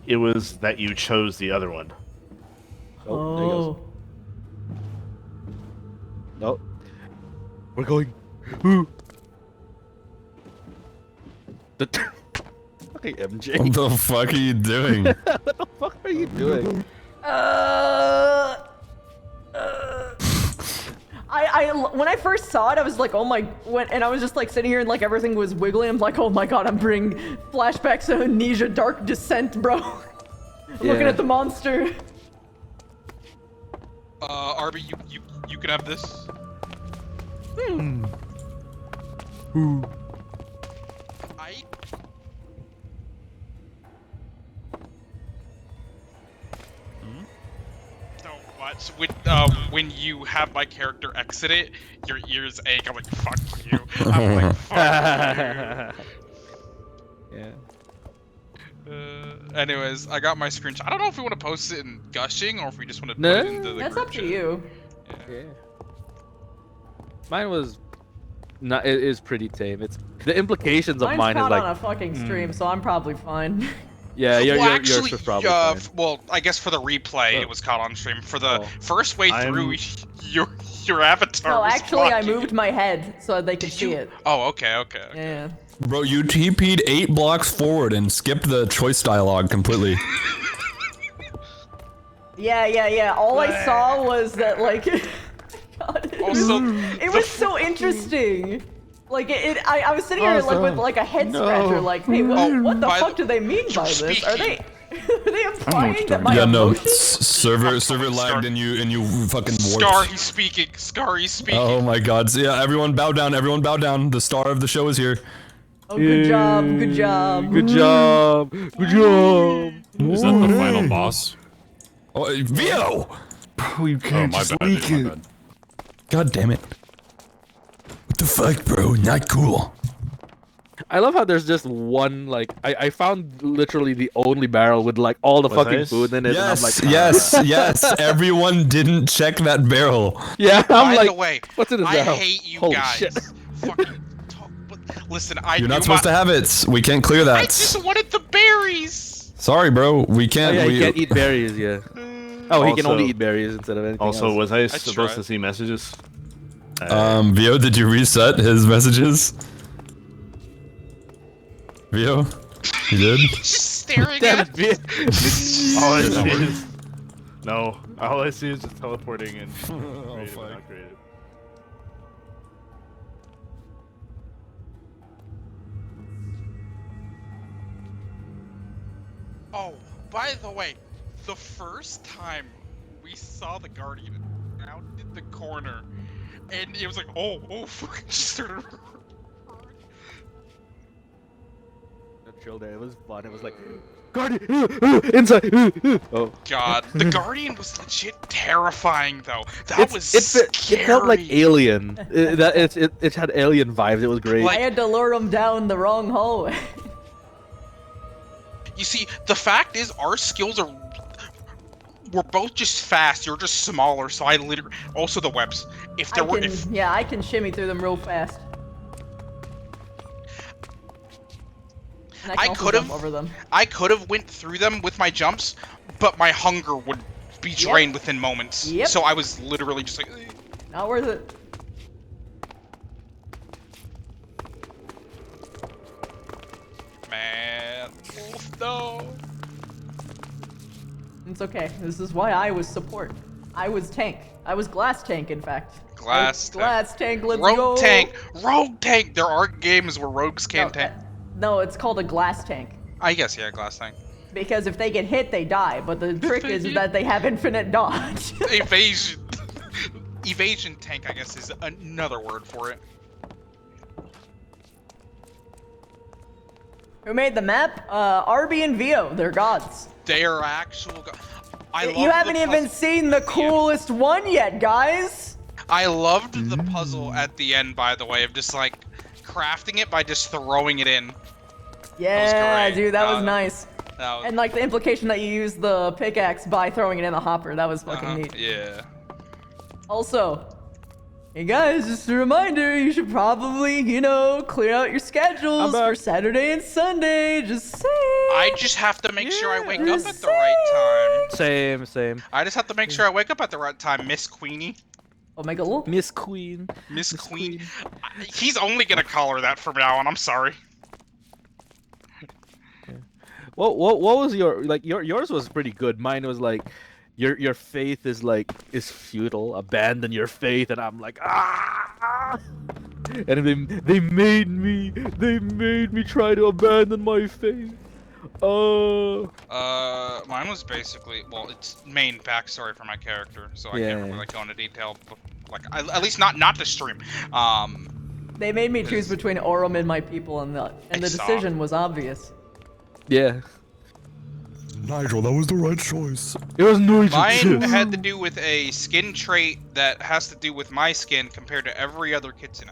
it was that you chose the other one. Oh, there he goes. Nope. We're going. Ooh. The fucking MJ. What the fuck are you doing? What the fuck are you doing? When I first saw it, I was like, oh my, and I was just like sitting here and like everything was wiggling. I'm like, oh my god, I'm bringing flashbacks to Amnesia Dark Descent, bro. I'm looking at the monster. Arby, you can have this. Ooh. So much when you have my character exit it, your ears ache. I'm like, fuck you. I'm like, fuck you. Yeah. Anyways, I got my screenshot. I don't know if we want to post it in gushing or if we just want to No. put it into the That's group up to chat. you. Yeah. Mine was not. It is pretty tame. It's the implications of Mine's mine is caught like. on a fucking stream, so I'm probably fine. Yeah, Well, yours actually, was probably fine. well, I guess for the replay, Oh. it was caught on stream. For the Oh. first way I'm- through, your avatar No, was actually, I blocking. moved my head so they could see it. Oh, okay. Yeah. Bro, you TP'd 8 blocks forward and skipped the choice dialogue completely. Yeah. All I saw was that, like, God, it was so interesting. Like, I was sitting here like with like a head scratcher, like, hey, what the fuck do they mean by this? Are they implying that my Yeah, no, emotions? server lagged and you fucking warped. Scar, he's speaking. Scar, he's speaking. Oh my god. So yeah, everyone bow down, everyone bow down. The star of the show is here. Oh, good job, good job. Good job. Good job. Is that the final boss? Oh, Vio! Bro, you Oh, can't my just bad, leak dude, my it. bad. God damn it. What the fuck, bro? Not cool. I love how there's just one, like, I found literally the only barrel with, like, all the Was fucking this? food in it, and I'm like, Yes. Everyone didn't check that barrel. Yeah, I'm By like, the way, what's in this I barrel? hate you Holy guys. shit. Fucking talk, but listen, I You're knew not supposed to have it. We can't clear I that. just wanted the berries. Sorry, bro. We Oh, can't. yeah, he we, can't eat berries, yeah. Oh, he can Also- only eat berries instead of anything Also, else. was I tried. supposed to see messages? Vio, did you reset his messages? Vio? You did? Just staring Damn at it, bitch. All I see is no. All I see is just teleporting and Oh, creative fuck. and not creative. Oh, by the way, the first time we saw the Guardian rounded the corner, and it was like, oh, fuck, just started. Chill there. It was fun. It was like, Guardian, inside. Oh. God, the Guardian was legit terrifying, though. That was scary. It felt like Alien. It had Alien vibes. It was great. I had to lure him down the wrong hallway. You see, the fact is, our skills are. We're both just fast. You're just smaller, so I literally. Also, the webs. If there were. Yeah, I can shimmy through them real fast. And I could have over them. I could have went through them with my jumps, but my hunger would be drained within moments. Yep. So I was literally just like, Not worth it. man, no. It's okay. This is why I was support. I was tank. I was glass tank, in fact. Glass tank. Let's Rogue go. Rogue tank. There are games where rogues can tank. No, it's called a glass tank. I guess, yeah, glass tank. Because if they get hit, they die. But the trick is that they have infinite dodge. Evasion. Evasion tank, I guess, is another word for it. Who made the map? Arby and Vio. They're gods. They are actual gods. You haven't even seen the coolest one yet, guys. I loved the puzzle at the end, by the way, of just like crafting it by just throwing it in. Yeah, dude, that was nice. That was... And like the implication that you use the pickaxe by throwing it in the hopper, that was fucking neat. Yeah. Also, hey guys, just a reminder, you should probably, clear out your schedules for Saturday and Sunday. Just saying. I just have to make sure I wake up at the right time. Same. I just have to make sure I wake up at the right time, Miss Queenie. Omega Wolf? Miss Queen. Miss Queen. He's only gonna call her that from now on. I'm sorry. What was yours was pretty good. Mine was like, your faith is futile. Abandon your faith, and I'm like, ah. And they made me try to abandon my faith. Mine was basically, well, it's main backstory for my character, so I can't really go into detail. At least not the stream. They made me choose between Orem and my people, and the decision was obvious. Yeah. Nigel, that was the right choice. It was Nigel. Mine had to do with a skin trait that has to do with my skin compared to every other kitsune.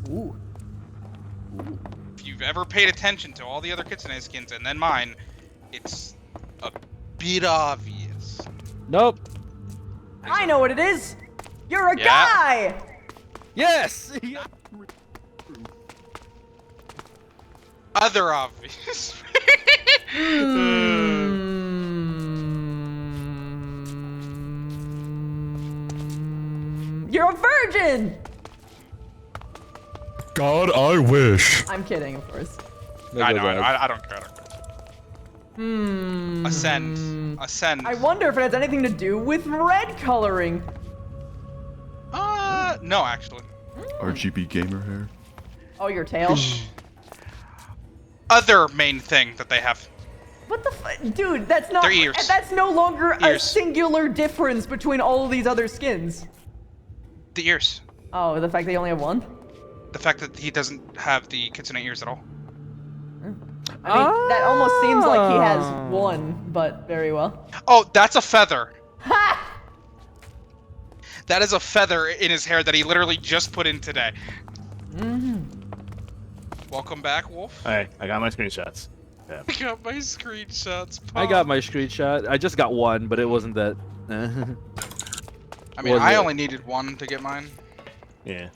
Ooh. If you've ever paid attention to all the other kitsune skins and then mine, it's a bit obvious. Nope. I know what it is. You're a guy. Yes. Other obvious. You're a virgin. God, I wish. I'm kidding, of course. I know. I don't care. Ascend. I wonder if it has anything to do with red coloring. No, actually. RGB gamer hair. Oh, your tail. Other main thing that they have. What the dude? That's not. Their ears. That's no longer a Ears. singular difference between all of these other skins. The ears. Oh, the fact they only have one. The fact that he doesn't have the kitsune ears at all. I mean, that almost seems like he has one, but very well. Oh, that's a feather. Ha! That is a feather in his hair that he literally just put in today. Welcome back, Wolf. Alright, I got my screenshots. Yeah. I got my screenshots. I got my screenshot. I just got one, but it wasn't that. I mean, I only needed one to get mine. Yeah.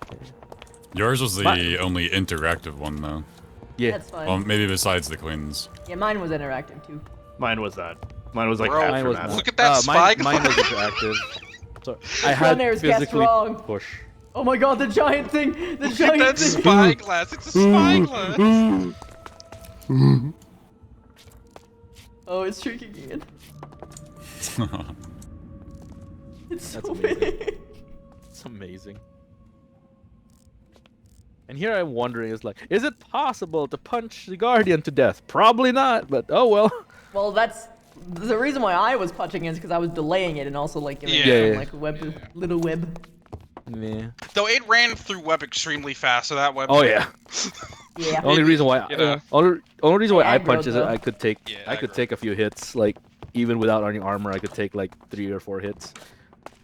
Yours was the only interactive one, though. Yeah. That's fine. Well, maybe besides the Queens. Yeah, mine was interactive too. Mine was that. Mine was like Bro, after was that. not. Look at that spyglass. Mine was interactive. So I had Runner's guessed physically wrong. push. Oh my god, the giant thing! The Look giant at that thing! spyglass. It's a spyglass. Oh, it's tricky again. It's so That's amazing. big. It's amazing. And here I'm wondering, is like, is it possible to punch the Guardian to death? Probably not, but oh well. Well, that's the reason why I was punching is because I was delaying it and also like giving Yeah. it Yeah. some, like little web. Yeah. Though it ran through web extremely fast, so that web. Oh yeah. Yeah. The only reason why, You know. only reason why I aggro, punch is that though. I could take, I could take a few hits. Like even without any armor, I could take like 3 or 4 hits.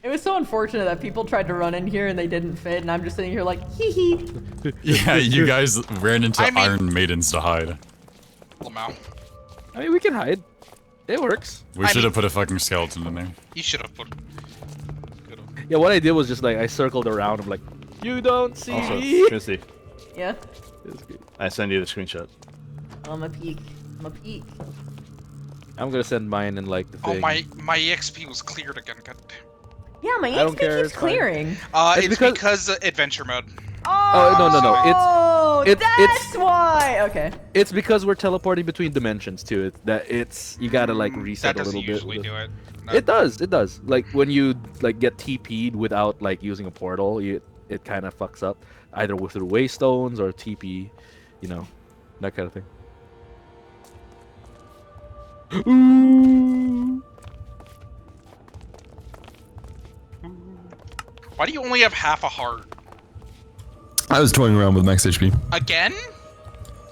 It was so unfortunate that people tried to run in here and they didn't fit, and I'm just sitting here like, hee hee. Yeah, you guys ran into I mean- Iron Maidens to hide. Lamau. I mean, we can hide. It works. We should have put a fucking skeleton in there. You should have put. Yeah, what I did was just like I circled around. I'm like, you don't see Also, me. Chrissy, Yeah. I send you the screenshot. I'm a peek. I'm a peek. I'm gonna send mine in like the Oh, thing. my EXP was cleared again. God damn. Yeah, my I don't XP care, keeps it's fine. clearing. It's It's because adventure mode. Oh no! That's why. Okay. It's because we're teleporting between dimensions too. It's you gotta like reset That a little doesn't bit. usually do it. It does. Like when you like get TP'd without like using a portal, it kind of fucks up either with the waystones or TP, you know, that kind of thing. Why do you only have half a heart? I was toying around with max HP. Again?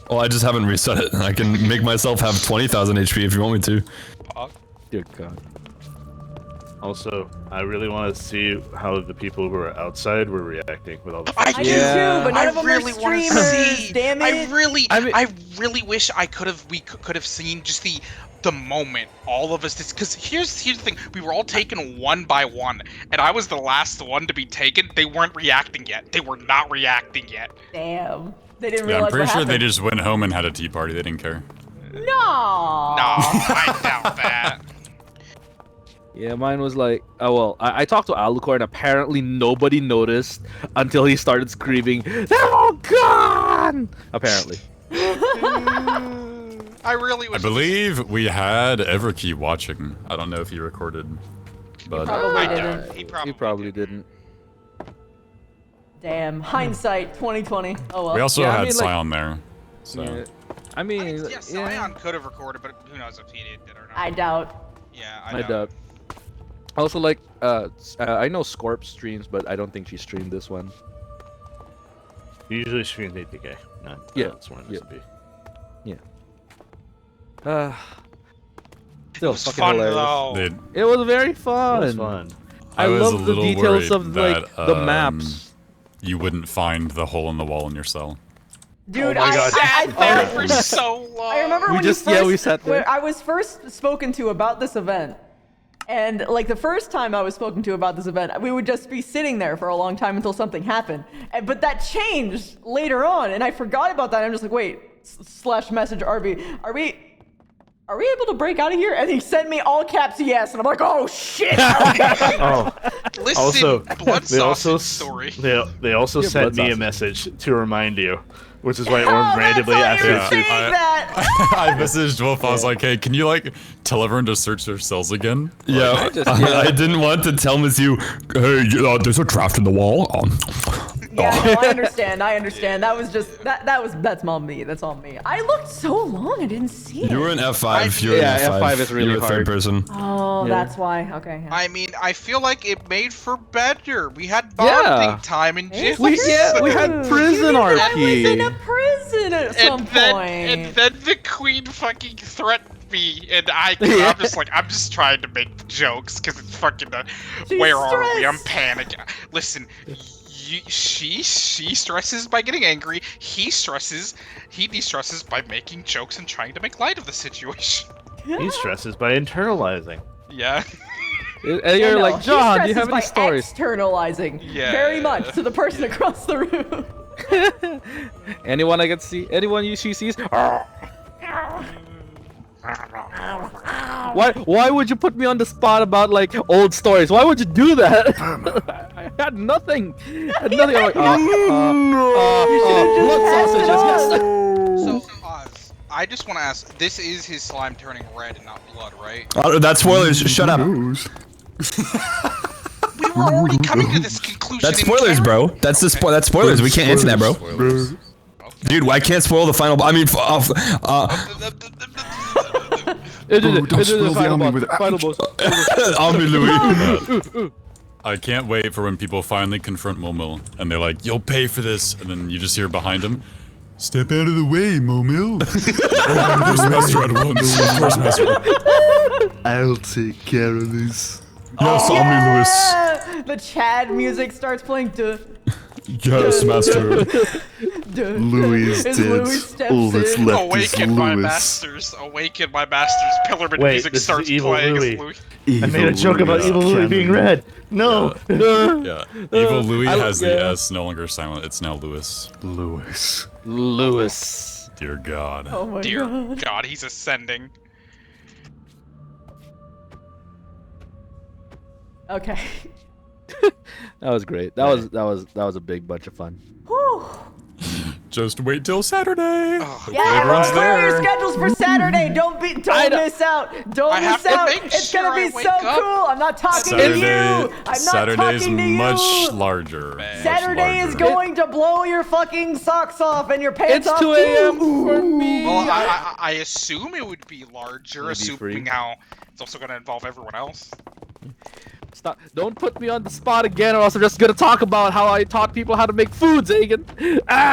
Oh, I just haven't reset it. I can make myself have 20,000 HP if you want me to. Dear God. Also, I really want to see how the people who are outside were reacting with all the. I do too, but none of them really are wanna streamers. see. Damn it! I really wish I could have seen just the moment all of us. Because here's the thing: we were all taken one by one, and I was the last one to be taken. They weren't reacting yet. They were not reacting yet. Damn. They didn't Yeah, realize I'm pretty what sure they happened. just went home and had a tea party. They didn't care. No. I doubt that. Yeah, mine was like, oh well, I talked to Alucor and apparently nobody noticed until he started screaming, "They're all gone!" Apparently. I really I wish. believe we had Everkey watching. I don't know if he recorded, but Probably didn't. He probably didn't. Damn. Hindsight 2020. Oh well. we also Yeah, I had mean, like- Scion there. So Yeah. I mean, Yeah, Scion could have recorded, but who knows if he did or not. I doubt. Yeah, I doubt. Also, like, I know Scorp streams, but I don't think she streamed this one. Usually streams APK. No, Yeah, that's one yeah. to be. Yeah. Still was fucking fun, hilarious. though. It was very fun. It was fun. I was love a the little details worried of like that, the maps. You wouldn't find the hole in the wall in your cell. Dude, Oh my God. I There thought for so long. I remember We when just- you first, yeah, we sat there. when I was first spoken to about this event. And like the first time I was spoken to about this event, we would just be sitting there for a long time until something happened. But that changed later on, and I forgot about that. I'm just like, wait, slash message RB, are we able to break out of here? And he sent me all caps yes, and I'm like, oh shit. Oh, Listen, also, blood they also sausage story. they also Yeah, sent blood me a sausage. message to remind you, which is why Oh, Orm randomly that's why asked you you were to. saying that. I messaged Wolf. I was like, "Hey, can you like tell everyone to search their cells again?" Yeah, just- I didn't want to tell Miss you, hey, there's a draft in the wall. Yeah, no, I understand. That was just that's all me. That's all me. I looked so long, I didn't see it. You were in F5. You were Yeah, in F5. F5 is really you were third hard. person. Oh, Yeah. that's why. Okay. Yeah. I mean, I feel like it made for better. We had Yeah. bonding time and It's just. We had prison I was in a RP. prison at some point. And then the queen fucking threatened me, and I'm just trying to make jokes because it's fucking. She's Where are we? I'm stressed. panicking. Listen, she stresses by getting angry. He de-stresses by making jokes and trying to make light of the situation. He stresses by internalizing. Yeah. And you're No, like, he John, do you stresses have any by stories? Externalizing. Yeah. Very much to the person across the room. Anyone I can see? Anyone she sees? Why would you put me on the spot about like old stories? Why would you do that? I had nothing. I had nothing. I'm like, blood sausages. Yes. So, Oz, I just want to ask. This is his slime turning red and not blood, right? That's spoilers. Shut up. We were already coming to this conclusion. That's spoilers, bro. That's that's spoilers. We can't answer that, bro. Dude, I can't spoil the final. I mean, Don't spoil the Omni with final boss. Omni Louis. I can't wait for when people finally confront Momil and they're like, "You'll pay for this," and then you just hear behind him, "Step out of the way, Momil." First master at once. First master. I'll take care of this. Yes, Omni Louis. The Chad music starts playing. Duh. Yes, master. Louis As dead. Louis steps All that's in. left is Awaken my Louis. masters. Awaken my masters. Pillarman Wait, music this is starts Evil playing Louis. as Louis. I made a joke about Evil Louis being red. No. Yeah. Evil Louis has the S no longer silent. It's now Louis. Louis. Dear God. Oh my Dear god. God, he's ascending. Okay. That was great. That was a big bunch of fun. Whew. Just wait till Saturday. Yeah, everyone's clear your there. schedules for Saturday. Don't miss out. Don't miss out. It's gonna be so cool. I'm not talking to you. I'm not Saturday's talking to you. much larger. Saturday is going to blow your fucking socks off and your pants It's off 2 a.m. too. for me. Well, I assume it would be larger, assuming how it's also going to involve everyone else. Stop! Don't put me on the spot again, or else I'm just gonna talk about how I taught people how to make food, Zagan.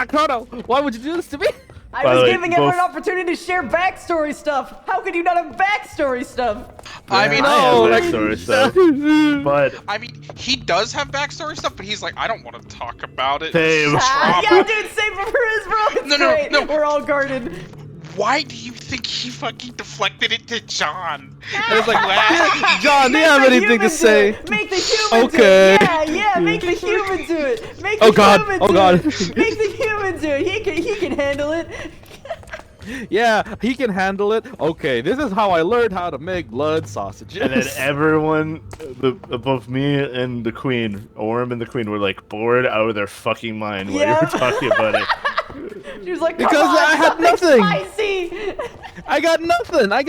Chrono, why would you do this to me? I was giving everyone an opportunity to share backstory stuff. How could you not have backstory stuff? I mean, I have backstory stuff, but I mean, he does have backstory stuff, but he's like, I don't want to talk about it. Same. Yeah, dude, same for his bro. It's great. No. We're all guarded. Why do you think he fucking deflected it to John? I was like, John, do you have anything to say? Make the human Okay. do it. Yeah, make the human do it. Make the Oh God, human oh do God. it. Make the human do it. He can handle it. Yeah, he can handle it. Okay, this is how I learned how to make blood sausages. And then everyone above me and the Queen, Orm and the Queen, were like bored out of their fucking mind while you were talking about it. She was like, Because come on, I had something nothing. Spicy. I got nothing. I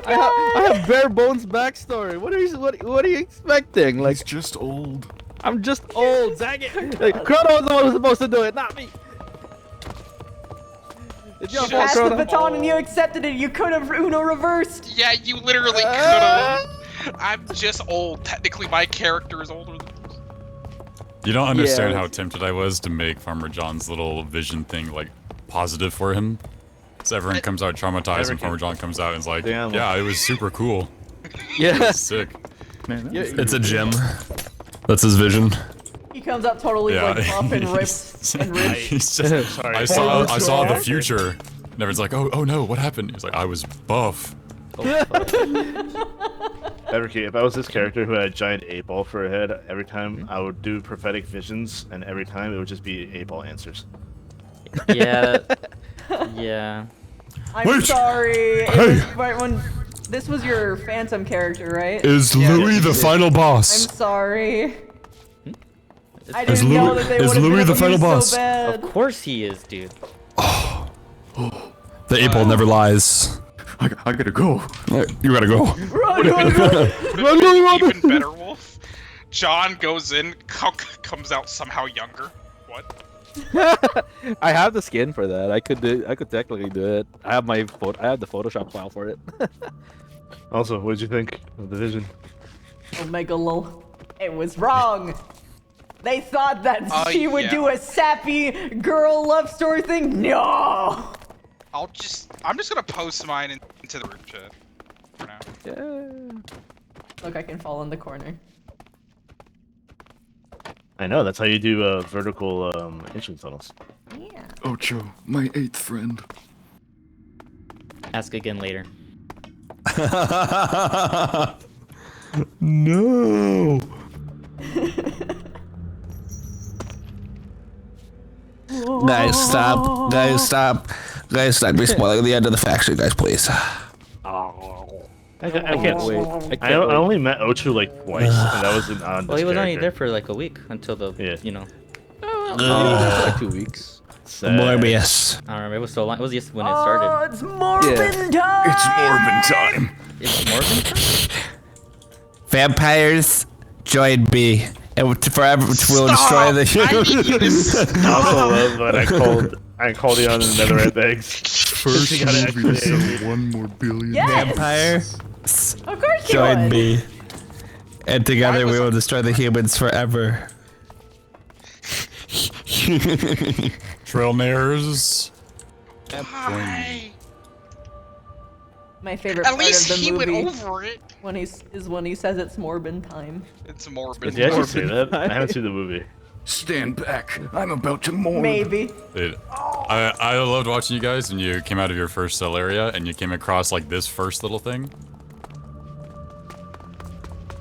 Oh I have bare bones backstory. What are you expecting? Like, He's just old. I'm just old. Zag it. Like, Chrono was the one who's supposed to do it, not me. It's your You fault, passed the Chrono. baton and you accepted it. You could have Uno reversed. Yeah, you literally could have. I'm just old. Technically, my character is older than You don't understand Yeah. how tempted I was to make Farmer John's little vision thing like positive for him. So everyone comes out traumatized, and Farmer John comes out and is like, "Yeah, it was super cool. Yeah, It was sick." Man, It's a gem. That's his vision. He comes out totally like buff and ripped and ripped. He's just, I saw the future. And everyone's like, "Oh no, what happened?" He's like, "I was buff." Everkey, if I was this character who had a giant 8-ball for a head, every time I would do prophetic visions, and every time it would just be 8-ball answers. Yeah. Yeah. I'm Wait. sorry. It Hey. was right when this was your Phantom character, right? Is Louis the final I'm boss? sorry. I Is didn't know Louis- that they is would have Louis been the able to final be boss? so bad. Of course he is, dude. The April never lies. I gotta go. You gotta go. even better, Wolf. John goes in, comes out somehow younger. What? I have the skin for that. I could technically do it. I have the Photoshop file for it. Also, what did you think of the vision? Omega lol. It was wrong. They thought that she would yeah. do a sappy girl love story thing. No. I'm just gonna post mine into the group chat for now. Yeah. Look, I can fall in the corner. I know, that's how you do vertical entrance tunnels. Yeah. Ocho, my 8th friend. Ask again later. No. Guys, stop. Guys, stop. Guys, stop. Be spoiling the end of the faction, guys, please. I can't wait. I only met Ochu like twice, and that was on Well, this he was only character. there for like a week until the, you know. Like 2 weeks. Morbius. I don't remember. It was so long. It was just when it started. Oh, it's Morbin time. It's Morbin time. It's Morbin time? Vampires Join me. And forever we'll destroy the humans. I also love when I called you on the netherite eggs. First You gotta movie to actually- sell 1 more billion. Yes! Vampire, Of course you join would. me. And together we will destroy the humans forever. Trailmares. Why? My favorite At part least of the he movie went over it. when he says it's Morbin time. It's morbid. Did you actually say that? I haven't seen the movie. Stand back. I'm about to mourn. Maybe. Dude, I loved watching you guys when you came out of your first cell area and you came across like this first little thing.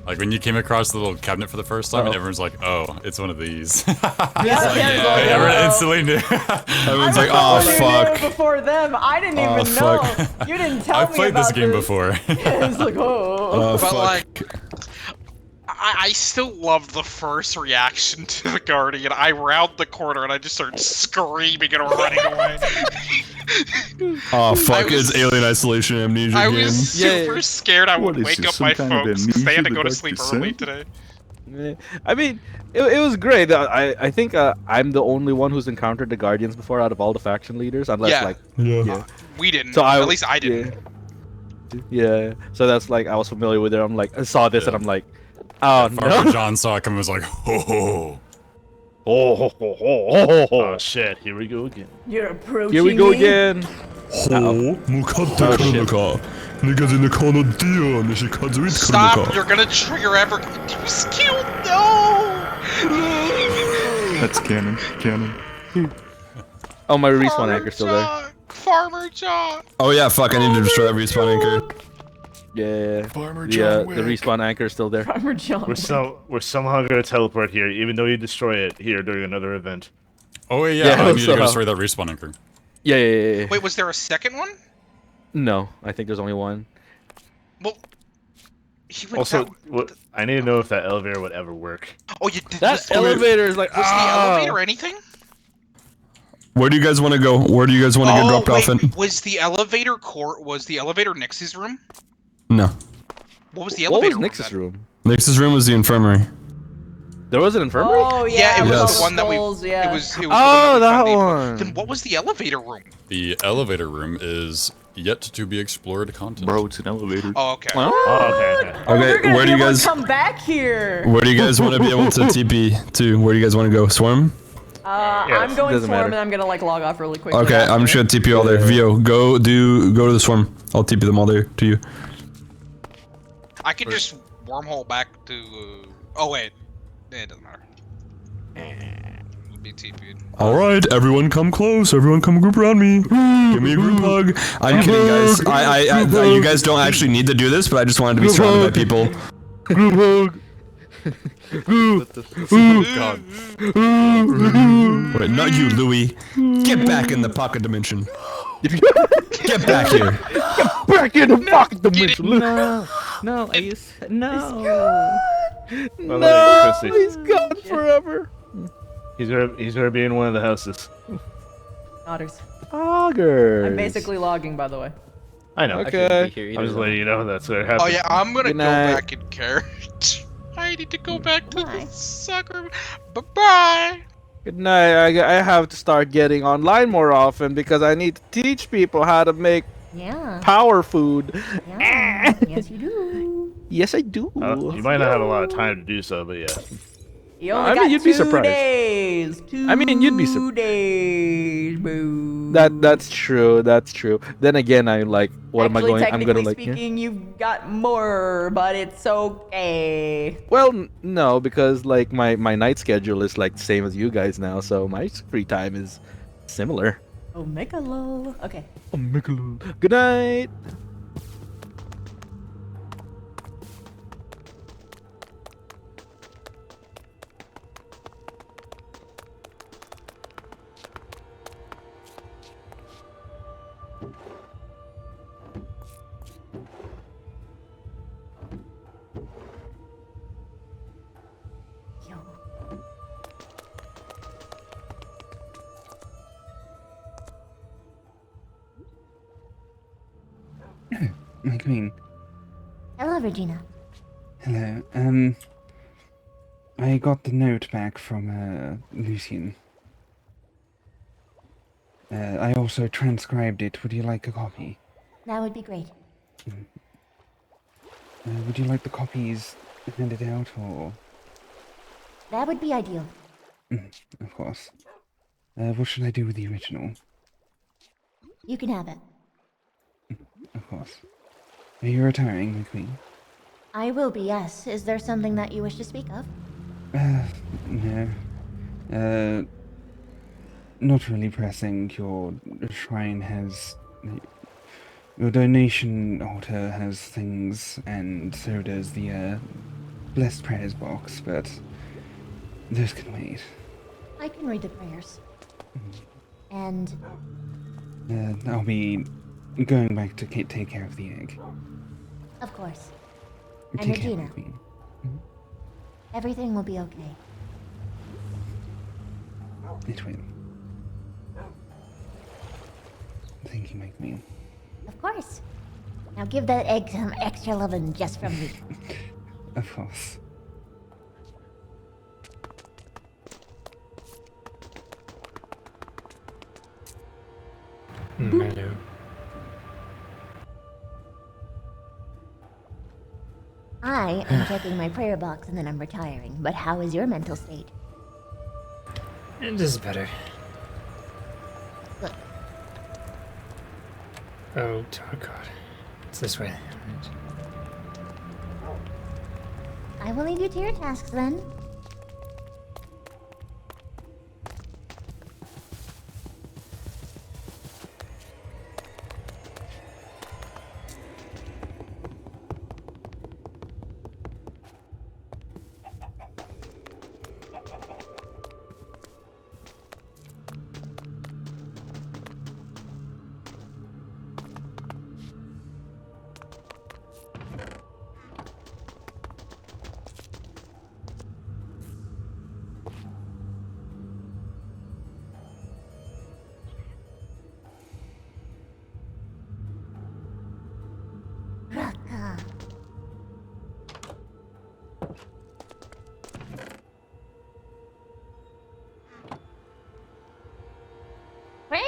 Like when you came across the little cabinet for the first time and everyone's like, oh, it's one of these. Everyone instantly knew. Everyone's like, oh fuck. Before them, I didn't Oh, even fuck. know. You didn't tell I've me played about this game before. It's like, oh. But like, I still loved the first reaction to the Guardian. I round the corner and I just started screaming and running away. Oh fuck, it's Alien Isolation Amnesia I again. was super scared I would What is wake this, up some my kind of folks because they had to amnesia go to that sleep I've early descent? today. I mean, it was great. I think I'm the only one who's encountered the Guardians before out of all the faction leaders, unless Yeah. like We didn't. So At least I didn't. Yeah. So that's like I was familiar with it. I'm like I saw this and I'm like, oh Farmer no. John saw it come and was like, ho ho. Oh shit! Here we go again. You're approaching Here we go me? again. Stop! You're gonna trigger ever. He was killed. No. That's canon. Canon. Oh, my respawn anchor's still there. Farmer John. Oh yeah, fuck, I need to destroy that respawn anchor. Yeah. Farmer The respawn anchor is still there. Farmer John. We're somehow gonna teleport here, even though you destroy it here during another event. Oh yeah, I need to so- go destroy that respawn anchor. Yeah. Wait, was there a second one? No, I think there's only one. Well, he went Also, down. I need to know if that elevator would ever work. Oh, you did. That elevator is like Was the elevator anything? Where do you guys want to go? Where do you guys want to get dropped off in? Was the elevator was the elevator Nix's room? No. What was the What elevator was Nix's room? Nix's room was the infirmary. There was an infirmary? Oh yeah, it was Yes. the one that we. Yeah. It was. Oh, The one that we that found the- one. Then what was the elevator room? The elevator room is yet to be explored content. Bro, it's an elevator. Oh, okay. Okay. Okay, where do you guys come back here? where do you guys want to be able to TP to? Where do you guys want to go? Swarm? I'm going doesn't swarm matter. and I'm gonna like log off really quick. Okay, I'm just gonna TP you all there. Vio, go to the swarm. I'll TP them all there to you. I could just wormhole back to. Oh wait, it doesn't matter. It'll be TP'd. All right, everyone come close. Everyone come group around me. Give me a group hug. I'm kidding, guys. You guys don't actually need to do this, but I just wanted to be surrounded by people. Group hug. God. Wait, not you, Louis. Get back in the pocket dimension. Get back here. Get back in the pocket dimension. No, Ace. No. No, he's gone forever. He's gonna be in one of the houses. Otters. Augers. I'm basically logging, by the way. I know. Okay. I'm just letting you know that's what happened. Oh yeah, I'm gonna Good go night. back in carriage. I need to go back to the soccer. Bye bye. Good night. I have to start getting online more often because I need to teach people how to make Yeah. power food. Yeah. Yes, you do. Yes, I do. You might not have a lot of time to do so, but yeah. You only I mean, got you'd be 2 surprised. days. 2 I mean, you'd be surprised. days, boo. That's true. That's true. Then again, I like. What am I going? I'm gonna like. Speaking, you've got more, but it's okay. Well, no, because like my night schedule is like the same as you guys now, so my free time is similar. Oh, Megalo. Okay. Good night. My queen. Hello, Regina. Hello. I got the note back from Lucian. I also transcribed it. Would you like a copy? That would be great. Would you like the copies handed out, or...? That would be ideal. Of course. What should I do with the original? You can have it. Of course. Are you retiring, my queen? I will be, yes. Is there something that you wish to speak of? No. Not really pressing. Your shrine has... Your donation altar has things, and so does the, blessed prayers box, but those can wait. I can read the prayers. And I'll be going back to take care of the egg. of course. And Take care, Regina, my queen. everything will be okay. It will. Thank you, my queen. Of course. Now give that egg some extra loving just from me. Of course. Hello. I am checking my prayer box and then I'm retiring. But how is your mental state? It is better. Good. Oh god. It's this way. I will leave you to your tasks then. Raka. Whee!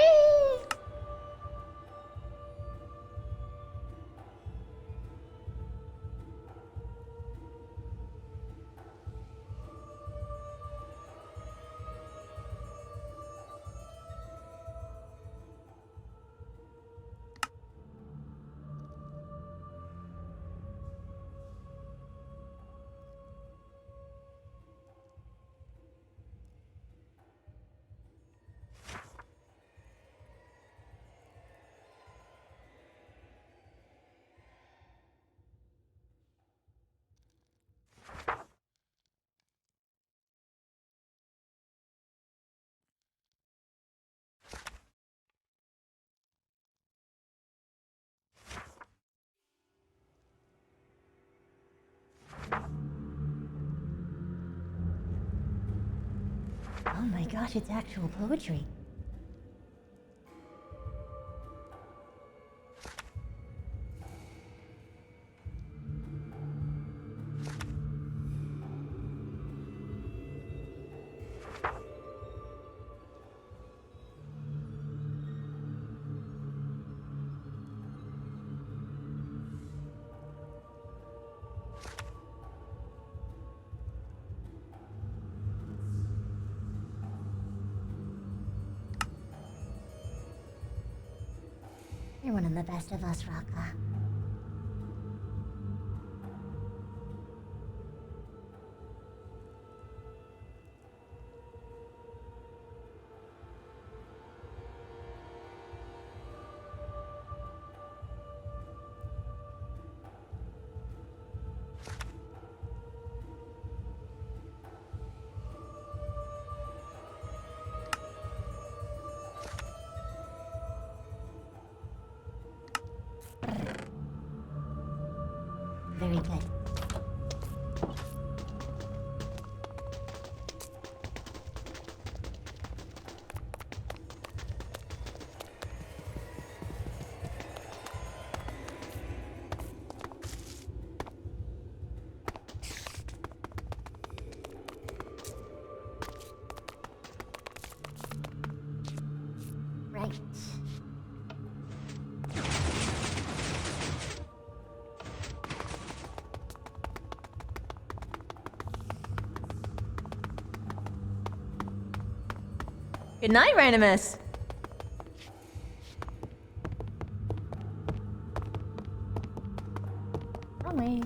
Oh my gosh, it's actual poetry. You're one of the best of us, Raka. Right. Good night, Randomus. Wrong way.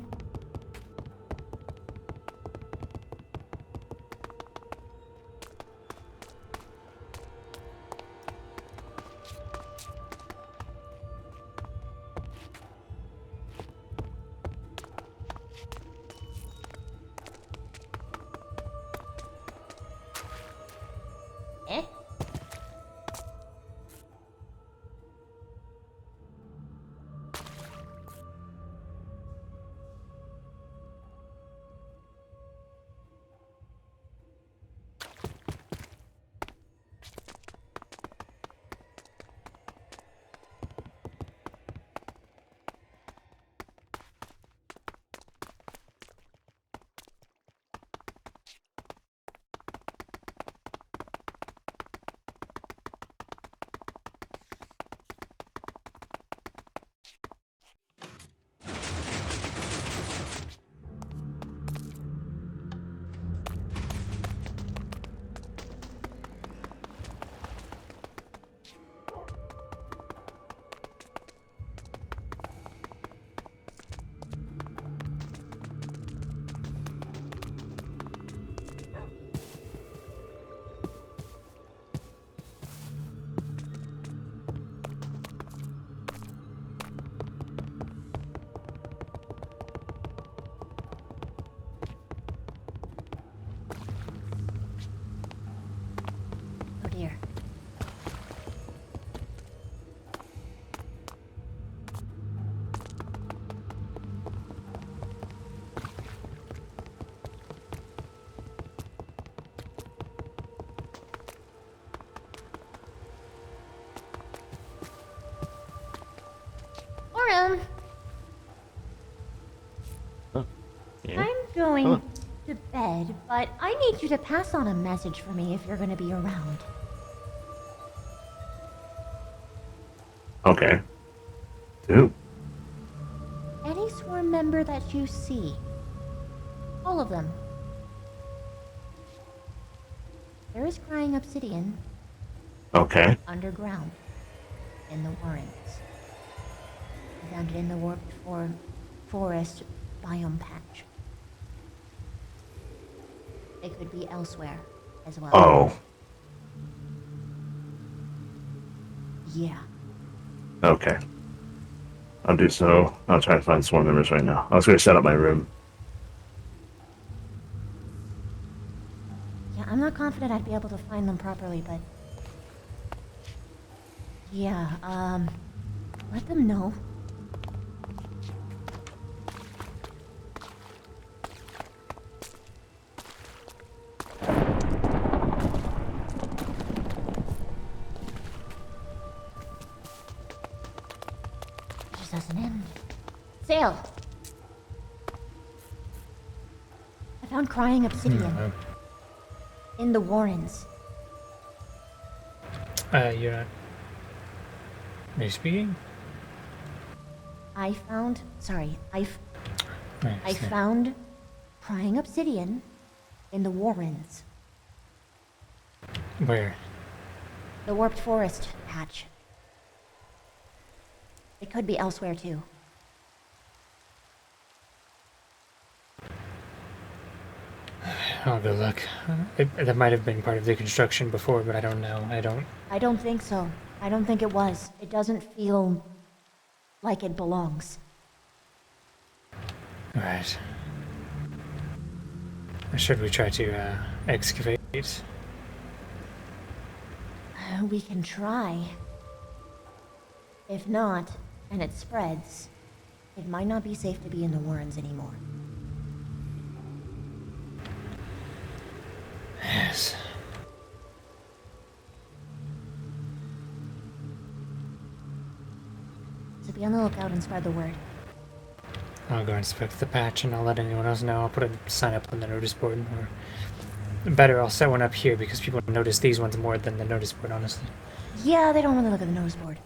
Eh? Oh dear. Orum, Yeah. I'm going to bed, but I need you to pass on a message for me if you're going to be around. Okay. Dude. Any swarm member that you see, all of them. There is crying obsidian Okay. underground in the Warrens. I found it in the warped forest biome patch. It could be elsewhere as well. Oh. Yeah. Okay. I'll do so. I'll try to find swarm members right now. I was going to set up my room. Yeah, I'm not confident I'd be able to find them properly, but... Yeah, let them know. It just doesn't end. Sail! I found crying obsidian. In the Warrens. You're not... Are you speaking? I found... Sorry, I Right, so- found crying obsidian in the Warrens. Where? The warped forest patch. It could be elsewhere too. I'll go look. That might have been part of the construction before, but I don't know. I don't think so. I don't think it was. It doesn't feel like it belongs. Right. Should we try to excavate? We can try. If not, and it spreads, it might not be safe to be in the Warrens anymore. Yes. So be on the lookout and spread the word. I'll go inspect the patch and I'll let anyone else know. I'll put a sign up on the notice board, or better, I'll set one up here because people notice these ones more than the notice board, honestly. Yeah, they don't really look at the notice board.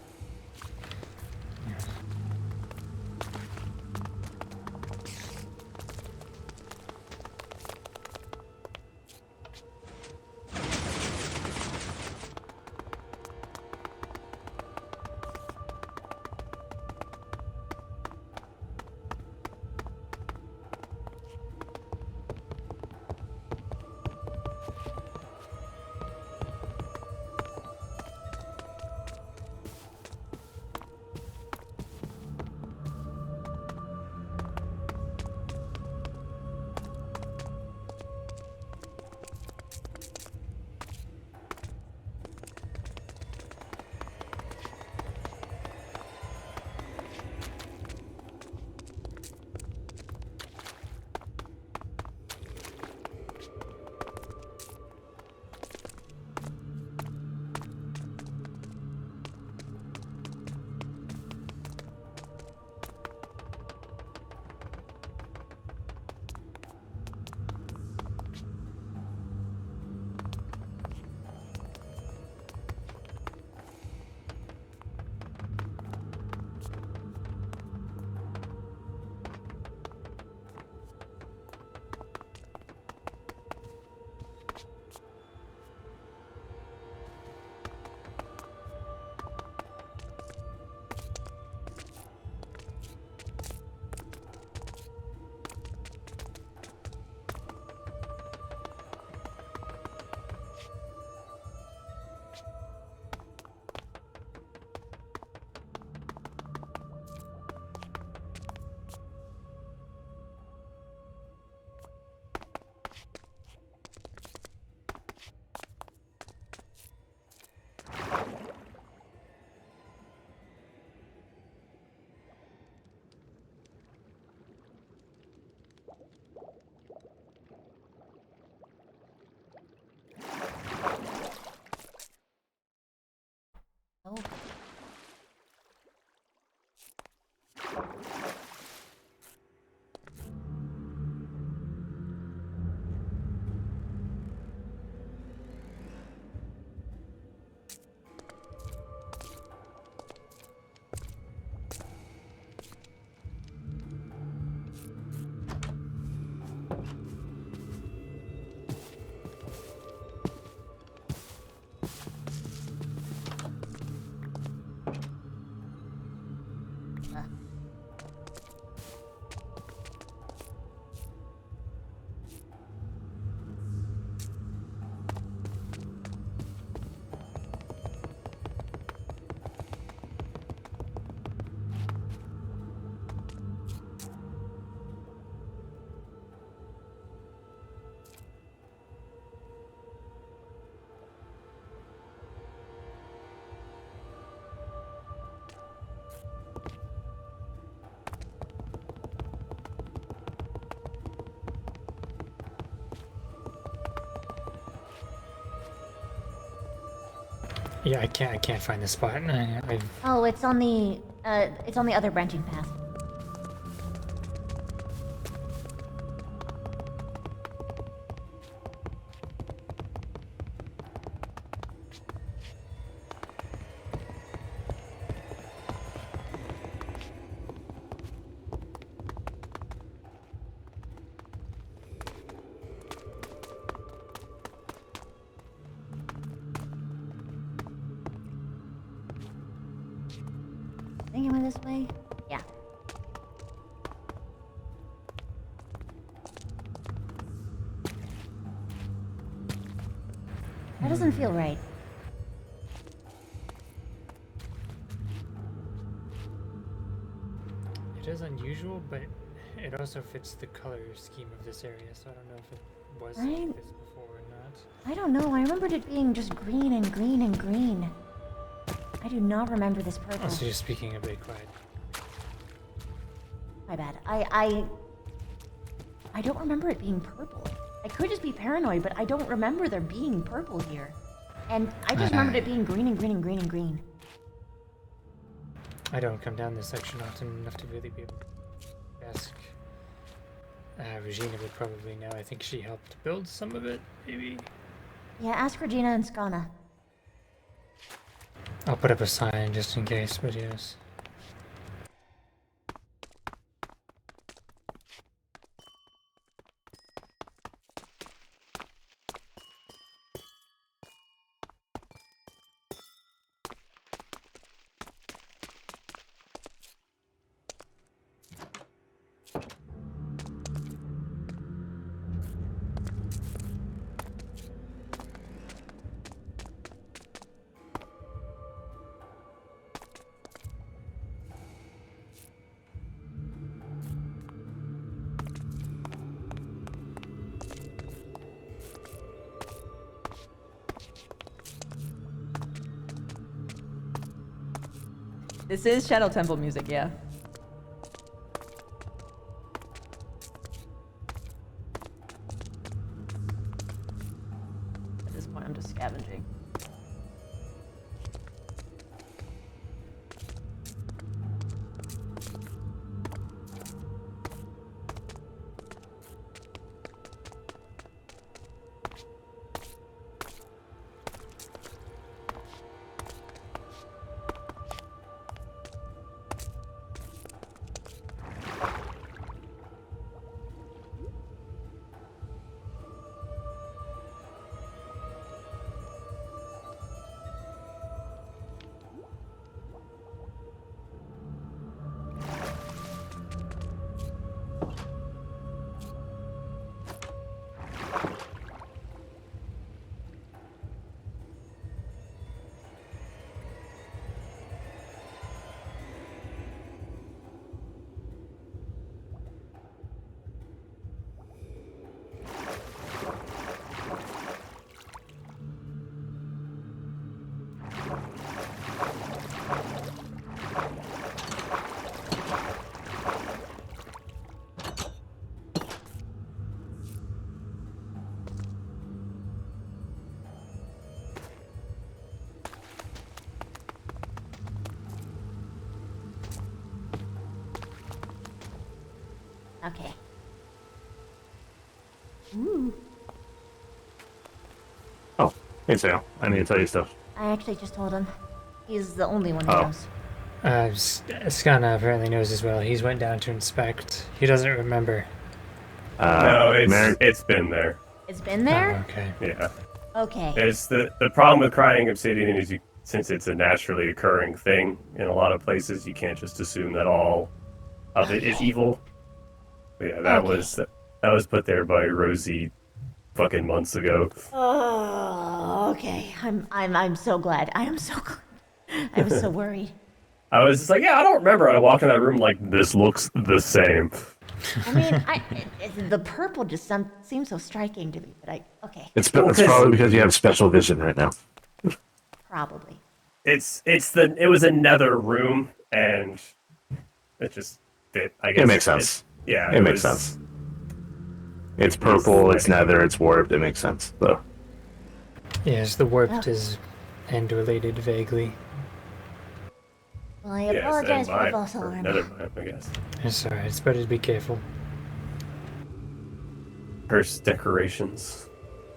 Oh. Yeah, I can't find the spot. Oh, it's on the other branching path. I think it went this way. Yeah. That doesn't feel right. It is unusual, but it also fits the color scheme of this area, so I don't know if it was like this before or not. I don't know. I remembered it being just green and green and green. I do not remember this purple. Oh, so you're speaking a bit quiet. My bad. I don't remember it being purple. I could just be paranoid, but I don't remember there being purple here. And I just remembered it being green and green and green and green. I don't come down this section often enough to really be able to ask. Regina would probably know. I think she helped build some of it, maybe. Yeah, ask Regina and Skana. I'll put up a sign just in case, but yes. This is Shadow Temple music, yeah. At this point, I'm just scavenging. Okay. Ooh. Oh, hey Sam. I need to tell you stuff. I actually just told him. He's the only one who Oh. knows. Skana apparently knows as well. He's went down to inspect. He doesn't remember. No, Mary- it's been there. It's been there? Oh, okay. Yeah. Okay. It's the problem with crying obsidian is since it's a naturally occurring thing in a lot of places, you can't just assume that all of it is evil. But yeah, that was put there by Rosie fucking months ago. Oh, okay. I'm so glad. I am so glad. I was so worried. I was just like, yeah, I don't remember. I walked in that room like, this looks the same. I mean, the purple just seems so striking to me, but okay. It's probably because you have special vision right now. Probably. It was another room, and it just fit. I guess It makes sense. Yeah, it makes sense. It's purple. It's nether. It's warped. It makes sense, though. Yes, the warped is end related vaguely. Well, I apologize for the false alarm. Nether map, I guess. It's alright. It's better to be careful. Cursed decorations.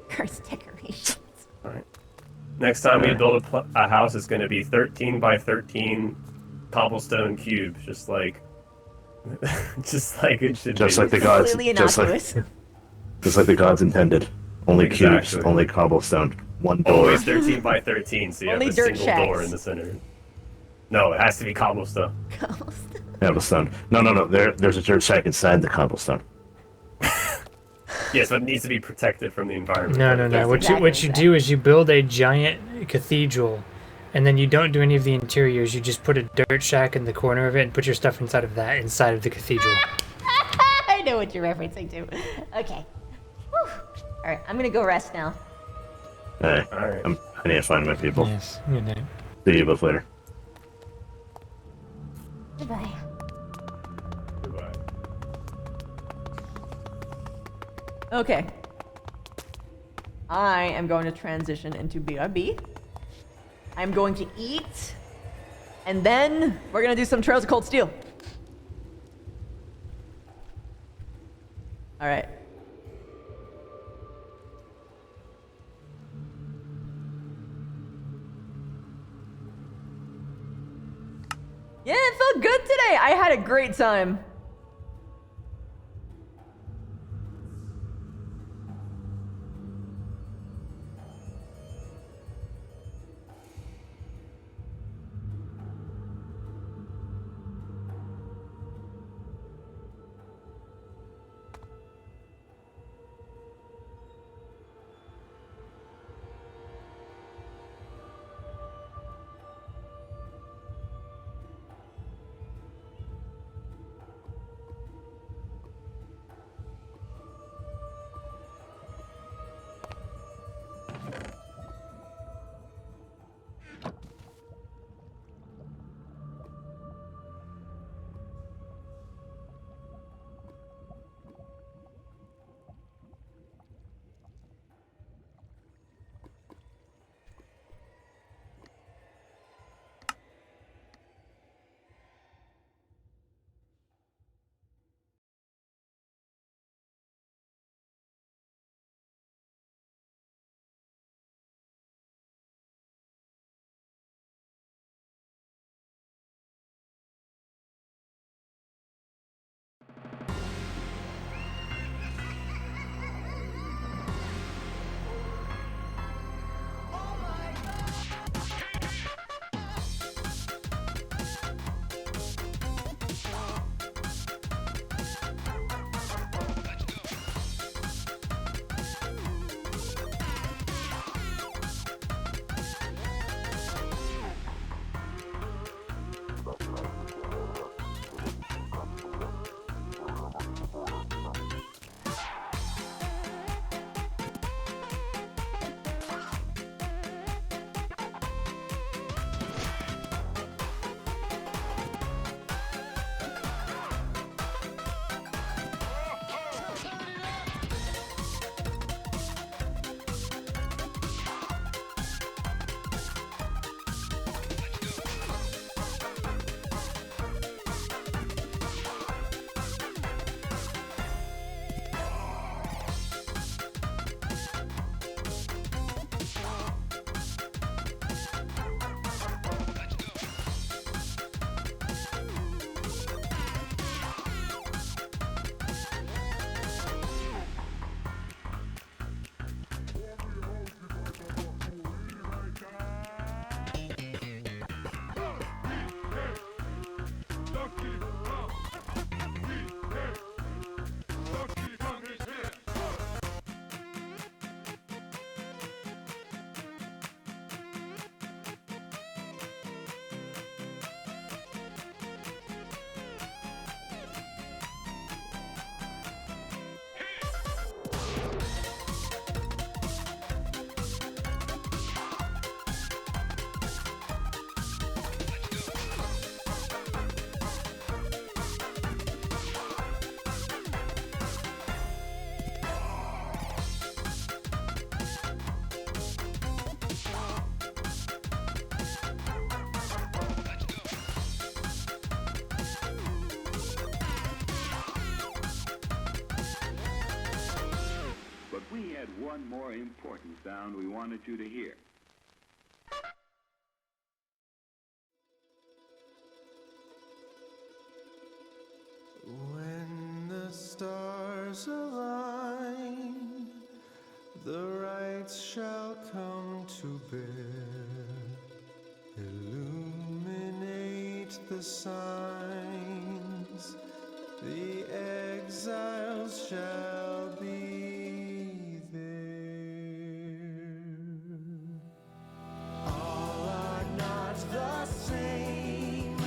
Cursed decorations. All right. Next time we build a house, it's going to be 13 by 13 cobblestone cubes, just like it should be. Just like the gods. Just like the gods intended. Only cubes. Only cobblestone. One door. Always 13 by 13, so you Only have a dirt single door shacks. in the center. No, it has to be cobblestone. Cobblestone. No. There's a dirt shack inside the cobblestone. Yes, but it needs to be protected from the environment. No. What you do is you build a giant cathedral, and then you don't do any of the interiors. You just put a dirt shack in the corner of it and put your stuff inside of the cathedral. I know what you're referencing to. Okay. Whew. All right, I'm gonna go rest now. Hey, I need to find my people. Yes. Good night. See you both later. Goodbye. Okay. I am going to transition into BRB. I'm going to eat. And then we're going to do some Trails of Cold Steel. Alright. Yeah, it felt good today. I had a great time. We had one more important sound we wanted you to hear. When the stars align, the right shall come to bear. Illuminate the signs, the exiles shall be there. All are not the same,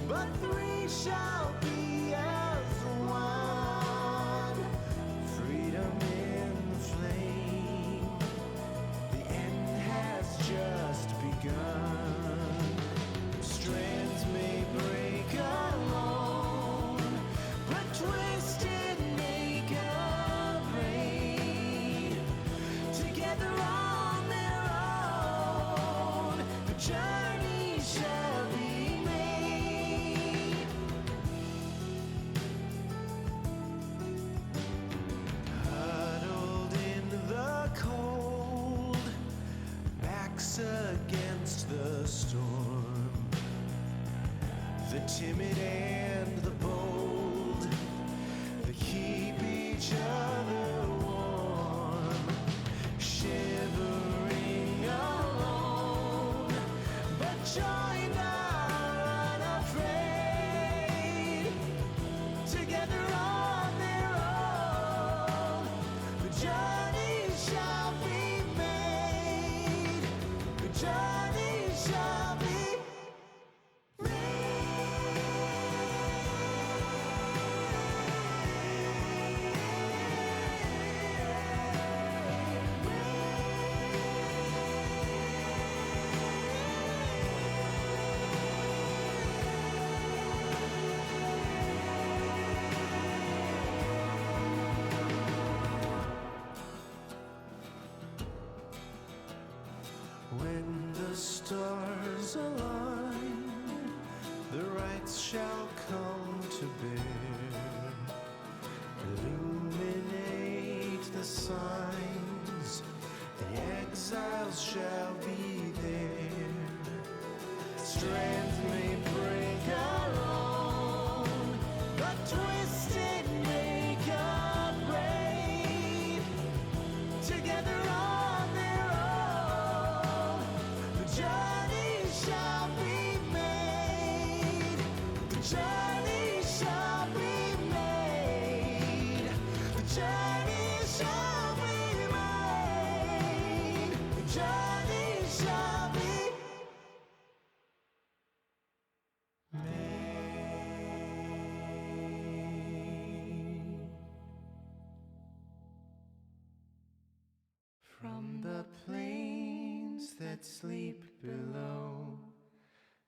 but three shall be as one. Freedom in the flame, the end has just begun. Strands may break alone, but twisted make a brain. Together on their own, the journey shall be made. Huddled in the cold, backs against the storm. the timid and the bold, that keep each other warm, shivering alone, but joined are unafraid, together on their own. The journey shall be made, the journey shall be when the stars align, the rights shall come to bear, illuminate the signs, the exiles shall be there. Strength may break our own, but twisted make upgrade, together on their own. The journey shall be made, the journey shall be made, the journey shall be made, the journey shall be from the plains that sleep below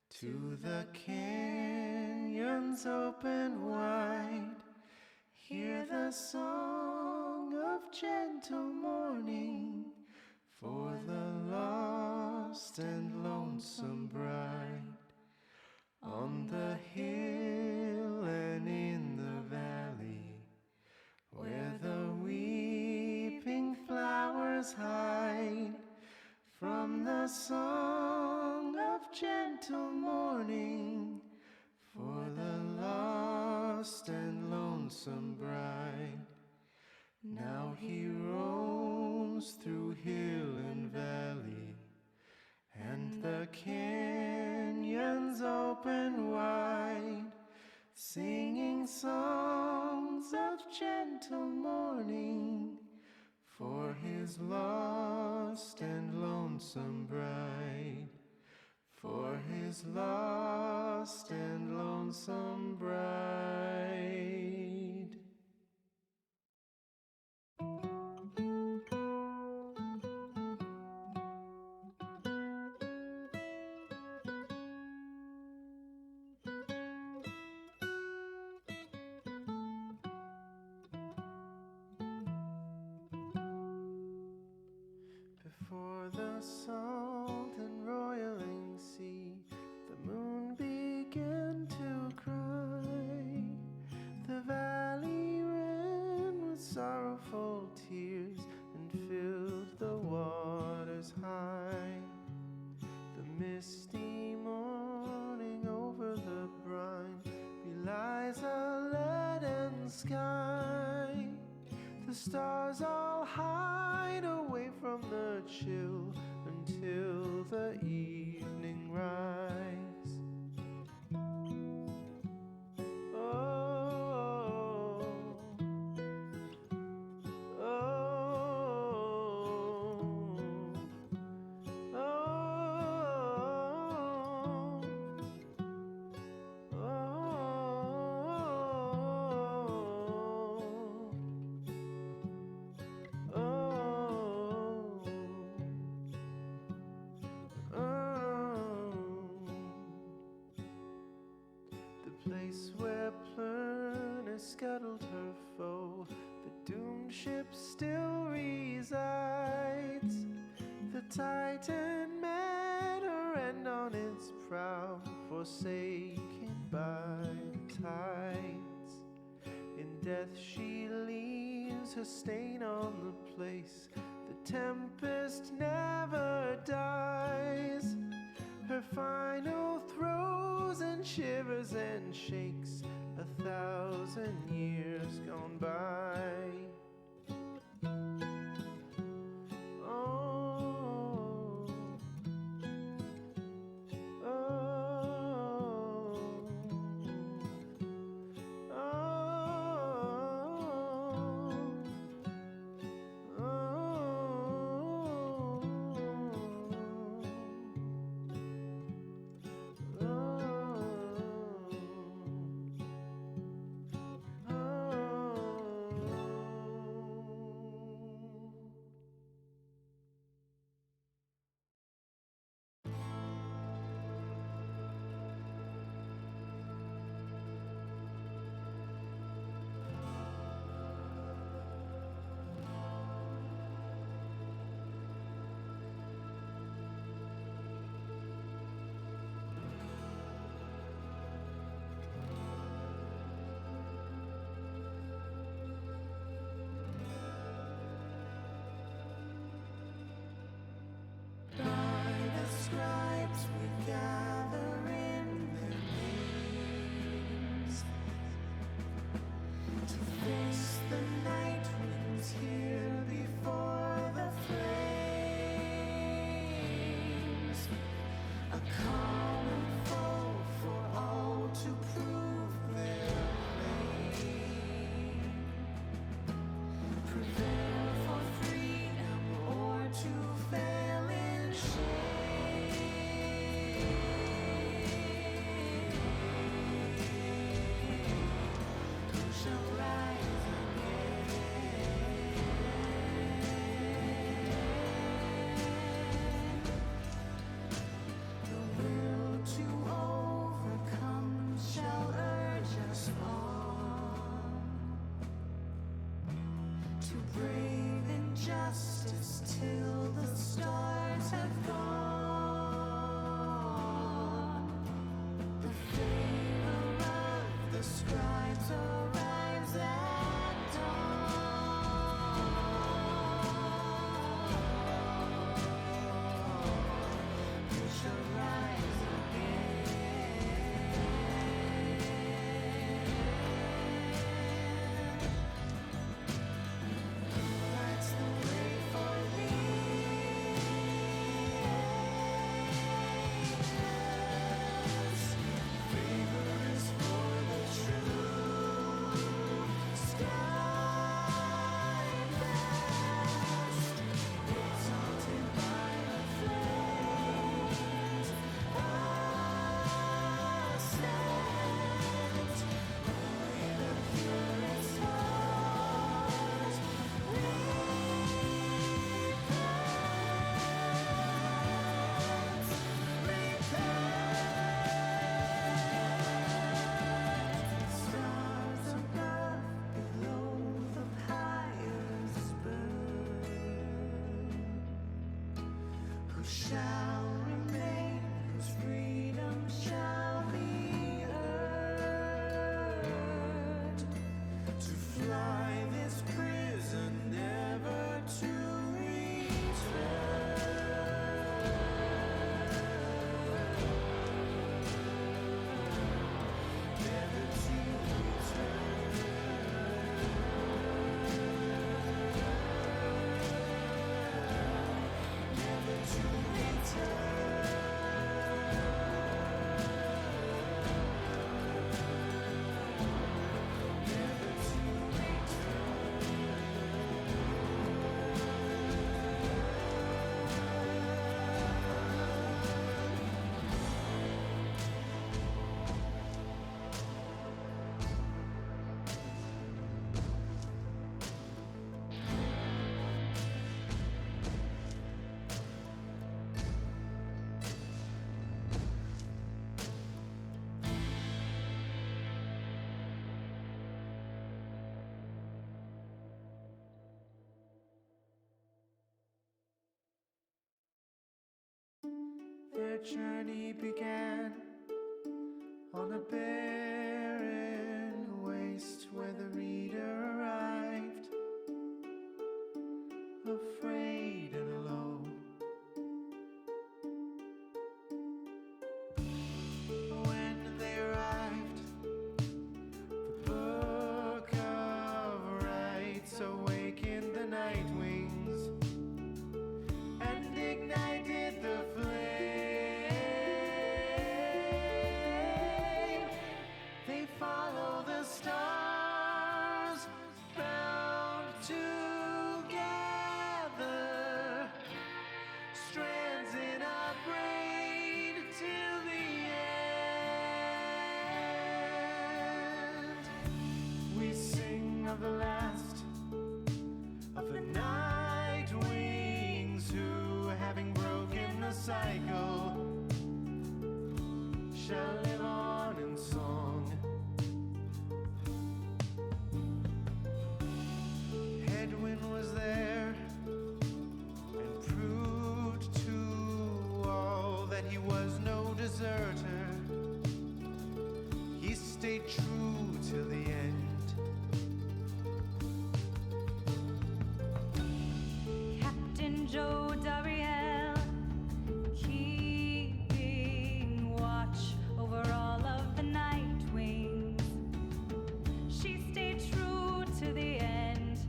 to the canyons open wide. Hear the song of gentle morning for the lost and lonesome bride. On the hill and in the valley, where the weeping flowers hide, from the song of gentle morning for the lost and lonesome bride. Now he roams through hill and valley, and the canyons open wide, singing songs of gentle morning for his lost and lonesome bride, for his lost and lonesome bride. Before the salt and roiling sea, the moon began to cry. The valley ran with sorrowful tears and filled the waters high. The misty morning over the brine belies a leaden sky. The stars all hide away from the chill until the evening rise. Oh, oh, oh, oh, the place where Plurna scuttled her foe, the doomed ship still resides. The Titan met her end on its prow, forsaken by the tides. In death she leaves her stain on the place. The tempest never dies. Her final throes and shivers shall remain, whose freedom shall be earned, to fly this prison never to return. Never to Their journey began on a barren waste where the reader arrived, afraid and alone. When they arrived, the book of rights awakened the night wings and ignited the flame. They follow the stars, bound together, strands in our brain till the end. We sing of the last of the night wings who, having broken the cycle, shall live on in song. Headwind was there and proved to all that he was no deserter. He stayed true till the end. Captain Joe Dariel, keeping watch over all of the night wings. She stayed true to the end.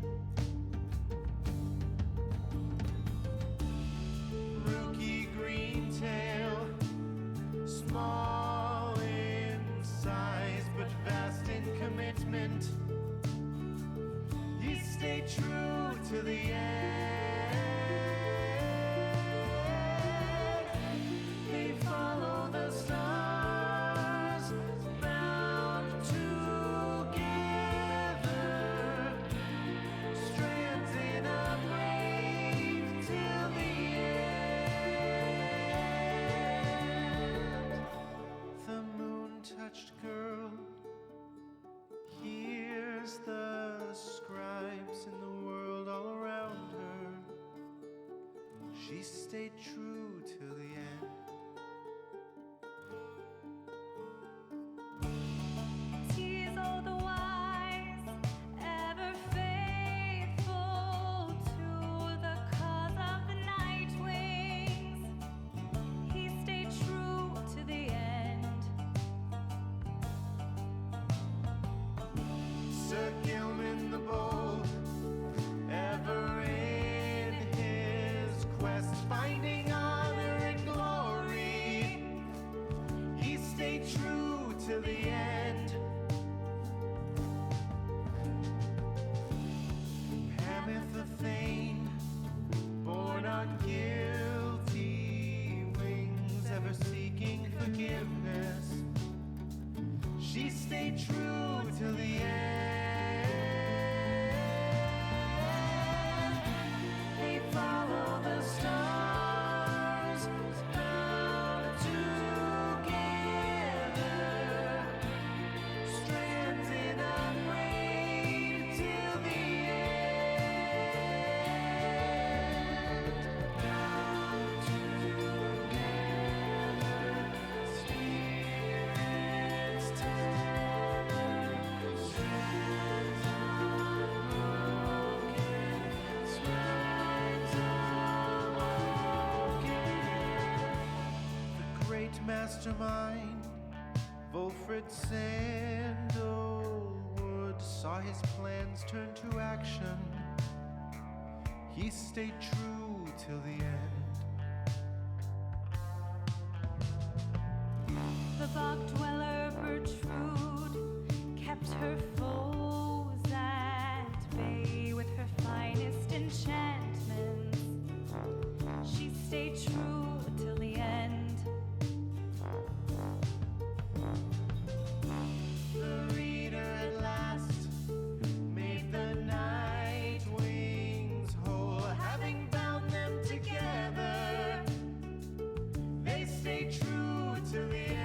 Rookie Greentail, small in size but vast in commitment. He stayed true to the end. They follow the stars, bound together, strands in a brain till the end. The moon-touched girl hears the scribes in the world all around her. She stayed true till the end. Tease all the wise, ever faithful to the cause of the night wings. He stayed true to the end. Sir Gilman the Bold, ever in his quest, finding honor and glory, he stayed true till the end. Hameth the Thane, born on guilty wings, ever seeking forgiveness, she stayed true till the end. They follow the stars, bound together, strands in a brain till the end. Bound together. great mastermind, Wilfred Sandalwood, saw his plans turn to action. He stayed true till the end. The bog dweller Bertrude kept her foes at bay with her finest enchantments. She stayed true till the end. The reader at last made the night wings whole, having bound them together. They stayed true till the end.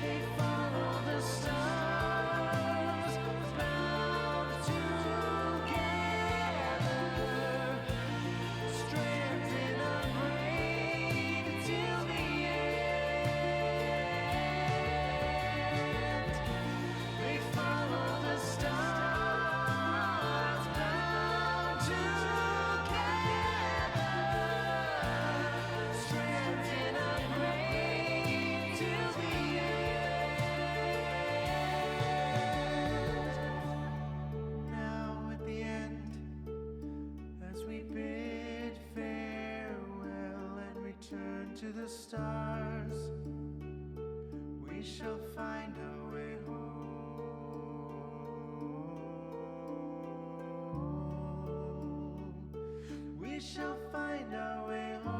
They followed the stars, bound together, strands in a braid till the end. They follow the stars, bound together, strands in a braid till the end. Now at the end, as we bid farewell and return to the stars, we shall find our way home. We shall find our way home.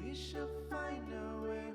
We shall find our way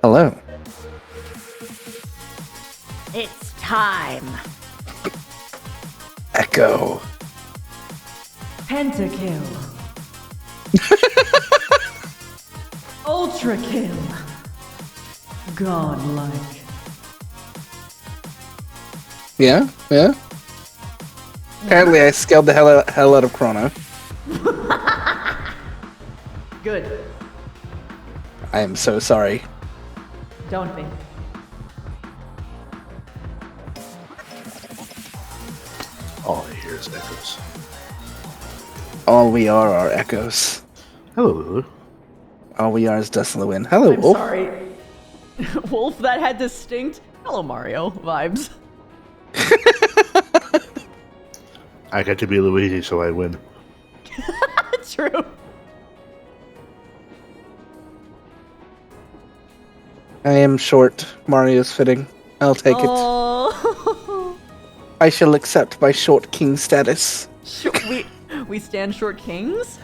Hello. It's time. Echo. Pentakill. Ultra kill. Godlike. Yeah, yeah. Apparently I scaled the hell out of Chrono. Good. I am so sorry. Don't be. All I hear is echoes. All we are echoes. Hello. All we are is dust in the wind. Hello, I'm Wolf. sorry. Wolf, that had distinct Hello Mario vibes. I get to be Luigi, so I win. True. I am short. Mario's fitting. I'll take it. Oh. I shall accept my short king status. We stand short kings?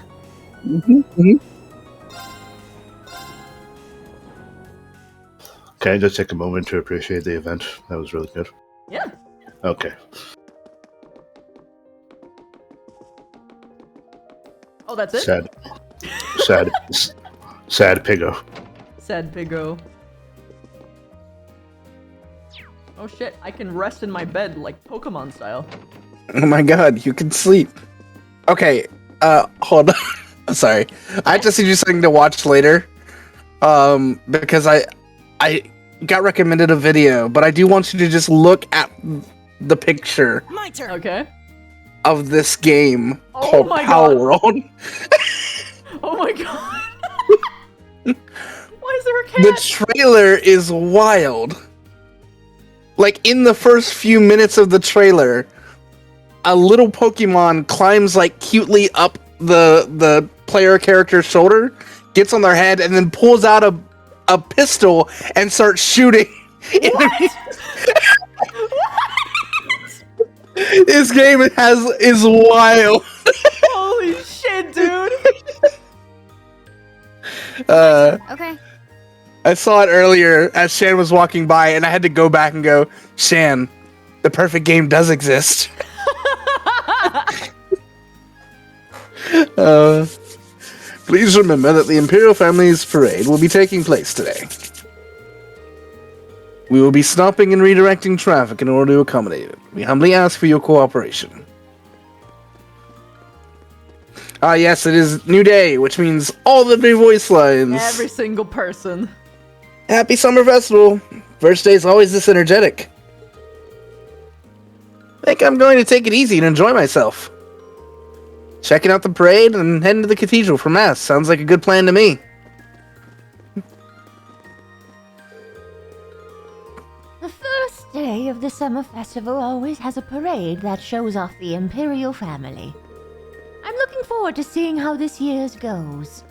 Can I just take a moment to appreciate the event? That was really good. Yeah. Okay. Oh, that's it? Sad. Sad Piggo. Sad Piggo. Oh shit, I can rest in my bed like Pokemon style. Oh my god, you can sleep. Okay, hold on. I'm sorry. I have to send you something to watch later. Because I got recommended a video, but I do want you to just look at the picture My turn. Okay. of this game Oh called my Power God. World. Oh my god. Why is there a cat? The trailer is wild. Like, in the first few minutes of the trailer, a little Pokemon climbs, like, cutely up the player character's shoulder, gets on their head, and then pulls out a pistol and starts shooting. What? This game is wild. Holy shit, dude. Okay. I saw it earlier as Shan was walking by, and I had to go back and go, Shan, the perfect game does exist. Please remember that the Imperial Family's parade will be taking place today. We will be stopping and redirecting traffic in order to accommodate it. We humbly ask for your cooperation. Ah, yes, it is New Day, which means all the new voice lines. Every single person. Happy Summer Festival! First day's always this energetic. I think I'm going to take it easy and enjoy myself. Checking out the parade and heading to the cathedral for mass. Sounds like a good plan to me. The first day of the summer festival always has a parade that shows off the Imperial family. I'm looking forward to seeing how this year's goes.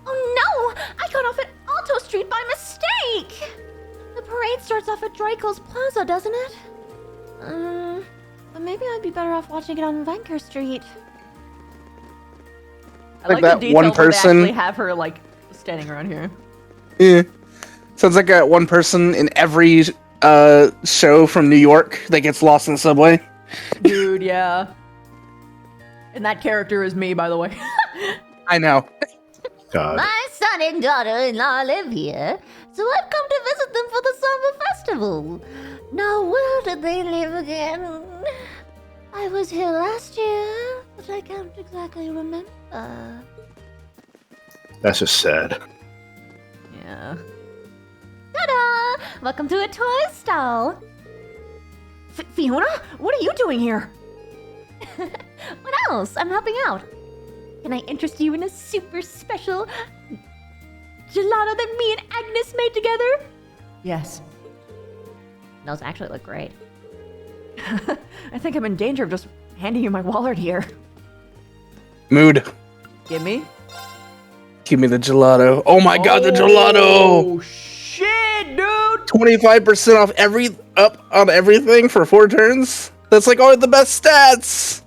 Oh no! I got off at Alto Street by mistake! The parade starts off at Draco's Plaza, doesn't it? But maybe I'd be better off watching it on Vanker Street. I Like like that the details one where they person- actually have her like standing around here. Yeah. Sounds like a one person in every show from New York that gets lost in the subway. Dude, yeah. And that character is me, by the way. I know. God. My son and daughter-in-law live here, so I've come to visit them for the summer festival. Now, where did they live again? I was here last year, but I can't exactly remember. That's just sad. Yeah. Ta-da! Welcome to a toy stall. Fiona, what are you doing here? What else? I'm helping out. Can I interest you in a super special gelato that me and Agnes made together? Yes. Those actually look great. I think I'm in danger of just handing you my wallet here. Mood. Give me. Give me the gelato. Oh my god, the gelato! Oh shit, dude! 25% off up on everything for 4 turns? That's like all the best stats!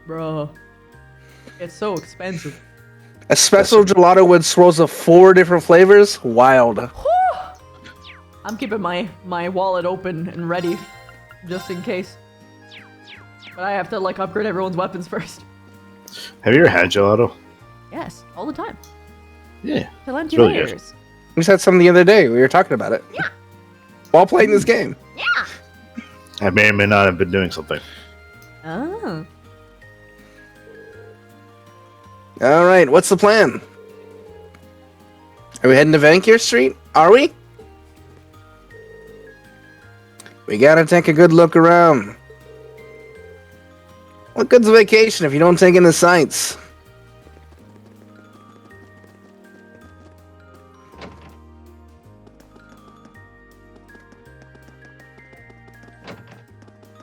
Bro. It's so expensive. A special gelato with swirls of 4 different flavors? Wild. I'm keeping my wallet open and ready, just in case. But I have to like upgrade everyone's weapons first. Have you ever had gelato? Yes, all the time. Yeah. Plenty really layers. good. We just had some the other day. We were talking about it. Yeah. While playing this game. I may or may not have been doing something. Oh. All right, what's the plan? Are we heading to Vancouver Street? Are we? We gotta take a good look around. What good's a vacation if you don't take in the sights?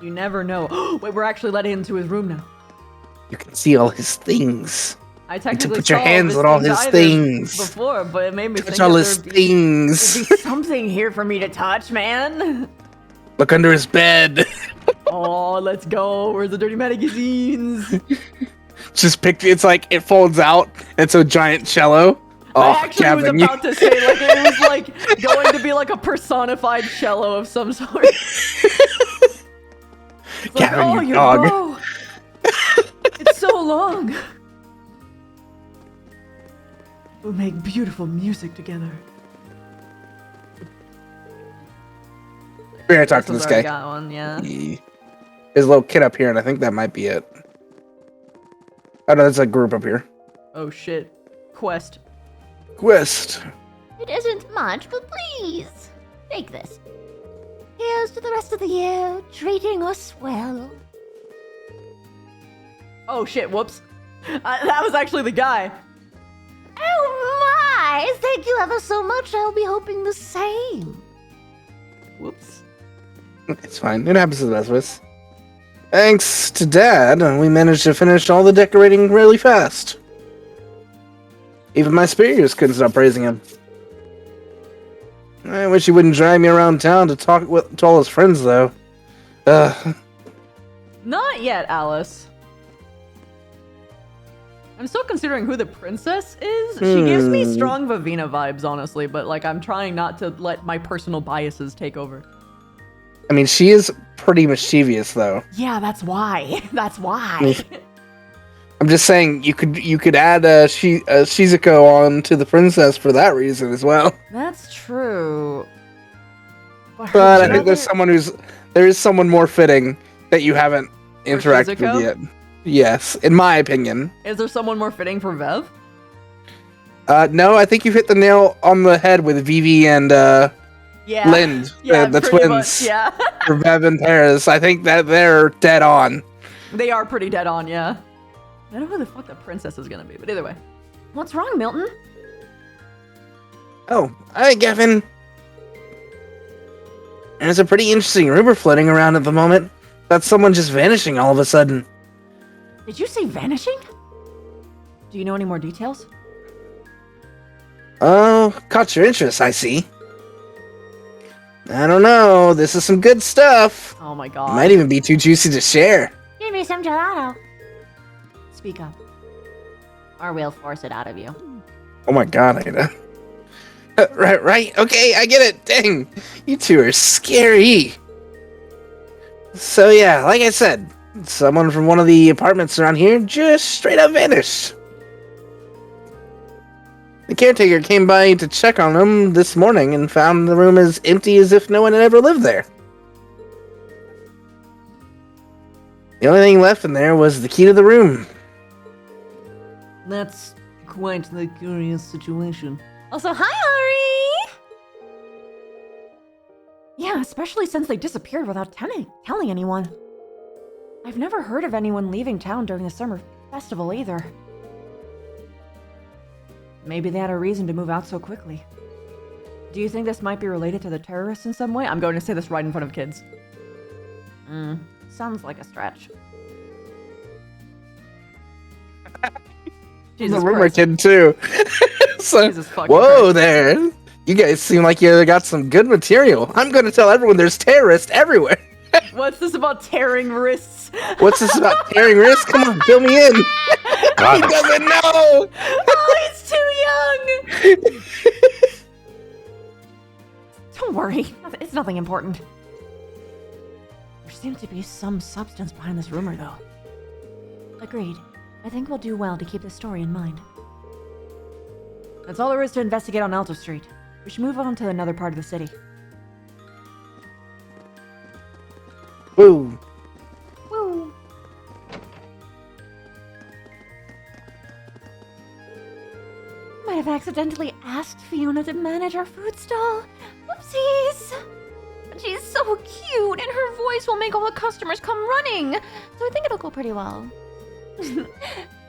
You never know. Wait, we're actually letting him into his room now. You can see all his things. I You technically put your saw hands this on all thing his either things. before, but it made me Touch think all that his there'd things. be something here for me to touch, man. Look under his bed. Oh, let's go. Where's the dirty magazines? Just picture it's like it folds out. It's a giant cello. Oh, I actually Gavin, was about to say like it was like going to be like a personified cello of some sort. It's like, Gavin, oh, your your dog. bow. It's so long. We'll make beautiful music together. We're gonna talk to This this one's guy. already got one, yeah. There's a little kid up here, and I think that might be it. Oh no, that's a group up here. Oh shit. Quest. Quest. It isn't much, but please, take this. Here's to the rest of the year, treating us well. Oh shit, whoops. That was actually the guy. Oh my! Thank you ever so much. I'll be hoping the same. Whoops. It's fine. It happens to the best of us. Thanks to Dad, we managed to finish all the decorating really fast. Even my superiors couldn't stop praising him. I wish he wouldn't drag me around town to talk to all his friends, though. Not yet, Alice. I'm still considering who the princess is. She gives me strong Vivina vibes, honestly, but like I'm trying not to let my personal biases take over. I mean, she is pretty mischievous, though. Yeah, that's why. That's why. I'm just saying you could add Shizuko on to the princess for that reason as well. That's true. But I think there is someone more fitting that you haven't interacted Shizuko? with yet. Yes, in my opinion. Is there someone more fitting for Vev? No, I think you've hit the nail on the head with Vivi and Yeah. Lind, Yeah, the pretty twins. much, yeah. For Vev and Paris. I think that they're dead on. They are pretty dead on, yeah. I don't know who the fuck the princess is gonna be, but either way. What's wrong, Milton? Oh, hi, Gavin. There's a pretty interesting rumor floating around at the moment about someone just vanishing all of a sudden. Did you say vanishing? Do you know any more details? Oh, caught your interest, I see. I don't know. This is some good stuff. Oh my god. Might even be too juicy to share. Give me some gelato. Speak up, or we'll force it out of you. Oh my god, Ada. Right. Okay, I get it. Dang, you two are scary. So yeah, like I said, someone from one of the apartments around here just straight up vanished. The caretaker came by to check on him this morning and found the room as empty as if no one had ever lived there. The only thing left in there was the key to the room. That's quite the curious situation. Also, hi, Ari! Yeah, especially since they disappeared without telling anyone. I've never heard of anyone leaving town during the summer festival either. Maybe they had a reason to move out so quickly. Do you think this might be related to the terrorists in some way? I'm going to say this right in front of kids. Sounds like a stretch. The rumor kid too. So, Jesus fucking whoa Christ. there. You guys seem like you got some good material. I'm gonna tell everyone there's terrorists everywhere. What's this about tearing wrists? What's this about tearing wrists? Come on, fill me in. He doesn't know. Oh, he's too young. Don't worry, it's nothing important. There seems to be some substance behind this rumor, though. Agreed. I think we'll do well to keep this story in mind. That's all there is to investigate on Alto Street. We should move on to another part of the city. Woo. Woo. have accidentally asked Fiona to manage our food stall. Oopsies! She's so cute, and her voice will make all the customers come running. So I think it'll go pretty well.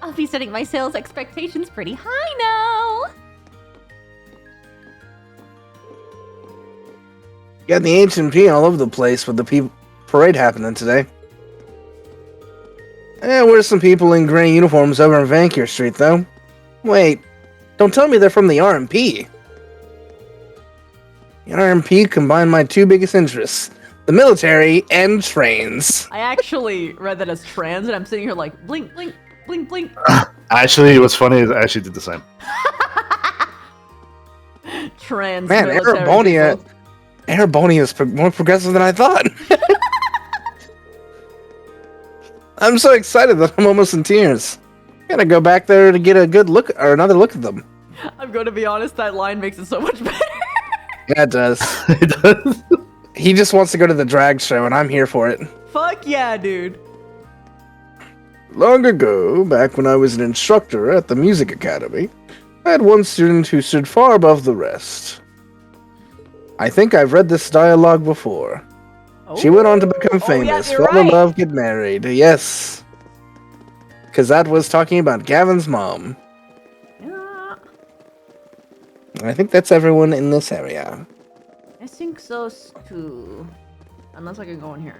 I'll be setting my sales expectations pretty high now. Got the SMP all over the place with the parade happening today. Where's some people in gray uniforms over on Vancouver Street, though? Wait, don't tell me they're from the RMP. The RMP combined my two biggest interests, the military and trains. I actually read that as trans, and I'm sitting here like, blink, blink, blink, blink. Actually, what's funny is I actually did the same. Trans Man, military people. Airbonia is more progressive than I thought. I'm so excited that I'm almost in tears. Gotta go back there to get a good look or another look at them. I'm going to be honest, that line makes it so much better. Yeah, it does. It does. He just wants to go to the drag show, and I'm here for it. Fuck yeah, dude. Long ago, back when I was an instructor at the music academy, I had one student who stood far above the rest. I think I've read this dialogue before. She went on to become famous, yeah, fall in love, get married. Yes. Because that was talking about Gavin's mom. Yeah. And I think that's everyone in this area. I think so too. Unless I can go in here.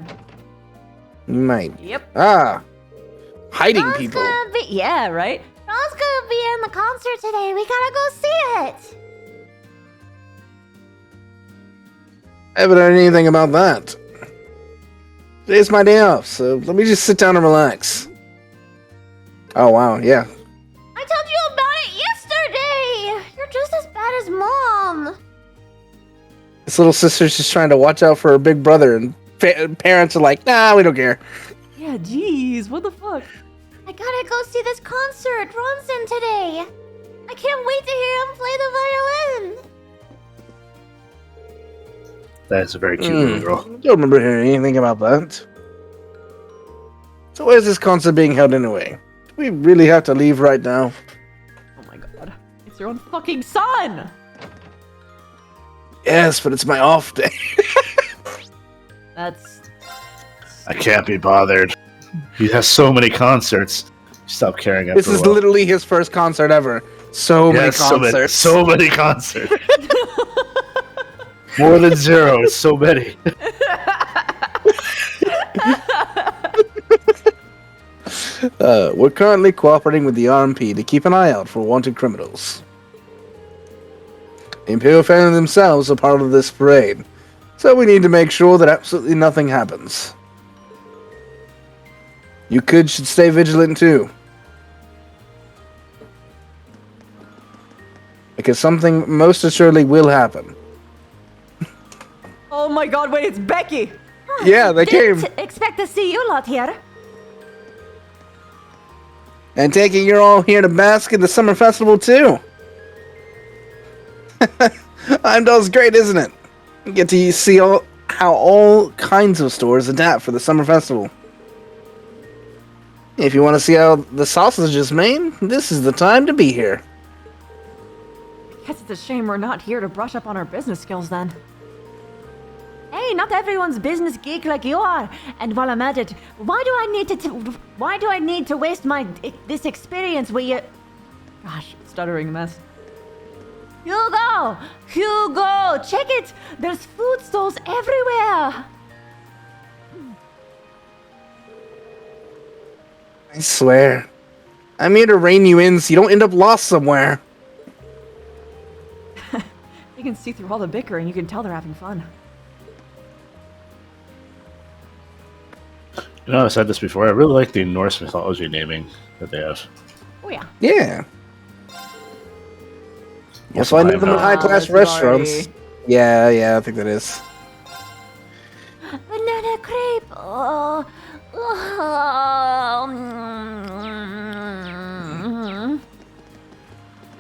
You might. Yep. Ah. Hiding Ron's people. gonna be- Yeah, right? Ron's gonna be in the concert today. We gotta go see it. I haven't heard anything about that. Today's my day off, so let me just sit down and relax. Oh, wow, yeah. I told you about it yesterday. You're just as bad as Mom. This little sister's just trying to watch out for her big brother, and parents are like, nah, we don't care. Yeah, jeez, what the fuck? I gotta go see this concert Ron's in today. I can't wait to hear him play the violin. That's a very cute little girl. Don't remember hearing anything about that. So where's this concert being held anyway? Do we really have to leave right now? Oh my god. It's your own fucking son! Yes, but it's my off day. That's... I can't be bothered. He has so many concerts. Stop caring after This is a while. literally his first concert ever. So many concerts. So many concerts. More than zero. It's so many. We're currently cooperating with the RMP to keep an eye out for wanted criminals. The Imperial family themselves are part of this parade, so we need to make sure that absolutely nothing happens. You should stay vigilant too. Because something most assuredly will happen. Oh my god, wait, it's Becky! Yeah, they came. Didn't expect to see you lot here. And taking you're all here to bask in the summer festival too. Heimdall's great, isn't it? You get to see how all kinds of stores adapt for the summer festival. If you want to see how the sausage is made, this is the time to be here. Guess it's a shame we're not here to brush up on our business skills then. Hey, not everyone's business geek like you are. And while I'm at it, why do I need to waste this experience with you? Gosh, stuttering mess. Hugo! Hugo! Check it! There's food stalls everywhere! I swear. I'm here to rein you in so you don't end up lost somewhere. You can see through all the bickering, you can tell they're having fun. You know, I said this before. I really like the Norse mythology naming that they have. Oh yeah. Yeah. Also, Also, I know them in high-class restaurants. Yeah, I think that is. Banana crepe! Oh.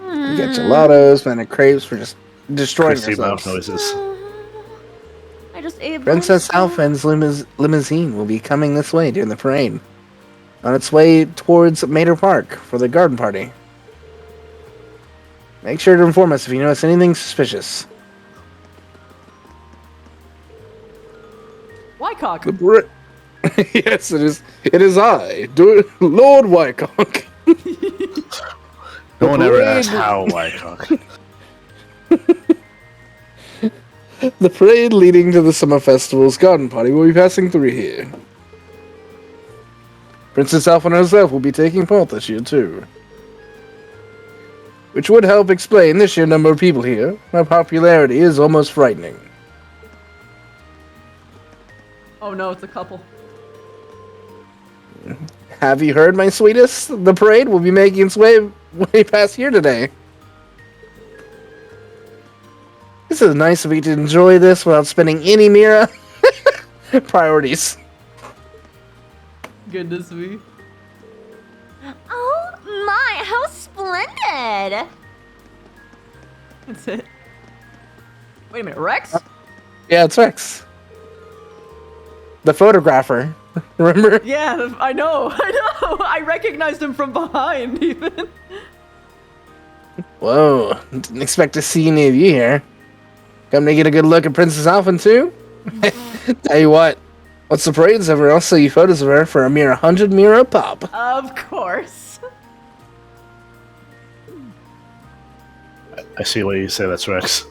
You get gelatos, banana crepes for just destroying Christy mouth yourselves. noises. I just ate Princess Alphen's limousine will be coming this way during the parade. On its way towards Mater Park for the garden party. Make sure to inform us if you notice anything suspicious. Wycock. Yes, it is. It is I, Lord Wycock. No one ever asked how Wycock. The parade leading to the Summer Festival's garden party will be passing through here. Princess Alpha herself will be taking part this year, too. Which would help explain the sheer number of people here. My popularity is almost frightening. Oh no, it's a couple. Have you heard, my sweetest? The parade will be making its way past here today. This is nice of you to enjoy this without spending any Mira priorities. Goodness me. Oh my, how splendid! That's it. Wait a minute, Rex? Yeah, it's Rex. The photographer. Remember? Yeah, I know. I recognized him from behind, even. Whoa, didn't expect to see any of you here. Come to get a good look at Princess Alpha too? Tell you what, once the parade's over, I'll show you photos of her for a mere 100 Mira pop. Of course. I see what you say. That's Rex.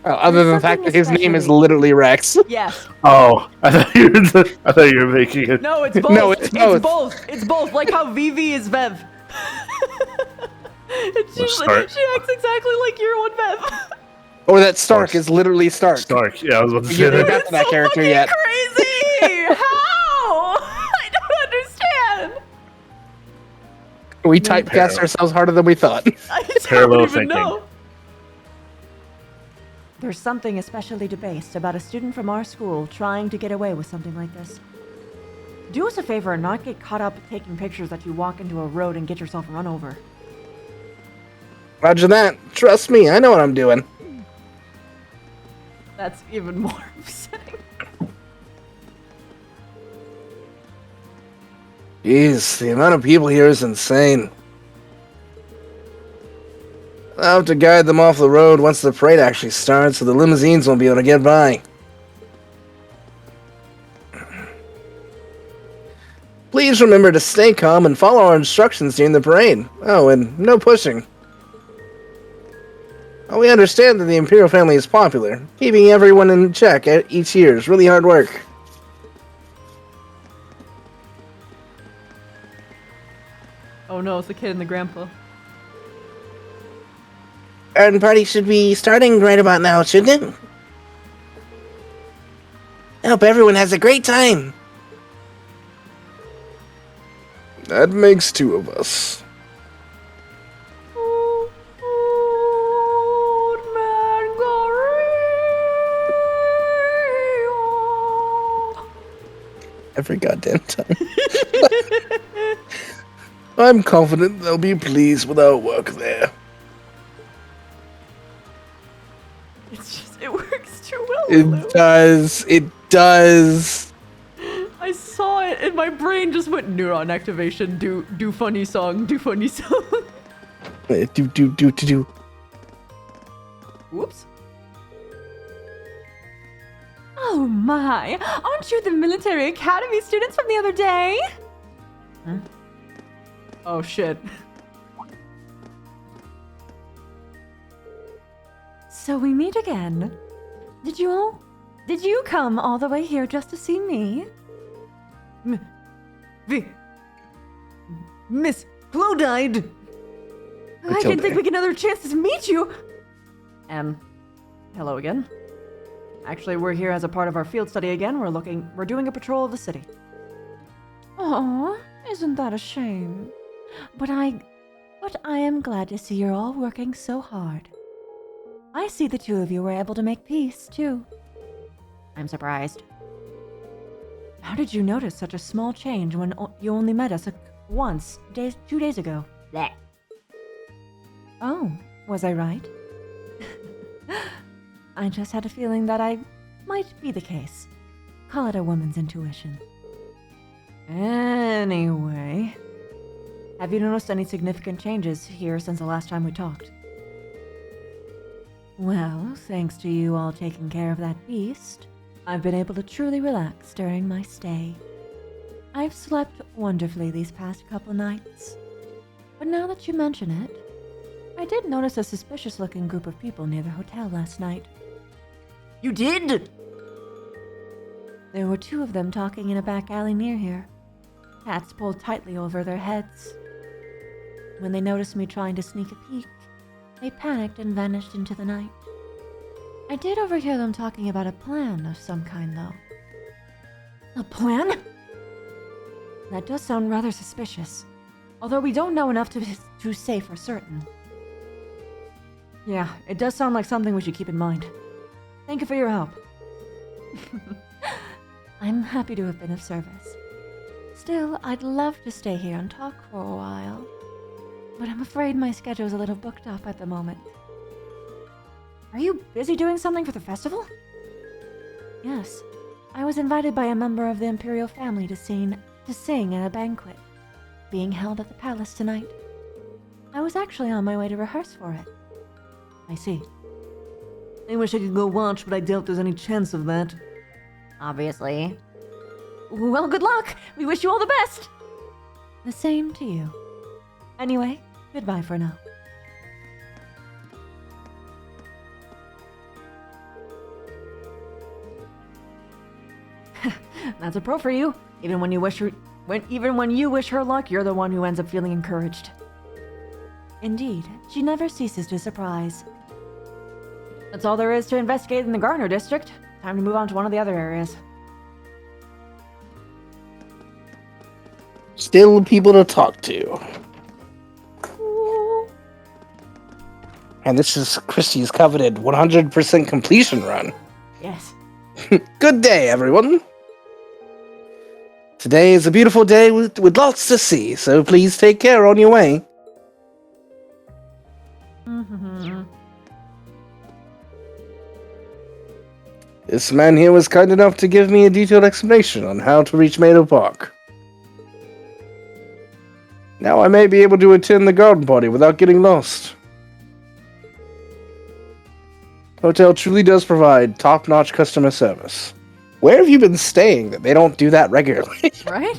Other than the fact that his name is literally Rex. Yes. Oh, I thought you were making it. No, it's both. No, it's both. It's both. It's both. Like how Vivi is Vev. She acts exactly like your one Vev. Or that Stark is literally Stark. Stark, yeah, I was about to We say haven't that. got to that character yet. Crazy! How? I don't understand. We typecast ourselves harder than we thought. I Parallel don't even thinking. know. There's something especially debased about a student from our school trying to get away with something like this. Do us a favor and not get caught up taking pictures that you walk into a road and get yourself run over. Roger that. Trust me, I know what I'm doing. That's even more upsetting. Jeez, the amount of people here is insane. I'll have to guide them off the road once the parade actually starts, so the limousines won't be able to get by. Please remember to stay calm and follow our instructions during the parade. Oh, and no pushing. We understand that the Imperial family is popular. Keeping everyone in check each year is really hard work. Oh no, it's the kid and the grandpa. Garden party should be starting right about now, shouldn't it? I hope everyone has a great time. That makes two of us. Every goddamn time. I'm confident they'll be pleased with our work there. It works too well. It does. It does. I saw it and my brain just went neuron activation. Do funny song. Do funny song. Do. Whoops. Oh my! Aren't you the military academy students from the other day? Huh? Oh shit. So we meet again. Did you come all the way here just to see me? Miss Clodide! I didn't think we get another chance to meet you! Hello again. Actually, we're here as a part of our field study again. We're doing a patrol of the city. Aw, isn't that a shame? But I am glad to see you're all working so hard. I see the two of you were able to make peace, too. I'm surprised. How did you notice such a small change when you only met us once, 2 days ago? Blech. Oh, was I right? I just had a feeling that I might be the case. Call it a woman's intuition. Anyway, Have you noticed any significant changes here since the last time we talked? Well, thanks to you all taking care of that beast, I've been able to truly relax during my stay. I've slept wonderfully these past couple nights. But now that you mention it, I did notice a suspicious-looking group of people near the hotel last night. You did? There were 2 of them talking in a back alley near here. Hats pulled tightly over their heads. When they noticed me trying to sneak a peek, they panicked and vanished into the night. I did overhear them talking about a plan of some kind, though. A plan? That does sound rather suspicious, although we don't know enough to say for certain. Yeah, it does sound like something we should keep in mind. Thank you for your help. I'm happy to have been of service. Still, I'd love to stay here and talk for a while, but I'm afraid my schedule's a little booked up at the moment. Are you busy doing something for the festival? Yes. I was invited by a member of the Imperial family to sing at a banquet being held at the palace tonight. I was actually on my way to rehearse for it. I see. I wish I could go watch, but I doubt there's any chance of that. Obviously. Well, good luck! We wish you all the best! The same to you. Anyway, goodbye for now. That's a pro for you. Even when you wish her luck, you're the one who ends up feeling encouraged. Indeed, she never ceases to surprise. That's all there is to investigate in the Garner district. Time to move on to one of the other areas. Still people to talk to. And this is Christie's coveted 100% completion run. Yes. Good day, everyone. Today is a beautiful day with lots to see, so please take care on your way. This man here was kind enough to give me a detailed explanation on how to reach Meadow Park. Now I may be able to attend the garden party without getting lost. Hotel truly does provide top-notch customer service. Where have you been staying that they don't do that regularly? Right?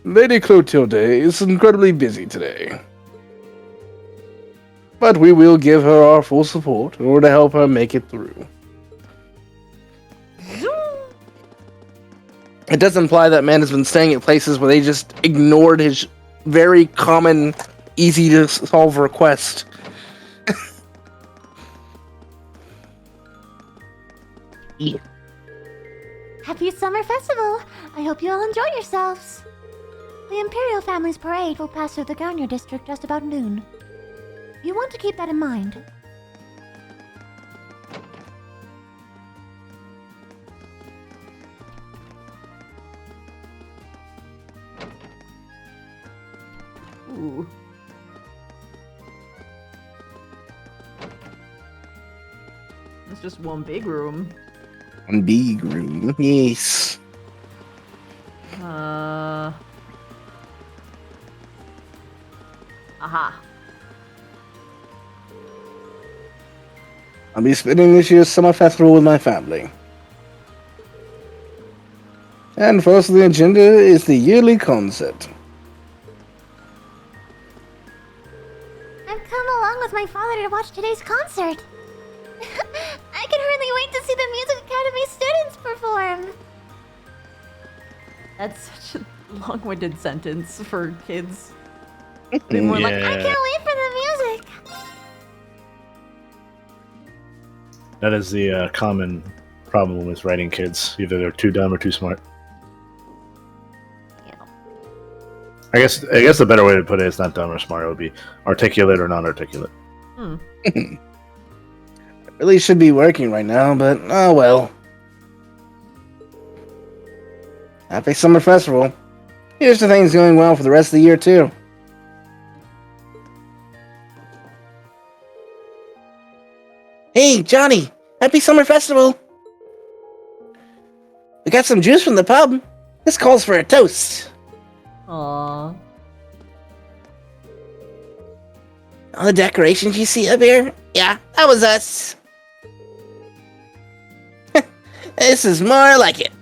Lady Clotilde is incredibly busy today. But we will give her our full support in order to help her make it through. It does imply that man has been staying at places where they just ignored his very common, easy-to-solve request. Happy Summer Festival! I hope you all enjoy yourselves. The Imperial family's parade will pass through the Garnier district just about noon. You want to keep that in mind. Ooh. That's just one big room. One big room, yes. Aha. I'll be spending this year's summer festival with my family. And first on the agenda is the yearly concert. I've come along with my father to watch today's concert. I can hardly wait to see the Music Academy students perform. That's such a long-winded sentence for kids. They're more like, I can't wait for the music. That is the common problem with writing kids. Either they're too dumb or too smart. I guess the better way to put it is not dumb or smart. It would be articulate or non-articulate. Really should be working right now, but oh well. Happy Summer Festival. Here's to things going well for the rest of the year, too. Hey, Johnny! Happy Summer Festival! We got some juice from the pub. This calls for a toast. Aww. All the decorations you see up here? Yeah, that was us. This is more like it.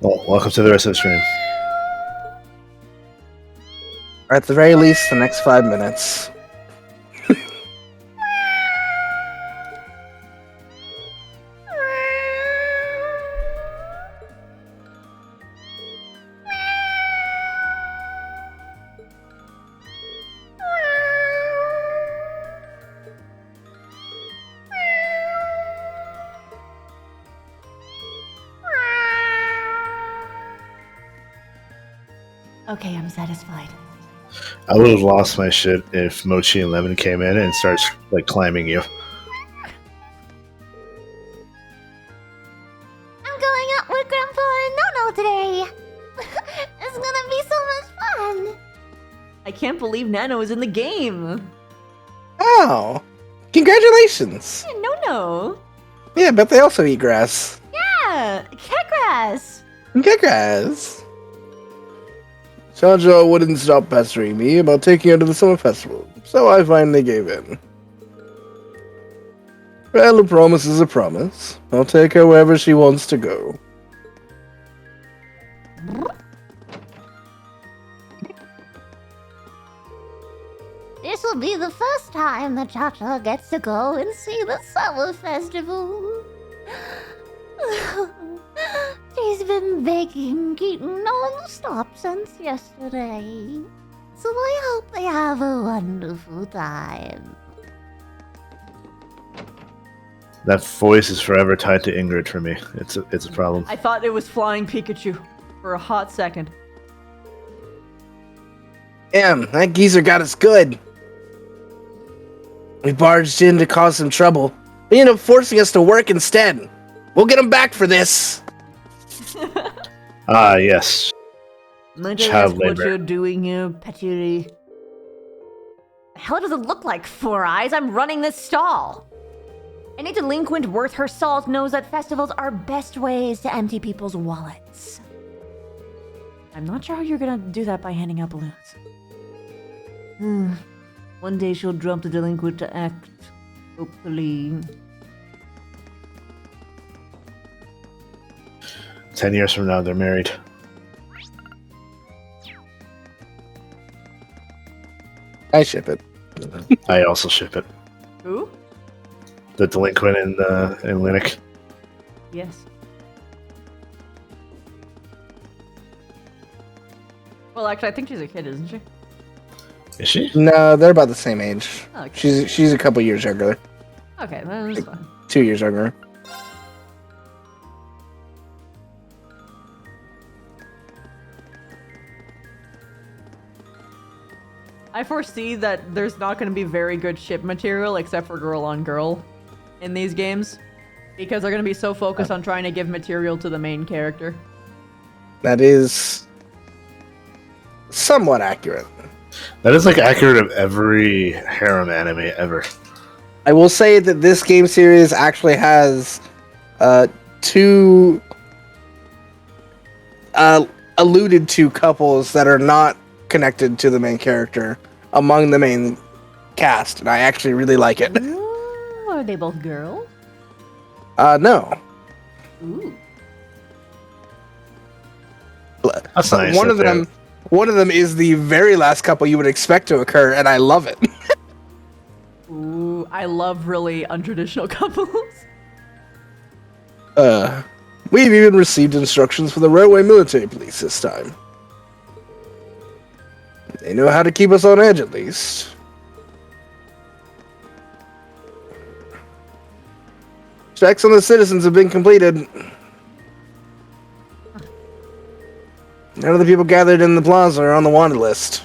Well, welcome to the rest of the stream. Or at the very least, the next 5 minutes. Okay, I'm satisfied. I would have lost my shit if Mochi and Lemon came in and starts like climbing you. I'm going out with Grandpa and Nono today. It's gonna be so much fun. I can't believe Nano is in the game. Oh, congratulations. Yeah, no. Yeah, but they also eat grass. Yeah, cat grass. Get grass. Sanjo wouldn't stop pestering me about taking her to the summer festival, so I finally gave in. Well, a promise is a promise. I'll take her wherever she wants to go. This will be the first time that Cha-Cha gets to go and see the summer festival. She's been begging Keaton non-stop since yesterday. So I hope they have a wonderful time. That voice is forever tied to Ingrid for me. It's a problem. I thought it was Flying Pikachu for a hot second. Damn, that geezer got us good. We barged in to cause some trouble. They ended up forcing us to work instead. We'll get him back for this. Ah, yes. Might I Child ask what labor. you're doing here, Patootie? The hell does it look like, Four Eyes? I'm running this stall. Any delinquent worth her salt knows that festivals are best ways to empty people's wallets. I'm not sure how you're gonna do that by handing out balloons. One day she'll drop the delinquent to act. Hopefully. 10 years from now, they're married. I ship it. I also ship it. Who? The delinquent in Linux. Yes. Well, actually, I think she's a kid, isn't she? Is she? No, they're about the same age. Okay. She's a couple years younger. Okay, that's fine. 2 years younger. I foresee that there's not going to be very good ship material except for girl on girl in these games because they're going to be so focused on trying to give material to the main character. That is somewhat accurate. That is like accurate of every harem anime ever. I will say that this game series actually has two alluded to couples that are not connected to the main character among the main cast, and I actually really like it. Ooh, are they both girls? No. Ooh. That's nice. One of them is the very last couple you would expect to occur, and I love it. Ooh, I love really untraditional couples. We've even received instructions for the railway military police this time. They know how to keep us on edge, at least. Checks on the citizens have been completed. None of the people gathered in the plaza are on the wanted list.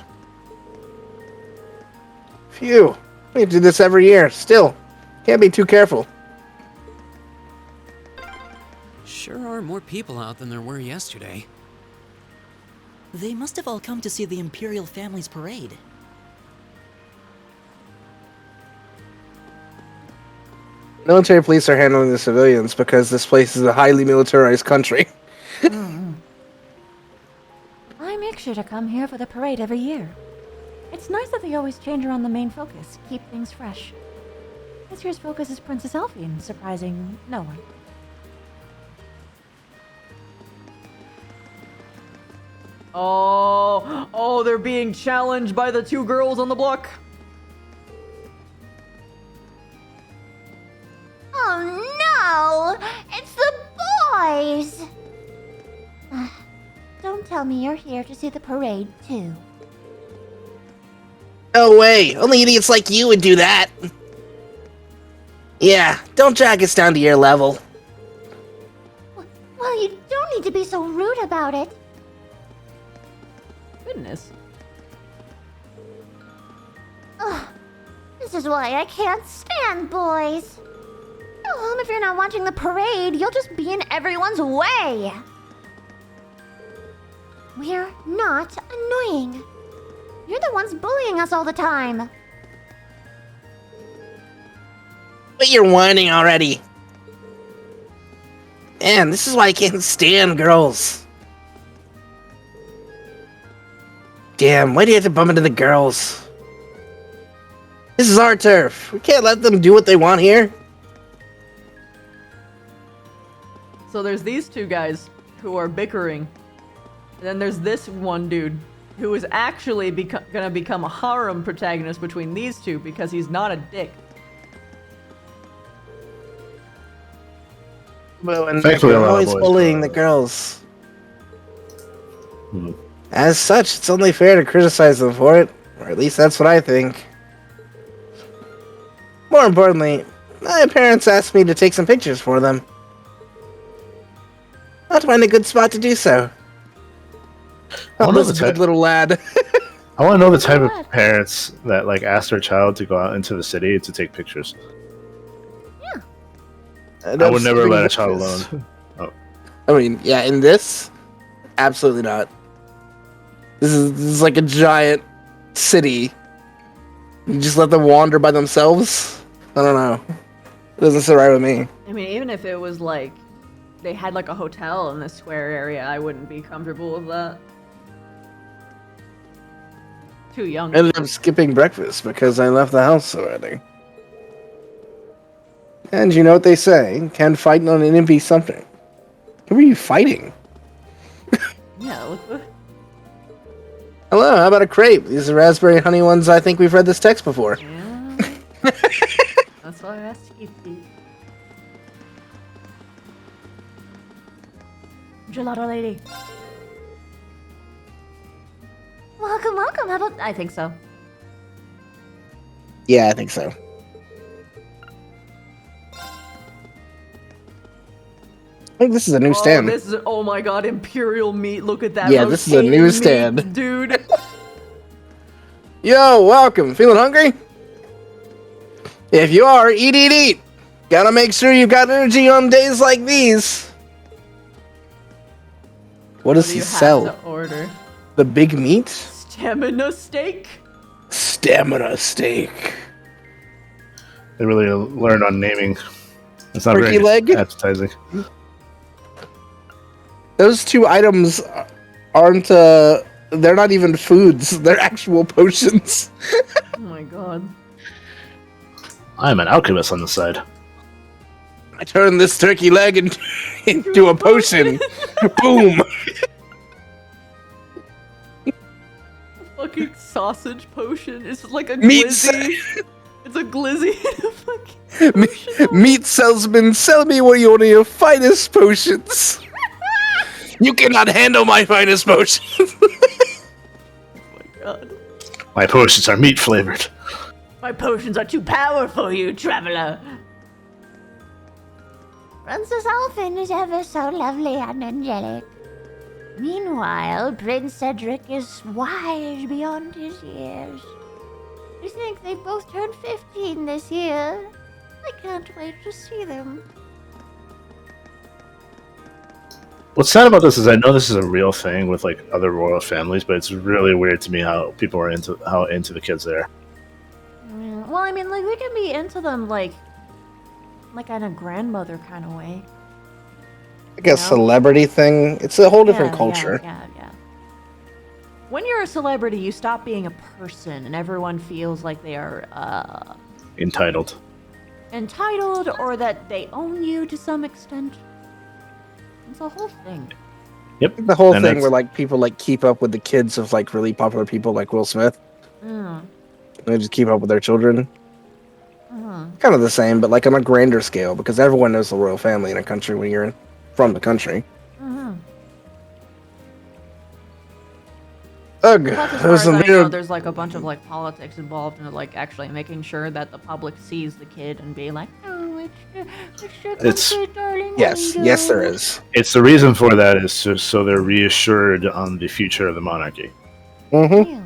Phew. We do this every year. Still, can't be too careful. Sure are more people out than there were yesterday. They must have all come to see the Imperial family's parade. Military police are handling the civilians because this place is a highly militarized country. I make sure to come here for the parade every year. It's nice that they always change around the main focus, keep things fresh. This year's focus is Princess Elfine, surprising no one. Oh, they're being challenged by the two girls on the block. Oh no! It's the boys! Don't tell me you're here to see the parade, too. No way! Only idiots like you would do that! Yeah, don't drag us down to your level. Well, you don't need to be so rude about it. Goodness. Ugh, this is why I can't stand boys. Go home if you're not watching the parade. You'll just be in everyone's way. We're not annoying. You're the ones bullying us all the time. But you're whining already. Man, this is why I can't stand girls. Damn, why do you have to bump into the girls? This is our turf. We can't let them do what they want here. So there's these two guys who are bickering. And then there's this one dude who is actually gonna become a harem protagonist between these two because he's not a dick. Well, and Thankfully, they're a lot of always boys bullying the girls. As such, it's only fair to criticize them for it. Or at least that's what I think. More importantly, my parents asked me to take some pictures for them. I'll find a good spot to do so. Oh, this is a good little lad. I want to know the type of parents that like ask their child to go out into the city to take pictures. I would never let a child alone. Oh. I mean, yeah, in this, absolutely not. This is like a giant city. You just let them wander by themselves? I don't know. It doesn't sit right with me. I mean, even if it was like they had like a hotel in the square area, I wouldn't be comfortable with that. Too young. I ended up skipping breakfast because I left the house already. And you know what they say, can fight on an be something. Who are you fighting? Yeah, what the... Hello, how about a crepe? These are raspberry honey ones. I think we've read this text before. Yeah. That's why I asked to keep these. Gelato lady. Welcome, welcome. How about... I think so. Yeah, I think so. I think this is a new stand. This is oh my god, imperial meat. Look at that. Yeah, this is a new meat, stand. dude. Yo, welcome. Feeling hungry? If you are, eat. Gotta make sure you've got energy on days like these. What does he sell? Have to order? The big meat? Stamina steak? Stamina steak. They really learned on naming. It's not Turkey very leg? appetizing. Those two items aren't, they're not even foods. They're actual potions. Oh my god. I'm an alchemist on the side. I turned this turkey leg into a potion. Boom. Fucking sausage potion. It's like a Meat glizzy. It's a glizzy in a fucking Meat salesman, sell me one of your finest potions. You cannot handle my finest potions. god. My potions are meat flavored. My potions are too powerful, you traveler. Princess Elfin is ever so lovely and angelic. Meanwhile, Prince Cedric is wise beyond his years. I think they both turned 15 this year. I can't wait to see them. What's sad about this is I know this is a real thing with like other royal families, but it's really weird to me how people are into the kids there. Yeah, well, I mean, like they can be into them like in a grandmother kind of way. Like a celebrity thing. It's a whole different Yeah, culture. Yeah. When you're a celebrity, you stop being a person, and everyone feels like they are Entitled. entitled or that they own you to some extent. It's a whole thing. Yep. The whole And thing that's- where like people like keep up with the kids of like really popular people like Will Smith. Mm. They just keep up with their children. Mm-hmm. Kind of the same, but like on a grander scale, because everyone knows the royal family in a country when you're from the country. Mm-hmm. Ugh, Plus, as there's far as some I know, weird. there's like a bunch of like politics involved in like actually making sure that the public sees the kid and be like, oh, It's Yes, there is. It's the reason for that is so they're reassured on the future of the monarchy. Mm-hmm.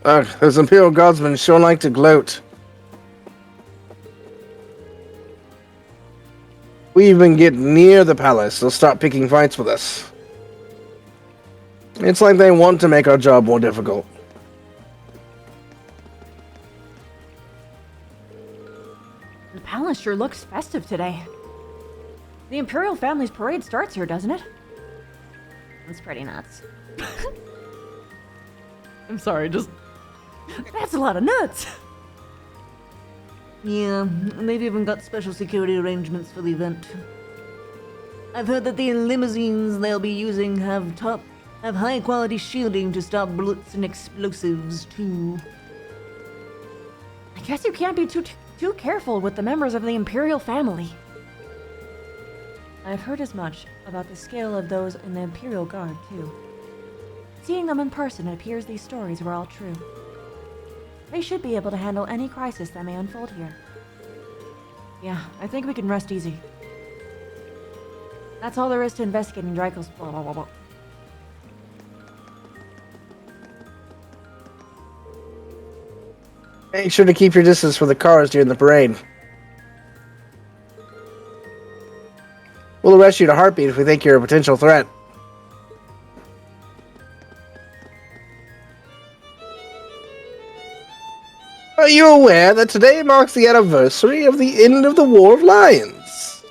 Ugh, those Imperial Guardsmen sure like to gloat. We even get near the palace, they'll start picking fights with us. It's like they want to make our job more difficult. The palace sure looks festive today. The Imperial family's parade starts here, doesn't it? That's pretty nuts. I'm sorry, just... That's a lot of nuts! Yeah, and they've even got special security arrangements for the event. I've heard that the limousines they'll be using have high quality shielding to stop bullets and explosives too. I guess you can't be too careful with the members of the Imperial family. I've heard as much about the scale of those in the Imperial Guard too. Seeing them in person, it appears these stories were all true. They should be able to handle any crisis that may unfold here. Yeah, I think we can rest easy. That's all there is to investigating Draco's blah blah blah blah. Make sure to keep your distance from the cars during the parade. We'll arrest you in a heartbeat if we think you're a potential threat. Are you aware that today marks the anniversary of the end of the War of Lions?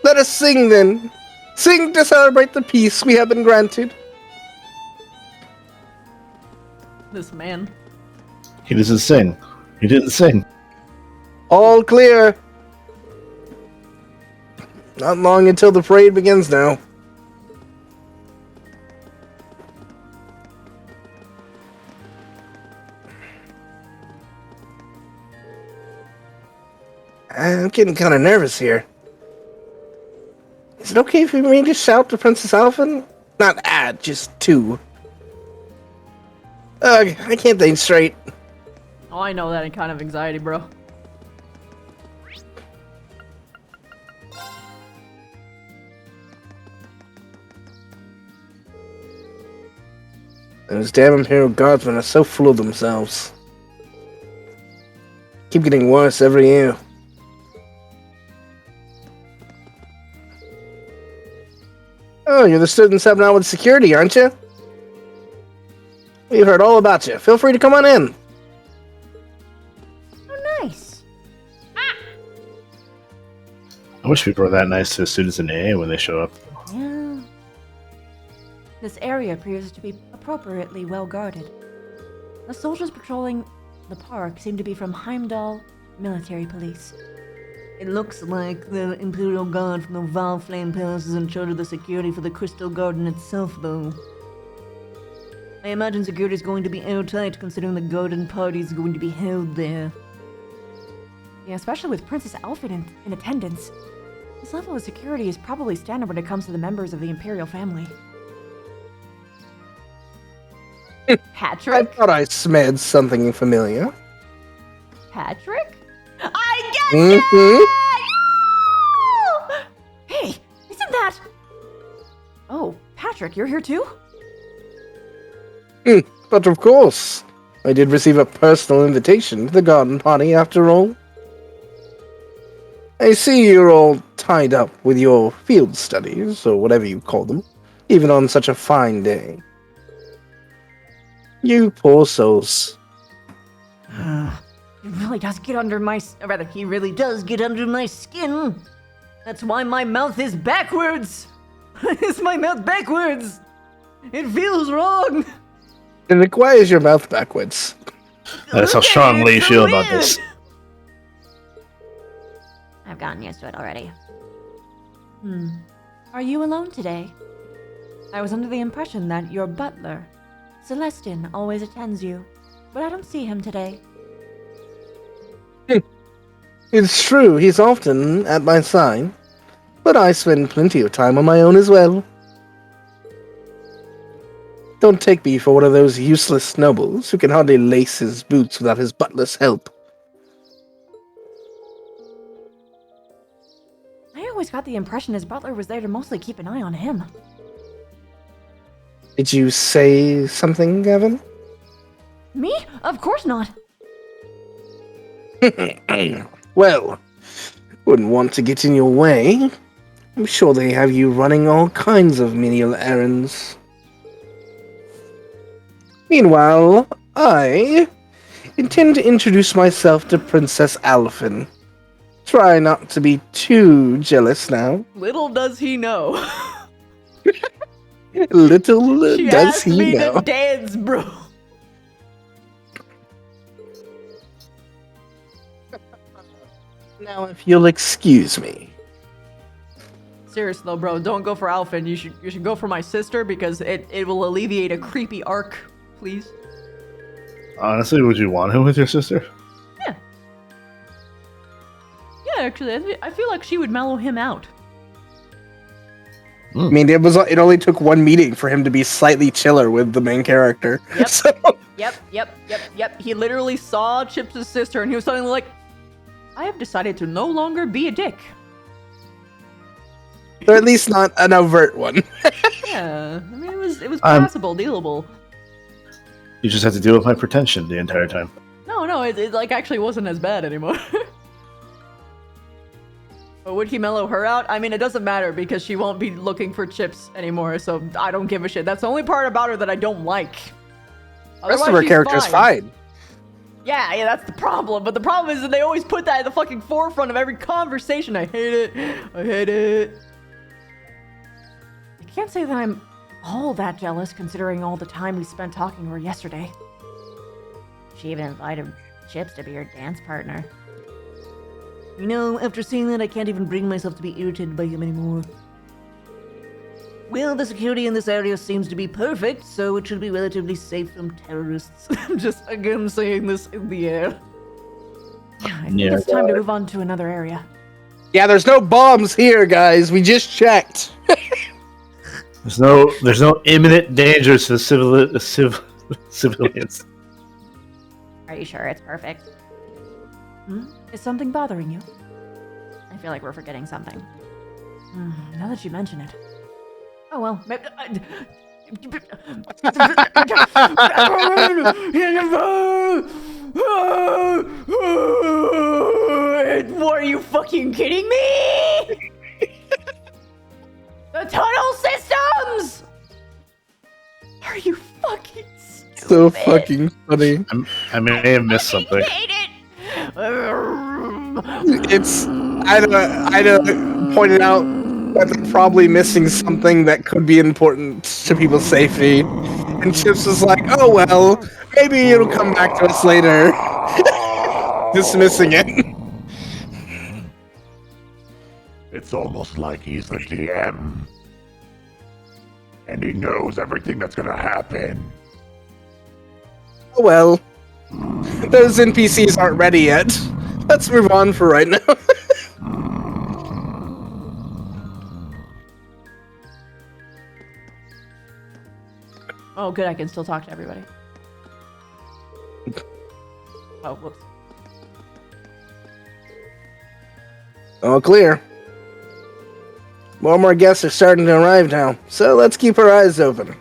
Let us sing then. Sing to celebrate the peace we have been granted. This man. He doesn't sing. He didn't sing. All clear. Not long until the parade begins now. I'm getting kind of nervous here. Is it okay for me to shout to Princess Alphen? Not at, just to. Ugh, I can't think straight. Oh, I know that kind of anxiety, bro. Those damn Imperial Guardsmen are so full of themselves. Keep getting worse every year. Oh, you're the students helping out with security, aren't you? We've heard all about you. Feel free to come on in. Oh, nice. I wish people were that nice to students in AA when they show up. Yeah. This area appears to be appropriately well guarded. The soldiers patrolling the park seem to be from Heimdall Military Police. It looks like the Imperial Guard from the Val Flame Palace is in charge of the security for the Crystal Garden itself, though. I imagine security is going to be airtight, considering the garden party is going to be held there. Yeah, especially with Princess Alphen in attendance. This level of security is probably standard when it comes to the members of the Imperial family. Patrick? I thought I smelled something familiar. Patrick? I get Mm-hmm. it! Hey, isn't that... Oh, Patrick, you're here too? But of course, I did receive a personal invitation to the garden party after all. I see you're all tied up with your field studies, or whatever you call them, even on such a fine day. You poor souls. He really does get under my... Rather, he really does get under my skin. That's why my mouth is backwards. Is my mouth backwards? It feels wrong. And why is your mouth backwards? That's how strongly you feel about this. I've gotten used to it already. Are you alone today? I was under the impression that your butler, Celestin, always attends you, but I don't see him today. It's true, he's often at my side, but I spend plenty of time on my own as well. Don't take me for one of those useless nobles who can hardly lace his boots without his butler's help. I always got the impression his butler was there to mostly keep an eye on him. Did you say something, Gavin? Me? Of course not. Well, wouldn't want to get in your way. I'm sure they have you running all kinds of menial errands. Meanwhile, I intend to introduce myself to Princess Alphen. Try not to be too jealous now. Little does he know. Little She does asked he me know. to dance, bro. Now, if you'll excuse me. Serious though, bro, don't go for Alphen. You should go for my sister because it will alleviate a creepy arc, please. Honestly, would you want him with your sister? Yeah, actually, I feel like she would mellow him out. I mean, it only took one meeting for him to be slightly chiller with the main character. Yep. So, Yep. He literally saw Chips' sister and he was suddenly like, I have decided to no longer be a dick. or at least not an overt one. Yeah, I mean, it was I'm- passable, dealable. You just have to deal with my pretension the entire time. No, it like actually wasn't as bad anymore. But would he mellow her out? I mean, it doesn't matter because she won't be looking for Chips anymore, so I don't give a shit. That's the only part about her that I don't like. The rest of Otherwise, her she's character is fine. Yeah, that's the problem. But the problem is that they always put that at the fucking forefront of every conversation. I hate it. I can't say that I'm all that jealous considering all the time we spent talking to her yesterday. She even invited Chips to be her dance partner. You know, after seeing that, I can't even bring myself to be irritated by him anymore. Well, the security in this area seems to be perfect, so it should be relatively safe from terrorists. I'm just, again, saying this in the air. Yeah, I think it's time to move on to another area. Yeah, there's no bombs here, guys. We just checked. There's no imminent danger to civilians. Are you sure it's perfect? Is something bothering you? I feel like we're forgetting something. Now that you mention it. Oh well. Are you fucking kidding me? The tunnel systems! Are you fucking stupid? So fucking funny. I may have missed something. It's Ida pointed out that they're probably missing something that could be important to people's safety, and Chips was like, "Oh well, maybe it'll come back to us later," dismissing it. It's almost like he's the DM, and he knows everything that's gonna happen. Oh well, those NPCs aren't ready yet. Let's move on for right now. Oh, good, I can still talk to everybody. Oh, whoops. All clear. More and more guests are starting to arrive now, so let's keep our eyes open.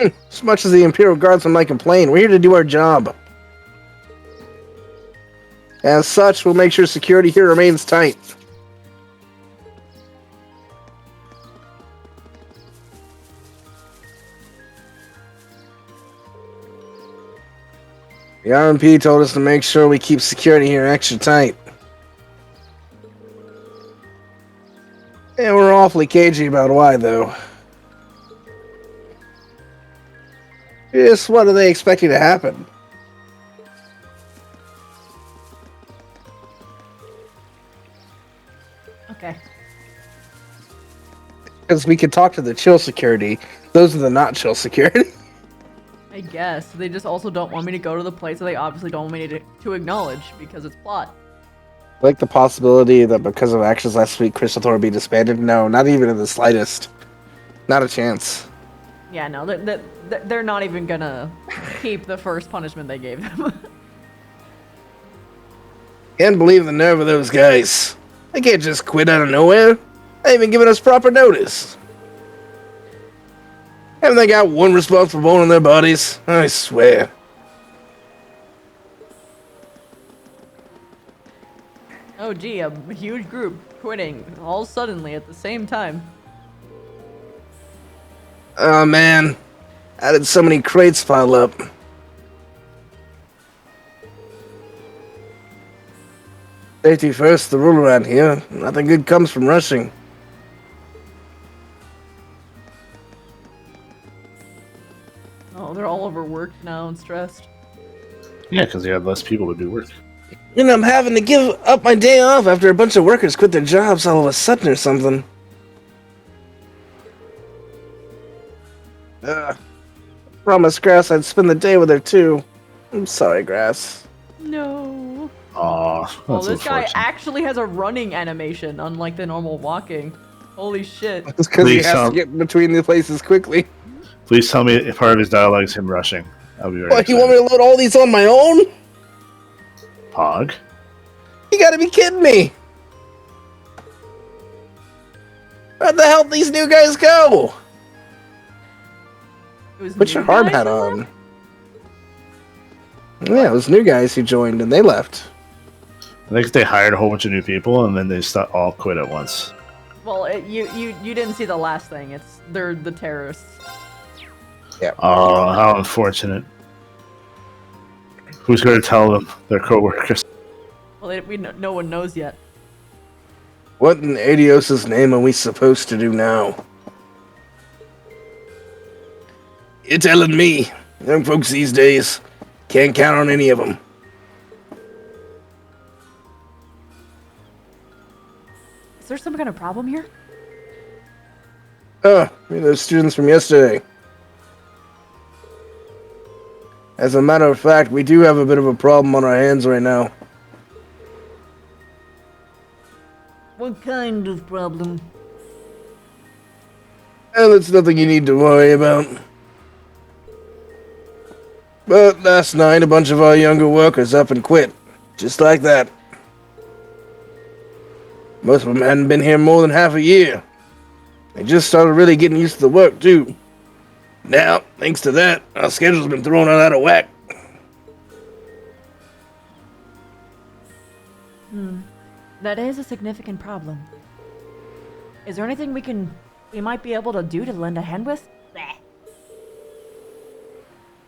As much as the Imperial Guardsmen might complain, we're here to do our job. As such, we'll make sure security here remains tight. The RMP told us to make sure we keep security here extra tight. And we're awfully cagey about why, though. Just what are they expecting to happen? Okay. Because we could talk to the chill security. Those are the not chill security. I guess. They just also don't want me to go to the place that they obviously don't want me to acknowledge because it's plot. Like the possibility that because of actions last week, Crystal Thor will be disbanded? No, not even in the slightest. Not a chance. Yeah, no, they're not even gonna keep the first punishment they gave them. Can't believe the nerve of those guys. They can't just quit out of nowhere. They ain't even giving us proper notice. Haven't they got one responsible bone in their bodies? I swear. Oh gee, a huge group quitting all suddenly at the same time. Oh man, how did so many crates pile up? Safety first, the rule around here. Nothing good comes from rushing. Oh, they're all overworked now and stressed. Yeah, because they have less people to do work. And I'm having to give up my day off after a bunch of workers quit their jobs all of a sudden or something. Promised Grass I'd spend the day with her too. I'm sorry, Grass. No. Aw, Oh, that's this guy unfortunate. actually has a running animation, unlike the normal walking. Holy shit. It's because he Please has tell- to get between the places quickly. Please tell me if part of his dialogue is him rushing. I'll be very What, you excited. want me to load all these on my own? Pog? You gotta be kidding me! Where'd the hell these new guys go? Put your hard hat on. Yeah, it was new guys who joined and they left. I think they hired a whole bunch of new people and then they all quit at once. Well, you didn't see the last thing. They're the terrorists. Yeah. Oh, how unfortunate. Who's going to tell them? Their co-workers. Well, no one knows yet. What in Adios' name are we supposed to do now? You're telling me. Young folks these days can't count on any of them. Is there some kind of problem here? Those students from yesterday. As a matter of fact, we do have a bit of a problem on our hands right now. What kind of problem? Well, it's nothing you need to worry about. But last night, a bunch of our younger workers up and quit. Just like that. Most of them hadn't been here more than half a year. They just started really getting used to the work, too. Now, thanks to that, our schedule's been thrown out of whack. That is a significant problem. Is there anything we might be able to do to lend a hand with?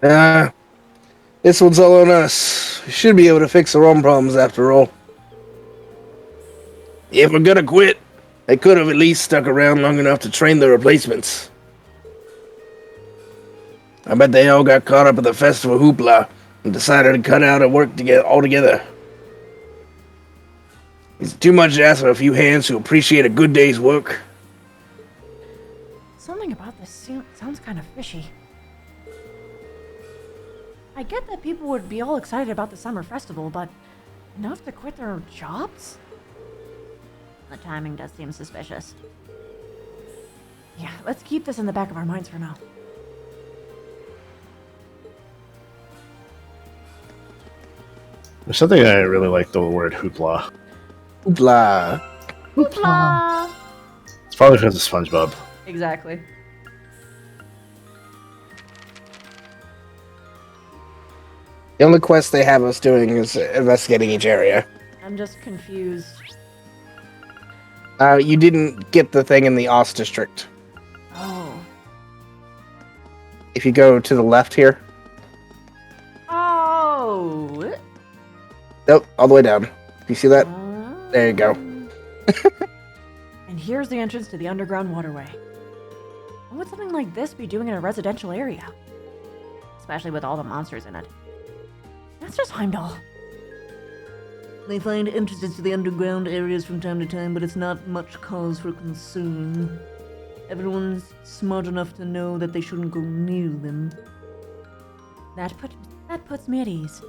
This one's all on us. We should be able to fix our own problems after all. If we're gonna quit, they could have at least stuck around long enough to train the replacements. I bet they all got caught up in the festival hoopla and decided to cut out and work together altogether. It's too much to ask for a few hands who appreciate a good day's work. Something about this sounds kind of fishy. I get that people would be all excited about the summer festival, but enough to quit their jobs? The timing does seem suspicious. Yeah, let's keep this in the back of our minds for now. There's something I really like the word hoopla. Hoopla. Hoopla! It's probably because of SpongeBob. Exactly. The only quest they have us doing is investigating each area. I'm just confused. You didn't get the thing in the Oz district. Oh. If you go to the left here. Oh. Nope, all the way down. You see that? There you go. And here's the entrance to the underground waterway. What would something like this be doing in a residential area? Especially with all the monsters in it. That's just Heimdall. They find entrances to the underground areas from time to time, but it's not much cause for concern. Everyone's smart enough to know that they shouldn't go near them. That puts me at ease.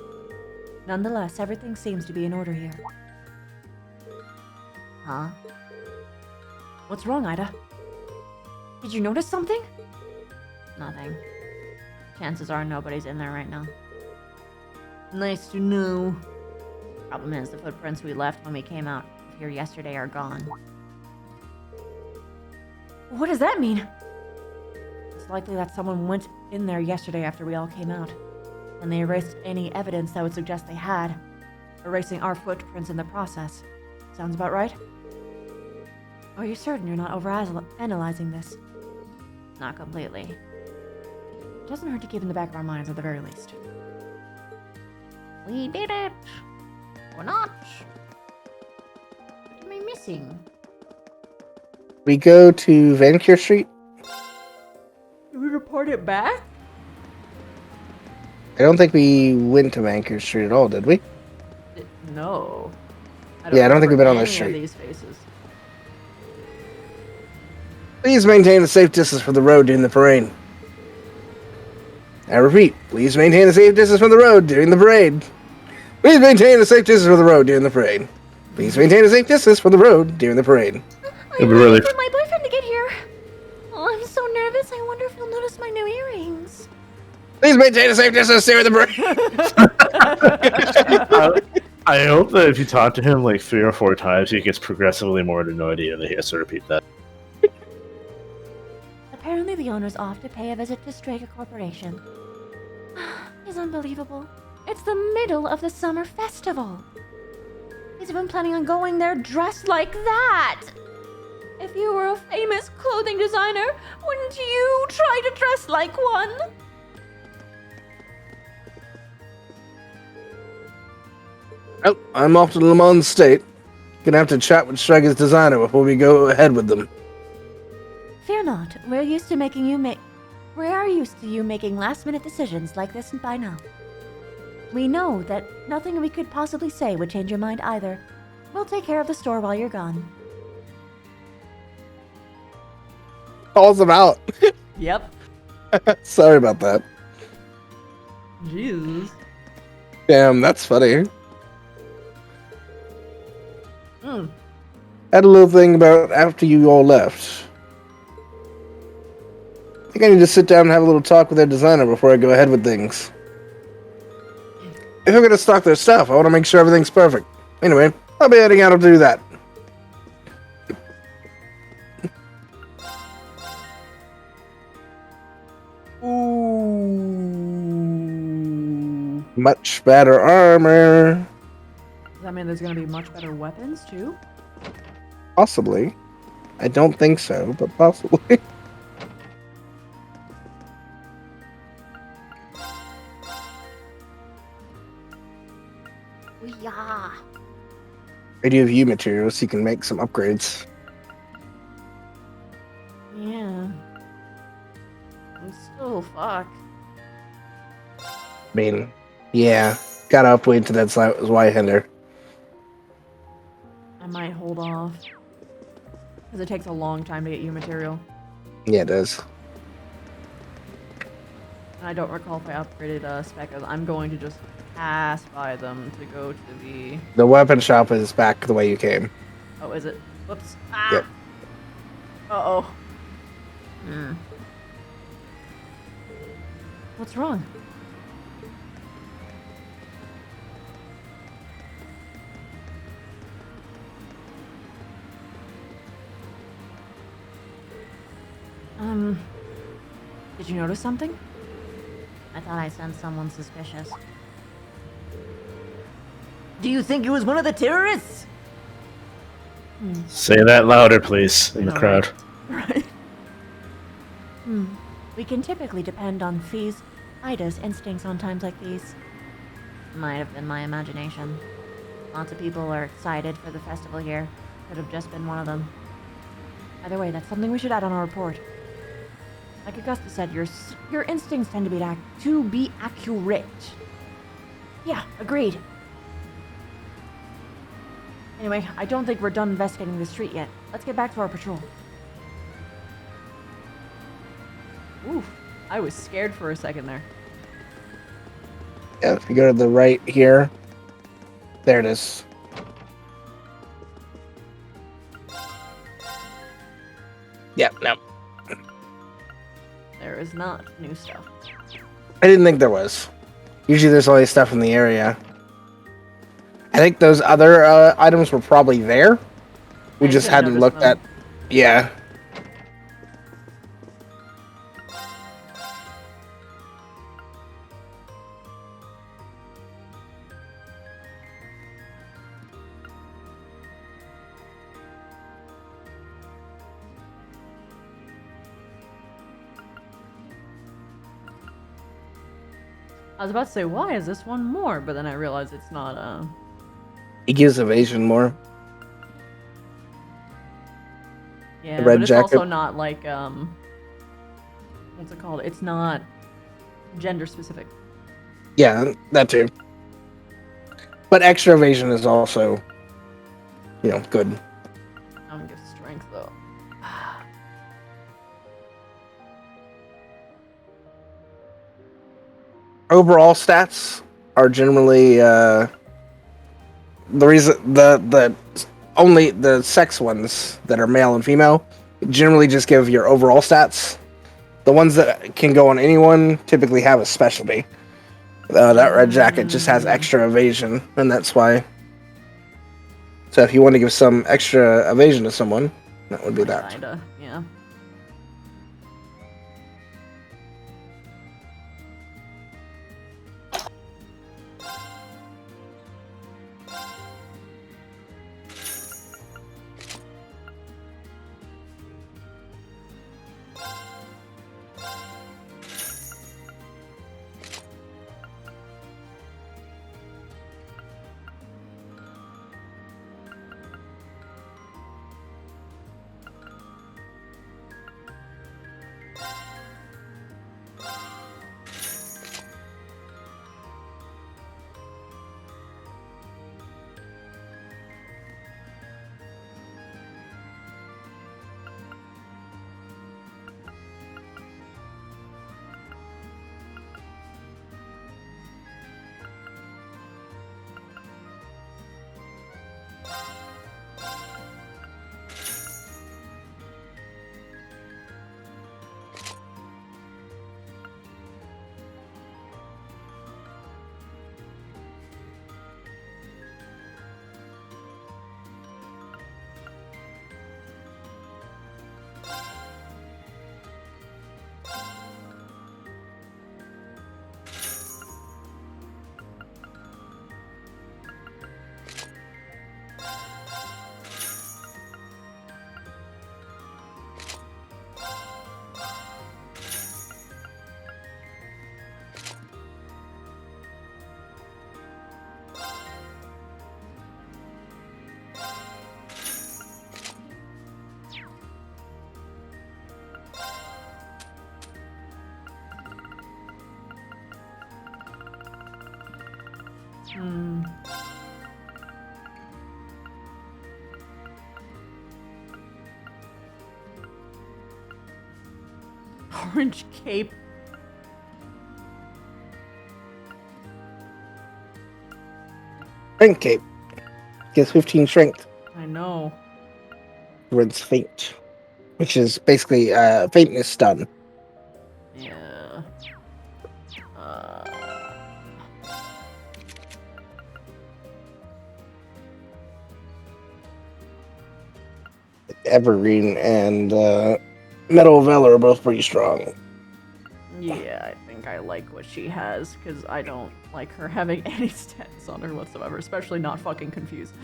Nonetheless, everything seems to be in order here. Huh? What's wrong, Ida? Did you notice something? Nothing. Chances are nobody's in there right now. Nice to know. Problem is, the footprints we left when we came out here yesterday are gone. What does that mean? It's likely that someone went in there yesterday after we all came out, and they erased any evidence that would suggest they had, erasing our footprints in the process. Sounds about right? Are you certain you're not overanalyzing this? Not completely. It doesn't hurt to keep in the back of our minds at the very least. We did it! Or not? What am I missing? We go to Vancouver Street. Did we report it back? I don't think we went to Vancouver Street at all, did we? No. I don't think we've been on this any street. of these faces. Please maintain a safe distance from the road during the parade. I repeat, please maintain a safe distance from the road during the parade. Please maintain a safe distance from the road during the parade. Please maintain a safe distance from the road during the parade. I'm waiting for my boyfriend to get here. Oh, I'm so nervous. I wonder if he'll notice my new earrings. Please maintain a safe distance during the parade. I hope that if you talk to him like 3 or 4 times, he gets progressively more annoyed and he has to repeat that. Apparently the owner's off to pay a visit to Strega Corporation. It's unbelievable. It's the middle of the summer festival. He's even planning on going there dressed like that. If you were a famous clothing designer, wouldn't you try to dress like one? Oh, I'm off to Le Mans State. Gonna have to chat with Strega's designer before we go ahead with them. Fear not. We're used to you making last-minute decisions like this by now. We know that nothing we could possibly say would change your mind either. We'll take care of the store while you're gone. Calls him out. Yep. Sorry about that. Jesus. Damn, that's funny. Hmm. Had a little thing about after you all left. I think I need to sit down and have a little talk with their designer before I go ahead with things. If I'm gonna stock their stuff, I want to make sure everything's perfect. Anyway, I'll be heading out to do that. Ooh. Much better armor. Does that mean there's gonna be much better weapons too? Possibly. I don't think so, but possibly. Yeah. I do have U materials, so you can make some upgrades. Yeah. I'm still fuck. I mean, yeah. Gotta upgrade to that Zweihander. I might hold off. Because it takes a long time to get you material. Yeah, it does. And I don't recall if I upgraded Speckers. I'm going to just pass by them to go to the... The weapon shop is back the way you came. Oh, is it? Whoops. Ah! Yep. Uh-oh. Hmm. What's wrong? Did you notice something? I thought I sensed someone suspicious. Do you think it was one of the terrorists? Say that louder, please, in the crowd. We can typically depend on Fee's Ida's instincts on times like these. Might have been my imagination. Lots of people are excited for the festival here. Could have just been one of them. Either way, that's something we should add on our report. Like Augusta said, your instincts tend to be accurate. Yeah, agreed. Anyway, I don't think we're done investigating the street yet. Let's get back to our patrol. Oof, I was scared for a second there. Yeah, if you go to the right here, there it is. Yeah, no. There is not new stuff. I didn't think there was. Usually there's always stuff in the area. I think those other items were probably there. We just hadn't looked at... Yeah. I was about to say, why is this one more? But then I realized it's not, He gives evasion more. Yeah, The red but it's jacket. also not like, what's it called? It's not gender specific. Yeah, that too. But extra evasion is also, good. I'm gonna give strength though. Overall stats are generally the reason the only the sex ones that are male and female generally just give your overall stats. The ones that can go on anyone typically have a specialty. That red jacket just has extra evasion, and that's why. So if you want to give some extra evasion to someone, that would be that. Kinda, yeah. Orange cape. Strength cape. Gives 15 strength. I know. Rinse faint. Which is basically faintness stun. Yeah. Evergreen and Metal of Valor are both pretty strong. Yeah, I think think I like what she has, because I don't like her having any stats on her whatsoever, especially not fucking confused.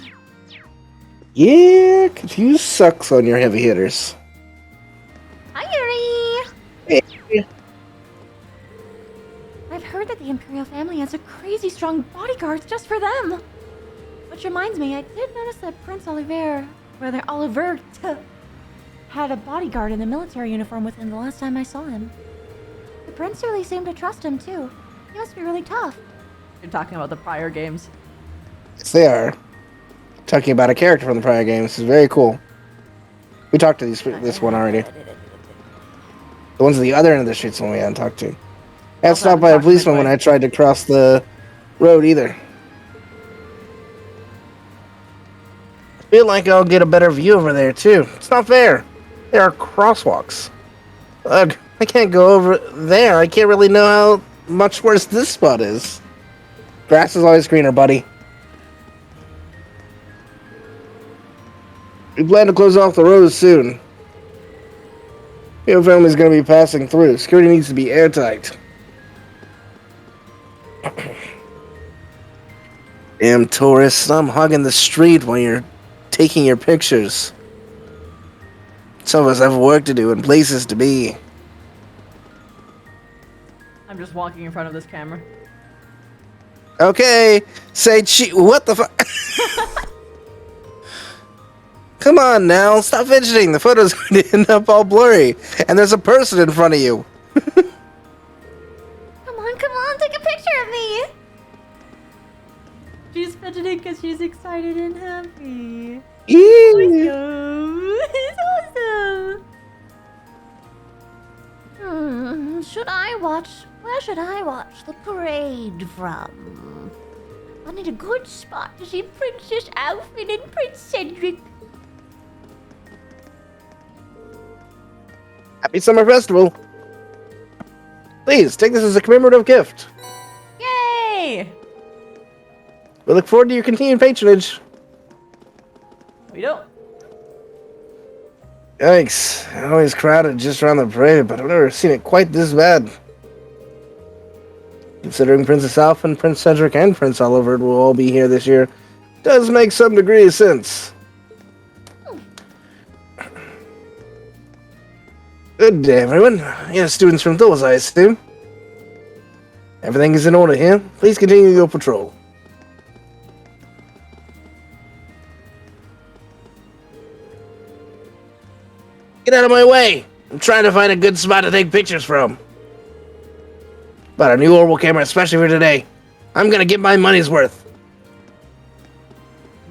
Yeah, Confuse sucks on your heavy hitters. Hi, Yuri! Hey. I've heard that the Imperial family has a crazy strong bodyguards just for them. Which reminds me, I did notice that Prince Oliver had a bodyguard in a military uniform with him the last time I saw him. The prince really seemed to trust him too. He must be really tough. You're talking about the prior games. Yes, they are. Talking about a character from the prior games. This is very cool. We talked to this one already. The ones at the other end of the street's the one we hadn't talked to. I hadn't stopped by a policeman when I tried to cross the road either. I feel like I'll get a better view over there too. It's not fair. There are crosswalks. Ugh, I can't go over there. I can't really know how much worse this spot is. Grass is always greener, buddy. We plan to close off the roads soon. Your family's going to be passing through. Security needs to be airtight. Damn tourists, I'm hogging the street while you're taking your pictures. Some of us have work to do and places to be. I'm just walking in front of this camera. Okay, say what the fuck? Come on now, stop fidgeting. The photo's going to end up all blurry. And there's a person in front of you. Come on, take a picture of me! She's fidgeting because she's excited and happy. Awesome! It's awesome! Where should I watch the parade from? I need a good spot to see Princess Alfred and Prince Cedric. Happy Summer Festival. Please, take this as a commemorative gift. Yay! We look forward to your continued patronage. We don't. Yikes. Always crowded just around the parade, but I've never seen it quite this bad. Considering Princess Alpha and Prince Cedric and Prince Oliver will all be here this year, does make some degree of sense. Good day, everyone. You're students from Thor's, I assume. Everything is in order here. Please continue your patrol. Get out of my way! I'm trying to find a good spot to take pictures from. Bought a new orbital camera especially for today. I'm gonna get my money's worth.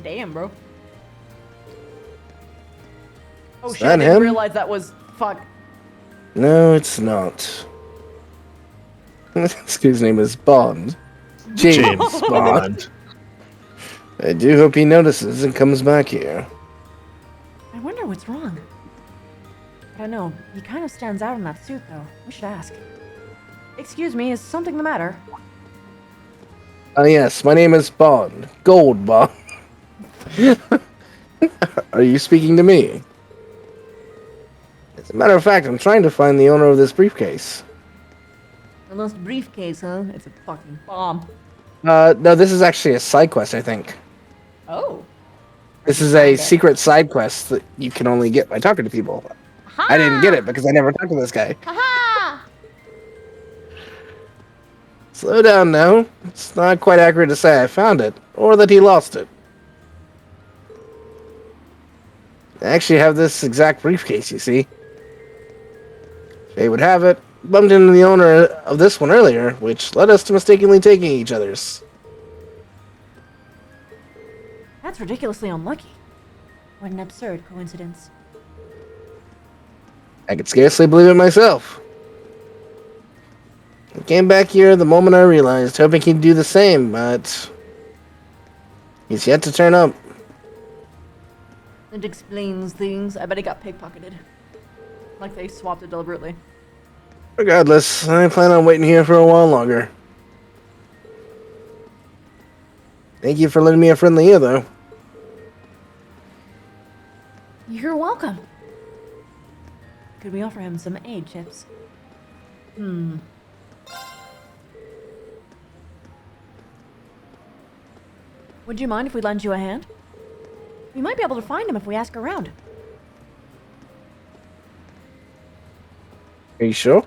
Damn, bro. Oh Is shit, I that didn't him? realize that was... Fuck. No, it's not. His name is Bond. James Bond. I do hope he notices and comes back here. I wonder what's wrong. I don't know. He kind of stands out in that suit, though. We should ask. Excuse me, is something the matter? Yes, my name is Bond. Gold Bond. Are you speaking to me? As a matter of fact, I'm trying to find the owner of this briefcase. The lost briefcase, huh? It's a fucking bomb. No, this is actually a side quest, I think. Oh. This is a secret side quest that you can only get by talking to people. I didn't get it because I never talked to this guy. Haha! Slow down now. It's not quite accurate to say I found it, or that he lost it. I actually have this exact briefcase, you see. They would have it. Bumped into the owner of this one earlier, which led us to mistakenly taking each other's. That's ridiculously unlucky. What an absurd coincidence. I could scarcely believe it myself. I came back here the moment I realized, hoping he'd do the same, but he's yet to turn up. It explains things. I bet he got pickpocketed. Like they swapped it deliberately. Regardless, I plan on waiting here for a while longer. Thank you for lending me a friendly ear, though. You're welcome. Could we offer him some aid chips? Would you mind if we lend you a hand? We might be able to find him if we ask around. Are you sure?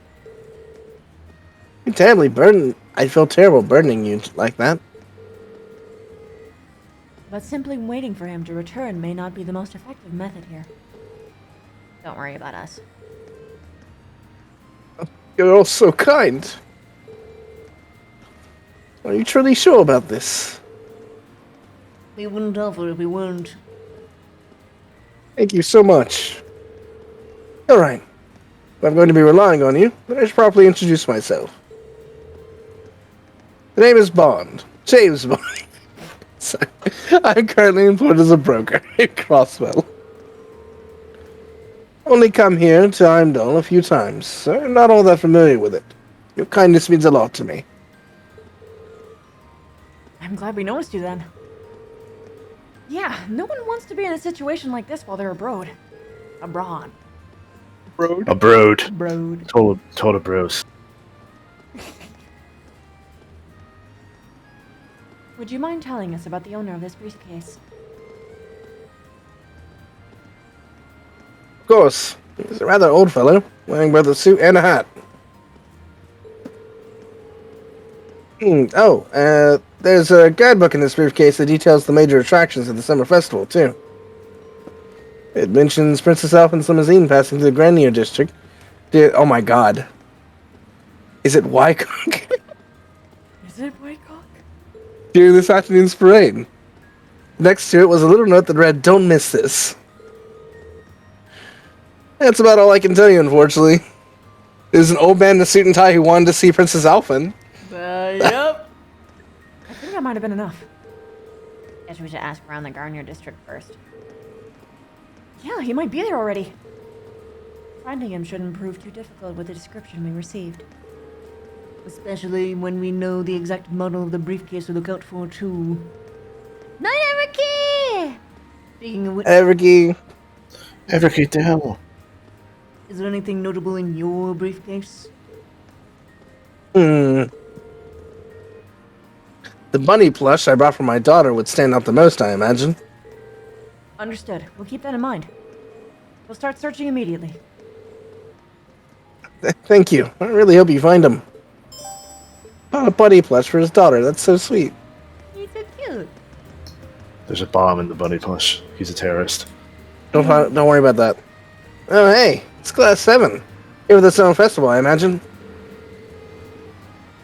You're terribly burdened. I feel terrible burdening you like that. But simply waiting for him to return may not be the most effective method here. Don't worry about us. You're all so kind. Are you truly sure about this? We wouldn't offer if we weren't. Thank you so much. Alright. If I'm going to be relying on you, then I should properly introduce myself. The name is Bond. James Bond. Sorry. I'm currently employed as a broker in Crosswell. Only come here to Heimdall a few times, so I'm not all that familiar with it. Your kindness means a lot to me. I'm glad we noticed you then. Yeah, no one wants to be in a situation like this while they're abroad. Abroad. Abroad. Abroad. Total bros. Would you mind telling us about the owner of this briefcase? Of course. He's a rather old fellow, wearing both a suit and a hat. There's a guidebook in this briefcase that details the major attractions of the summer festival, too. It mentions Princess Alpin's limousine passing through the Grenier district. Oh my god. Is it Wycock? Is it Wycock? During this afternoon's parade. Next to it was a little note that read, "Don't miss this." That's about all I can tell you, unfortunately. There's an old man in a suit and tie who wanted to see Princess Alpin. Yep. I think that might have been enough. Guess we should ask around the Garnier district first. Yeah, he might be there already. Finding him shouldn't prove too difficult with the description we received. Especially when we know the exact model of the briefcase to look out for, too. Night, Everkey! Speaking of which... Everkey, the hell? Is there anything notable in your briefcase? The bunny plush I brought for my daughter would stand out the most, I imagine. Understood. We'll keep that in mind. We'll start searching immediately. Thank you. I really hope you find him. Bought a bunny plush for his daughter. That's so sweet. He's so cute. There's a bomb in the bunny plush. He's a terrorist. Don't worry about that. Oh, hey, it's Class 7. Here for the summer festival, I imagine.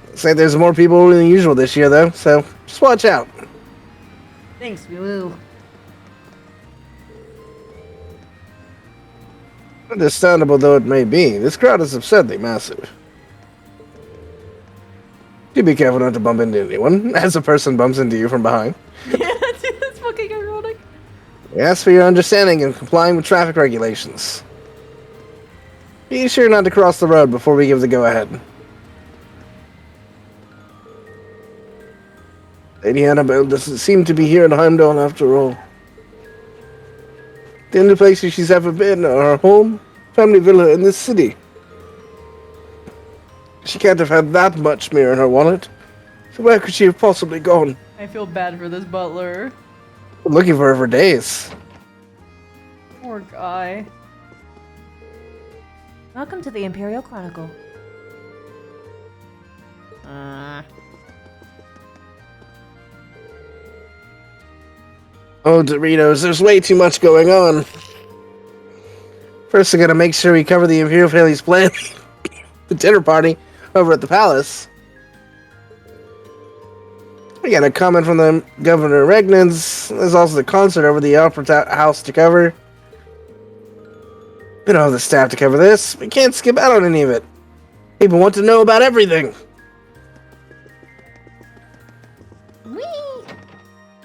Looks like there's more people than usual this year, though, so just watch out. Thanks, we will. Understandable though it may be, this crowd is absurdly massive. Do be careful not to bump into anyone, as a person bumps into you from behind. Yeah, that's fucking ironic. We ask for your understanding and complying with traffic regulations. Be sure not to cross the road before we give the go-ahead. Lady Annabelle doesn't seem to be here in Heimdall after all. The only places she's ever been are her home, family villa in this city. She can't have had that much mirror in her wallet. So where could she have possibly gone? I feel bad for this butler. Been looking for her for days. Poor guy. Welcome to the Imperial Chronicle. Oh, Doritos, there's way too much going on. First, I gotta make sure we cover the Imperial family's plan. The dinner party over at the palace. We got a comment from the Governor Regnans. There's also the concert over the Opera House to cover. We don't have the staff to cover this. We can't skip out on any of it. People want to know about everything. Whee!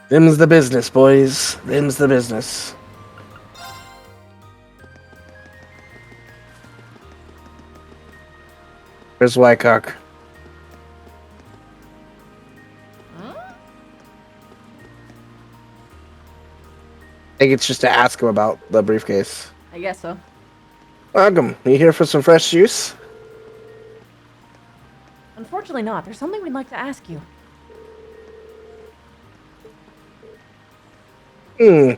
Them's the business, boys. Them's the business. Where's Wycock? I think it's just to ask him about the briefcase. I guess so. Welcome. You here for some fresh juice? Unfortunately not. There's something we'd like to ask you. Hmm.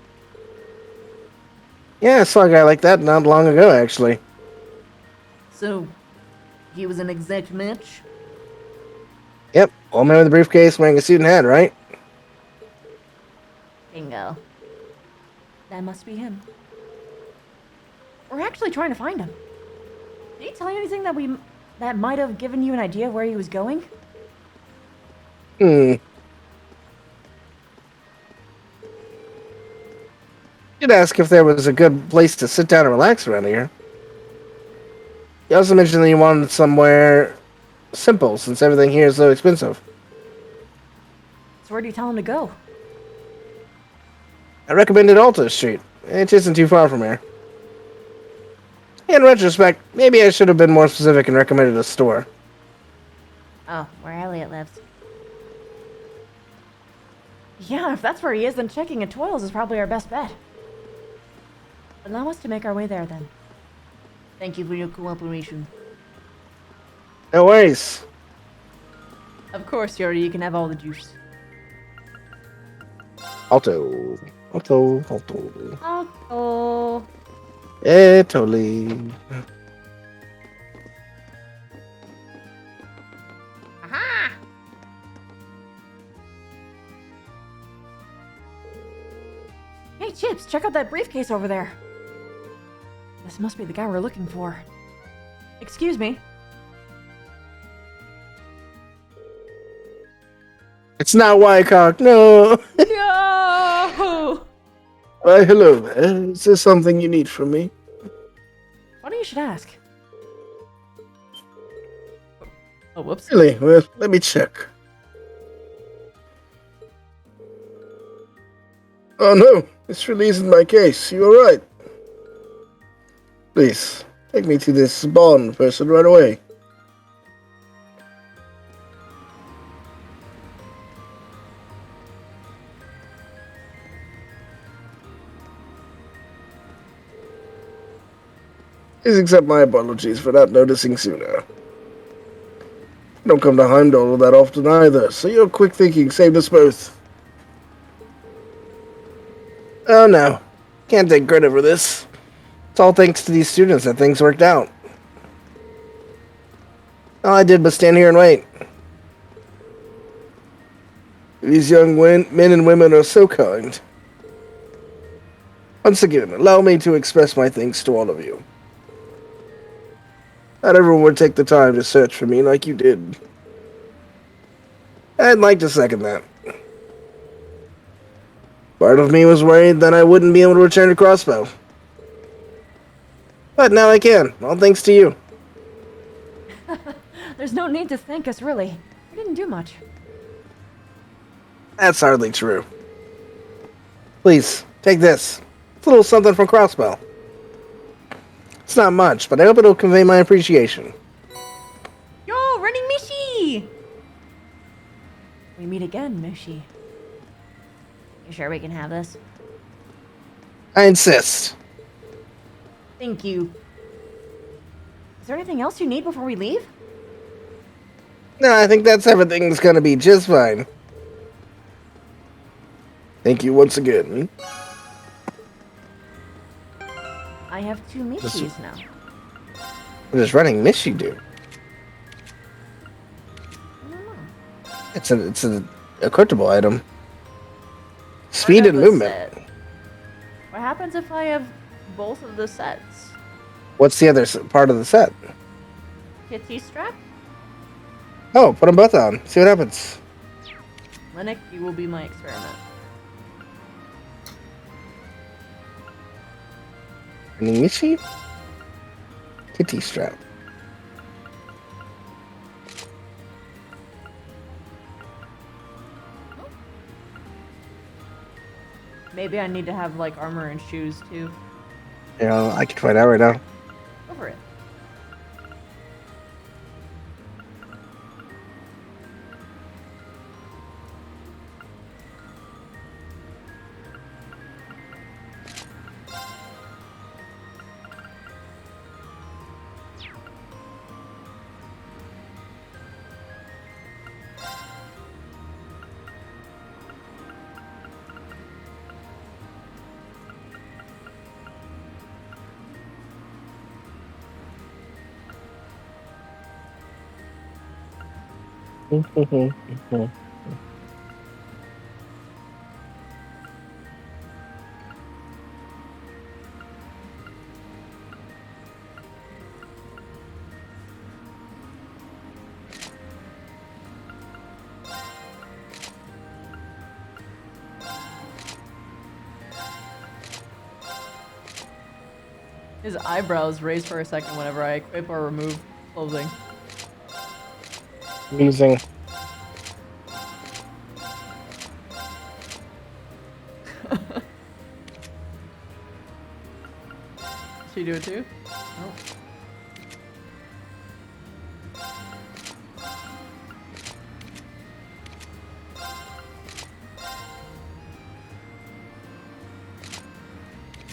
Yeah, I saw a guy like that not long ago, actually. So, he was an exact match? Yep, old man with a briefcase wearing a suit and hat, right? Bingo. That must be him. We're actually trying to find him. Did he tell you anything that might have given you an idea of where he was going? Hmm. Did ask if there was a good place to sit down and relax around here. He also mentioned that he wanted somewhere simple, since everything here is so expensive. So where do you tell him to go? I recommended Alta Street. It isn't too far from here. In retrospect, maybe I should have been more specific and recommended a store. Oh, where Elliot lives. Yeah, if that's where he is, then checking at Toils is probably our best bet. Allow us to make our way there, then. Thank you for your cooperation. No worries. Of course, Yuri, you can have all the juice. Alto. Oh. Totally. Aha! Hey, Chips, check out that briefcase over there. This must be the guy we're looking for. Excuse me. It's not Wycock, no! No! Why, hello there. Is there something you need from me? Funny you should ask. Oh, whoops. Really? Well, let me check. Oh no, this really isn't my case. You are right. Please, take me to this Bond person right away. Please accept my apologies for not noticing sooner. I don't come to Heimdall that often either, so your quick thinking saved us both. Oh no, can't take credit for this. It's all thanks to these students that things worked out. All I did was stand here and wait. These young men and women are so kind. Once again, allow me to express my thanks to all of you. Not everyone would take the time to search for me like you did. I'd like to second that. Part of me was worried that I wouldn't be able to return to Crossbow. But now I can, all thanks to you. There's no need to thank us, really. We didn't do much. That's hardly true. Please, take this. It's a little something from Crossbow. It's not much, but I hope it'll convey my appreciation. Yo, running Mishi! We meet again, Mushi. You sure we can have this? I insist. Thank you. Is there anything else you need before we leave? No, I think that's everything's gonna be just fine. Thank you once again. I have 2 Mishis now. What does running Mishi do? It's a equipable item. Speed and movement. What happens if I have both of the sets? What's the other part of the set? Kitty strap? Oh, put them both on. See what happens. Lennox, you will be my experiment. Running Mishi? Kitty strap. Maybe I need to have like armor and shoes too. Yeah, I can find out right now. Go for it. His eyebrows raise for a second whenever I equip or remove clothing. Amusing. Should you do it too? Nope.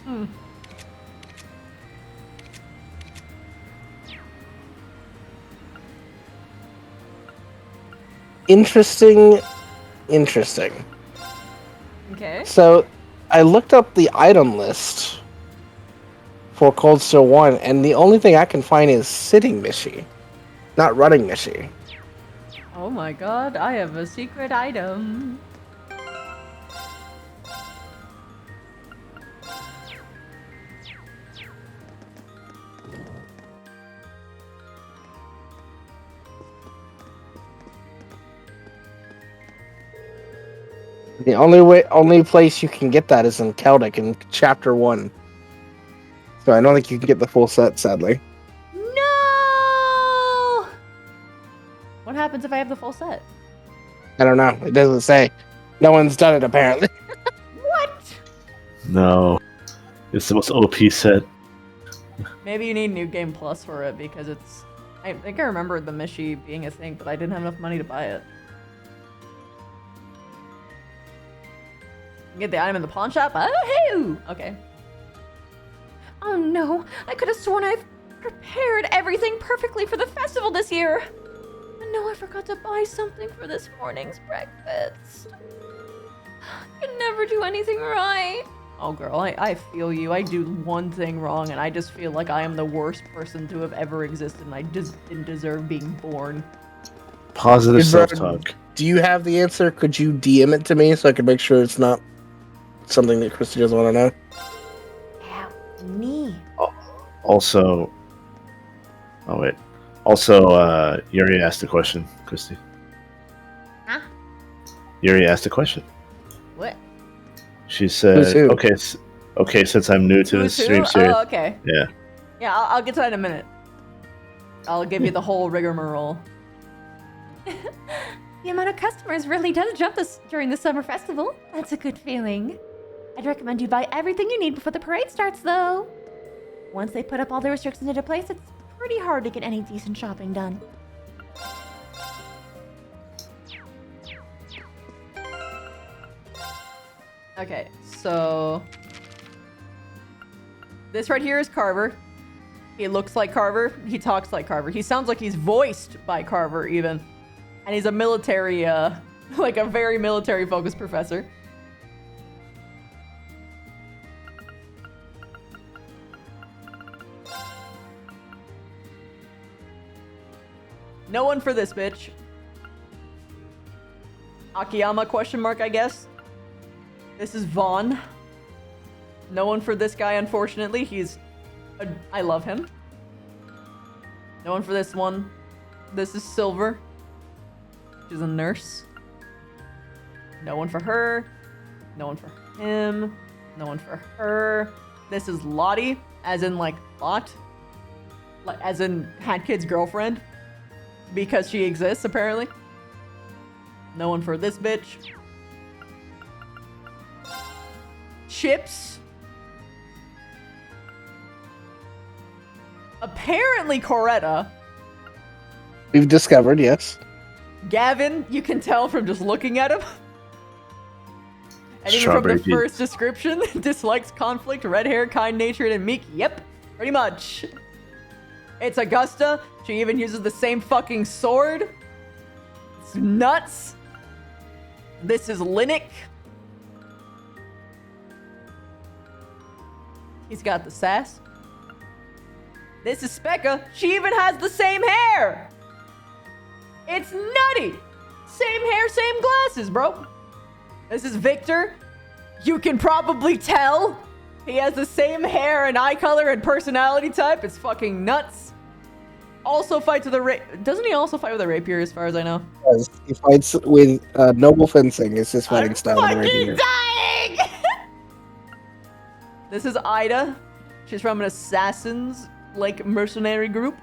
Hmm. Interesting. Okay. So, I looked up the item list for Cold Steel 1, and the only thing I can find is sitting Mishy, not running Mishy. Oh my god, I have a secret item. The only place you can get that is in Celtic in Chapter 1. So I don't think you can get the full set, sadly. No! What happens if I have the full set? I don't know. It doesn't say. No one's done it, apparently. What? No. It's the most OP set. Maybe you need New Game Plus for it because it's... I think I remember the Mishy being a thing, but I didn't have enough money to buy it. You get the item in the pawn shop? Oh, hey! Okay. Oh no, I could have sworn I've prepared everything perfectly for the festival this year. I know I forgot to buy something for this morning's breakfast. I can never do anything right. Oh girl, I feel you. I do one thing wrong and I just feel like I am the worst person to have ever existed and I just didn't deserve being born. Positive Good bird. self-talk. Do you have the answer? Could you DM it to me so I can make sure it's not something that Christy doesn't want to know? Me. Also... Oh, wait. Also, Yuri asked a question, Christy. Huh? Yuri asked a question. What? She said, Who's who? okay, since I'm new to this Who's who? stream series... Oh, okay. Yeah. Yeah, I'll get to that in a minute. I'll give you the whole rigmarole. The amount of customers really does jump during the summer festival. That's a good feeling. I'd recommend you buy everything you need before the parade starts, though. Once they put up all the restrictions into place, it's pretty hard to get any decent shopping done. Okay, so... This right here is Carver. He looks like Carver. He talks like Carver. He sounds like he's voiced by Carver, even. And he's a military, like a very military-focused professor. No one for this bitch. Akiyama question mark, I guess. This is Vaughn. No one for this guy, unfortunately. I love him. No one for this one. This is Silver. She's a nurse. No one for her. No one for him. No one for her. This is Lottie, as in like Lot. Like, as in Hat Kid's girlfriend. Because she exists, apparently. No one for this bitch. Chips. Apparently Coretta. We've discovered, yes. Gavin, you can tell from just looking at him. And even from the first description, dislikes conflict, red hair, kind-natured, and meek. Yep, pretty much. It's Augusta. She even uses the same fucking sword. It's nuts. This is Linnick. He's got the sass. This is Specca. She even has the same hair. It's nutty. Same hair, same glasses, bro. This is Victor. You can probably tell he has the same hair and eye color and personality type. It's fucking nuts. Also fights with a doesn't he also fight with a rapier as far as I know? He fights with noble fencing. It's his fighting style. Fucking dying! This is Ida. She's from an assassin's, like, mercenary group.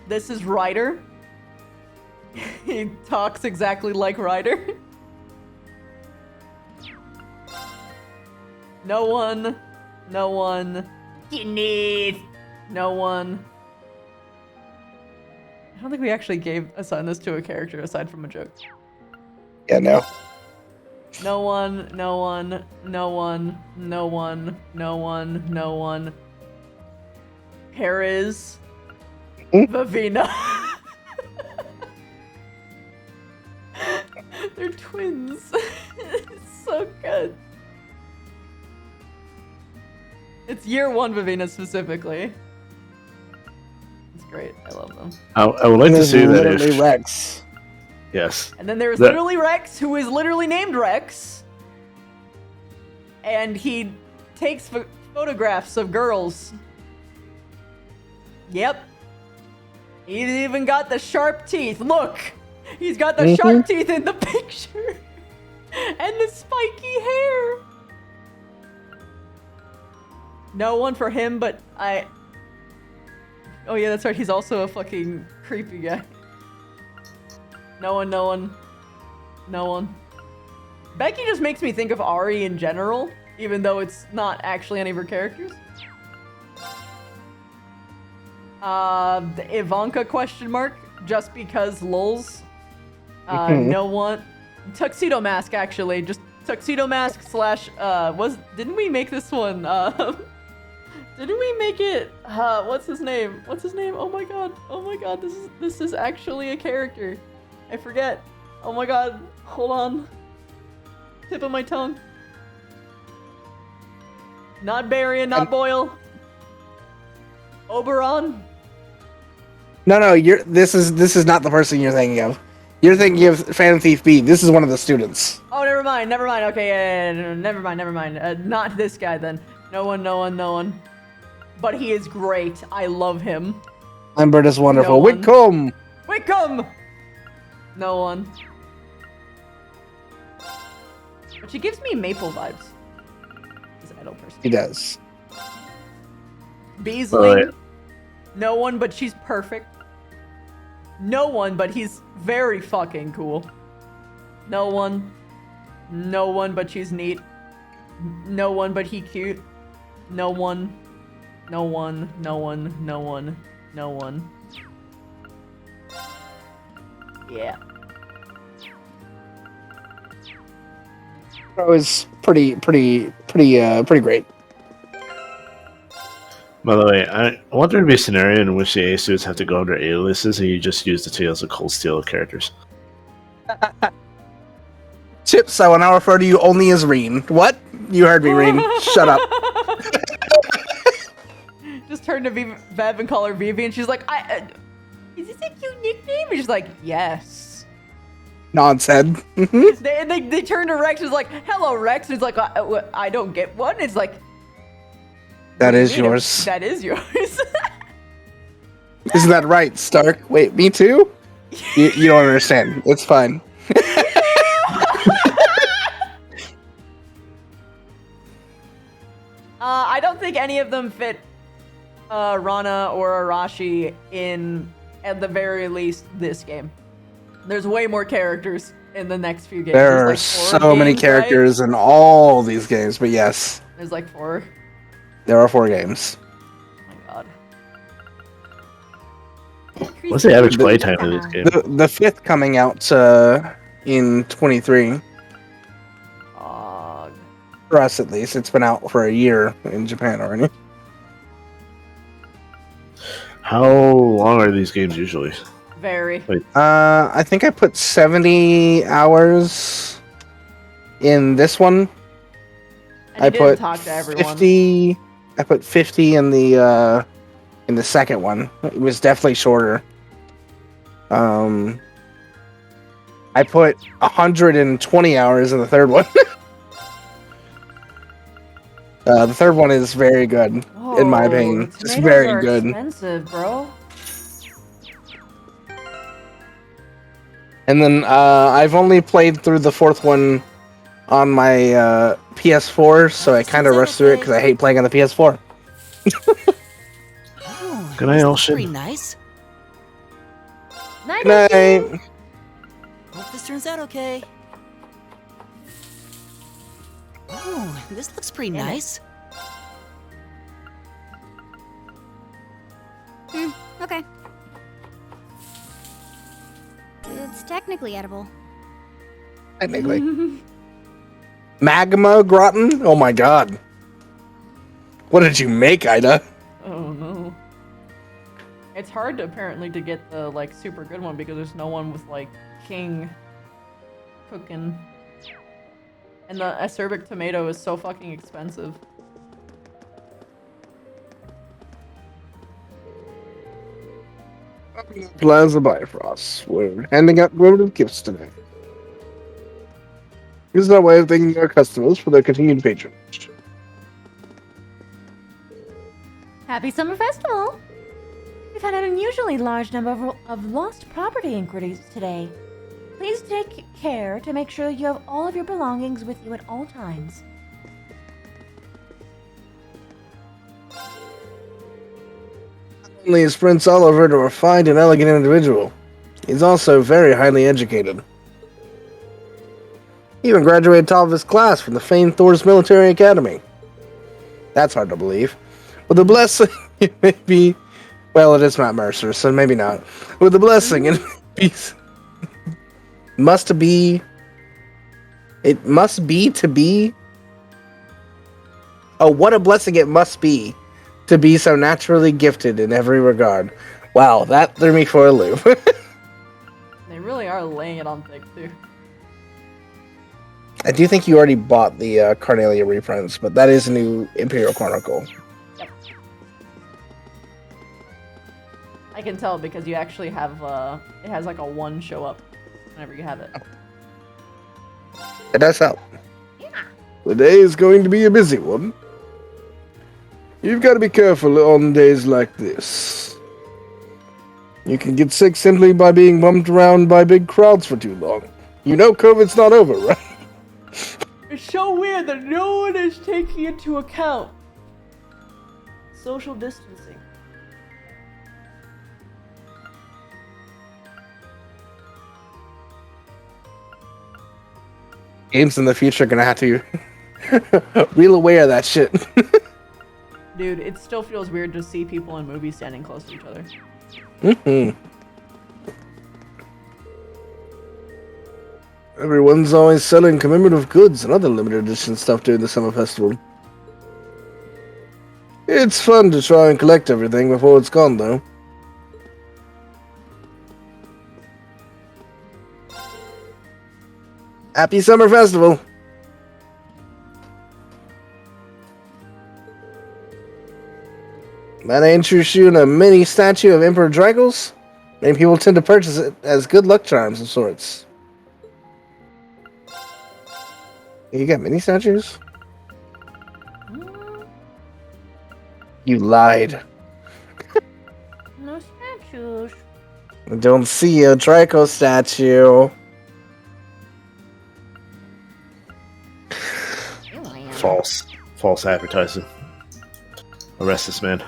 This is Ryder. He talks exactly like Ryder. No one. No one. No one. I don't think we actually assigned this to a character aside from a joke. Yeah, no. No one, no one, no one, no one, no one, no one. Perez. Vavina. They're twins. It's so good. It's year one Vavina specifically. It's great. I love them. I would like to see that literally if Rex. Yes. And then there's That- literally Rex, who is literally named Rex. And he takes photographs of girls. Yep. He's even got the sharp teeth. Look! He's got the sharp teeth in the picture. And the spiky hair. No one for him, but I... Oh yeah, that's right. He's also a fucking creepy guy. No one, no one. No one. Becky just makes me think of Ari in general, even though it's not actually any of her characters. The Ivanka question mark, just because lulz. No one. Tuxedo Mask, actually. Just Tuxedo Mask slash, didn't we make this one, didn't we make it, what's his name? What's his name? Oh my god, this is actually a character. I forget. Oh my god, hold on. Tip of my tongue. Not Barry and not Boyle. Oberon. No, this is not the person you're thinking of. You're thinking of Phantom Thief B. This is one of the students. Oh, never mind. Okay, yeah, never mind. Not this guy then. No one. But he is great. I love him. Lambert is wonderful. No one. Wickham! No one. But she gives me Maple vibes. This idle person. He does. Beasley. No one, but she's perfect. No one, but he's very fucking cool. No one. No one, but she's neat. No one, but he cute. No one. No one. Yeah. That was pretty great. By the way, I want there to be a scenario in which the A suits have to go under aliases and you just use the Tales of Cold Steel characters. Chips, I will now refer to you only as Reen. What? You heard me, Reen. Shut up. Just turn to Vev and call her Vivi, and she's like, is this a cute nickname? And she's like, yes. Nod said. They turn to Rex, and like, hello, Rex. And he's like, I don't get one. It's like, That is yours. that is yours. Isn't that right, Stark? Wait, me too? You don't understand. It's fine. I don't think any of them fit Rana or Arashi in, at the very least, this game. There's way more characters in the next few games. There are There's like so many games, characters in all these games, but yes, right? There's like 4. there are 4 games. Oh my god. What's the average playtime of this game? The 5th coming out in 23. For us, at least. It's been out for a year in Japan already. How long are these games usually? Very. I think I put 70 hours in this one. And I put talk to everyone. 50. I put 50 in the second one. It was definitely shorter. I put 120 hours in the third one. The third one is very good, in my opinion. The It's tomatoes very are good. expensive, bro. And then I've only played through the fourth one on my PS4, so I kind of rushed through it because I hate playing on the PS4. Good night, This looks Ocean. pretty nice. Night, Good Ocean. night. Hope this turns out okay. Oh, this looks pretty nice. Okay. It's technically edible. Technically. Magma gratin? Oh my god. What did you make, Ida? Oh no. It's hard to apparently to get the like super good one because there's no one with like king cooking. And the acerbic tomato is so fucking expensive. Plaza Bifrost. We're handing out commemorative gifts today. This is our way of thanking our customers for their continued patronage. Happy Summer Festival! We've had an unusually large number of lost property inquiries today. Please take care to make sure you have all of your belongings with you at all times. Only is Prince Oliver a refined and elegant individual. He's also very highly educated. He even graduated top of his class from the famed Thor's Military Academy. That's hard to believe. With the blessing, it may be... Well, it is Matt Mercer, so maybe not. With the blessing, it must be... It must be to be... Oh, what a blessing it must be to be so naturally gifted in every regard. Wow, that threw me for a loop. They really are laying it on thick too. I do think you already bought the Carnelia reprints, but that is a new Imperial Chronicle. I can tell because you actually have it has like a 1 show up whenever you have it. It does help. The day is going to be a busy one. You've got to be careful on days like this. You can get sick simply by being bumped around by big crowds for too long. You know COVID's not over, right? It's so weird that no one is taking into account social distancing. Games in the future are gonna have to real aware of that shit. Dude, it still feels weird to see people in movies standing close to each other. Everyone's always selling commemorative goods and other limited edition stuff during the summer festival. It's fun to try and collect everything before it's gone, though. Happy Summer Festival! That ain't you shooting a mini statue of Emperor Dragos? Many people tend to purchase it as good luck charms of sorts. You got mini statues? You lied. No statues. I don't see a Draco statue. False advertising. Arrest this man.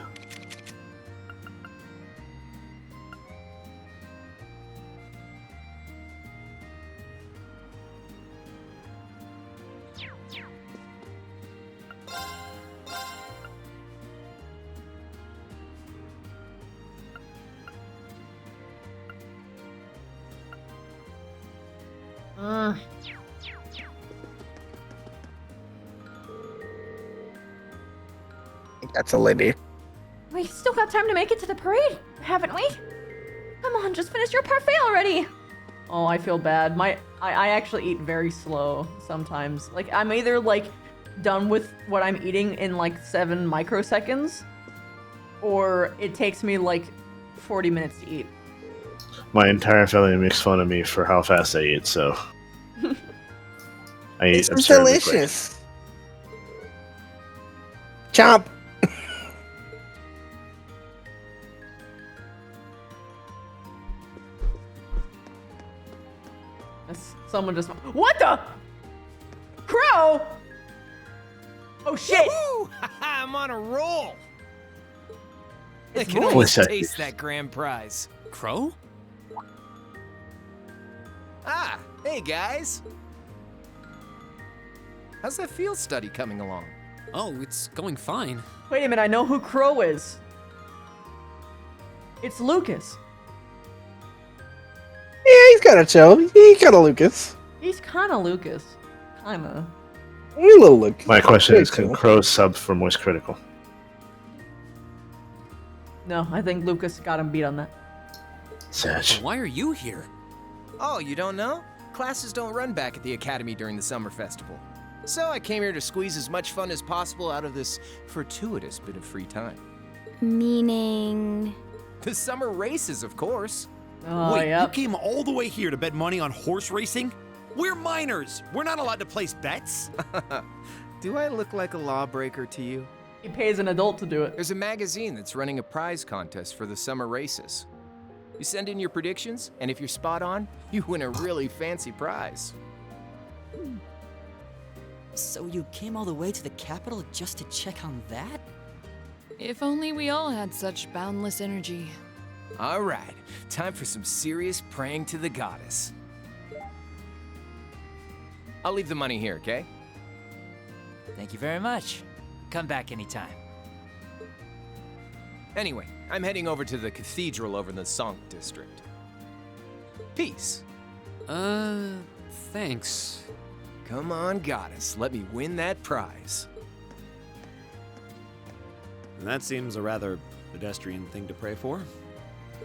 That's a lady. We still got time to make it to the parade, haven't we? Come on, just finish your parfait already. Oh, I feel bad. I actually eat very slow sometimes. Like, I'm either, like, done with what I'm eating in, like, 7 microseconds, or it takes me, like, 40 minutes to eat. My entire family makes fun of me for how fast I eat, so I eat It's absurdly quick. delicious. Chomp. Someone just. What the? Crow? Oh shit! I'm on a roll. I It's can voice almost acting. taste that grand prize. Crow? Ah, hey guys. How's that field study coming along? Oh, it's going fine. Wait a minute, I know who Crow is. It's Lucas. Yeah, he's kind of chill. He's kind of Lucas. He's kinda Lucas. Kinda. A little Lucas. My question is, Very can cool. Crow sub for Moist Critical? No, I think Lucas got him beat on that. Satch. Why are you here? Oh, you don't know? Classes don't run back at the academy during the summer festival. So I came here to squeeze as much fun as possible out of this fortuitous bit of free time. Meaning. The summer races, of course. Oh, Wait, yep. you came all the way here to bet money on horse racing? We're minors. We're not allowed to place bets. Do I look like a lawbreaker to you? He pays an adult to do it. There's a magazine that's running a prize contest for the summer races. You send in your predictions, and if you're spot on, you win a really fancy prize. So you came all the way to the capital just to check on that? If only we all had such boundless energy. All right, time for some serious praying to the goddess. I'll leave the money here, okay? Thank you very much. Come back anytime. Anyway, I'm heading over to the cathedral over in the Sonk district. Peace. Thanks. Come on, goddess, let me win that prize. That seems a rather pedestrian thing to pray for.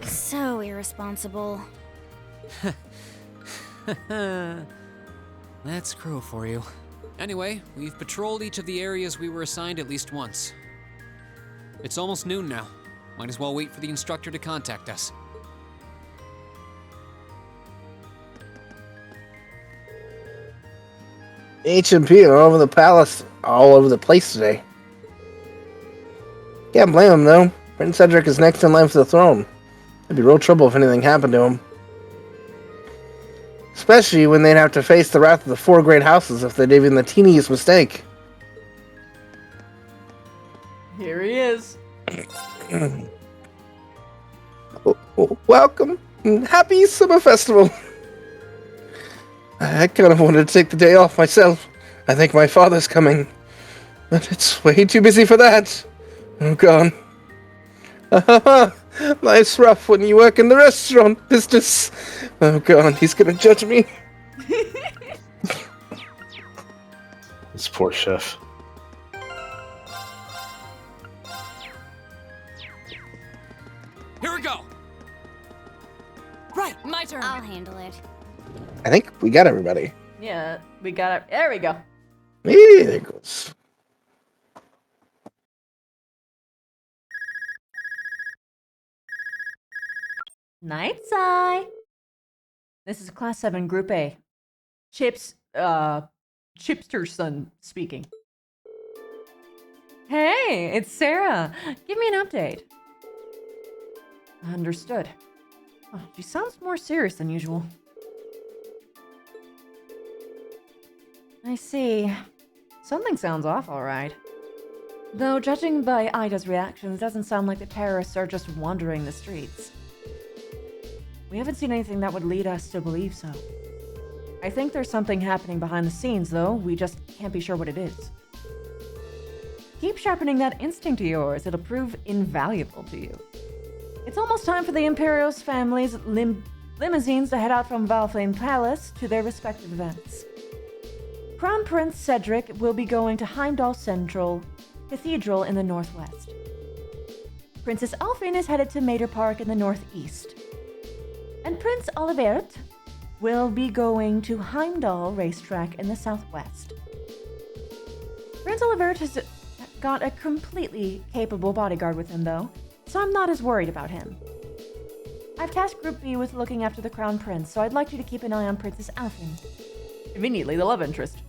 So irresponsible. That's Crow for you. Anyway, we've patrolled each of the areas we were assigned at least once. It's almost noon now. Might as well wait for the instructor to contact us. SMP and all over the palace, all over the place today. Can't blame him though. Prince Cedric is next in line for the throne. It'd be real trouble if anything happened to him. Especially when they'd have to face the wrath of the four great houses if they'd even the teeniest mistake. Here he is. Welcome. Happy summer festival. I kind of wanted to take the day off myself. I think my father's coming. But it's way too busy for that. Oh, God. Life's rough when you work in the restaurant business. Oh, God, he's gonna judge me. This poor chef. Here we go. Right, my turn. I'll handle it. I think we got everybody. Yeah, we got it. There we go. Hey, there it goes. Night Sai. This is Class 7, Group A. Chipsterson speaking. Hey, it's Sarah. Give me an update. Understood. Oh, she sounds more serious than usual. I see. Something sounds off, all right. Though, judging by Ida's reactions, it doesn't sound like the terrorists are just wandering the streets. We haven't seen anything that would lead us to believe so. I think there's something happening behind the scenes, though. We just can't be sure what it is. Keep sharpening that instinct of yours. It'll prove invaluable to you. It's almost time for the Imperios family's limousines to head out from Valflame Palace to their respective events. Crown Prince Cedric will be going to Heimdall Central Cathedral in the northwest. Princess Alphine is headed to Mater Park in the northeast. And Prince Olivert will be going to Heimdall Racetrack in the southwest. Prince Olivert has got a completely capable bodyguard with him, though, so I'm not as worried about him. I I've tasked Group B with looking after the Crown Prince, so I'd like you to keep an eye on Princess Alfin. Conveniently, the love interest.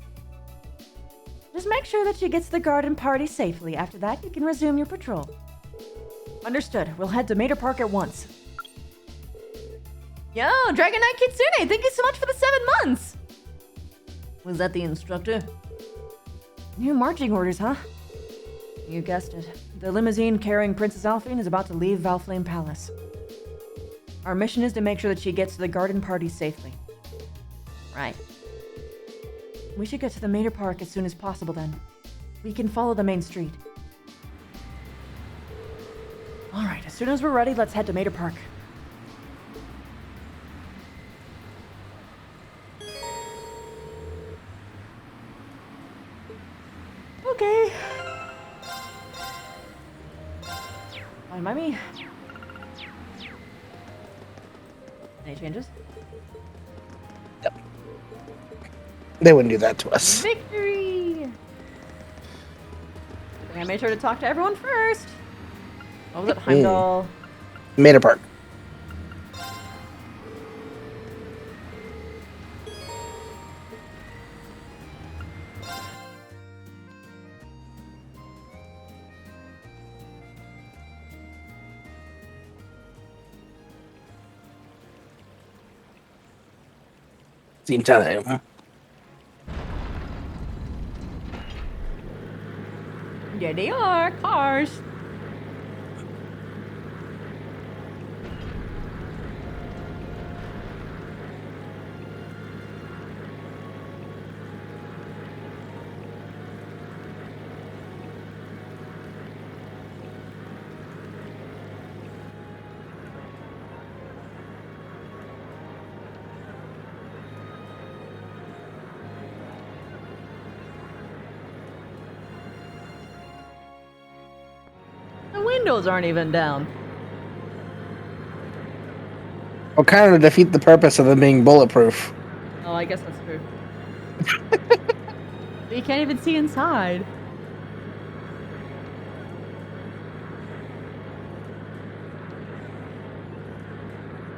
Just make sure that she gets to the garden party safely. After that, you can resume your patrol. Understood. We'll head to Mater Park at once. Yo, Dragon Knight Kitsune, thank you so much for the 7 months! Was that the instructor? New marching orders, huh? You guessed it. The limousine carrying Princess Alfine is about to leave Valflame Palace. Our mission is to make sure that she gets to the garden party safely. Right. We should get to the Mater Park as soon as possible then. We can follow the main street. Alright, as soon as we're ready, let's head to Mater Park. Okay. Fine by me. Any changes? They wouldn't do that to us. Victory! I made sure to talk to everyone first. What was it? Heimdall. Mater Park. Same time, huh? Yeah, they are. Cars. The windows aren't even down. Well, kind of defeat the purpose of them being bulletproof. Oh, I guess that's true. But you can't even see inside.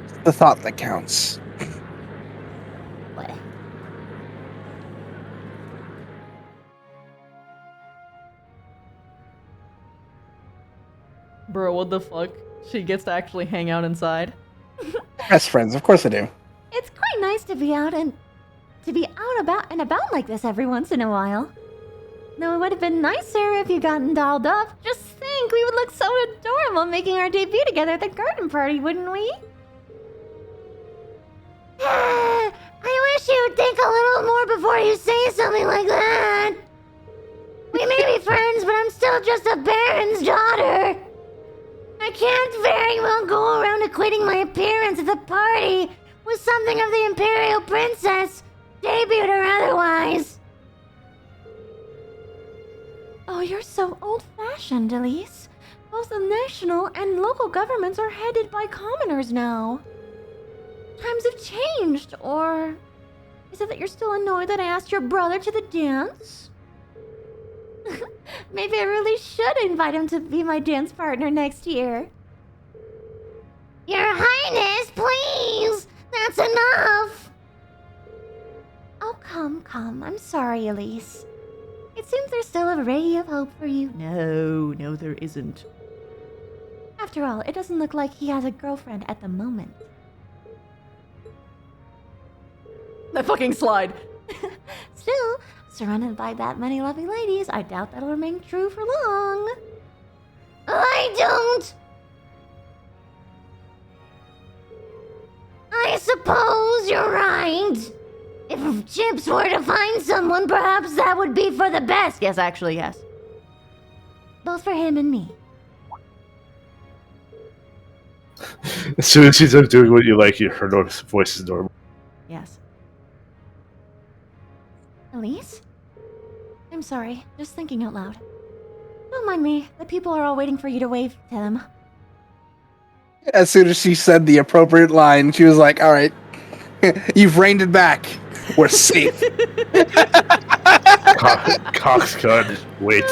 It's the thought that counts. What? Bro, what the fuck? She gets to actually hang out inside. Best friends, of course I do. It's quite nice to be out about and about like this every once in a while. Though it would have been nicer if you gotten dolled up. Just think, we would look so adorable making our debut together at the garden party, wouldn't we? I wish you would think a little more before you say something like that. We may be friends, but I'm still just a baron's daughter. I can't very well go around equating my appearance at the party with something of the Imperial Princess, debuted or otherwise. Oh, you're so old-fashioned, Elise. Both the national and local governments are headed by commoners now. Times have changed, or is it that you're still annoyed that I asked your brother to the dance? Maybe I really should invite him to be my dance partner next year. Your Highness, please! That's enough! Oh, come. I'm sorry, Elise. It seems there's still a ray of hope for you. No, there isn't. After all, it doesn't look like he has a girlfriend at the moment. That fucking slide. Still, surrounded by that many lovely ladies, I doubt that'll remain true for long. I don't! I suppose you're right. If Chips were to find someone, perhaps that would be for the best. Yes, actually, yes. Both for him and me. As soon as she's doing what you like, her voice is normal. Yes. Elise? I'm sorry, just thinking out loud. Don't mind me, the people are all waiting for you to wave to them. As soon as she said the appropriate line, she was like, all right, you've reined it back. We're safe. Coxcud, wait.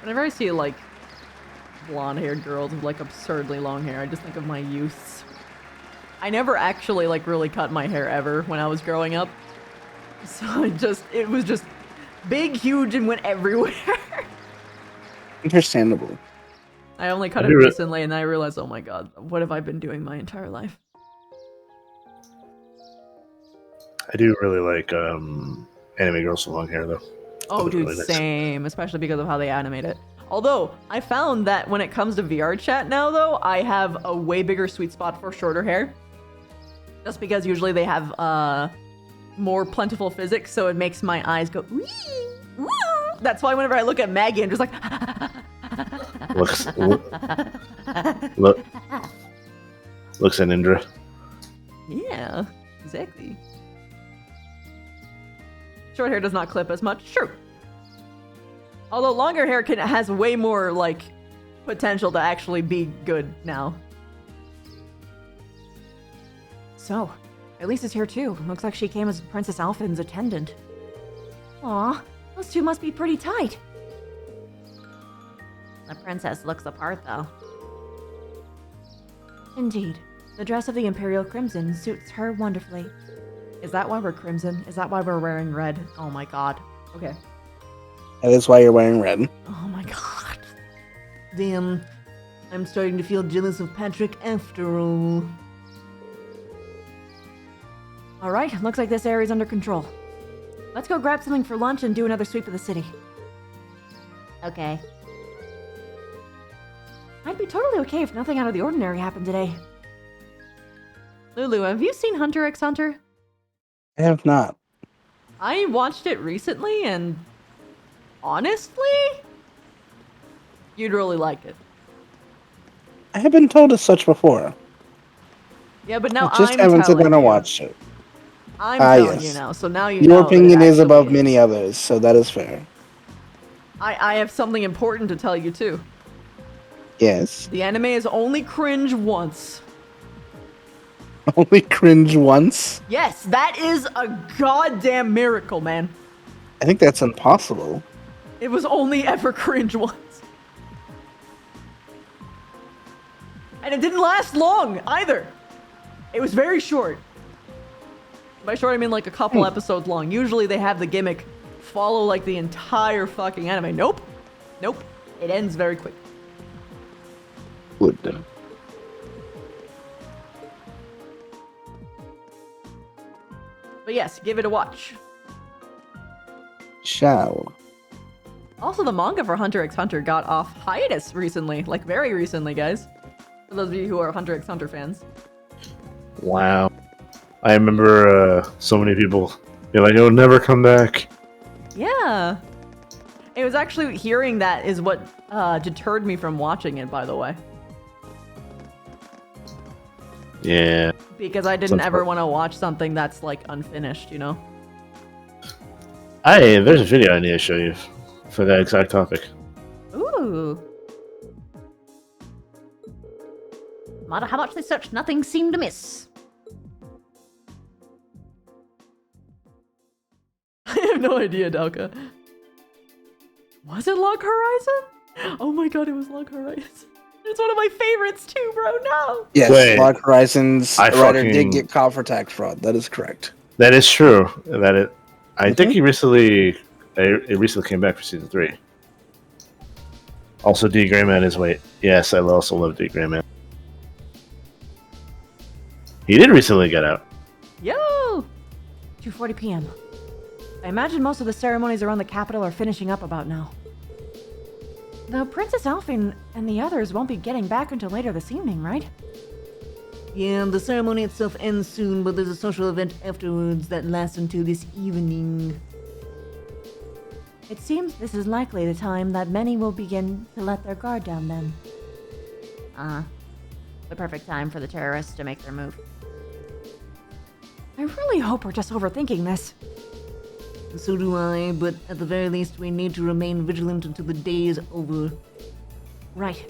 Whenever I see, like, blonde-haired girls with, like, absurdly long hair, I just think of my youths. I never actually, like, really cut my hair ever when I was growing up. So it was just big, huge, and went everywhere. Understandable. I only cut it recently, and I realized, oh my god, what have I been doing my entire life? I do really like anime girls with long hair, though. Oh, Look dude, really nice. same. Especially because of how they animate it. Although, I found that when it comes to VR chat now, though, I have a way bigger sweet spot for shorter hair. Just because usually they have more plentiful physics, so it makes my eyes go, wee, woo. That's why whenever I look at Maggie, I'm just like, Looks at Indra. yeah, exactly. Short hair does not clip as much, true. Although longer hair has way more, like, potential to actually be good now. So, Elise is here too. Looks like she came as Princess Alphin's attendant. Aw, those two must be pretty tight. The princess looks the part, though. Indeed. The dress of the Imperial Crimson suits her wonderfully. Is that why we're crimson? Is that why we're wearing red? Oh my god. Okay. That is why you're wearing red. Oh my god. Damn, I'm starting to feel jealous of Patrick after all. Alright, looks like this area's under control. Let's go grab something for lunch and do another sweep of the city. Okay. I'd be totally okay if nothing out of the ordinary happened today. Lulu, have you seen Hunter x Hunter? I have not. I watched it recently, and honestly, you'd really like it. I have been told as such before. Yeah, but now I just I'm haven't sat telling down and you. watched it. I'm telling yes. you now, so now you Your know. that opinion it is actually above many others, so that is fair. I have something important to tell you too. Yes. The anime is only cringe once. Only cringe once? Yes, that is a goddamn miracle, man. I think that's impossible. It was only ever cringe once. And it didn't last long, either. It was very short. By short, I mean like a couple episodes long. Usually they have the gimmick follow like the entire fucking anime. Nope. Nope. It ends very quick. Good. But yes, give it a watch. Shall. Also, the manga for Hunter x Hunter got off hiatus recently. Like, very recently, guys. For those of you who are Hunter x Hunter fans. Wow. I remember so many people be like, it'll never come back. Yeah. It was actually hearing that is what deterred me from watching it, by the way. Yeah. Because I didn't ever want to watch something that's, like, unfinished, you know? There's a video I need to show you for that exact topic. Ooh. No matter how much they searched, nothing seemed amiss. I have no idea, Delka. Was it Log Horizon? Oh my god, it was Log Horizon. It's one of my favorites too, bro. No. Yes, Log Horizon's I writer did fucking- get caught for tax fraud. That is correct. That is true. I think it recently came back for season 3. Also, D. Grayman is wait. Yes, I also love D. Grayman. He did recently get out. Yo! 2:40 p.m. I imagine most of the ceremonies around the capital are finishing up about now. Though Princess Alphine and the others won't be getting back until later this evening, right? Yeah, the ceremony itself ends soon, but there's a social event afterwards that lasts until this evening. It seems this is likely the time that many will begin to let their guard down then. The perfect time for the terrorists to make their move. I really hope we're just overthinking this. So do I, but at the very least we need to remain vigilant until the day is over. Right.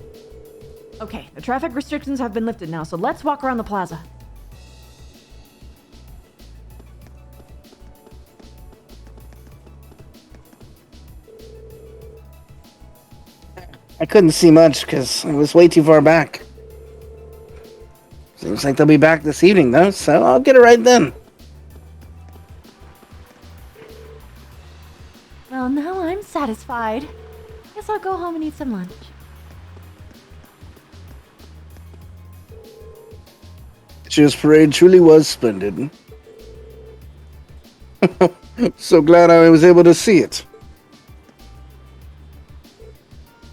Okay, the traffic restrictions have been lifted now, so let's walk around the plaza. I couldn't see much because I was way too far back. Seems like they'll be back this evening, though, so I'll get it right then. Well, now I'm satisfied. Guess I'll go home and eat some lunch. This year's parade truly was splendid. So glad I was able to see it.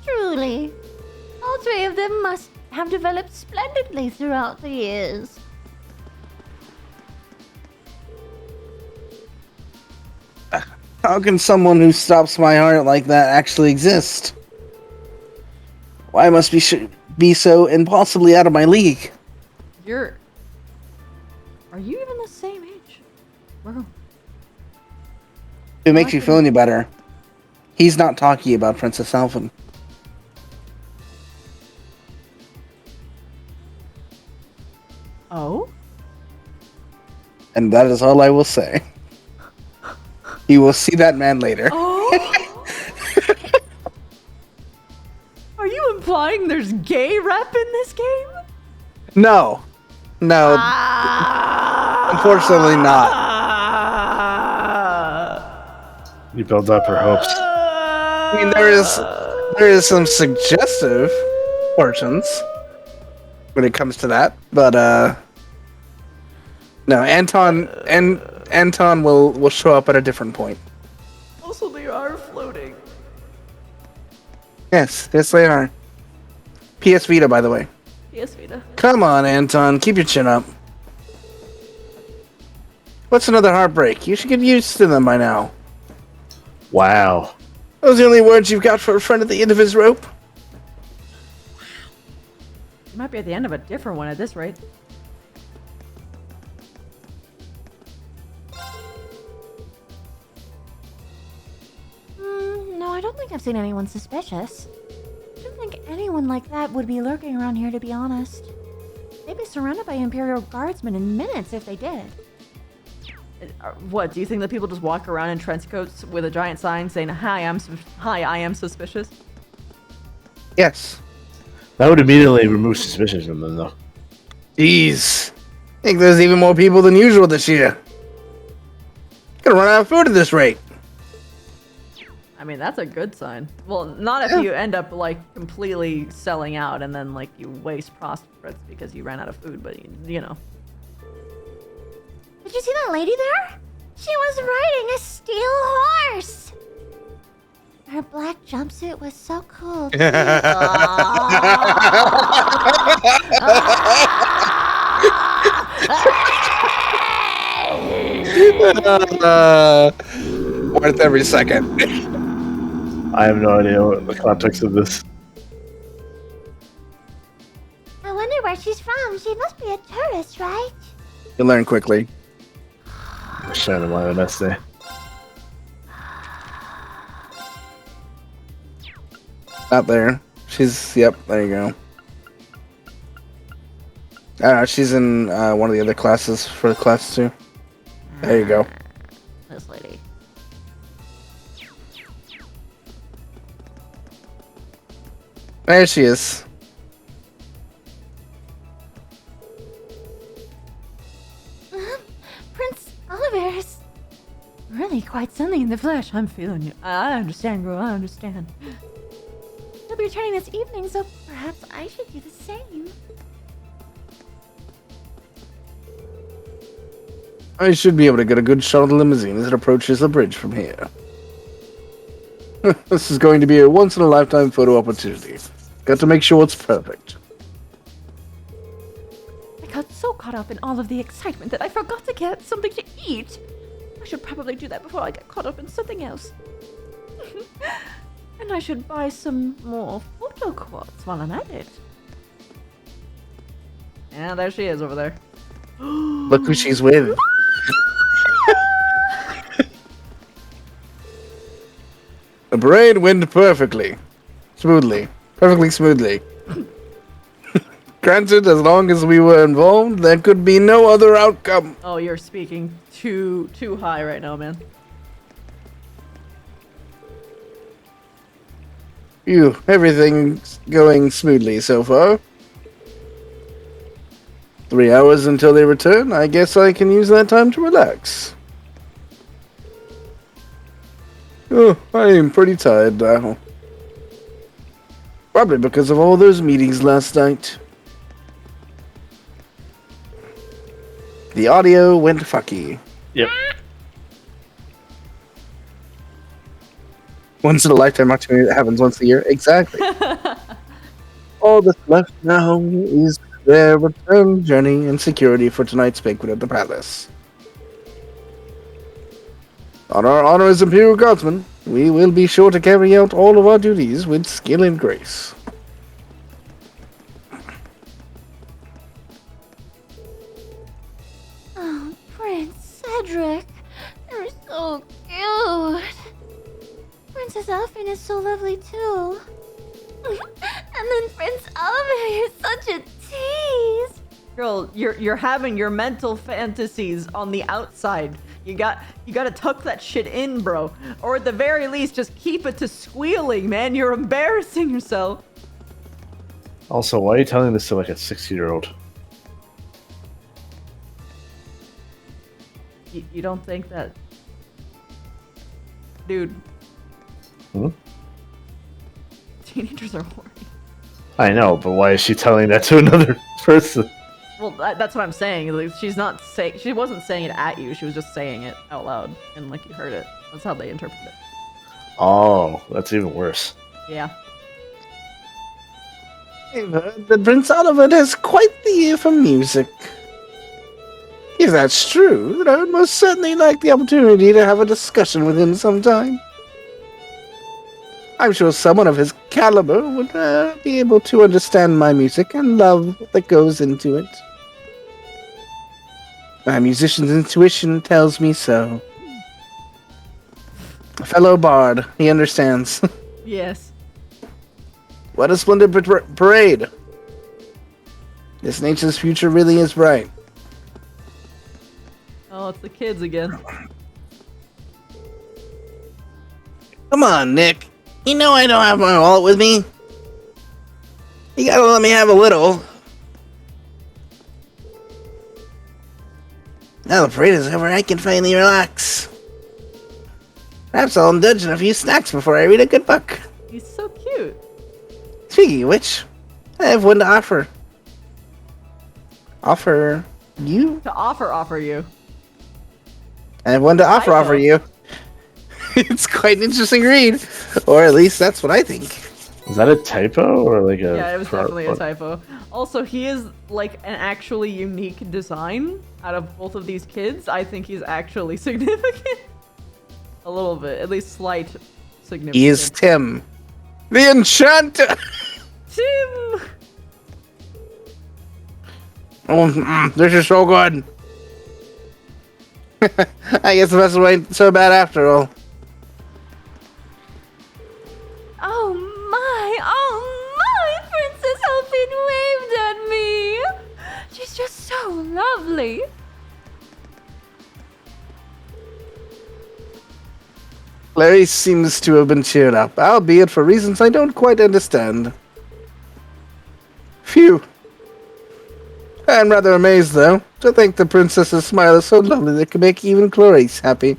Truly. All three of them must have developed splendidly throughout the years. How can someone who stops my heart like that actually exist? Why must be so impossibly out of my league? Are you even the same age? Wow. If it makes you feel any better, he's not talking about Princess Alphen. Oh? And that is all I will say. You will see that man later. Oh? Are you implying there's gay rep in this game? No. No. Unfortunately not. You build up her hopes. I mean, there is some suggestive portions when it comes to that, but no, Anton will show up at a different point. Also, they are floating. Yes, they are. PS Vita, by the way. PS Vita. Come on, Anton, keep your chin up. What's another heartbreak? You should get used to them by now. Wow. Those are the only words you've got for a friend at the end of his rope? You might be at the end of a different one at this rate. No, I don't think I've seen anyone suspicious. I don't think anyone like that would be lurking around here, to be honest. They'd be surrounded by Imperial Guardsmen in minutes if they did. What, do you think that people just walk around in trench coats with a giant sign saying, Hi, I am suspicious? Yes. That would immediately remove suspicion from them, though. Jeez. I think there's even more people than usual this year. Gonna run out of food at this rate. I mean, that's a good sign. Well, not if you end up, like, completely selling out and then, like, you waste profits because you ran out of food, but, you know. Did you see that lady there? She was riding a steel horse! Her black jumpsuit was so cool. Too. Worth every second. I have no idea what the context of this. I wonder where she's from. She must be a tourist, right? You learn quickly. I'm trying to mind an essay. Not there. Yep, there you go. I don't know, she's in one of the other classes for class 2. There you go. This lady. There she is. Prince Oliver's really quite something in the flesh. I'm feeling you. I understand, girl. I understand. He'll be returning this evening, so perhaps I should do the same. I should be able to get a good shot of the limousine as it approaches the bridge from here. This is going to be a once-in-a-lifetime photo opportunity. Got to make sure it's perfect. I got so caught up in all of the excitement that I forgot to get something to eat. I should probably do that before I get caught up in something else. And I should buy some more photo quads while I'm at it. Yeah, there she is over there. Look who she's with. The parade went perfectly. Perfectly smoothly. Granted, as long as we were involved, there could be no other outcome. Oh, you're speaking too high right now, man. Phew, everything's going smoothly so far. 3 hours until they return. I guess I can use that time to relax. Oh, I am pretty tired now. Probably because of all those meetings last night. The audio went fucky. Yep. Once in a lifetime opportunity that happens once a year. Exactly. All that's left now is their return journey and security for tonight's banquet at the palace. On our honor as Imperial Guardsmen, we will be sure to carry out all of our duties with skill and grace. Oh, Prince Cedric, you're so cute. Princess Elfin is so lovely too. And then Prince Oliver, you're such a tease. Girl, you're having your mental fantasies on the outside. You gotta tuck that shit in, bro. Or at the very least, just keep it to squealing, man. You're embarrassing yourself. Also, why are you telling this to like a 60-year-old? You don't think that... Dude. Hmm? Teenagers are horny. I know, but why is she telling that to another person? Well, that's what I'm saying. Like, she's not saying... She wasn't saying it at you. She was just saying it out loud. And, like, you heard it. That's how they interpret it. Oh, that's even worse. Yeah. I've heard that Prince Oliver has quite the ear for music. If that's true, then I would most certainly like the opportunity to have a discussion with him sometime. I'm sure someone of his caliber would be able to understand my music and love that goes into it. My musician's intuition tells me so. A fellow bard, he understands. Yes. What a splendid parade! This nature's future really is bright. Oh, it's the kids again. Come on, Nick. You know I don't have my wallet with me. You gotta let me have a little. Now the parade is over, I can finally relax. Perhaps I'll indulge in a few snacks before I read a good book. He's so cute. Speaking of which, I have one to offer. Offer you? To offer you. I have one to offer you. It's quite an interesting read. Or at least that's what I think. Is that a typo or like a... Yeah, it was definitely a typo. Also, he is like an actually unique design out of both of these kids. I think he's actually significant. A little bit, at least slight significance. He is Tim. The Enchanter! Tim! Oh, this is so good. I guess the best way so bad after all. Oh my, Princess Elfin waved at me. She's just so lovely. Larry seems to have been cheered up, albeit for reasons I don't quite understand. Phew. I'm rather amazed, though, to think the princess's smile is so lovely that it can make even Clarice happy.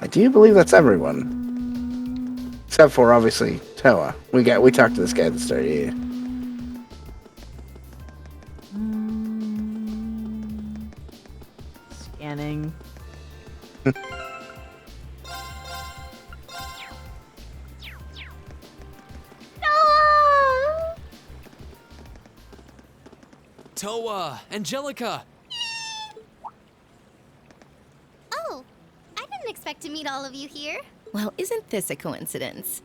I do believe that's everyone. Except for, obviously, Toa. We talked to this guy at the start, yeah. Scanning. Toa! Angelica! Oh, I didn't expect to meet all of you here. Well, isn't this a coincidence?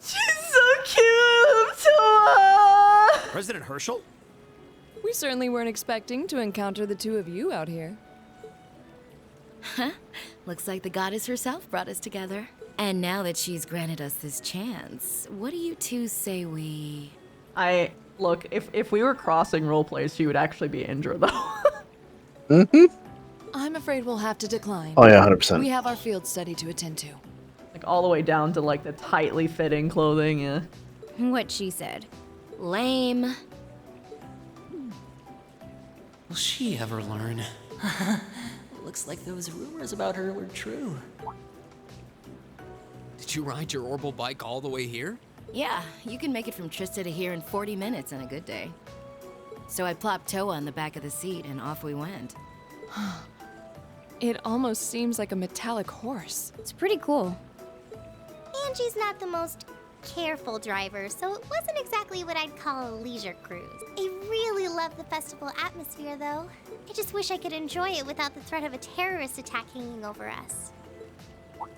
She's so cute, Toa! President Herschel? We certainly weren't expecting to encounter the two of you out here. Huh? Looks like the goddess herself brought us together. And now that she's granted us this chance, what do you two say we... Look, if we were crossing roleplays, she would actually be Indra, though. Mm-hmm. I'm afraid we'll have to decline. Oh, yeah, 100%. We have our field study to attend to. all the way down to like the tightly fitting clothing. Yeah. What she said. Lame. Will she ever learn? Looks like those rumors about her were true. Did you ride your orbital bike all the way here? Yeah, you can make it from Trista to here in 40 minutes on a good day. So I plopped Toa on the back of the seat and off we went. It almost seems like a metallic horse. It's pretty cool. Angie's not the most careful driver, so it wasn't exactly what I'd call a leisure cruise. I really love the festival atmosphere, though. I just wish I could enjoy it without the threat of a terrorist attack hanging over us.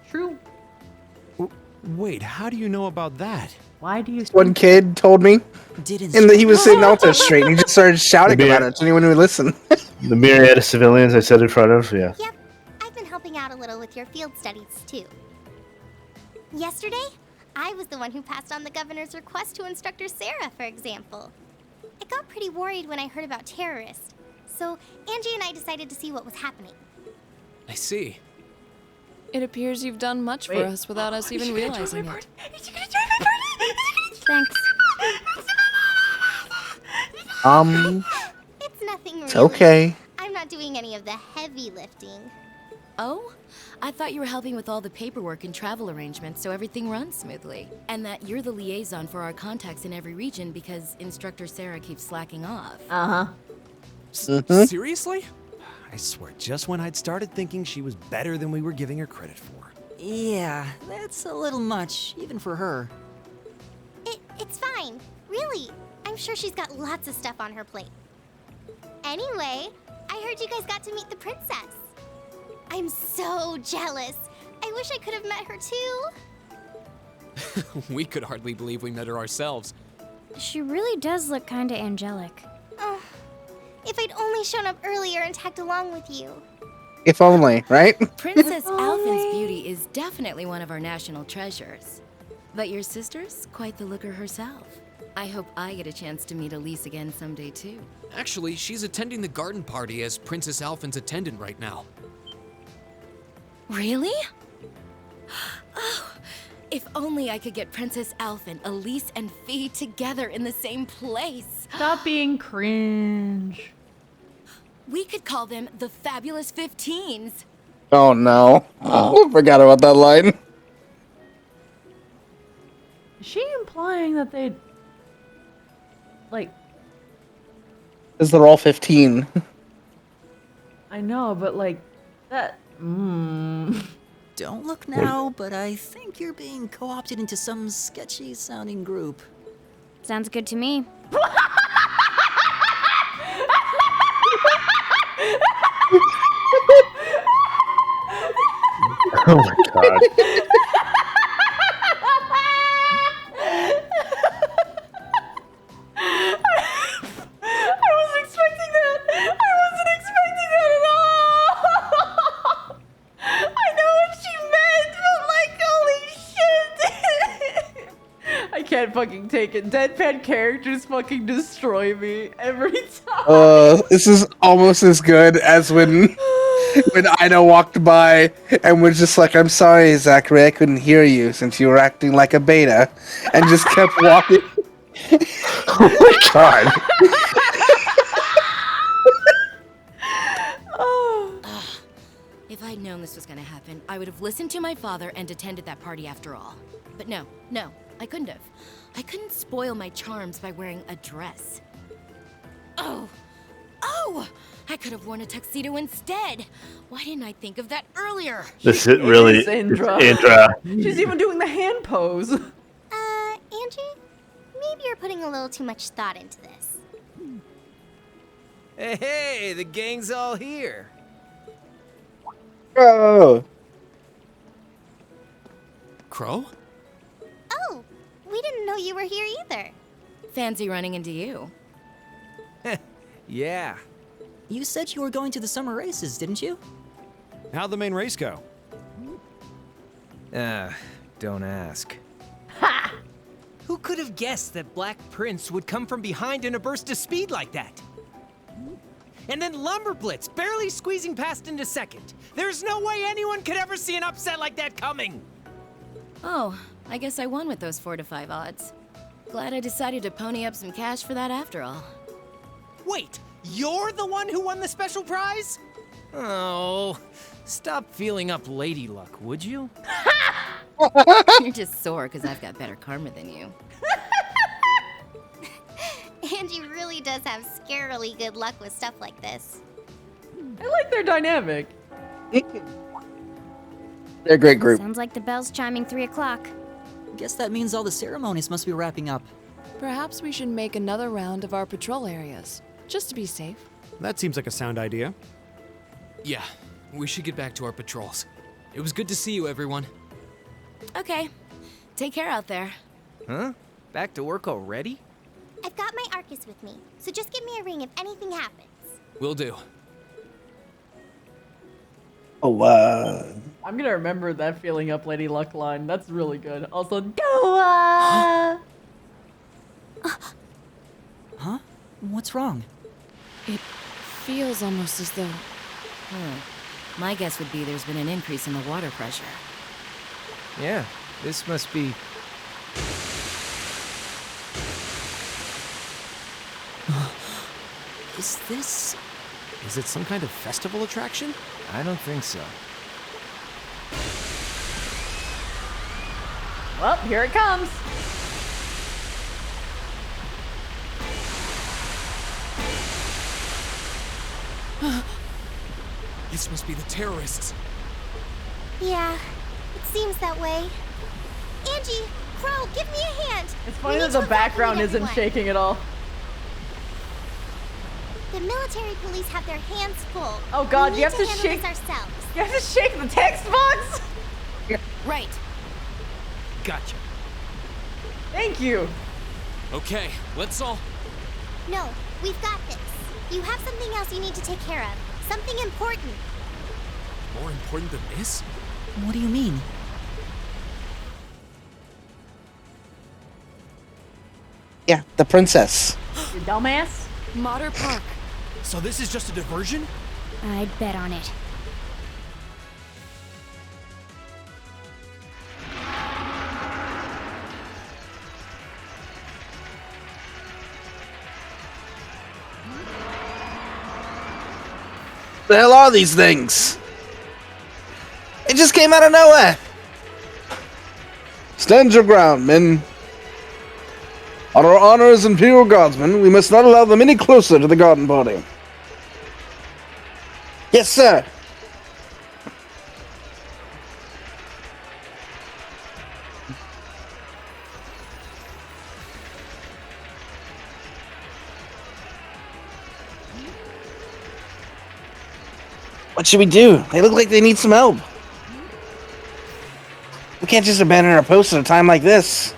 True. Wait, how do you know about that? Why do you? One kid told me, and that he was sitting out there straight, and he just started shouting about it to anyone who would listen. The myriad of civilians I said in front of, yeah. Yep, I've been helping out a little with your field studies, too. Yesterday, I was the one who passed on the governor's request to Instructor Sarah, for example. I got pretty worried when I heard about terrorists, so Angie and I decided to see what was happening. I see. It appears you've done much for us without us even realizing it. Thanks. It's nothing really. It's okay. I'm not doing any of the heavy lifting. Oh? I thought you were helping with all the paperwork and travel arrangements so everything runs smoothly. And that you're the liaison for our contacts in every region because Instructor Sarah keeps slacking off. Seriously? I swear, just when I'd started thinking she was better than we were giving her credit for. Yeah, that's a little much, even for her. It's fine. Really. I'm sure she's got lots of stuff on her plate. Anyway, I heard you guys got to meet the princess. I'm so jealous. I wish I could have met her too. We could hardly believe we met her ourselves. She really does look kinda angelic. Oh, if I'd only shown up earlier and tagged along with you. If only, right? Princess Alphin's beauty is definitely one of our national treasures. But your sister's quite the looker herself. I hope I get a chance to meet Elise again someday too. Actually, she's attending the garden party as Princess Alphin's attendant right now. Really? Oh, if only I could get Princess Alphin, Elise, and Fee together in the same place. Stop being cringe. We could call them the Fabulous 15s. Oh no. Oh, forgot about that line. Is she implying that they like? Because they're all 15. I know, but like that. Don't look now, but I think you're being co-opted into some sketchy sounding group. Sounds good to me. Oh my god. I wasn't expecting that. I wasn't expecting that at all. I know what she meant, but like, holy shit. I can't fucking take it. Deadpan characters fucking destroy me every time. This is almost as good as when Ida walked by and was just like, "I'm sorry, Zachary, I couldn't hear you since you were acting like a beta," and just kept walking. Oh my god. If I'd known this was gonna happen, I would have listened to my father and attended that party after all. But no, I couldn't have. I couldn't spoil my charms by wearing a dress. Oh! I could have worn a tuxedo instead. Why didn't I think of that earlier? This is really Indra. She's even doing the hand pose. Angie, maybe you're putting a little too much thought into this. Hey, the gang's all here. Oh. Crow? Oh, we didn't know you were here either. Fancy running into you. Yeah. You said you were going to the summer races, didn't you? How'd the main race go? Don't ask. Who could have guessed that Black Prince would come from behind in a burst of speed like that? And then Lumberblitz barely squeezing past into second. There's no way anyone could ever see an upset like that coming. Oh, I guess I won with those 4 to 5 odds. Glad I decided to pony up some cash for that after all. Wait, you're the one who won the special prize? Oh, stop feeling up Lady Luck, would you? You're just sore because I've got better karma than you. Angie really does have scarily good luck with stuff like this. I like their dynamic. They're a great group. Sounds like the bell's chiming 3 o'clock. Guess that means all the ceremonies must be wrapping up. Perhaps we should make another round of our patrol areas, just to be safe. That seems like a sound idea. Yeah, we should get back to our patrols. It was good to see you, everyone. Okay, take care out there. Huh? Back to work already? I've got my Arcus with me, so just give me a ring if anything happens. Will do. Oh, I'm gonna remember that feeling up Lady Luck line. That's really good. Also, Goa! Huh? What's wrong? It feels almost as though... My guess would be there's been an increase in the water pressure. Yeah, this must be... Is this... Is it some kind of festival attraction? I don't think so. well, here it comes. This must be the terrorists. Yeah, it seems that way. Angie, Crow, give me a hand. It's funny that the background isn't shaking at all. The military police have their hands full. Oh God, We you need have to handle shake. this ourselves. You have to shake the text box. Right. Gotcha. Thank you. Okay, let's all... No, we've got this. You have something else you need to take care of. Something important. More important than this? What do you mean? Yeah, the princess. You dumbass. Mater Park. So this is just a diversion? I'd bet on it. The hell are these things? It just came out of nowhere. Stand your ground, men. On our honor as Imperial Guardsmen, we must not allow them any closer to the garden party. Yes, sir. What should we do? They look like they need some help. We can't just abandon our post at a time like this.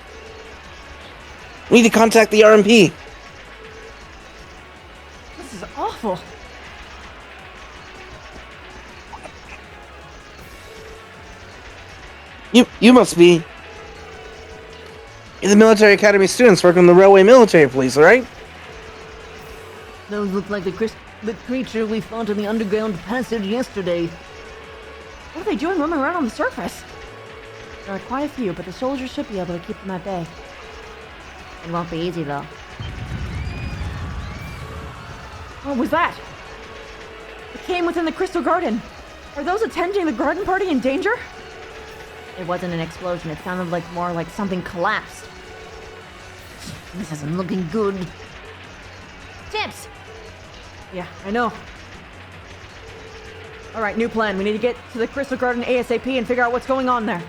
We need to contact the RMP. This is awful. You must be... You're the military academy students working in the railway military police, right? Those look like the creature we fought in the underground passage yesterday. What are they doing roaming around on the surface? There are quite a few, but the soldiers should be able to keep them at bay. It won't be easy, though. What was that? It came within the Crystal Garden. Are those attending the garden party in danger? It wasn't an explosion. It sounded like more like something collapsed. This isn't looking good. Tips! Yeah, I know. Alright, new plan. We need to get to the Crystal Garden ASAP and figure out what's going on there.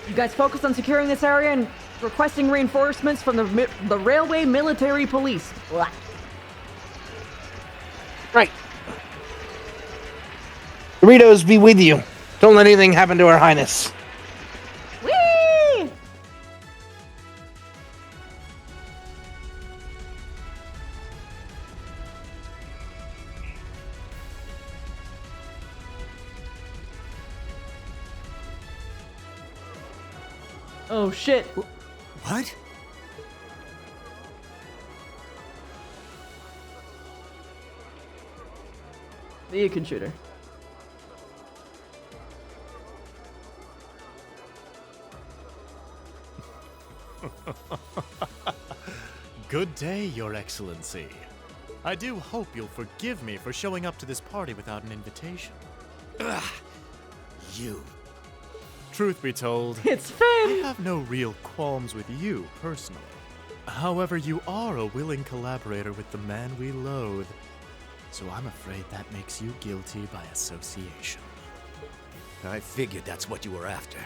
You guys focus on securing this area and requesting reinforcements from the railway military police. Blah. Right. Doritos be with you. Don't let anything happen to Her Highness. Whee! Oh shit. What? The Beacon shooter. Good day, Your Excellency. I do hope you'll forgive me for showing up to this party without an invitation. Ugh. You. Truth be told, It's Finn! I have no real qualms with you, personally. However, you are a willing collaborator with the man we loathe, so I'm afraid that makes you guilty by association. I figured that's what you were after.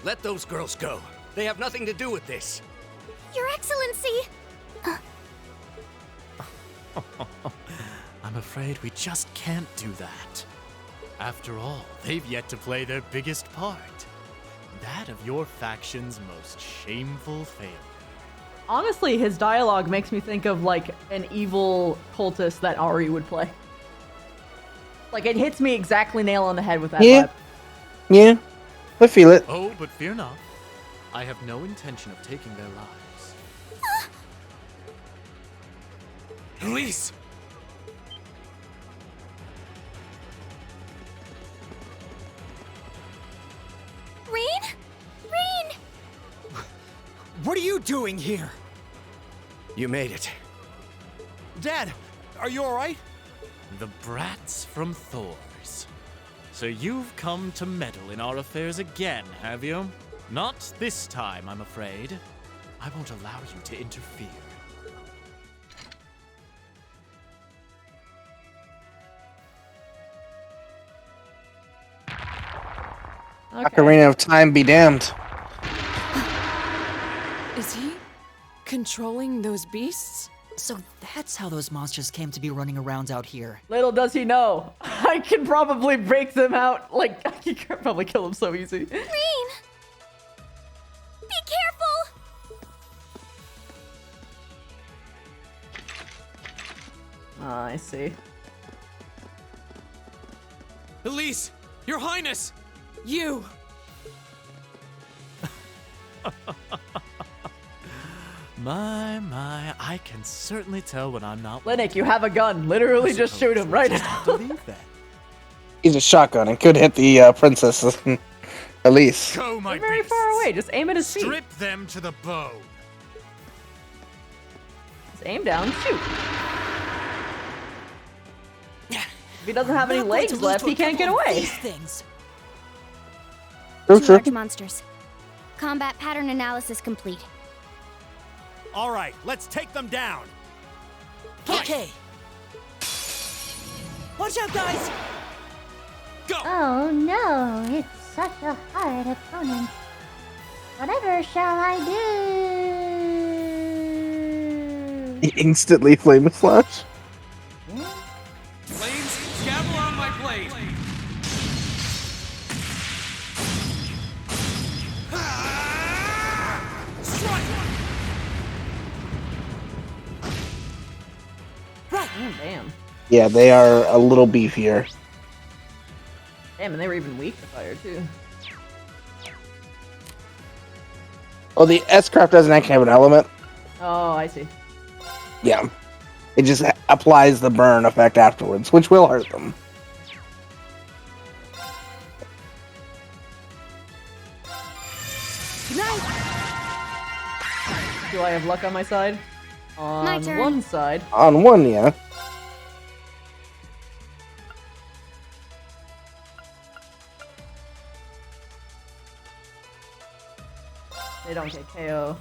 Let those girls go. They have nothing to do with this. Your Excellency! I'm afraid we just can't do that. After all, they've yet to play their biggest part. That of your faction's most shameful failure. Honestly, his dialogue makes me think of like an evil cultist that Ari would play. Like it hits me exactly nail on the head with that vibe. Yeah, I feel it. Oh, but fear not. I have no intention of taking their lives. Elise! Rain? Rain! What are you doing here? You made it. Dad, are you alright? The brats from Thor's. So you've come to meddle in our affairs again, have you? Not this time, I'm afraid. I won't allow you to interfere. Ocarina of Time be damned. Is he controlling those beasts? So that's how those monsters came to be running around out here. Little does he know, I can probably break them out. Like, I can probably kill them so easy. Rain! Be careful! Ah, I see. Elise! Your Highness! You! My, I can certainly tell when I'm not. Linux, you have a gun. Literally just shoot him right now. Believe that. He's a shotgun and could hit the princess Elise. Go, my They're very far away. Just aim at his feet. Strip them to the bone. Just aim down, shoot. If he doesn't have any legs left, he can't get away. Things. True, Two true. large monsters. Combat pattern analysis complete. All right, let's take them down. Okay. Watch out, guys! Go! Oh no, it's such a hard opponent. Whatever shall I do? He instantly flame slash. Flames, scabble on my blade! Oh, damn. Yeah, they are a little beefier. Damn, and they were even weak to fire, too. Oh, the S-Craft doesn't actually have an element. Oh, I see. Yeah. It just applies the burn effect afterwards, which will hurt them. Good night. Do I have luck on my side? On turn. one side. On one, yeah. They don't get KO.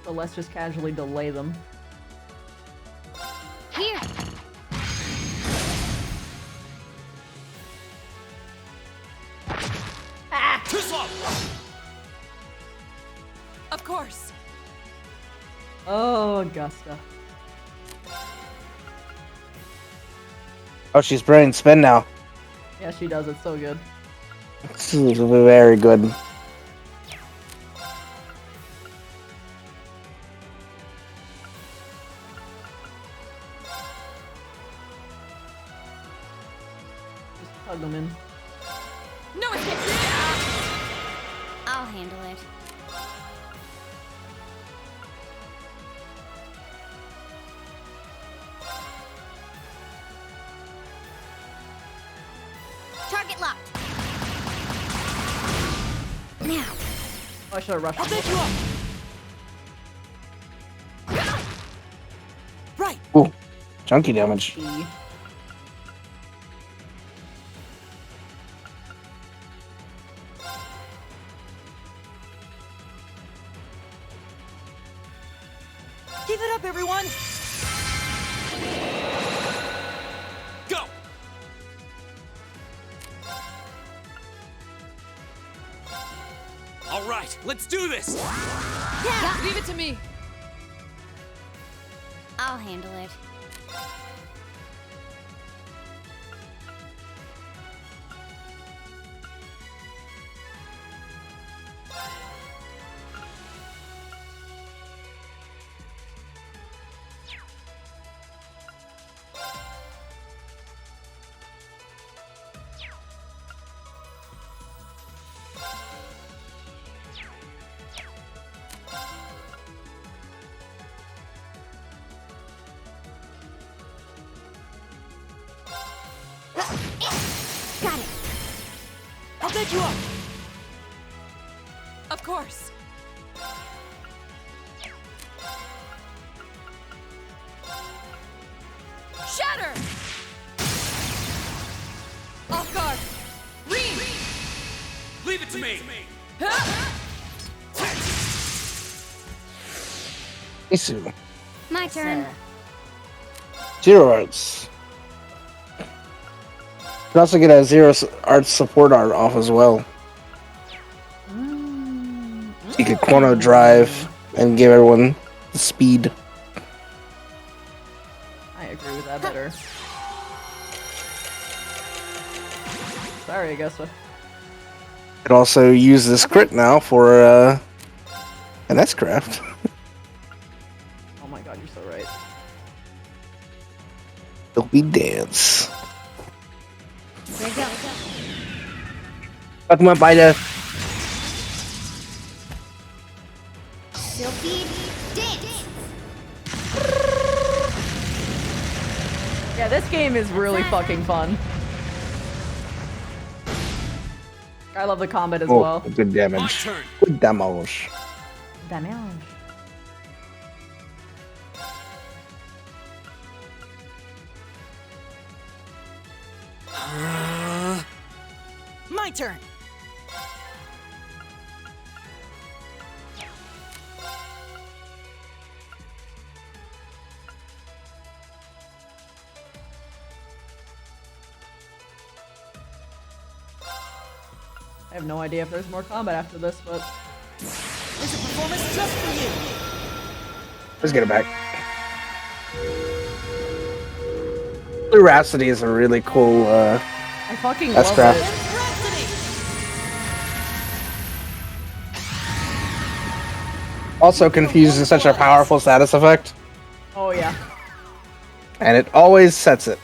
So let's just casually delay them. Here! Too slow! Of course. Oh, Augusta. Oh, she's brain spin now. Yeah, she does. It's so good. This is very good. Just hug them in. No escape! I'll handle it. Target locked. Now. Oh, I should have rushed. I'll take you up. Right. Ooh, chunky damage. Give it up, everyone. Go. All right, let's do this. Yeah, leave it to me. I'll handle it. Got it. I'll take you up. Of course. Shatter! Off guard. Ream! Leave it to me. Isu. My turn. Zero Arts. You can also get a Arts support art off as well. You could chrono drive and give everyone the speed. I agree with that better. Sorry, Augusta. You could also use this crit now for an S-Craft. Oh my god, you're so right. Dopey dance. Here we go. Fuck him up, Ida. Sylphie, dance! Yeah, this game is really fucking fun. I love the combat as well. Good damage. Good damage. Damage. My turn. I have no idea if there's more combat after this, but It's a performance just for you. Let's get it back. Blue Rhapsody is a really cool I fucking love S-Craft. it. Also, Confused is such a powerful status effect, Oh yeah. and it always sets it.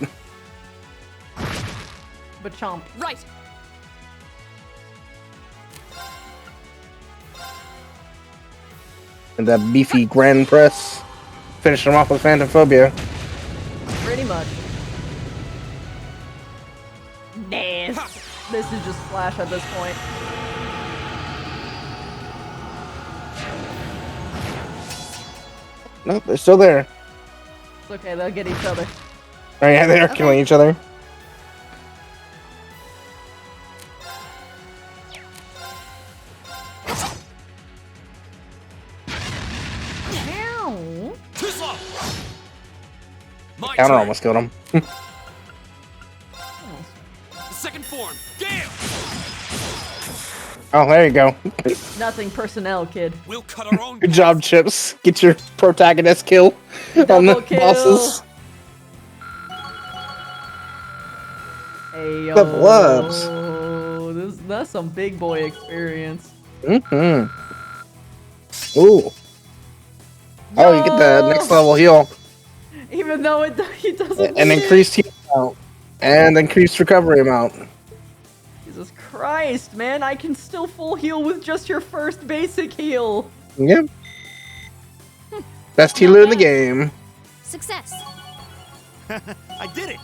But chomp. Right. And that beefy Grand Press finished him off with Phantom Phobia. Pretty much. Nice. This is just Flash at this point. Nope, they're still there. It's okay, they'll get each other. Oh yeah, they are killing each other. Ow. Too slow. My Counter turn. almost killed him. Second form. Gale. Oh, there you go. Nothing personnel, kid. We'll cut our own. Good job, Chips. Get your protagonist kill on the Double kill. bosses. Hey yo. Level ups. That's some big boy experience. Mm-hmm. Ooh. Oh, you get the next level heal. Even though he doesn't. And increased heal amount. And increased recovery amount. Jesus Christ, man! I can still full heal with just your first basic heal. Yep. Best healer in the game. Success. I did it.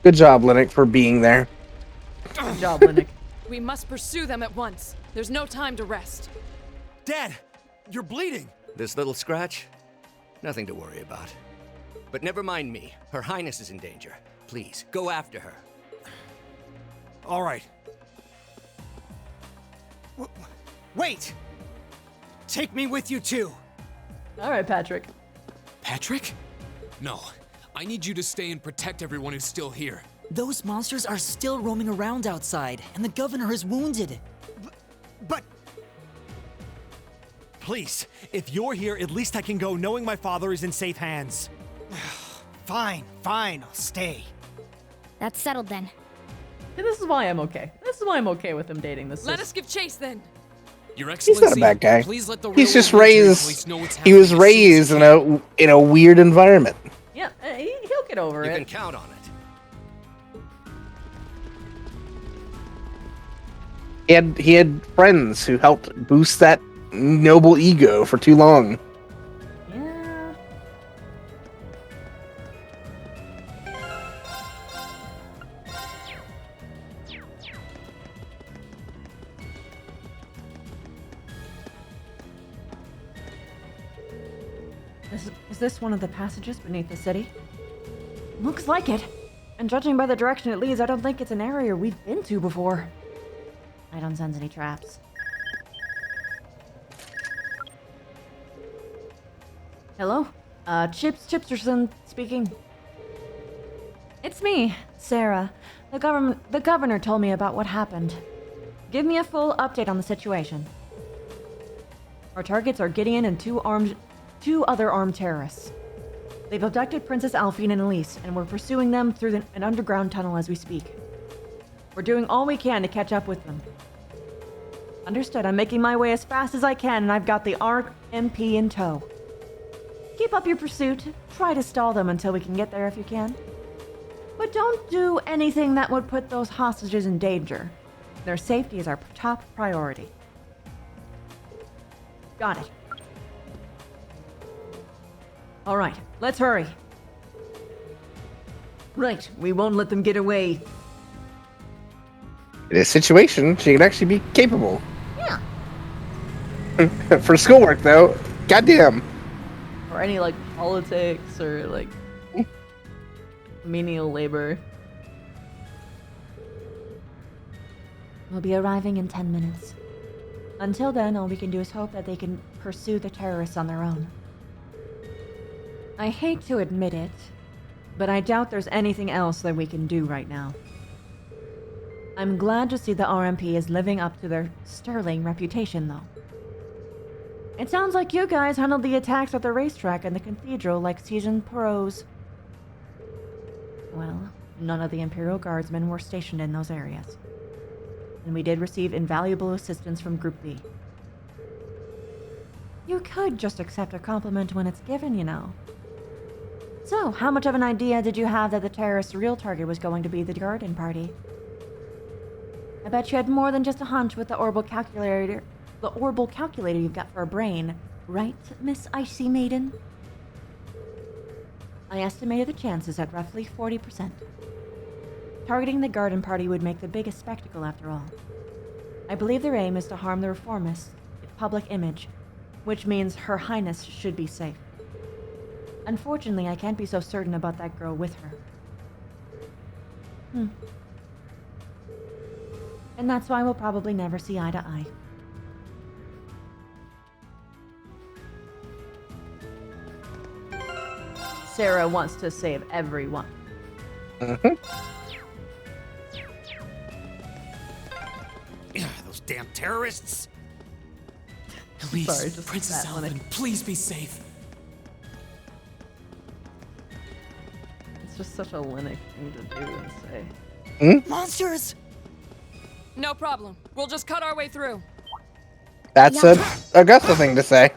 Good job, Linux, for being there. Good job, Linux. We must pursue them at once. There's no time to rest. Dad, you're bleeding. This little scratch? Nothing to worry about. But never mind me. Her Highness is in danger. Please, go after her. All right. Wait! Take me with you too. All right, Patrick. Patrick? No. I need you to stay and protect everyone who's still here. Those monsters are still roaming around outside, and the governor is wounded. But... Please, if you're here, at least I can go knowing my father is in safe hands. Fine, I'll stay. That's settled then. And this is why I'm okay. This is why I'm okay with him dating this. Let us give chase then. Your He's Excellency, not a bad guy. please let the He's just railroad military police raised. know what's He happening was as soon as you raised can. in a weird environment. Yeah, he'll get over You it. can count on it. He had friends who helped boost that noble ego for too long. Yeah. Is this one of the passages beneath the city? Looks like it. And judging by the direction it leads, I don't think it's an area we've been to before. I don't sense any traps. Hello? Chipsterson speaking. It's me, Sarah. The governor told me about what happened. Give me a full update on the situation. Our targets are Gideon and two other armed terrorists. They've abducted Princess Alphine and Elise, and we're pursuing them through an underground tunnel as we speak. We're doing all we can to catch up with them. Understood. I'm making my way as fast as I can, and I've got the SMP in tow. Keep up your pursuit. Try to stall them until we can get there if you can. But don't do anything that would put those hostages in danger. Their safety is our top priority. Got it. All right, let's hurry. Right, we won't let them get away. In this situation, she could actually be capable. Yeah. For schoolwork, though, goddamn. Or any, like, politics or, like, menial labor. We'll be arriving in 10 minutes. Until then, all we can do is hope that they can pursue the terrorists on their own. I hate to admit it, but I doubt there's anything else that we can do right now. I'm glad to see the RMP is living up to their sterling reputation, though. It sounds like you guys handled the attacks at the racetrack and the cathedral like seasoned pros. Well, none of the Imperial Guardsmen were stationed in those areas. And we did receive invaluable assistance from Group B. You could just accept a compliment when it's given, you know. So, how much of an idea did you have that the terrorist's real target was going to be the garden party? I bet you had more than just a hunch with the orbital calculator you've got for a brain, right, Miss Icy Maiden? I estimated the chances at roughly 40%. Targeting the garden party would make the biggest spectacle after all. I believe their aim is to harm the reformist public image, which means Her Highness should be safe. Unfortunately, I can't be so certain about that girl with her. And that's why we'll probably never see eye to eye. Sarah wants to save everyone. Those damn terrorists! Elise, Sorry, just Princess that Alvin, please be safe. It's just such a Linux thing to do and say. Monsters! No problem. We'll just cut our way through. That's a Augusta thing to say.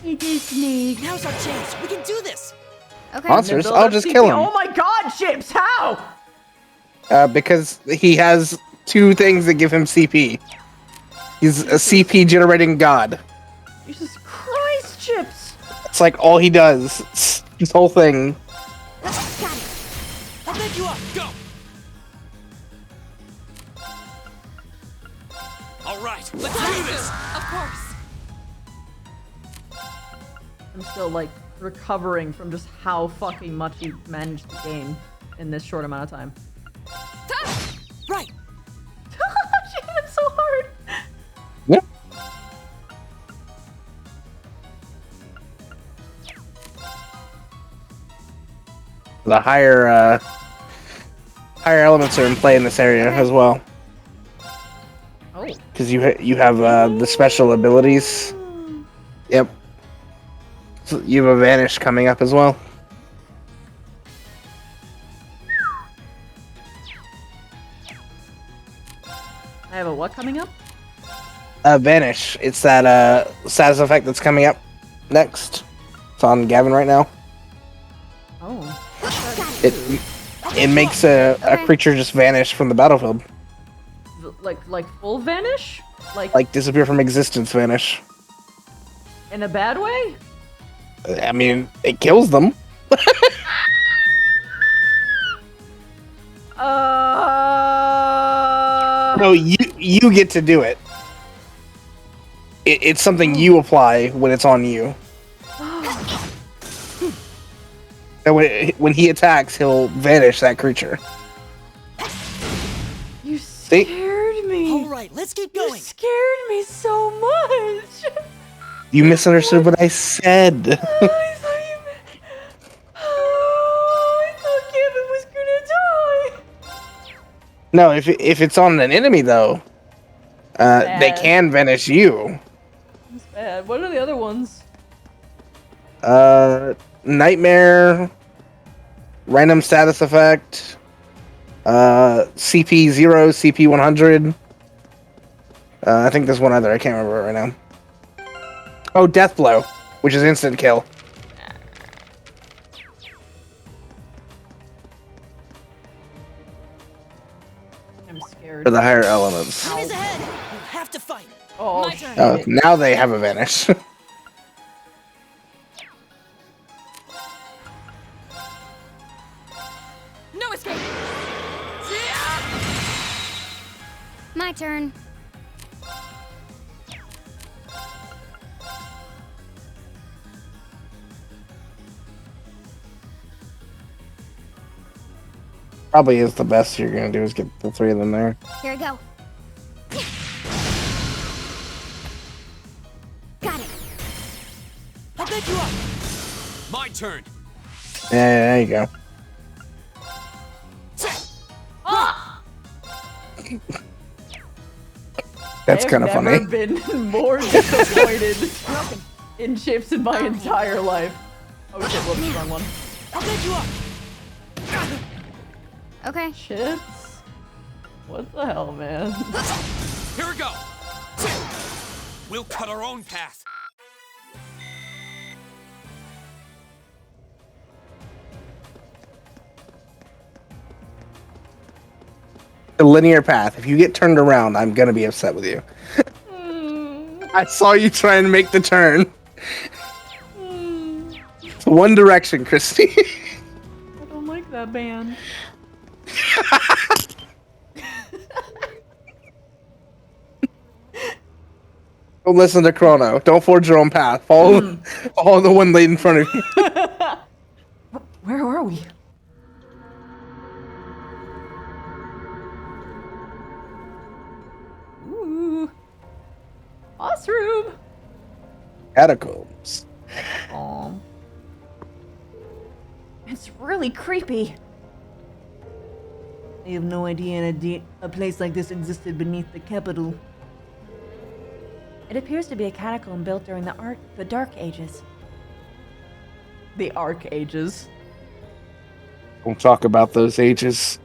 It is me. Now's our chance. We can do this. Okay. Monsters? I'll just kill him. Oh my god, Chips, how? Because he has two things that give him CP. He's a CP generating god. Jesus Christ, Chips! It's like all he does. It's his whole thing. I bet you do this! Of course. I'm still like recovering from just how fucking much he managed to gain in this short amount of time. Right. She hit him so hard. Yep. The higher elements are in play in this area as well. Oh. Because you have the special abilities. Yep. So you have a vanish coming up as well. I have a what coming up? Vanish. It's that status effect that's coming up next. It's on Gavin right now. Oh. It makes a creature just vanish from the battlefield. Like full vanish? Like disappear from existence vanish. In a bad way? I mean, it kills them. No, you get to do it. It's something you apply when it's on you. And when he attacks, he'll vanish that creature. You scared me. All right, let's keep going. You scared me so much. You misunderstood what I said. I thought Gavin was gonna die. No, if it's on an enemy though, they can vanish you. That's bad. What are the other ones? Nightmare, random status effect, CP 0, CP 100. I think there's one other. I can't remember it right now. Oh, Death Blow, which is instant kill. I'm scared. For the higher elements. Time is ahead. You have to fight. Oh, My turn. Oh, now they have a vanish. No escape. My turn. Probably is the best you're gonna do is get the three of them there. Here I go. Got it. I'll pick you up. My turn. Yeah, there you go. That's kind of funny. I've never been more disappointed in chips in my entire life. Oh shit, whoops, wrong one. I'll pick you up. Okay. Chips? What the hell, man? Here we go. We'll cut our own path. The linear path. If you get turned around, I'm gonna be upset with you. I saw you trying to make the turn. It's one direction, Christy. I don't like that band. Don't listen to Chrono. Don't forge your own path. Follow the one laid in front of you. Where are we? Ooh. Boss room. Catacombs. Aw. It's really creepy. I have no idea a place like this existed beneath the capital. It appears to be a catacomb built during the Dark Ages. The Arc Ages. Don't talk about those ages.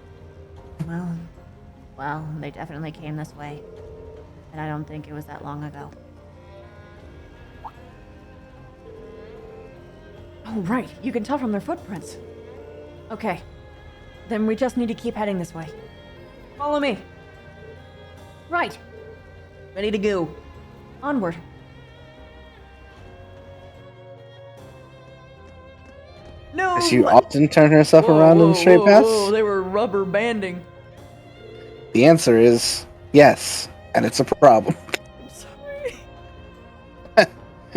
Well, they definitely came this way. And I don't think it was that long ago. Oh, right. You can tell from their footprints. Okay. Then we just need to keep heading this way. Follow me. Right. Ready to go. Onward. No! Does she often turn herself around in straight paths? Whoa, they were rubber banding. The answer is yes, and it's a problem. I'm sorry.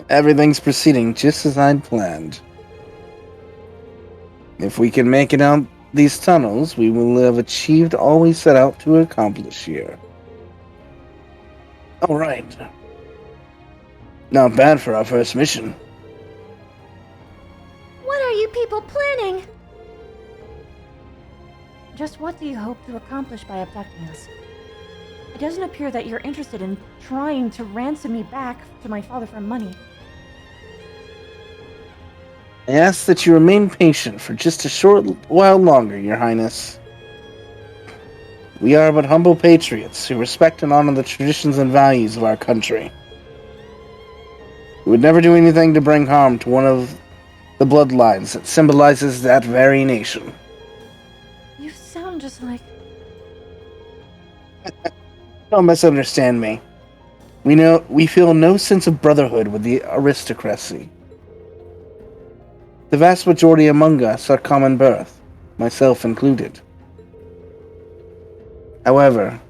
Everything's proceeding just as I'd planned. If we can make it out these tunnels, we will have achieved all we set out to accomplish here. All right. Not bad for our first mission. What are you people planning? Just what do you hope to accomplish by abducting us? It doesn't appear that you're interested in trying to ransom me back to my father for money. I ask that you remain patient for just a short while longer, Your Highness. We are but humble patriots who respect and honor the traditions and values of our country. We would never do anything to bring harm to one of the bloodlines that symbolizes that very nation. You sound just like... Don't misunderstand me. We feel no sense of brotherhood with the aristocracy. The vast majority among us are common birth, myself included. However,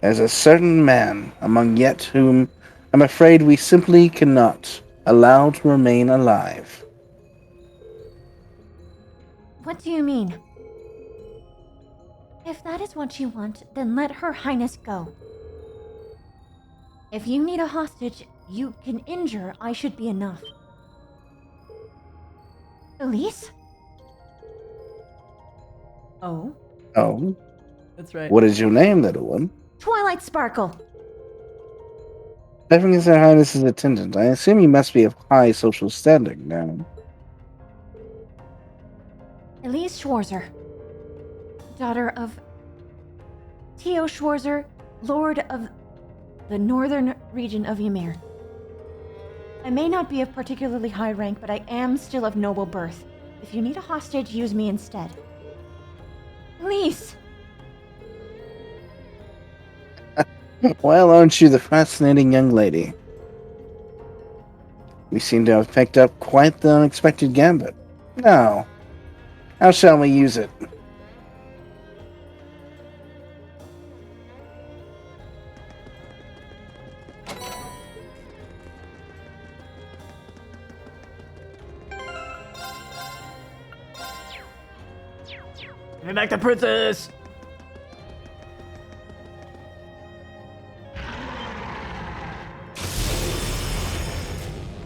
there's a certain man among yet whom I'm afraid we simply cannot allow to remain alive. What do you mean? If that is what you want, then let Her Highness go. If you need a hostage you can injure, I should be enough. Elise? Oh, Oh? that's right. What is your name, little one? Twilight Sparkle. Serving as Her Highness's attendant, I assume you must be of high social standing now. Elise Schwarzer. Daughter of Tio Schwarzer, Lord of the northern region of Ymir. I may not be of particularly high rank, but I am still of noble birth. If you need a hostage, use me instead. Elise! Well, aren't you the fascinating young lady? We seem to have picked up quite the unexpected gambit. Now, how shall we use it? Give me back the princess!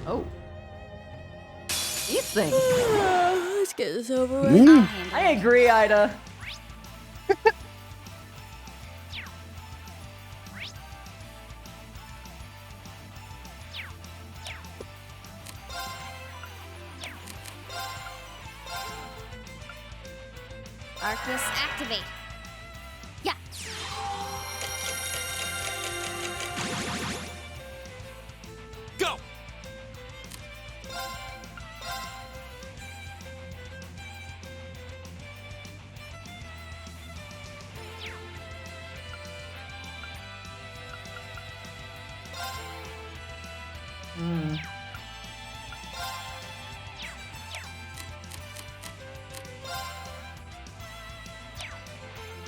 Oh. These things. Let's get this over with. I agree, Ida. Arcus, activate. Yeah. Go!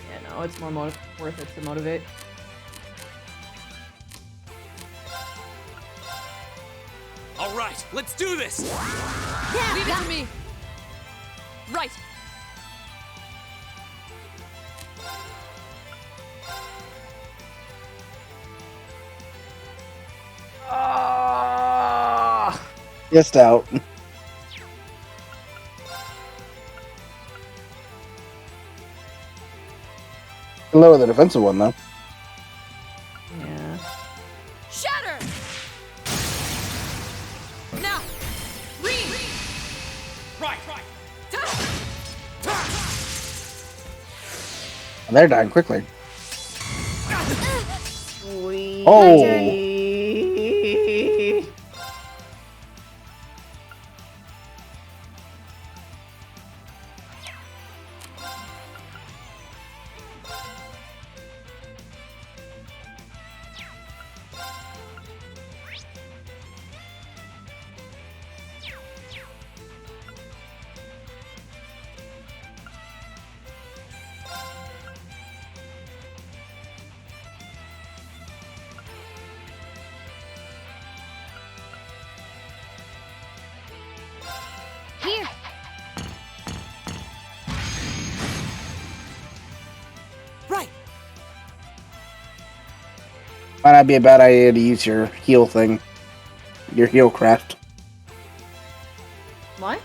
Yeah, no, it's more worth it to motivate. All right, let's do this! Leave it to me. Right. Just out. Lower the defensive one, though. Yeah. Shatter! Now! Read! Right! They're dying quickly. Sweet. Oh! Might not be a bad idea to use your heal thing. Your heal craft. What?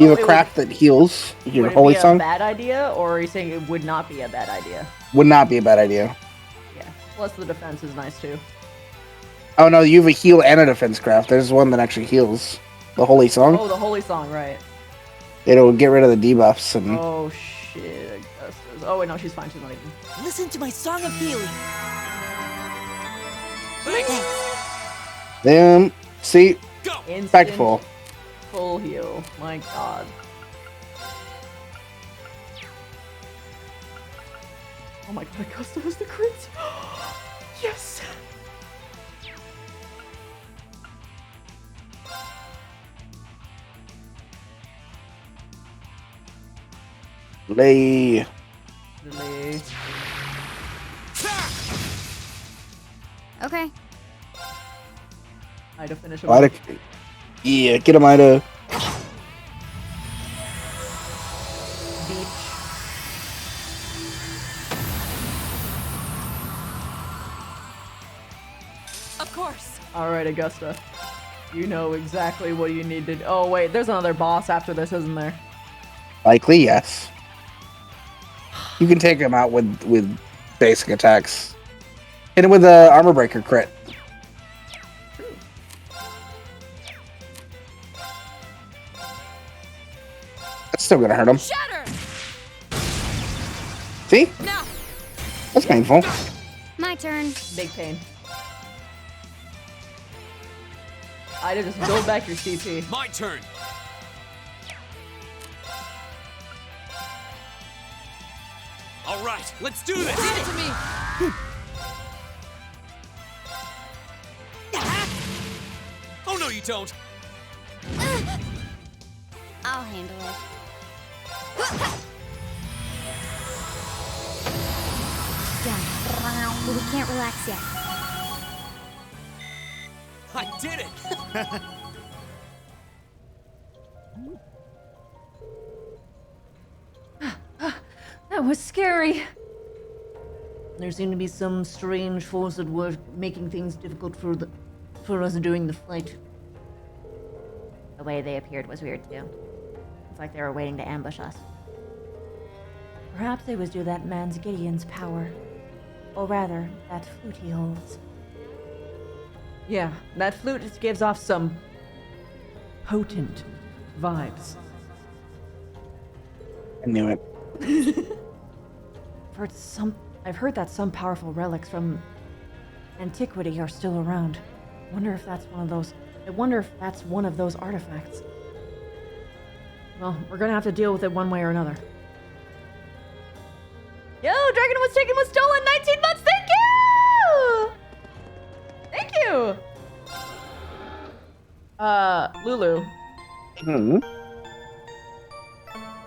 You have it a craft that heals your Would it holy be a song? bad idea, or are you saying it would not be a bad idea? Would not be a bad idea. Yeah. Plus the defense is nice too. Oh no, you have a heal and a defense craft. There's one that actually heals. The holy song. Oh, the holy song, right? It'll get rid of the debuffs and. Oh shit! Augustus. Oh wait, no, she's fine. She's not even. Listen to my song of healing. See, Instant back to full. Full heal. My god. Oh my god, Augusta has the crit. Yes. Lay. Delay. Okay. Ida, finish him. Ida. Yeah, get him, Ida. Of course. Alright, Augusta. You know exactly what you need to do. Oh wait, there's another boss after this, isn't there? Likely, yes. You can take him out with basic attacks. Hit him with the armor breaker crit. That's still gonna hurt him. Shatter! See? No. That's painful. My turn. Big pain. Ida, just build back your CP. My turn. All right, let's do this. Leave it to me. Oh no, you don't. I'll handle it. Done. But we can't relax yet. I did it. That was scary. There seemed to be some strange force at work making things difficult for us during the flight. The way they appeared was weird too. It's like they were waiting to ambush us. Perhaps it was due to that man's Gideon's power. Or rather, that flute he holds. Yeah, that flute just gives off some potent vibes. I knew it. I've heard that some powerful relics from antiquity are still around. I wonder if that's one of those artifacts. Well, we're gonna have to deal with it one way or another. Yo, Dragon was taken was stolen 19 months. Thank you. Thank you. Lulu.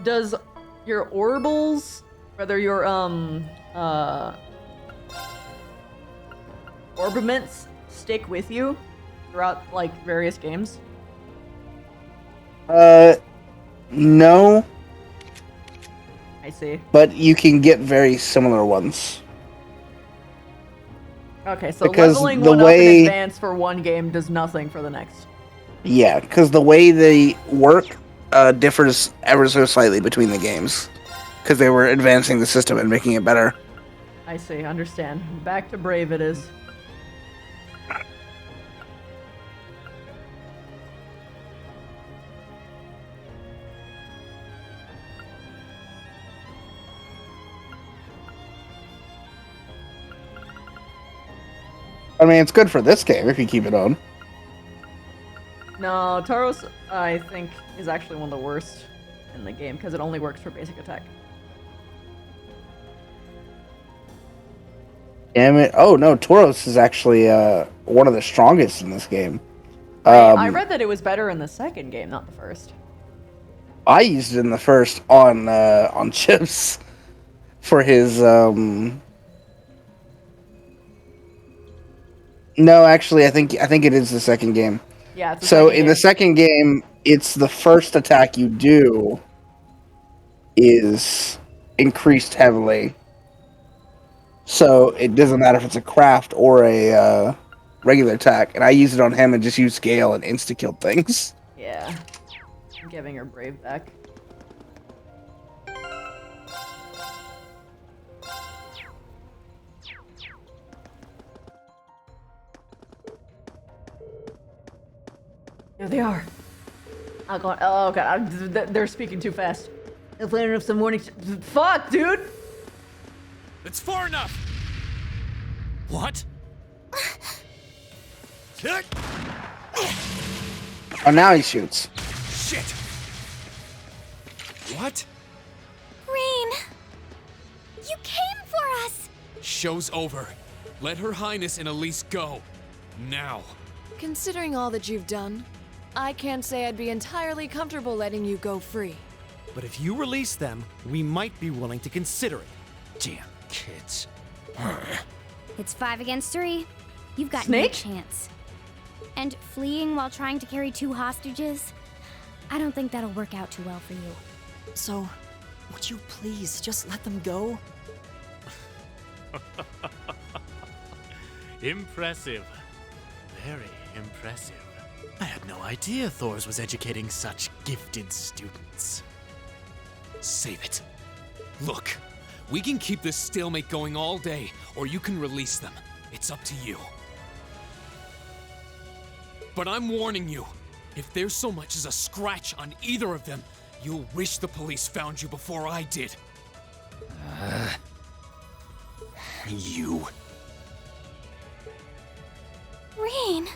Does your orbals, whether your orbaments, stick with you throughout like various games? No. I see. But you can get very similar ones. Okay, so Because leveling the one way- up in advance for one game does nothing for the next. Yeah, because the way they work differs ever so slightly between the games. Because they were advancing the system and making it better. I see, understand. Back to Brave it is. I mean, it's good for this game if you keep it on. No, Tauros, I think, is actually one of the worst in the game because it only works for basic attack. Damn it. Oh, no, Tauros is actually one of the strongest in this game. I read that it was better in the second game, not the first. I used it in the first on chips for his No, actually, I think it is the second game. Yeah. It's the So second in game. the second game, it's the first attack you do is increased heavily. So it doesn't matter if it's a craft or a regular attack. And I use it on him and just use Gale and insta-kill things. Yeah. I'm giving her Brave back. Here they are. Oh god. Oh god. They're speaking too fast. If I don't have some warning. Fuck, dude. It's far enough. What? Oh, now he shoots. Shit. What? Rain! You came for us! Show's over. Let Her Highness and Elise go. Now. Considering all that you've done, I can't say I'd be entirely comfortable letting you go free. But if you release them, we might be willing to consider it. Damn kids. It's 5 against 3. You've got Snake? no chance. And fleeing while trying to carry 2 hostages? I don't think that'll work out too well for you. So, would you please just let them go? Impressive. Very impressive. I had no idea Thors was educating such gifted students. Save it. Look, we can keep this stalemate going all day, or you can release them. It's up to you. But I'm warning you, if there's so much as a scratch on either of them, you'll wish the police found you before I did. You. Rain!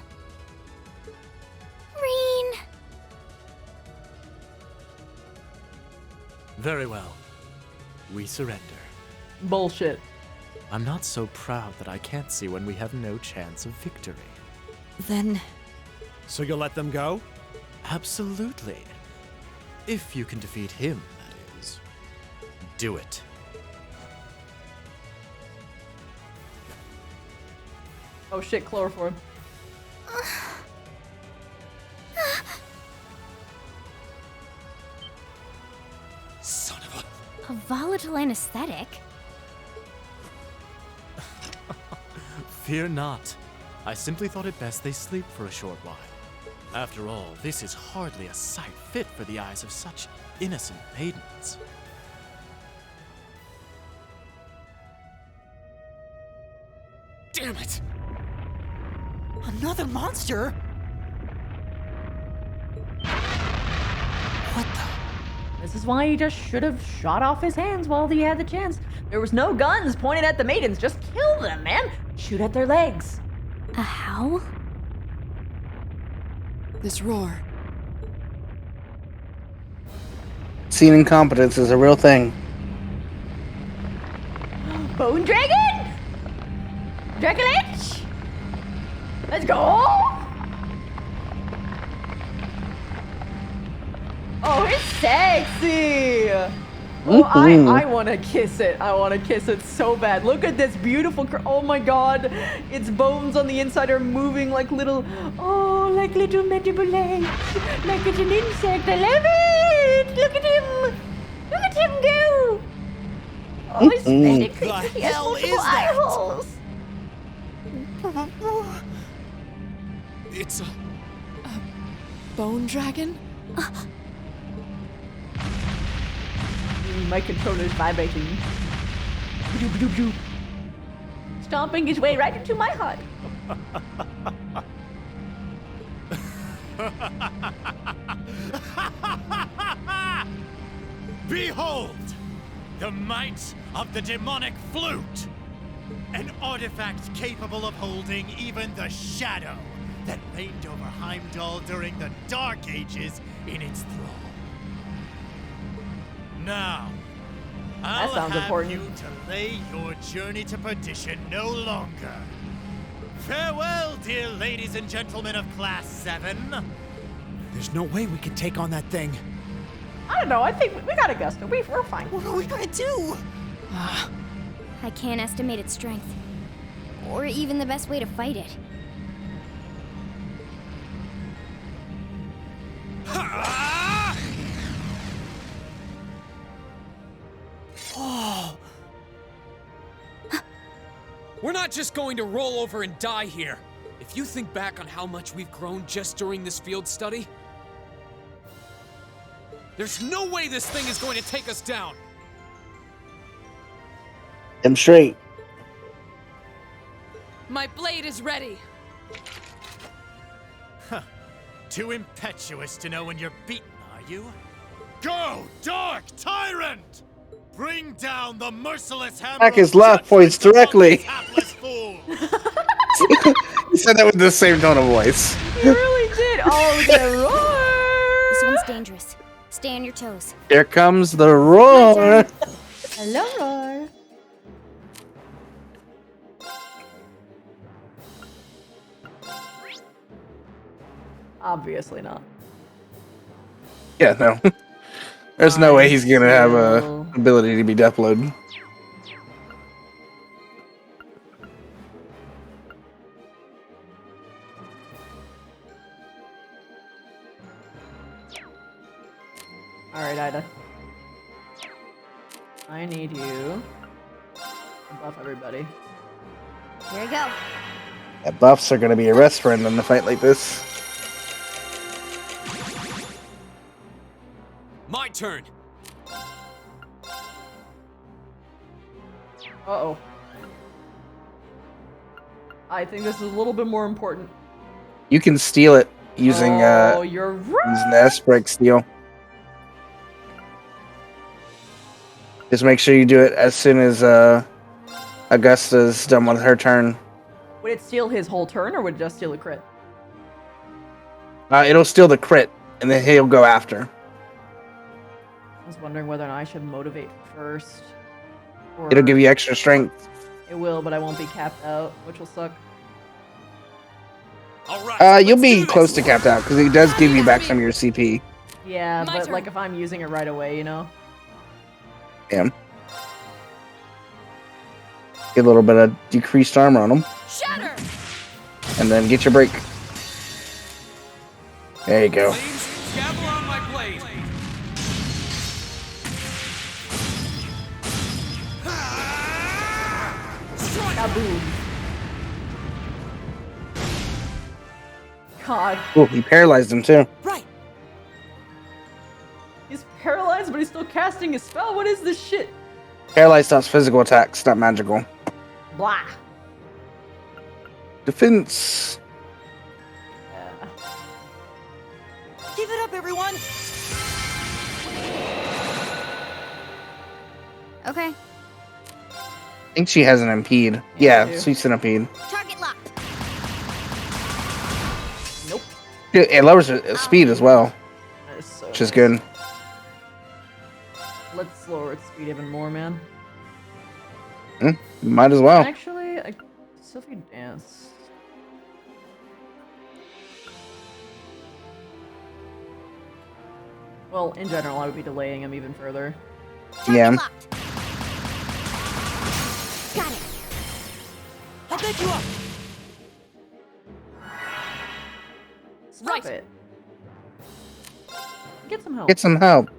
Rain! Very well. We surrender. Bullshit. I'm not so proud that I can't see when we have no chance of victory. Then... So you'll let them go? Absolutely. If you can defeat him, that is. Do it. Oh shit, chloroform. Son of A volatile anesthetic? Fear not. I simply thought it best they sleep for a short while. After all, this is hardly a sight fit for the eyes of such innocent maidens. Damn it! Another monster? What the? This is why he just should have shot off his hands while he had the chance. There was no guns pointed at the maidens. Just kill them, man. Shoot at their legs. A howl? This roar. Scene incompetence is a real thing. Bone dragon? Dracolich? Let's go! Oh, it's sexy! Oh, I want to kiss it. I want to kiss it so bad. Look at this beautiful oh my god. Its bones on the inside are moving like little, oh, like little mandible legs. Like it's an insect. I love it! Look at him! Look at him go! Oh, it's really creepy. The He has hell multiple is eye that? holes. It's a Bone dragon? My controller is vibrating. Stomping his way right into my heart. Behold! The might of the demonic flute! An artifact capable of holding even the shadow that reigned over Heimdall during the Dark Ages in its thrall. Now, I'll sounds have important. you to lay your journey to perdition no longer. Farewell, dear ladies and gentlemen of Class 7. There's no way we can take on that thing. I don't know. I think we got Augusta. We're fine. What are we gonna do? I can't estimate its strength. Or even the best way to fight it. Oh, We're not just going to roll over and die here. If you think back on how much we've grown just during this field study, there's no way this thing is going to take us down. I'm straight. My blade is ready. Huh. Too impetuous to know when you're beaten, are you? Go, Dark Tyrant! Bring down the merciless hammer. Back his left points directly. He said that with the same tone of voice. He really did. Oh, the roar! This one's dangerous. Stay on your toes. Here comes the roar. Hello, roar. Obviously not. Yeah, no. There's no way he's gonna have a ability to be Deathload. Alright, Ida. I need you to buff everybody. Here we go. Yeah, buffs are gonna be a rest friend in a fight like this. My turn. Uh-oh. I think this is a little bit more important. You can steal it using you're right. using the S-Break steal. Just make sure you do it as soon as Augusta's done with her turn. Would it steal his whole turn, or would it just steal a crit? It'll steal the crit, and then he'll go after. I was wondering whether or not I should motivate first. Or It'll give you extra strength. It will, but I won't be capped out, which will suck. You'll be close to capped out, because it does give you back some of your CP. Yeah, but like if I'm using it right away, you know? Yeah. Get a little bit of decreased armor on them. Shatter! And then get your break. There you go. Gavel on my blade. Kaboom. God. Oh, he paralyzed him too. Right. He's paralyzed, but he's still casting his spell. What is this shit? Paralyzed stops physical attacks, not magical. Blah. Defense. Yeah. Give it up, everyone! Okay. I think she has an impede. Yeah, sweet centipede. Target locked. Nope. It lowers her speed as well, which is good. Let's lower its speed even more, man. Might as well. Actually, Sophie Dance. Well, in general, I would be delaying him even further. Yeah. Got it. I'll pick you up. Stop it. Get some help. Get some help.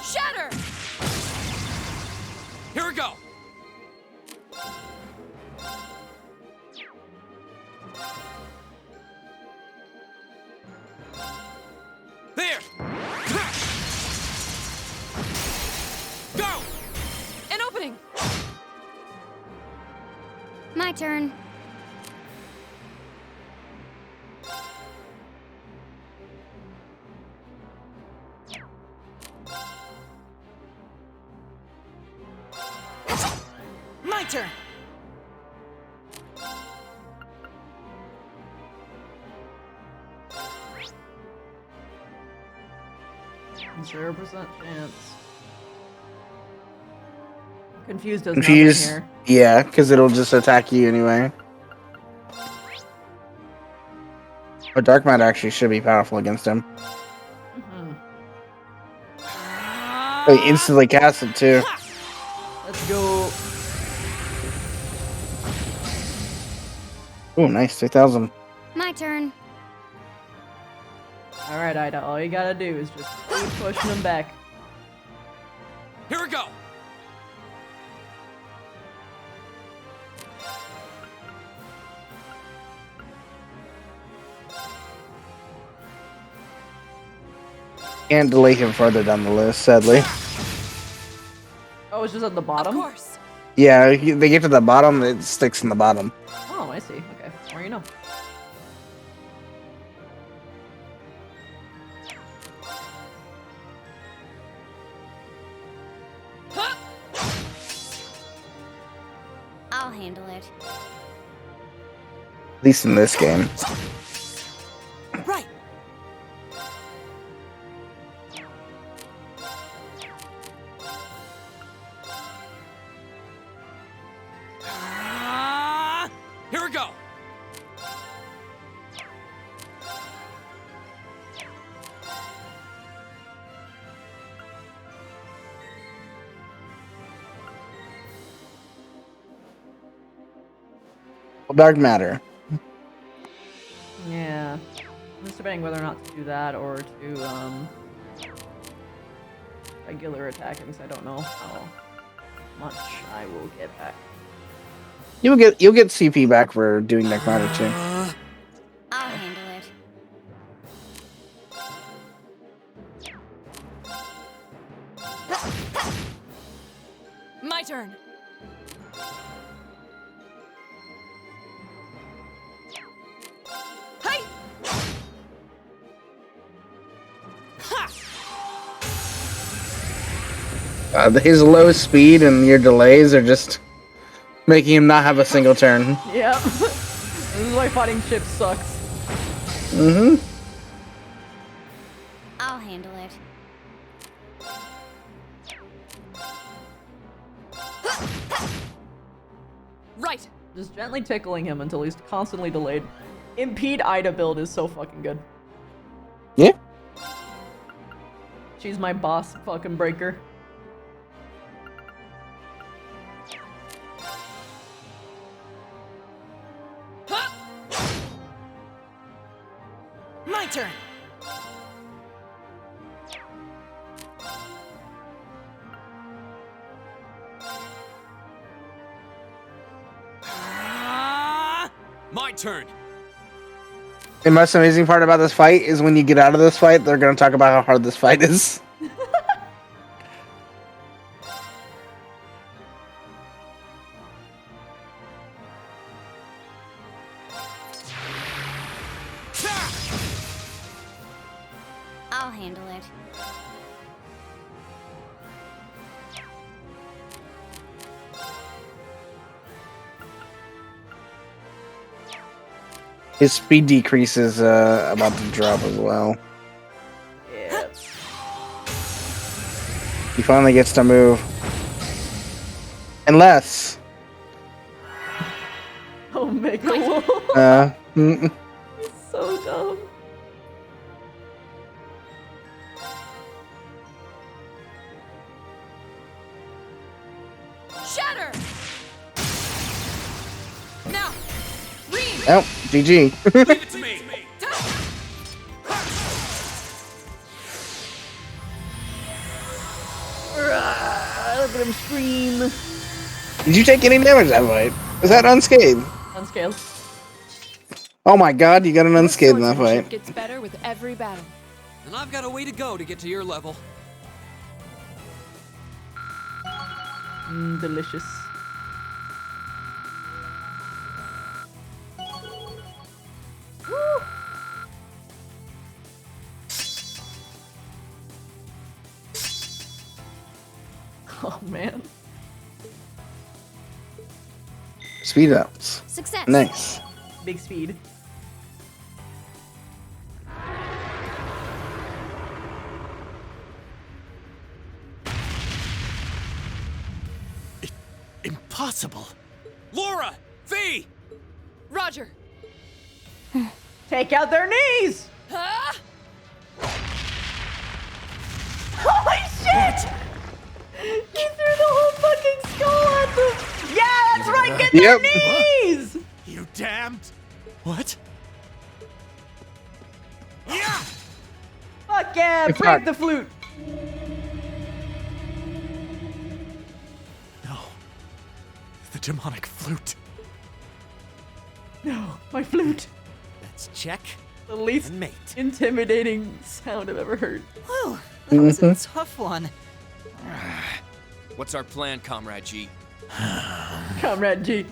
Shatter! Here we go. There. Go. An opening. My turn. My turn. 0% chance. Confused does nothing Confused. here. Yeah, because it'll just attack you anyway. But Dark Matter actually should be powerful against him. They instantly cast it too. Let's go. Oh, nice, 3,000. My turn. Alright, Ida, all you gotta do is just keep pushing them back. Here we go! Can't delay him further down the list, sadly. Oh, it's just at the bottom? Of course. Yeah, they get to the bottom, it sticks in the bottom. Oh, I see. Okay. Or you know. I'll handle it. At least in this game. Right. Here we go! Dark matter. Yeah. I'm just debating whether or not to do that or to, regular attacking, because I don't know how much I will get back. You'll get CP back for doing dark matter too. I'll handle it. My turn. Hey! His low speed and your delays are just making him not have a single turn. Yeah. This is why fighting chips sucks. Mm-hmm. I'll handle it. Right. Just gently tickling him until he's constantly delayed. Impede Ida build is so fucking good. Yeah. She's my boss fucking breaker. My turn. My turn! The most amazing part about this fight is when you get out of this fight, they're going to talk about how hard this fight is. I'll handle it. His speed decrease is about to drop as well. Yeah. He finally gets to move. Unless... Omega Wolf. He's so dumb. Shatter. Now. Read. Oh, GG. Leave it to me! Look at him scream. Did you take any damage that fight? Was that unscathed? Unscaled. Oh my god, you got an unscathed in that Swordsmanship fight. gets better with every battle. And I've got a way to go to get to your level. Delicious. Woo! Oh man. Speed ups. Success. Nice. Big speed. Impossible. Laura! V! Roger. Take out their knees! Huh? Holy shit! He threw the whole fucking skull at them! Yeah, that's right, get their knees! You damned. What? Yeah! Fuck yeah, If break not- the flute! The demonic flute. No, my flute. Let's check. The least and mate. intimidating sound I've ever heard. Whew, that was a tough one. What's our plan, Comrade G? Comrade G.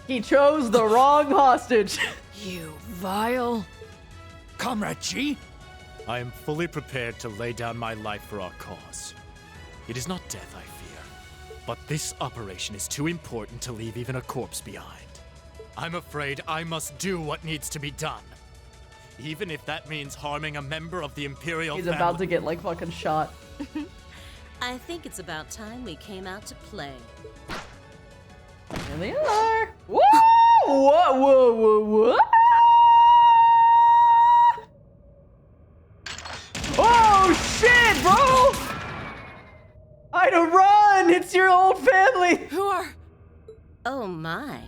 He chose the wrong hostage. You vile. Comrade G? I am fully prepared to lay down my life for our cause. It is not death I fear, but this operation is too important to leave even a corpse behind. I'm afraid I must do what needs to be done. Even if that means harming a member of the Imperial He's family. about to get, like, fucking shot. I think it's about time we came out to play. There they are. Whoa! Whoa, whoa, whoa, whoa! Oh, shit, bro! Ida, run! It's your old family! Who are... Oh my,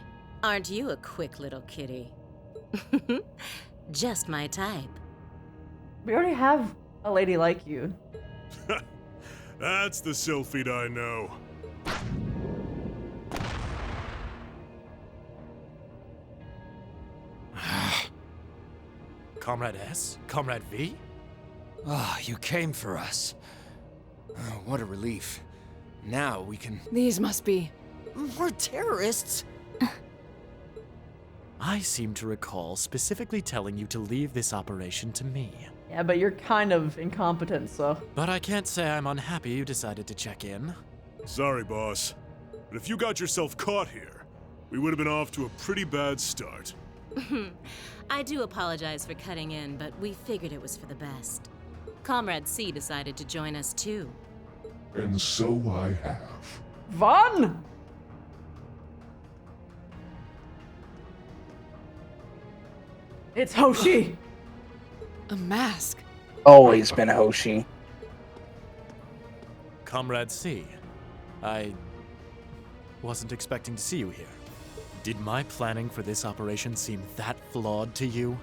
aren't you a quick little kitty? Just my type. We already have a lady like you. That's the Sylphid I know. Comrade S? Comrade V? Ah, you came for us. Oh, what a relief. Now we can... These must be... More terrorists? I seem to recall specifically telling you to leave this operation to me. Yeah, but you're kind of incompetent, so... But I can't say I'm unhappy you decided to check in. Sorry, boss. But if you got yourself caught here, we would have been off to a pretty bad start. I do apologize for cutting in, but we figured it was for the best. Comrade C decided to join us too. And so I have. Vaughn! It's Hoshi! A mask. Always been Hoshi. Comrade C, I wasn't expecting to see you here. Did my planning for this operation seem that flawed to you?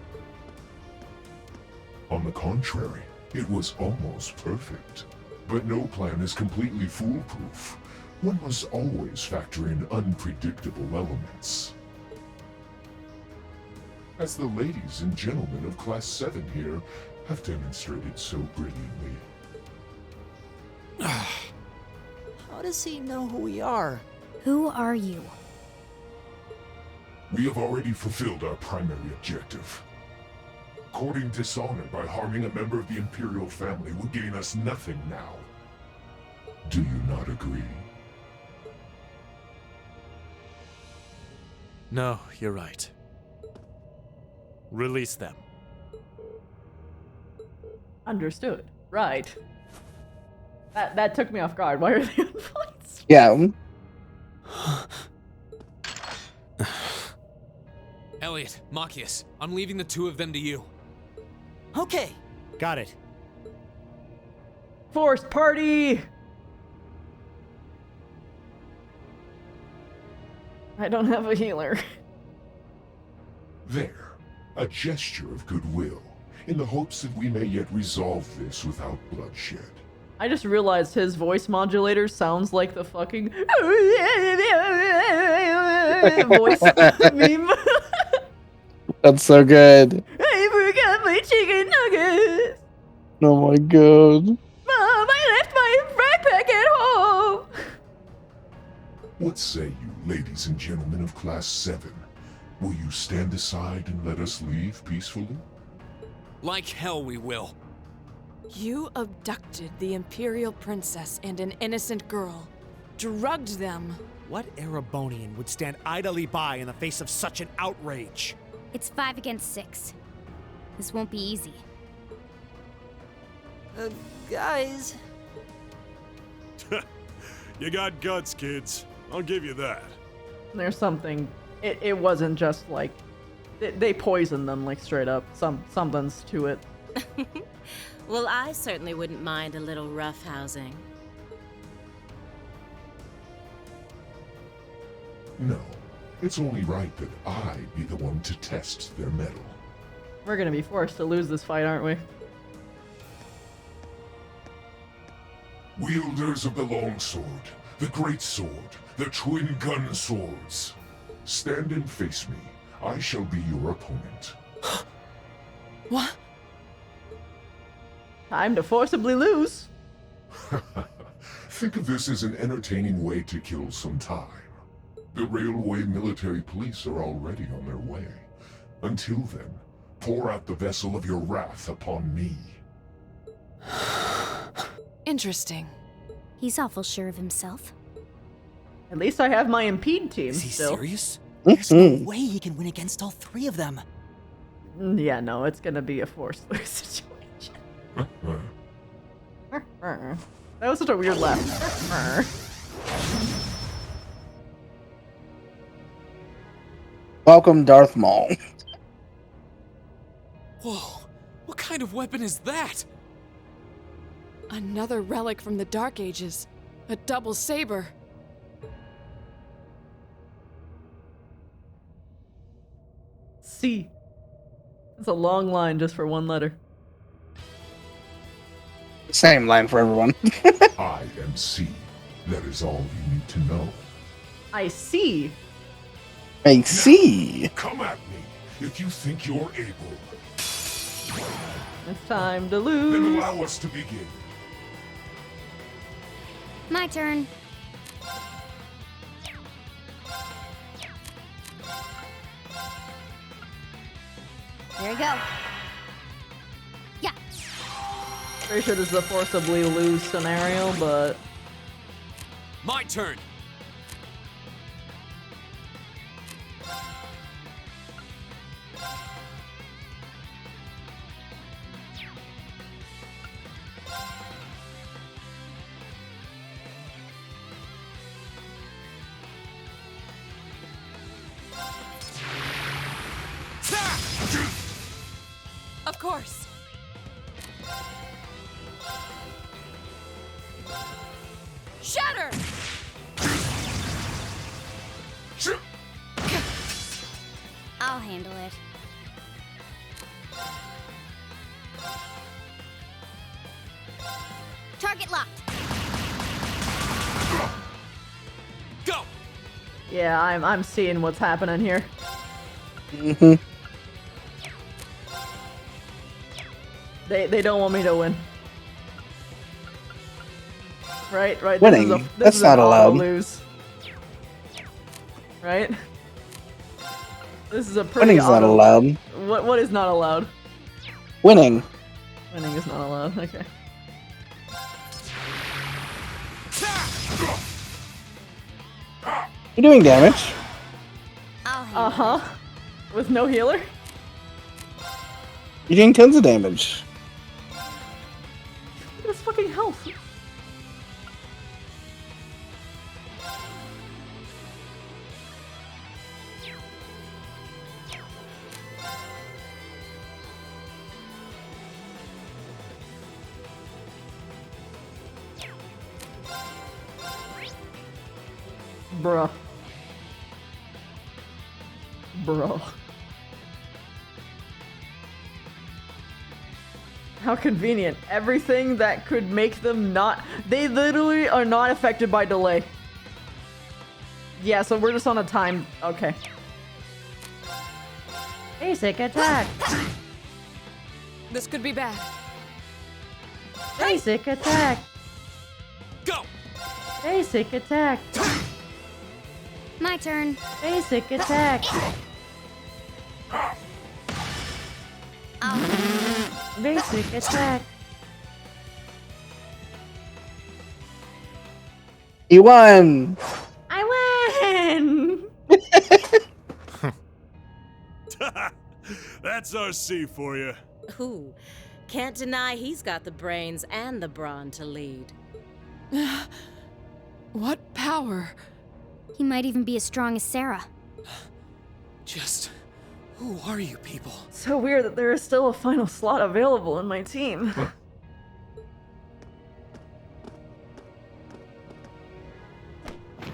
On the contrary, it was almost perfect. But no plan is completely foolproof. One must always factor in unpredictable elements. As the ladies and gentlemen of Class 7 here have demonstrated so brilliantly. How does he know who we are? Who are you? We have already fulfilled our primary objective. Courting dishonor by harming a member of the Imperial family would gain us nothing now. Do you not agree? No, you're right. Release them. Understood. Right. That took me off guard. Why are they on points? Yeah. Elliot, Machias, I'm leaving the two of them to you. Okay. Got it. Forced party! I don't have a healer. There, a gesture of goodwill, in the hopes that we may yet resolve this without bloodshed. I just realized his voice modulator sounds like the fucking voice meme. That's so good. I forgot my chicken nuggets. Oh my god. Mom, I left my backpack at home. What say you, ladies and gentlemen of Class 7? Will you stand aside and let us leave peacefully? Like hell we will. You abducted the Imperial Princess and an innocent girl. Drugged them. What Erebonian would stand idly by in the face of such an outrage? It's 5 against 6. This won't be easy. Guys. You got guts, kids. I'll give you that. There's something. It wasn't just like they poisoned them like straight up. Something's to it. Well, I certainly wouldn't mind a little roughhousing. No, it's only right that I be the one to test their mettle. We're gonna be forced to lose this fight, aren't we? Wielders of the longsword, the great sword, the twin gun swords. Stand and face me. I shall be your opponent. What? Time to forcibly lose. Think of this as an entertaining way to kill some time. The railway military police are already on their way. Until then, pour out the vessel of your wrath upon me. Interesting. He's awful sure of himself. At least I have my impede team Is he still. serious? There's no way he can win against all three of them. Yeah, no, it's gonna be a forced lose situation. That was such a weird laugh. Welcome, Darth Maul. Whoa, what kind of weapon is that? Another relic from the Dark Ages. A double saber. C. It's a long line just for one letter. Same line for everyone. I am C. That is all you need to know. I see. I see. Come at me if you think you're able. It's time to Then lose. allow us to begin. My turn. Here we go. Yeah. Pretty sure this is a forcibly lose scenario, but My turn. Of course. Shatter! I'll handle it. Target locked. Go. yeah, I'm seeing what's happening here. Mm-hmm. They don't want me to win. Right. Winning? This That's is not an allowed. auto-lose. Right? This is a pretty Winning's not allowed. What is not allowed? Winning. Winning is not allowed. Okay. You're doing damage. Uh-huh. With no healer? You're doing tons of damage. Look at his fucking health. Bruh. Bruh. How convenient. Everything that could make them not... They literally are not affected by delay. Yeah, so we're just on a time... Okay. Basic attack. This could be bad. Basic attack. Go. Basic attack. My turn. Basic attack. Basic attack. You won. I win. That's our C for you. Ooh, can't deny he's got the brains and the brawn to lead. What power? He might even be as strong as Sarah. Just who are you people? So weird that there is still a final slot available in my team.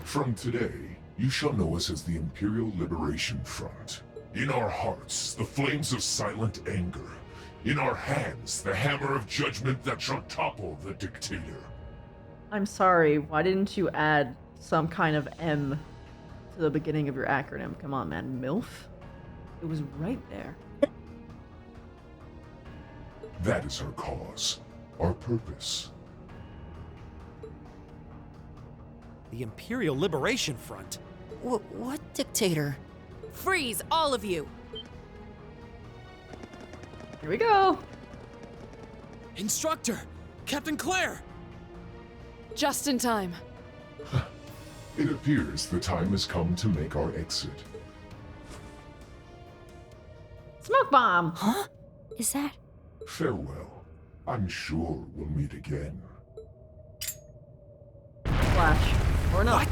From today, you shall know us as the Imperial Liberation Front. In our hearts, the flames of silent anger. In our hands, the hammer of judgment that shall topple the dictator. I'm sorry, why didn't you add some kind of M to the beginning of your acronym? Come on, man. MILF? It was right there. That is our cause, our purpose. The Imperial Liberation Front? What dictator? Freeze, all of you! Here we go. Instructor! Captain Claire! Just in time. It appears the time has come to make our exit. Smoke bomb! Huh? Is that? Farewell. I'm sure we'll meet again. Flash. Or not.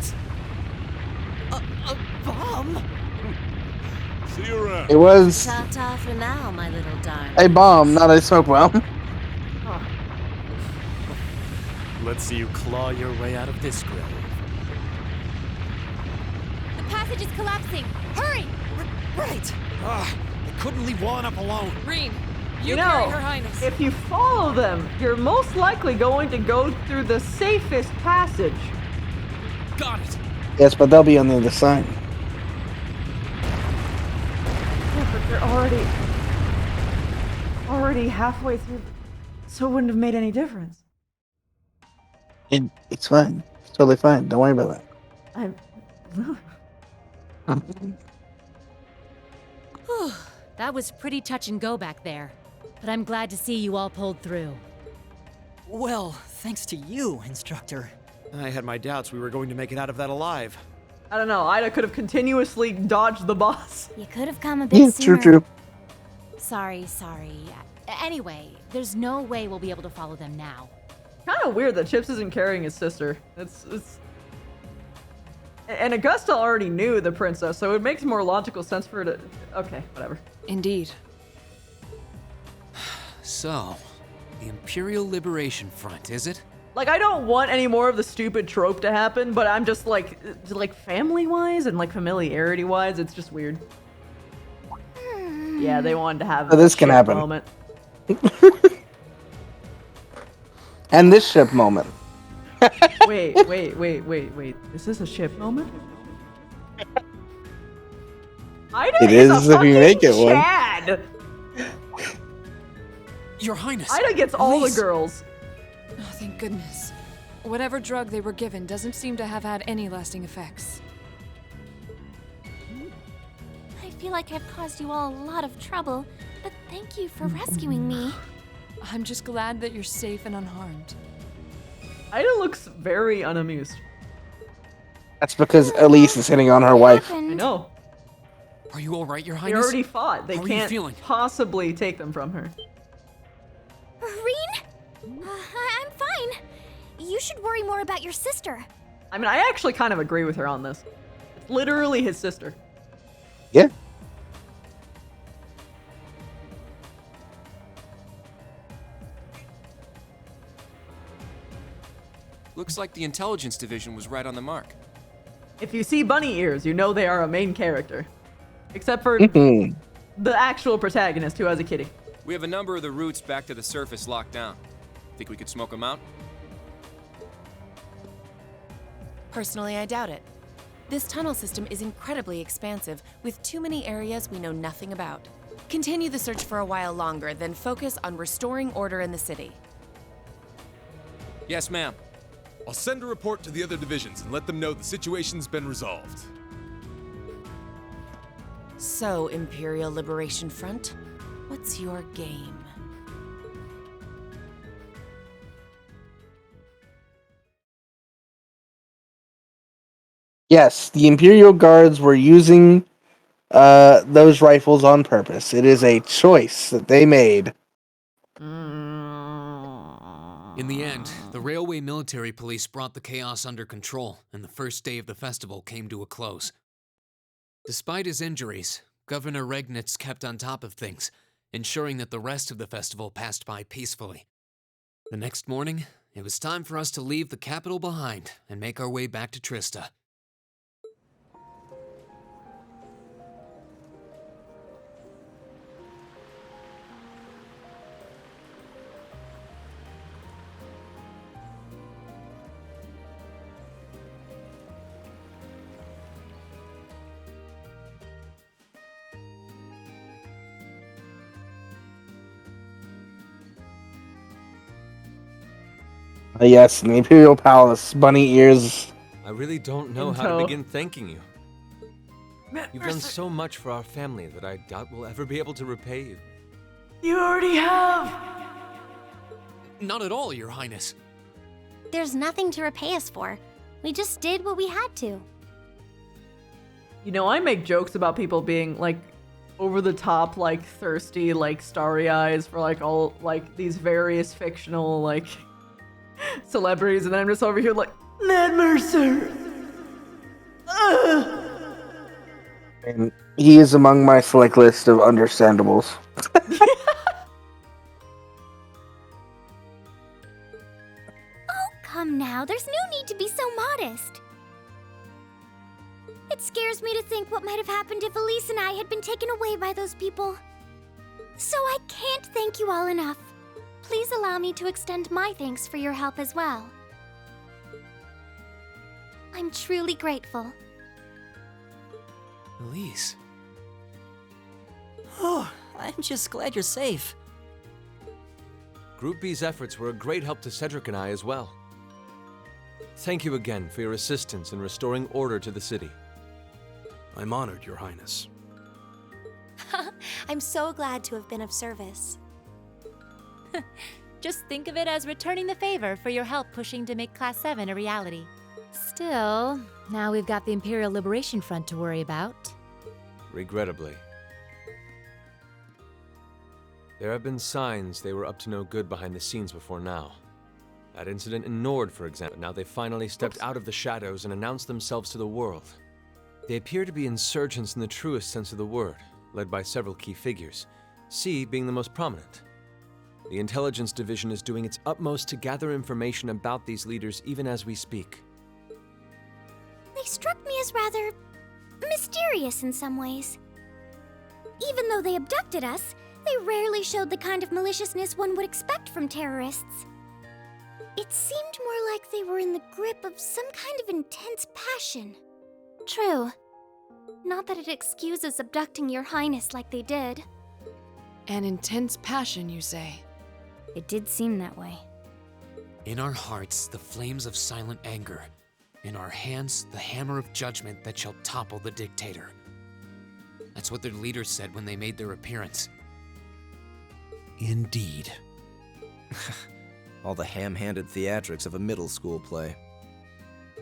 What? A bomb? See you around. It was Ta-ta for now, my little darling. a bomb, not a smoke bomb. Let's see you claw your way out of this grave. The passage is collapsing. Hurry! Right! I couldn't leave Juan up alone. Reen, You carry know, Her Highness. if you follow them, you're most likely going to go through the safest passage. Got it! Yes, but they'll be on the other side. Yeah, but they're already halfway through, so it wouldn't have made any difference. It's fine. It's totally fine. Don't worry about I'm. Whew, that was pretty touch and go back there. But I'm glad to see you all pulled through. Well, thanks to you, Instructor. I had my doubts we were going to make it out of that alive. I don't know. Ida could have continuously dodged the boss. You could have come a bit sooner. True. Sorry. Anyway, there's no way we'll be able to follow them now. Kind of weird that Chips isn't carrying his sister. It's. And Augusta already knew the princess, so it makes more logical sense for her to. Okay, whatever. Indeed. So, the Imperial Liberation Front, is it? Like, I don't want any more of the stupid trope to happen, but I'm just like family-wise and like familiarity-wise, it's just weird. Yeah, they wanted to have. So this can ship happen. Moment. And this ship moment. Wait. Is this a ship moment? Ida It is is a if you make it fucking one. Chad. Your Highness! Ida gets all the Elise. girls. Oh, thank goodness. Whatever drug they were given doesn't seem to have had any lasting effects. I feel like I've caused you all a lot of trouble, but thank you for rescuing me. I'm just glad that you're safe and unharmed. Ida looks very unamused. That's because Elise is hitting on her wife. I know. Are you alright, Your They Highness? already fought. They How are you can't feeling? possibly take them from her. Reen? I'm fine. You should worry more about your sister. I mean, I actually kind of agree with her on this. It's literally his sister. Yeah. Looks like the intelligence division was right on the mark. If you see bunny ears, you know they are a main character. Except for Mhm. the actual protagonist who has a kitty. We have a number of the routes back to the surface locked down. Think we could smoke them out? Personally, I doubt it. This tunnel system is incredibly expansive, with too many areas we know nothing about. Continue the search for a while longer, then focus on restoring order in the city. Yes, ma'am. I'll send a report to the other divisions and let them know the situation's been resolved. So, Imperial Liberation Front, what's your game? Yes, the Imperial Guards were using those rifles on purpose. It is a choice that they made. In the end, the Railway Military Police brought the chaos under control, and the first day of the festival came to a close. Despite his injuries, Governor Regnitz kept on top of things, ensuring that the rest of the festival passed by peacefully. The next morning, it was time for us to leave the capital behind and make our way back to Trista. Yes, in the Imperial Palace, bunny ears. I really don't know how to begin thanking you. You've done so much for our family that I doubt we'll ever be able to repay you. You already have! Not at all, Your Highness. There's nothing to repay us for. We just did what we had to. You know, I make jokes about people being like over the top, like thirsty, like starry eyes for like all like these various fictional like celebrities, and then I'm just over here like Ned Mercer. Ugh. And he is among my select list of understandables. Come now, there's no need to be so modest. It scares me to think what might have happened if Elise and I had been taken away by those people. So I can't thank you all enough. Please allow me to extend my thanks for your help as well. I'm truly grateful. Elise. Oh, I'm just glad you're safe. Group B's efforts were a great help to Cedric and I as well. Thank you again for your assistance in restoring order to the city. I'm honored, Your Highness. I'm so glad to have been of service. Just think of it as returning the favor for your help pushing to make Class 7 a reality. Still, now we've got the Imperial Liberation Front to worry about. Regrettably. There have been signs they were up to no good behind the scenes before now. That incident in Nord, for example. Now they finally stepped out of the shadows and announced themselves to the world. They appear to be insurgents in the truest sense of the word, led by several key figures, C being the most prominent. The intelligence division is doing its utmost to gather information about these leaders even as we speak. They struck me as rather mysterious in some ways. Even though they abducted us, they rarely showed the kind of maliciousness one would expect from terrorists. It seemed more like they were in the grip of some kind of intense passion. True. Not that it excuses abducting your highness like they did. An intense passion, you say? It did seem that way. In our hearts, the flames of silent anger. In our hands, the hammer of judgment that shall topple the dictator. That's what their leaders said when they made their appearance. Indeed. All the ham-handed theatrics of a middle school play.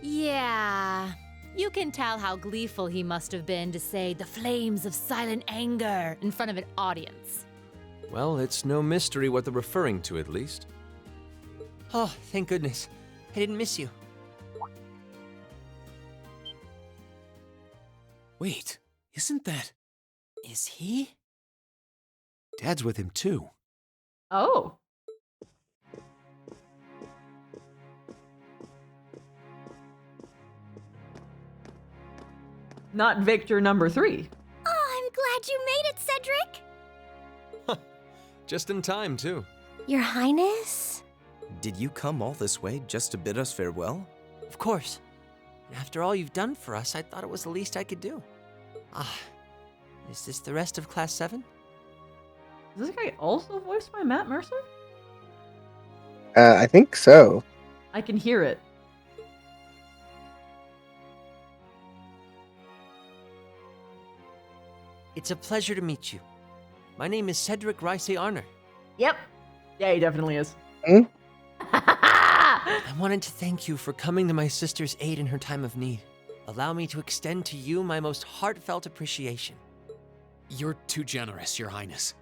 Yeah. You can tell how gleeful he must have been to say the flames of silent anger in front of an audience. Well, it's no mystery what they're referring to, at least. Oh, thank goodness. I didn't miss you. Wait, isn't that... Is he? Dad's with him, too. Oh. Not Victor number 3. Oh, I'm glad you made it, Cedric! Just in time, too. Your Highness? Did you come all this way just to bid us farewell? Of course. After all you've done for us, I thought it was the least I could do. Is this the rest of Class 7? Is this guy also voiced by Matt Mercer? I think so. I can hear it. It's a pleasure to meet you. My name is Cedric Rice Arner. Yep. Yeah, he definitely is. I wanted to thank you for coming to my sister's aid in her time of need. Allow me to extend to you my most heartfelt appreciation. You're too generous, Your Highness.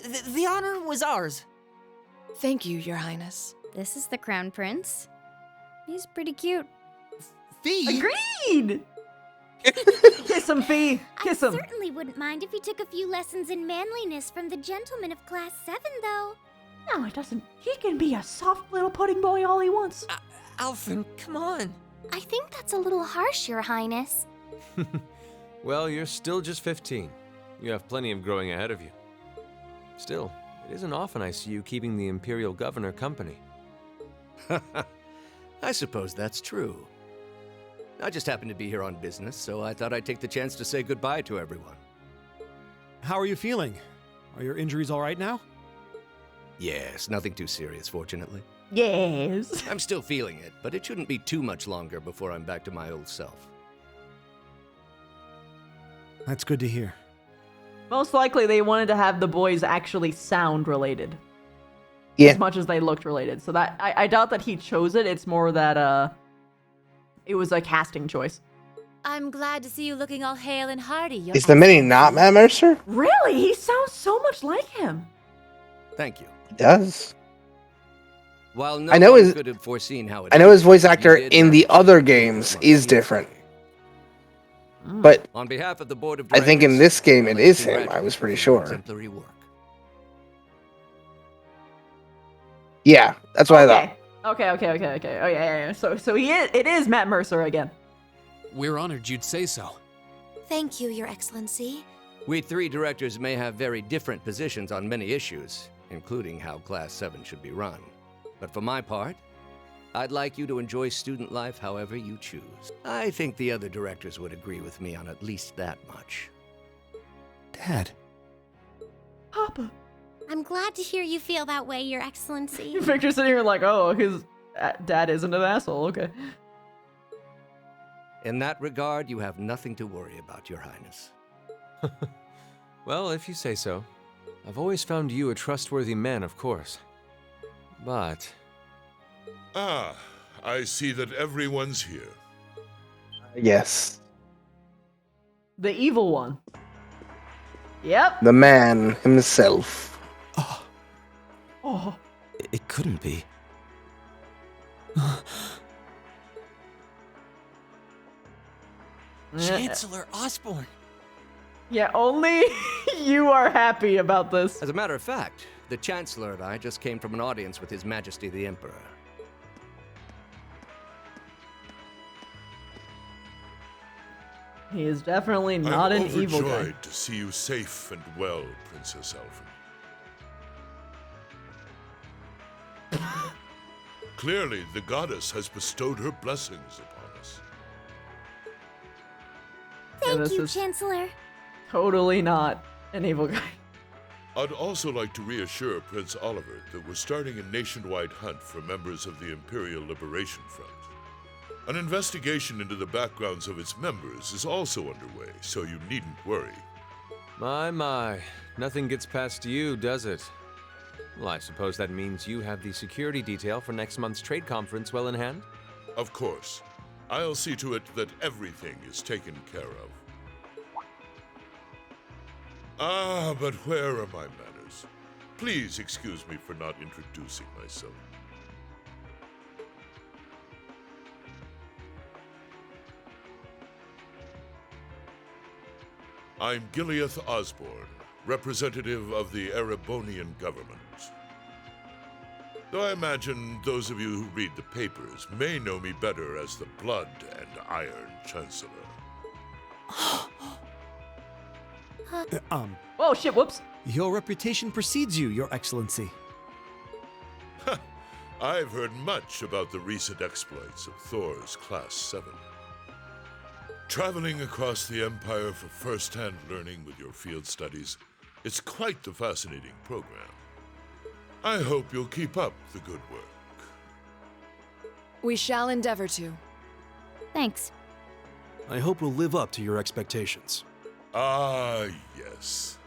The honor was ours. Thank you, Your Highness. This is the Crown Prince. He's pretty cute. Fee! Agreed! Kiss him, Fee! Kiss him! I certainly wouldn't mind if he took a few lessons in manliness from the gentleman of Class 7, though. No, it doesn't. He can be a soft little pudding boy all he wants. Alfin, come on. I think that's a little harsh, Your Highness. Well, you're still just 15. You have plenty of growing ahead of you. Still, it isn't often I see you keeping the Imperial Governor company. I suppose that's true. I just happened to be here on business, so I thought I'd take the chance to say goodbye to everyone. How are you feeling? Are your injuries all right now? Yes, nothing too serious, fortunately. Yes. I'm still feeling it, but it shouldn't be too much longer before I'm back to my old self. That's good to hear. Most likely they wanted to have the boys actually sound related. Yeah. As much as they looked related. So that I doubt that he chose it. It's more that it was a casting choice. I'm glad to see you looking all hale and hearty. Your Is the mini not Matt Mercer? Really? He sounds so much like him. Thank you. He does. While no I know one his could have foreseen how it I know his ended, voice you actor did in the manage to other keep games it is from different. But On behalf of the board of I directors, think in this game I'd it like to is him. I congratulate was you pretty for your sure. exemplary work. Yeah, that's what I thought. Okay. Oh yeah. So he is. It is Matt Mercer again. We're honored you'd say so. Thank you, Your Excellency. We three directors may have very different positions on many issues, including how Class 7 should be run. But for my part, I'd like you to enjoy student life however you choose. I think the other directors would agree with me on at least that much. Dad. Papa. I'm glad to hear you feel that way, Your Excellency. Victor's sitting here like, oh, his dad isn't an asshole. Okay. In that regard, you have nothing to worry about, Your Highness. Well, if you say so. I've always found you a trustworthy man, of course. But... Ah, I see that everyone's here. Yes. The evil one. Yep. The man himself. Oh. It couldn't be. Chancellor Osborne. Yeah, only you are happy about this. As a matter of fact, the Chancellor and I just came from an audience with His Majesty the Emperor. He is definitely not I'm an evil guy. overjoyed to see you safe and well, Princess Alfred. Clearly, the goddess has bestowed her blessings upon us. Yeah, Thank this you, is Chancellor. totally not an evil guy. I'd also like to reassure Prince Oliver that we're starting a nationwide hunt for members of the Imperial Liberation Front. An investigation into the backgrounds of its members is also underway, so you needn't worry. My. Nothing gets past you, does it? Well, I suppose that means you have the security detail for next month's trade conference well in hand? Of course. I'll see to it that everything is taken care of. Ah, but where are my manners? Please excuse me for not introducing myself. I'm Gileath Osborne, representative of the Erebonian government. Though I imagine those of you who read the papers may know me better as the Blood and Iron Chancellor. Oh shit, whoops. Your reputation precedes you, Your Excellency. I've heard much about the recent exploits of Thor's Class 7. Traveling across the Empire for first-hand learning with your field studies, it's quite the fascinating program. I hope you'll keep up the good work. We shall endeavor to. Thanks. I hope we'll live up to your expectations. Ah, yes.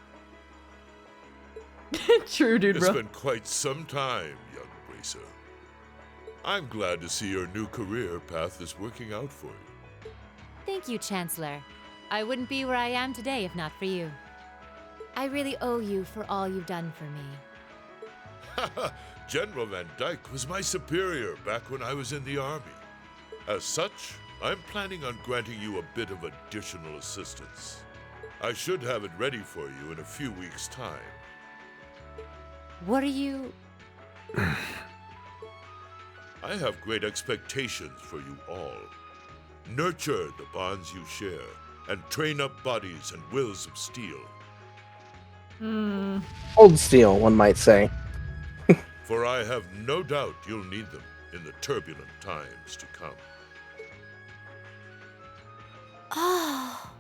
True, dude, bro. It's been quite some time, young racer. I'm glad to see your new career path is working out for you. Thank you, Chancellor. I wouldn't be where I am today if not for you. I really owe you for all you've done for me. General Van Dyke was my superior back when I was in the Army. As such, I'm planning on granting you a bit of additional assistance. I should have it ready for you in a few weeks' time. What are you... I have great expectations for you all. Nurture the bonds you share, and train up bodies and wills of steel. Old steel, one might say. For I have no doubt you'll need them in the turbulent times to come. Oh.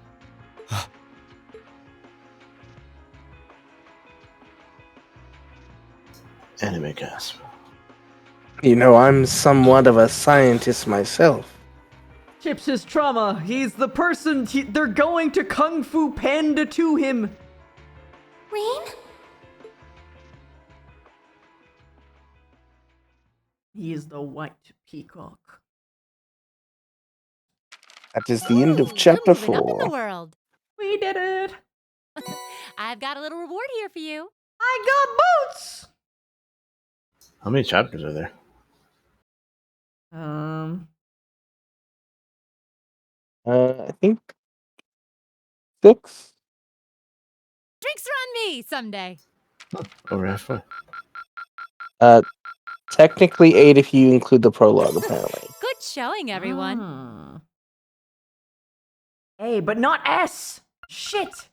Anime gasp. You know, I'm somewhat of a scientist myself. Chips his trauma. He's the person they're going to Kung Fu Panda to him. Rain? He is the white peacock. That is the end of Ooh, chapter we're moving up in the 4. world. We did it. I've got a little reward here for you. I got boots. How many chapters are there? I think 6. Drinks are on me someday. Over halfway. Technically 8 if you include the prologue, apparently. Good showing, everyone. A, but not S. Shit.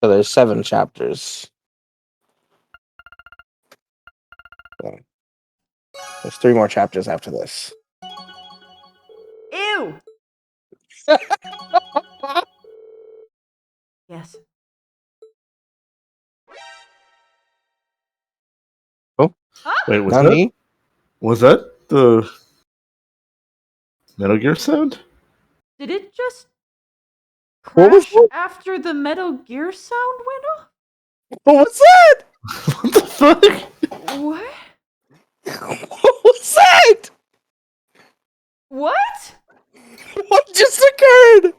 So there's 7 chapters. So there's 3 more chapters after this. Ew. Yes. Oh. Wait, was Not that? me? Was that the Metal Gear sound? Did it just What was crash that? after the Metal Gear sound went off? What was that? What the fuck? What? What was that? What? What just occurred?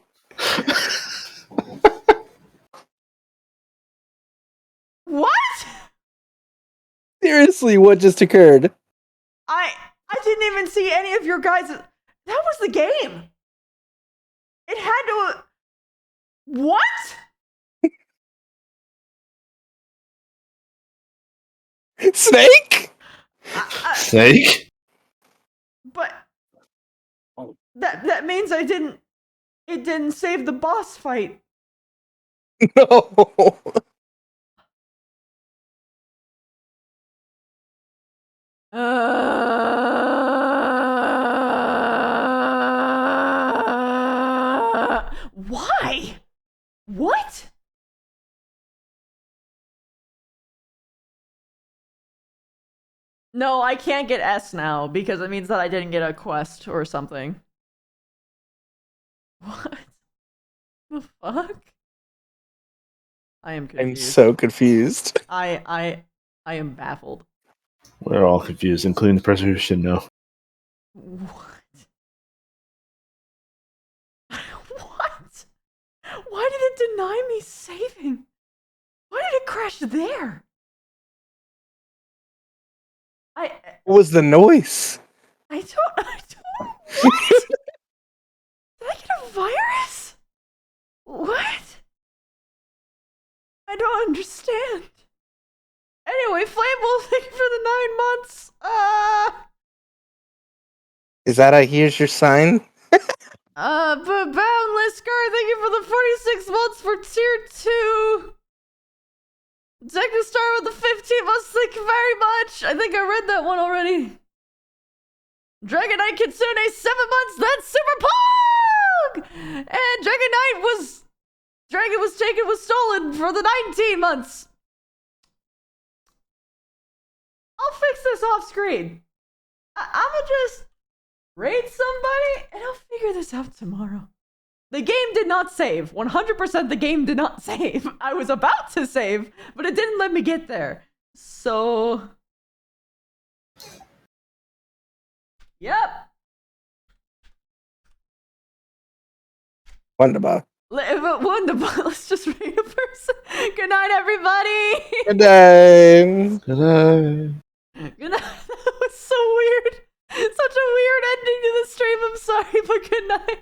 What? Seriously, what just occurred? I didn't even see any of your guys. That was the game. It had to. What? Snake? Snake? But that means I didn't. It didn't save the boss fight. No. Why? What? No, I can't get S now because it means that I didn't get a quest or something. What the fuck? I am confused. I'm so confused. I am baffled. We're all confused, including the person who should know. What? What? Why did it deny me saving? Why did it crash there? What was the noise? I don't. What? Did I get a virus? What? I don't understand. Anyway, Flammable, thank you for the 9 months. Is that a here's your sign? But Boundless Scar, thank you for the 46 months for tier 2. Techno Star with the 15 months, thank you very much. I think I read that one already. Dragon Knight Kitsune, 7 months, that's Super Pog! And Dragon was taken, was stolen for the 19 months. I'll fix this off screen. I'ma just raid somebody and I'll figure this out tomorrow. The game did not save. 100% the game did not save. I was about to save, but it didn't let me get there. So... Yep. Wonderful. Wonderful. Let's just raid a person. Good night, everybody. Good day. Good night. Good night. That was so weird. Such a weird ending to the stream. I'm sorry, but good night.